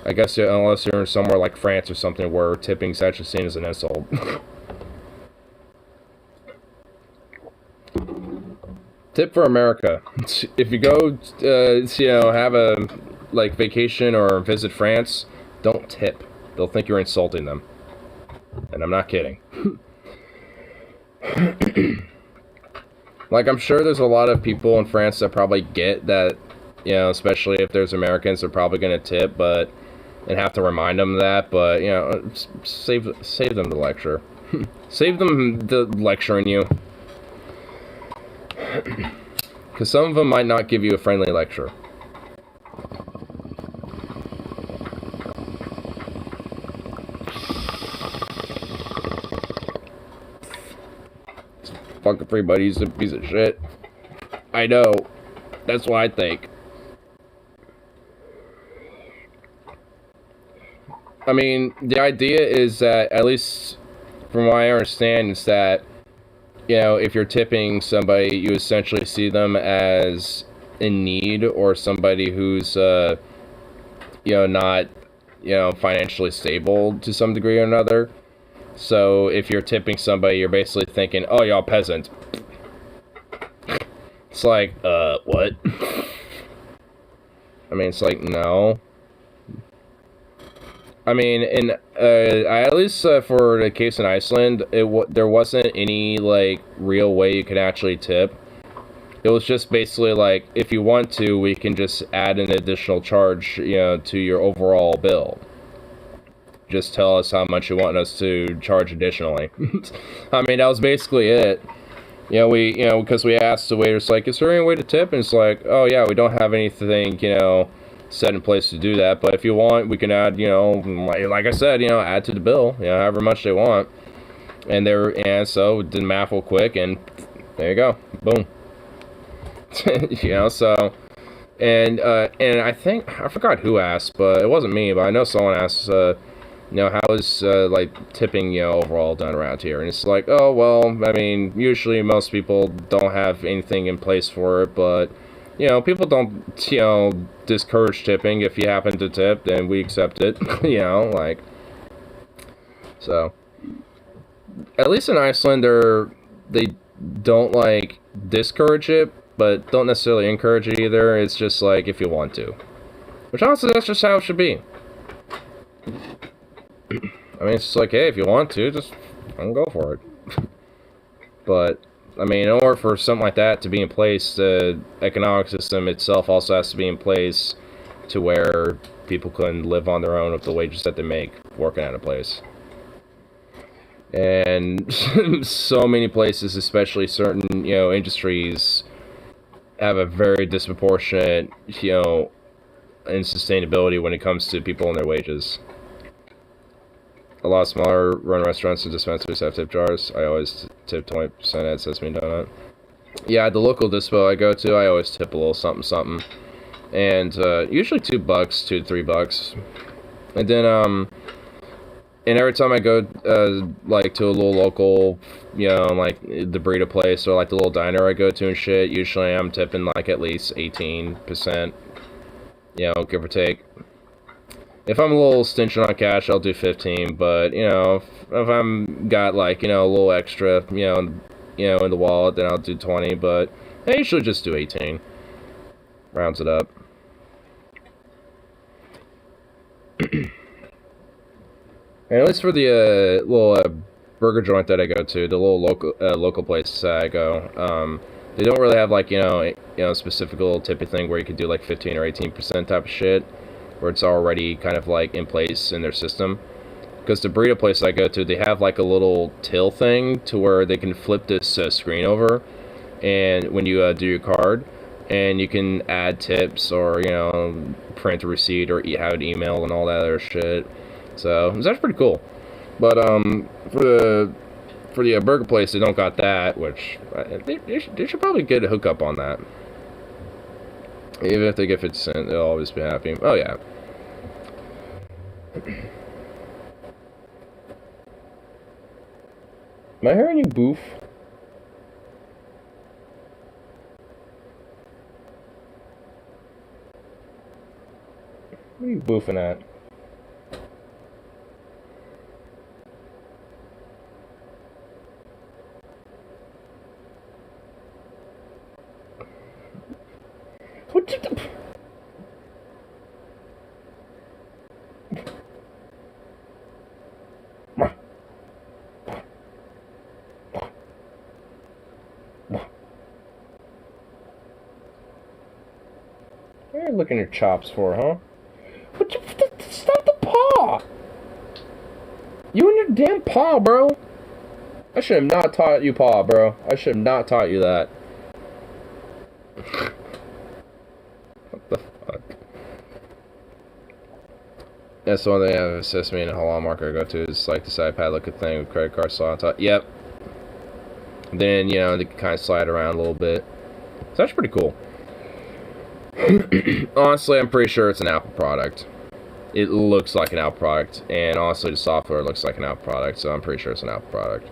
I guess, unless you're in somewhere like France or something where tipping is actually seen as an insult. Tip for America. If you go, you know, have a, like, vacation or visit France, don't tip. They'll think you're insulting them. And I'm not kidding. Like, I'm sure there's a lot of people in France that probably get that, you know, especially if there's Americans, they're probably going to tip, but, and have to remind them of that, but, you know, save them the lecture. Save them the lecturing you. Because some of them might not give you a friendly lecture. Fucking free buddy's a piece of shit. I know. That's what I think. I mean, the idea is that, at least from what I understand, is that, you know, if you're tipping somebody, you essentially see them as in need, or somebody who's, you know, not, you know, financially stable to some degree or another. So if you're tipping somebody, you're basically thinking, oh, y'all peasant. It's like, what? I mean, it's like, no. I mean, at least for the case in Iceland, there wasn't any, like, real way you could actually tip. It was just basically like, if you want to, we can just add an additional charge, you know, to your overall bill. Just tell us how much you want us to charge additionally. I mean, that was basically it. You know, because we asked the waiters, like, is there any way to tip? And it's like, oh yeah, we don't have anything, you know, set in place to do that, but if you want, we can add, you know, like I said, you know, add to the bill, you know, however much they want. And so did the math real quick, and there you go, boom. You know, so, and I think, I forgot who asked, but it wasn't me, but I know someone asked, you you know, how is, like, tipping, you know, overall done around here? And it's like, oh, well, I mean, usually most people don't have anything in place for it, but, you know, people don't, you know, discourage tipping. If you happen to tip, then we accept it, you know, like, so, at least in Iceland, they don't, like, discourage it, but don't necessarily encourage it either. It's just, like, if you want to. Which, honestly, that's just how it should be. I mean, it's just like, hey, if you want to, just go for it. But, I mean, in order for something like that to be in place, the economic system itself also has to be in place to where people can live on their own with the wages that they make working at a place. And so many places, especially certain, you know, industries, have a very disproportionate, you know, in sustainability when it comes to people and their wages. A lot of smaller run restaurants and dispensaries have tip jars. I always tip 20% at Sesame Donut. Yeah, the local dispo I go to, I always tip a little something something. And usually $2, $2 to $3. And then and every time I go like to a little local, you know, like the burrito place or like the little diner I go to and shit, usually I'm tipping like at least 18%, you know, give or take. If I'm a little stingy on cash, I'll do 15, but, you know, if I'm got, like, you know, a little extra, you know, in the wallet, then I'll do 20, but I usually just do 18. Rounds it up. And at least for the little burger joint that I go to, the little local place that I go, they don't really have, like, you know, specific little tippy thing where you could do, like, 15 or 18% type of shit, where it's already kind of like in place in their system. Because the burrito place I go to, they have like a little till thing to where they can flip this screen over, and when you do your card, and you can add tips or, you know, print a receipt or have an email and all that other shit. So it's actually pretty cool. But for the burger place, they don't got that, which they should probably get a hookup on that. Even if they get 50 cents, they'll always be happy. Oh, yeah. Am I hearing you boof? What are you boofing at? What did the... What are you licking your chops for, huh? What you... Stop the paw! You and your damn paw, bro! I should have not taught you paw, bro. I should have not taught you that. What the fuck? That's the one thing I have Sesame and a halal market I go to is like this iPad looking thing with credit card slot on top. Yep. And then, you know, they can kind of slide around a little bit. It's actually pretty cool. Honestly, I'm pretty sure it's an Apple product. It looks like an Apple product, and honestly, the software looks like an Apple product, so I'm pretty sure it's an Apple product.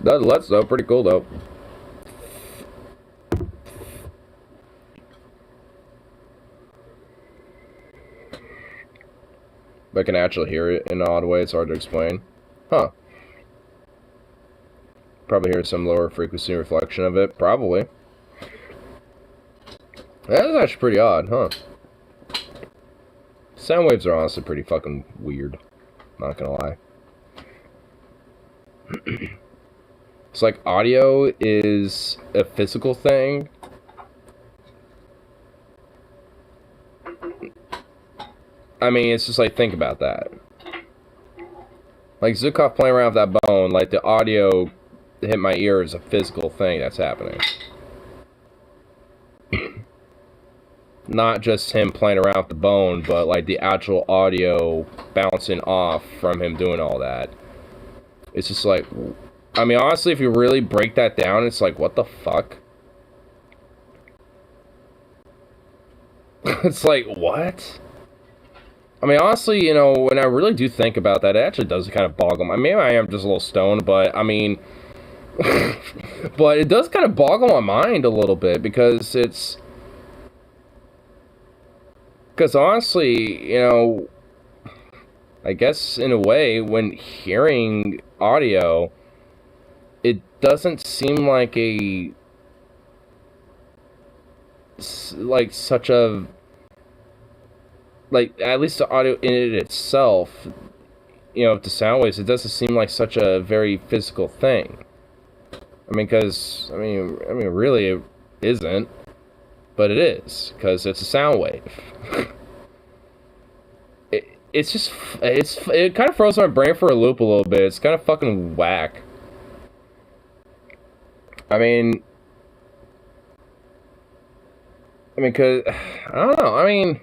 Nonetheless, though, pretty cool, though. But I can actually hear it in an odd way. It's hard to explain. Huh. Probably hear some lower frequency reflection of it. Probably. That's actually pretty odd, huh? Sound waves are honestly pretty fucking weird. Not gonna lie. It's like audio is a physical thing. I mean, it's just like, think about that. Like, Zukov playing around with that bone, like, the audio hit my ear is a physical thing that's happening. Not just him playing around with the bone, but, like, the actual audio bouncing off from him doing all that. It's just like, I mean, honestly, if you really break that down, it's like, what the fuck? It's like, what? I mean, honestly, you know, when I really do think about that, it actually does kind of boggle my... Maybe I am just a little stoned, but, I mean... but it does kind of boggle my mind a little bit, because it's... Because honestly, you know... I guess, in a way, when hearing audio... It doesn't seem like a... like, such a... like, at least the audio in it itself, you know, the sound waves, it doesn't seem like such a very physical thing. I mean, because, I mean, really, it isn't, but it is, because it's a sound wave. It's just, it kind of throws my brain for a loop a little bit. It's kind of fucking whack. I mean, because, I don't know, I mean...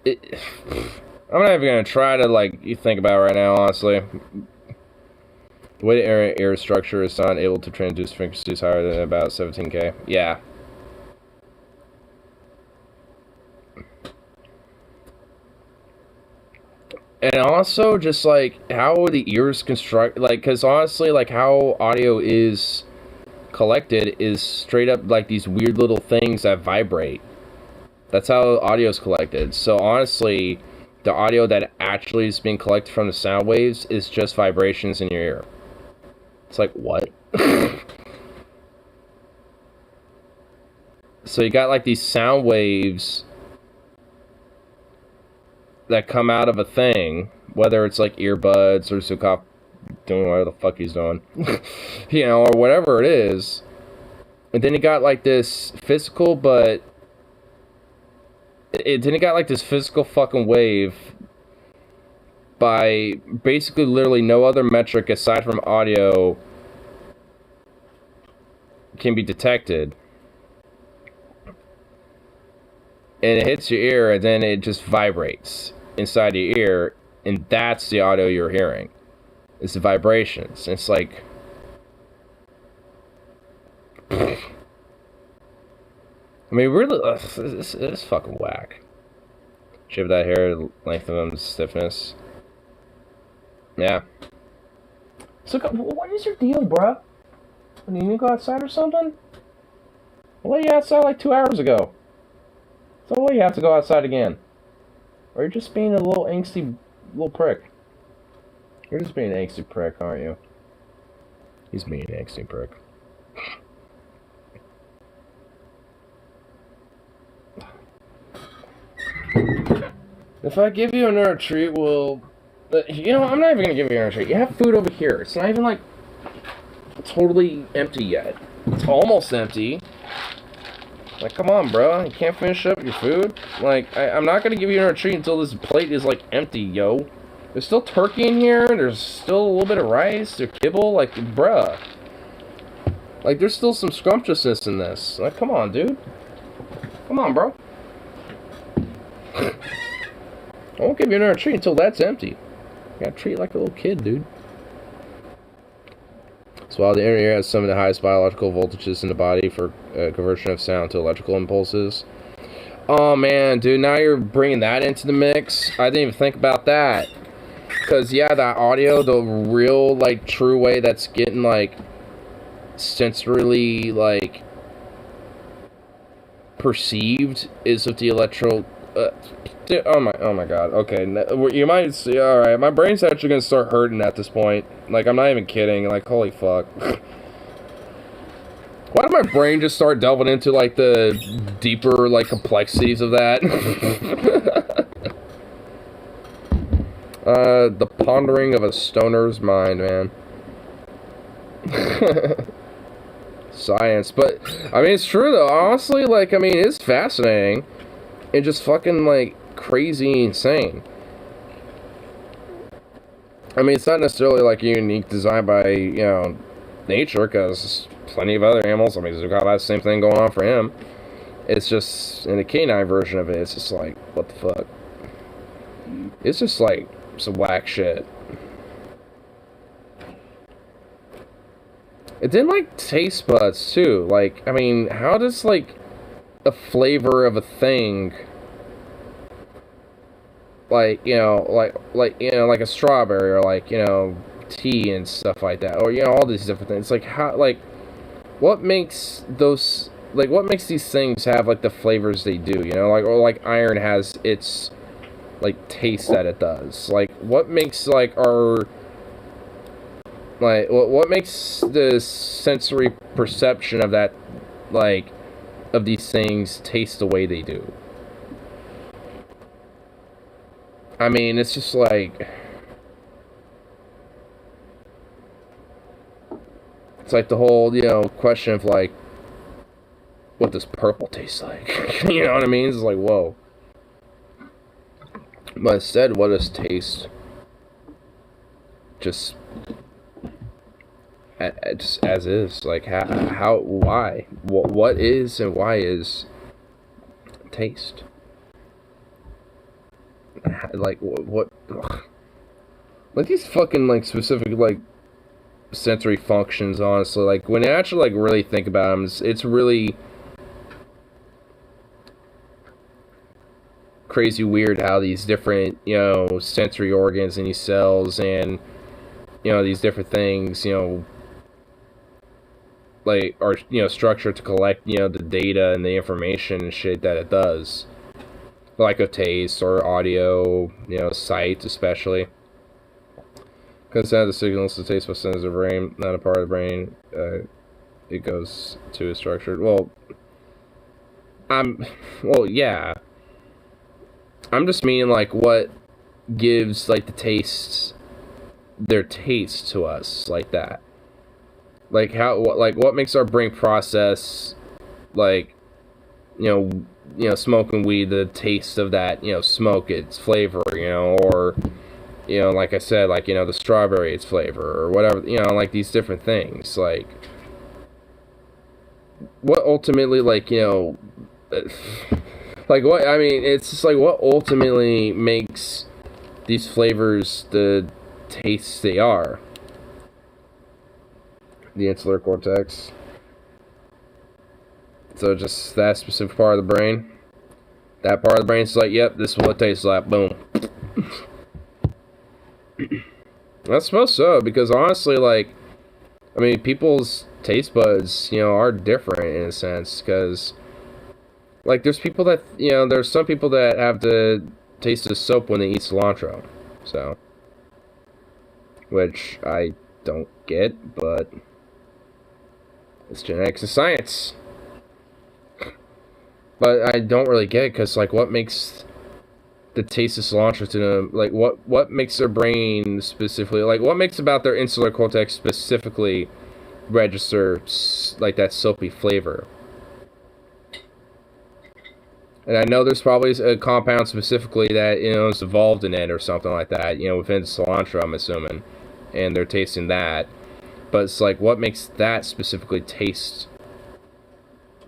I'm not even gonna try to, like, you think about it right now, honestly. The way the air structure is not able to transduce frequencies higher than about 17K. Yeah. And also, just, like, how the ears construct, like, because honestly, like, how audio is collected is straight up, like, these weird little things that vibrate. That's how audio is collected. So honestly, the audio that actually is being collected from the sound waves is just vibrations in your ear. It's like, what? So you got like these sound waves that come out of a thing, whether it's like earbuds or Zukov doing whatever the fuck he's doing, you know, or whatever it is. And then you got like this physical, but then it got like this physical fucking wave by basically literally no other metric aside from audio can be detected. And it hits your ear and then it just vibrates inside your ear, and that's the audio you're hearing. It's the vibrations. It's like... I mean, really, it's fucking whack. Shave that hair, length of them, stiffness. Yeah. So, what is your deal, bruh? You need to go outside or something? I let you outside like 2 hours ago. So why you have to go outside again? Or you're just being a little angsty little prick. You're just being an angsty prick, aren't you? He's being an angsty prick. If I give you another treat, well... you know, I'm not even gonna give you another treat. You have food over here. It's not even, like, totally empty yet. It's almost empty. Like, come on, bro. You can't finish up your food? Like, I'm not gonna give you another treat until this plate is, like, empty, yo. There's still turkey in here. There's still a little bit of rice or kibble. Like, bruh. Like, there's still some scrumptiousness in this. Like, come on, dude. Come on, bro. I won't give you another treat until that's empty. You gotta treat like a little kid, dude. So while the inner ear has some of the highest biological voltages in the body for conversion of sound to electrical impulses. Oh man, dude, now you're bringing that into the mix. I didn't even think about that. Because, yeah, that audio, the real, like, true way that's getting, like, sensorily, like, perceived is with the dude, oh my god, okay, you might see, alright, my brain's actually gonna start hurting at this point. Like, I'm not even kidding, like, holy fuck. Why did my brain just start delving into, like, the deeper, like, complexities of that? The pondering of a stoner's mind, man. Science, but, I mean, it's true, though, honestly, like, I mean, it's fascinating. And just fucking, like, crazy insane. I mean, it's not necessarily, like, a unique design by, you know, nature, because plenty of other animals, I mean, Zukov has the same thing going on for him. It's just, in a canine version of it, it's just like, what the fuck? It's just like some whack shit. It didn't like taste buds too. Like, I mean, how does like a flavor of a thing, like, you know, like you know, like a strawberry or like, you know, tea and stuff like that, or you know, all these different things. Like how, like, what makes those, like, what makes these things have like the flavors they do? You know, like, or like iron has its like taste that it does. Like, what makes like our, like, what makes the sensory perception of that, like, of these things taste the way they do? I mean, it's just like, it's like the whole, you know, question of like, what does purple taste like? You know what I mean? It's like, whoa. But instead, what does taste? Just as is. Like, how, why? What is and why is taste? Like, what? Like, these fucking, like, specific, like, sensory functions, honestly, like, when you actually, like, really think about them, it's really crazy weird how these different, you know, sensory organs in these cells and, you know, these different things, you know, like, are, you know, structured to collect, you know, the data and the information and shit that it does. Like a taste or audio, you know, sight especially. Because the signals to taste buds sends the brain, not a part of the brain. It goes to a structured. Well, yeah. I'm just meaning like what gives like the tastes their taste to us like that. Like how, what makes our brain process, like, you know, smoking weed, the taste of that, you know, smoke, its flavor, you know, or, you know, like I said, like, you know, the strawberry, its flavor, or whatever, you know, like these different things, like, what ultimately, like, you know, like, what, I mean, it's just like, what ultimately makes these flavors the tastes they are? The insular cortex. So just that specific part of the brain. That part of the brain is like, yep, this is what it tastes like. Boom. I suppose so, because honestly, like, I mean, people's taste buds, you know, are different in a sense, because, like, there's people that, you know, there's some people that have the taste of soap when they eat cilantro, so, which I don't get, but it's genetics and science. But I don't really get it, because, like, what makes the taste of cilantro to them, like, what makes their brain specifically, like, what makes about their insular cortex specifically register, like, that soapy flavor? And I know there's probably a compound specifically that, you know, is involved in it or something like that, you know, within cilantro, I'm assuming, and they're tasting that. But it's like, what makes that specifically taste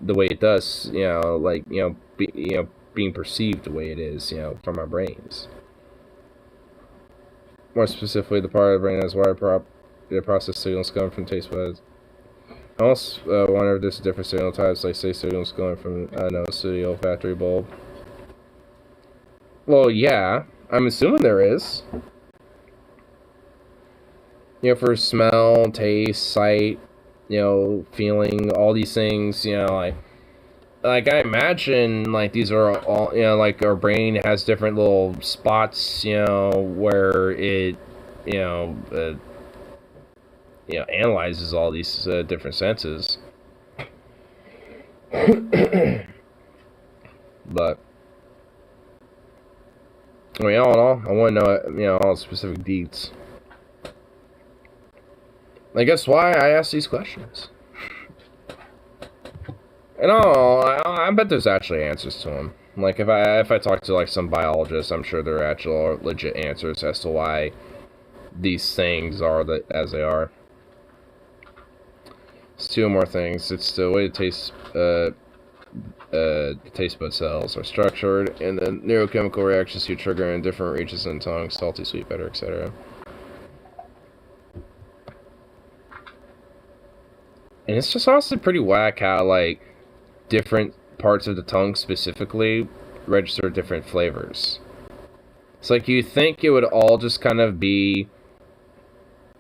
the way it does, you know, like, you know, being perceived the way it is, you know, from our brains. More specifically, the part of the brain that's where the process signals coming from taste buds. I also wonder if there's different signal types, like, say, signals going from, I don't know, to the olfactory bulb. Well, yeah, I'm assuming there is. You know, for smell, taste, sight, you know, feeling, all these things, you know, like I imagine, like, these are all, you know, like, our brain has different little spots, you know, where it, you know, analyzes all these different senses. But, I mean, all in all, I want to know, you know, all the specific deets. I guess why I ask these questions. And I bet there's actually answers to them. Like, if I talk to, like, some biologist, I'm sure there are actual legit answers as to why these things are as they are. It's two more things. It's the way it tastes, the taste bud cells are structured, and the neurochemical reactions you trigger in different regions in the tongue, salty, sweet, bitter, etc. And it's just honestly pretty whack how, like, different parts of the tongue specifically register different flavors. It's like you think it would all just kind of be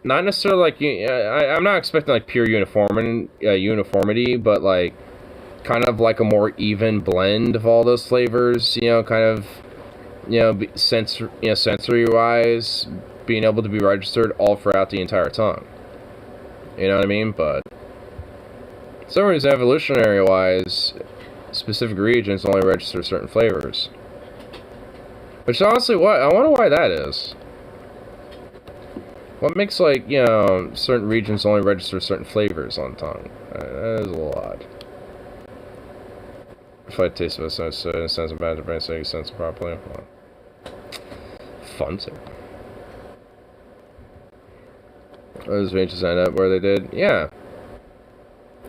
not necessarily like I'm not expecting like pure uniformity, but like kind of like a more even blend of all those flavors. You know, kind of sensory wise, being able to be registered all throughout the entire tongue. You know what I mean? But for some reason, evolutionary wise, specific regions only register certain flavors. Which honestly, I wonder why that is. What makes, like, certain regions only register certain flavors on the tongue? That is a little odd. If I taste it, sense of bad, the brain so you sense it properly. Well, fun too. Those ranges end up where they did? Yeah.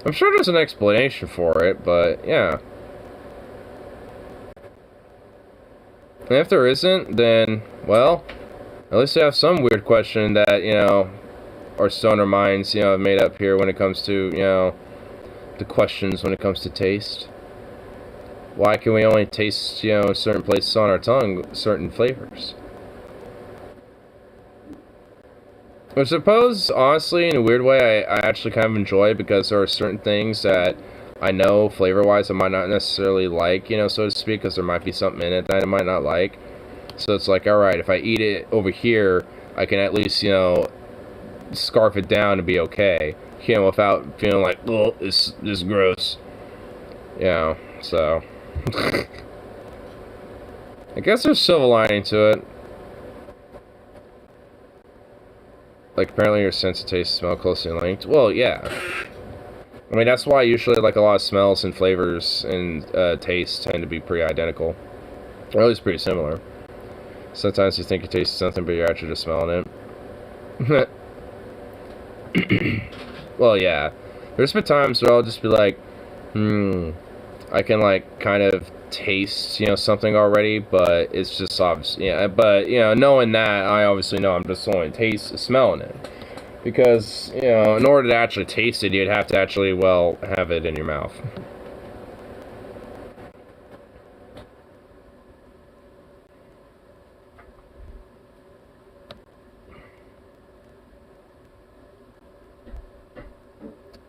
I'm sure there's an explanation for it, but yeah. And if there isn't, then, well, at least I have some weird question that, our stoner minds, have made up here when it comes to, the questions when it comes to taste. Why can we only taste, certain places on our tongue, certain flavors? Which I suppose, honestly, in a weird way, I actually kind of enjoy because there are certain things that I know flavor-wise I might not necessarily like, so to speak, because there might be something in it that I might not like. So it's like, alright, if I eat it over here, I can at least, scarf it down and be okay, without feeling like, oh, this is gross. So. I guess there's silver lining to it. Like, apparently your sense of taste and smell closely linked. Well, yeah. I mean, that's why usually, like, a lot of smells and flavors and tastes tend to be pretty identical. Or at least pretty similar. Sometimes you think you taste something, but you're actually just smelling it. Well, yeah. There's been times where I'll just be like, I can, like, kind of taste, something already, but it's just obvious. Yeah, but, knowing that, I obviously know I'm just only smelling it. Because, in order to actually taste it, you'd have to actually, well, have it in your mouth.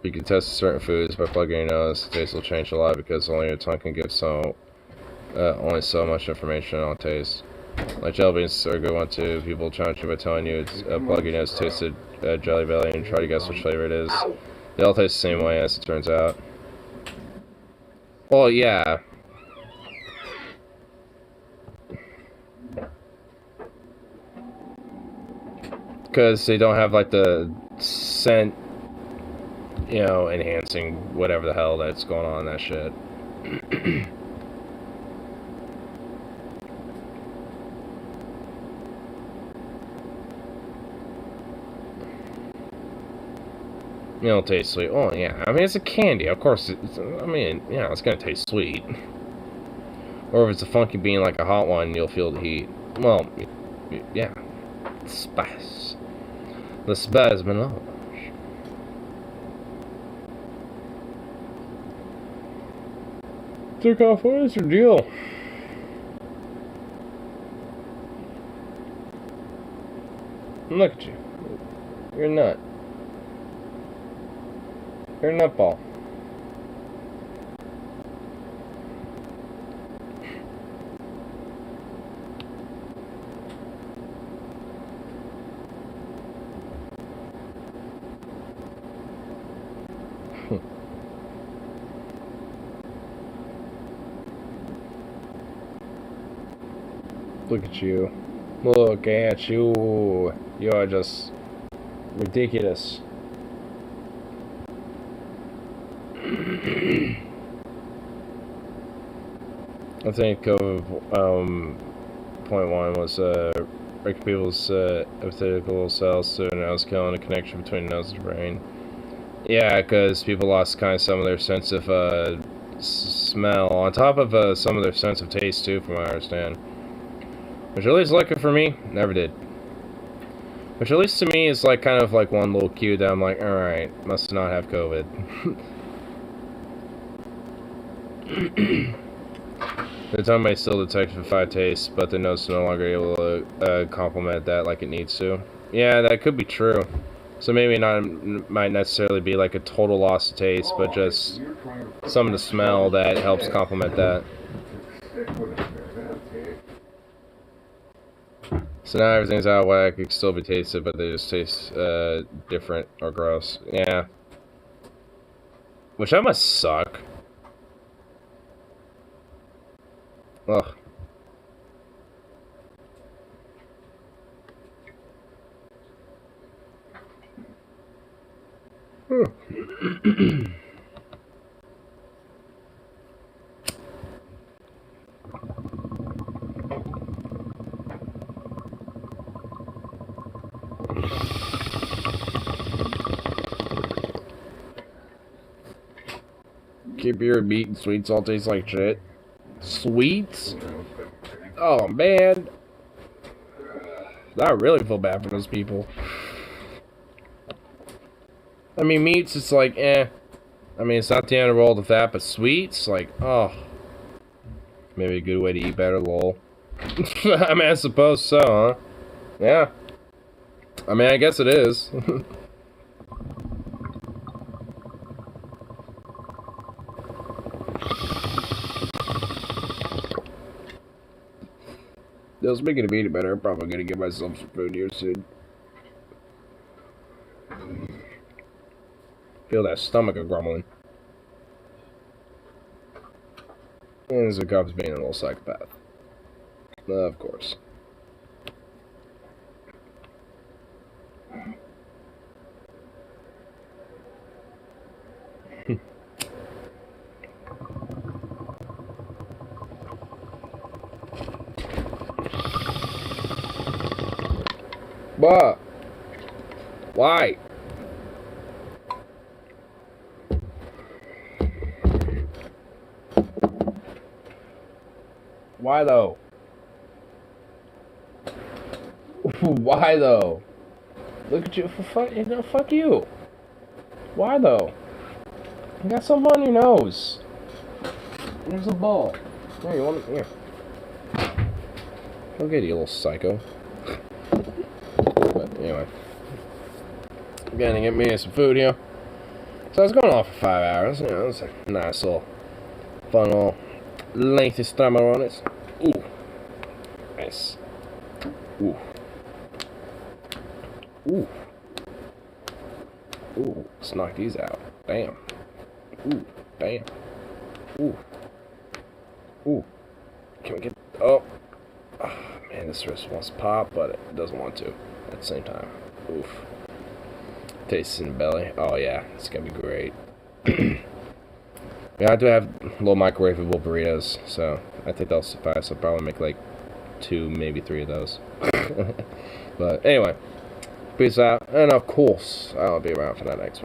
You can test certain foods by plugging your nose. The taste will change a lot because only your tongue can give only so much information on taste. Like jelly beans are a good one too. People challenge you by telling you it's plug your nose, taste a Jelly Belly, and try to guess which flavor it is. They all taste the same way, as it turns out. Well, yeah. Because they don't have like the scent, enhancing whatever the hell that's going on in that shit. It'll taste sweet. Oh, yeah. I mean, it's a candy. Of course, it's gonna taste sweet. Or if it's a funky bean like a hot one, you'll feel the heat. Well, yeah. Spice. The spice melange. Took off, what is your deal? Look at you. You're a nut. You're a nutball. Look at you. Look at you. You are just ridiculous. I think COVID point one was breaking people's epithelial cells to nose, killing the connection between nose and brain. Yeah, because people lost kind of some of their sense of smell, on top of some of their sense of taste too, from what I understand. Which at least looking for me, never did. Which at least to me is like kind of like one little cue that I'm like, alright, must not have COVID. The tongue may still detect for 5 tastes, but the nose is no longer able to complement that like it needs to. Yeah, that could be true. So maybe not might necessarily be like a total loss of taste, but just some of the smell that helps complement that. So now everything's out of whack. It can still be tasted, but they just taste different or gross. Yeah. Which that must suck. Ugh. Keep your meat and sweets all taste like shit. Sweets? Oh man. I really feel bad for those people. I mean, meats, it's like, eh. I mean, it's not the end of the world with that, but sweets, like, oh. Maybe a good way to eat better, lol. I mean, I suppose so, huh? Yeah. I mean, I guess it is. Yo, speaking of eating better, I'm probably gonna get myself some food here soon. Feel that stomach grumbling. And as it comes being a little psychopath. Of course. What? Why? Why though? Why though? Look at you for fuck you. Why though? You got something on your nose. There's a ball. Here, you want it? Here. Go get it, you little psycho. But anyway. I'm gonna get me some food here. So I was going off for 5 hours. You know, it's a nice little fun little lengthy stomach on it. Ooh. Nice. Ooh. Ooh. Ooh. Let's knock these out. Bam. Ooh. Bam. Ooh. Ooh. Can we get... Oh. Oh man, this wrist wants to pop, but it doesn't want to at the same time. Oof. Tastes in the belly. Oh yeah, it's gonna be great. Yeah, I do have little microwavable burritos, so I think that'll suffice. I'll probably make like 2, maybe 3 of those. But anyway, peace out, and of course, I'll be around for that next one.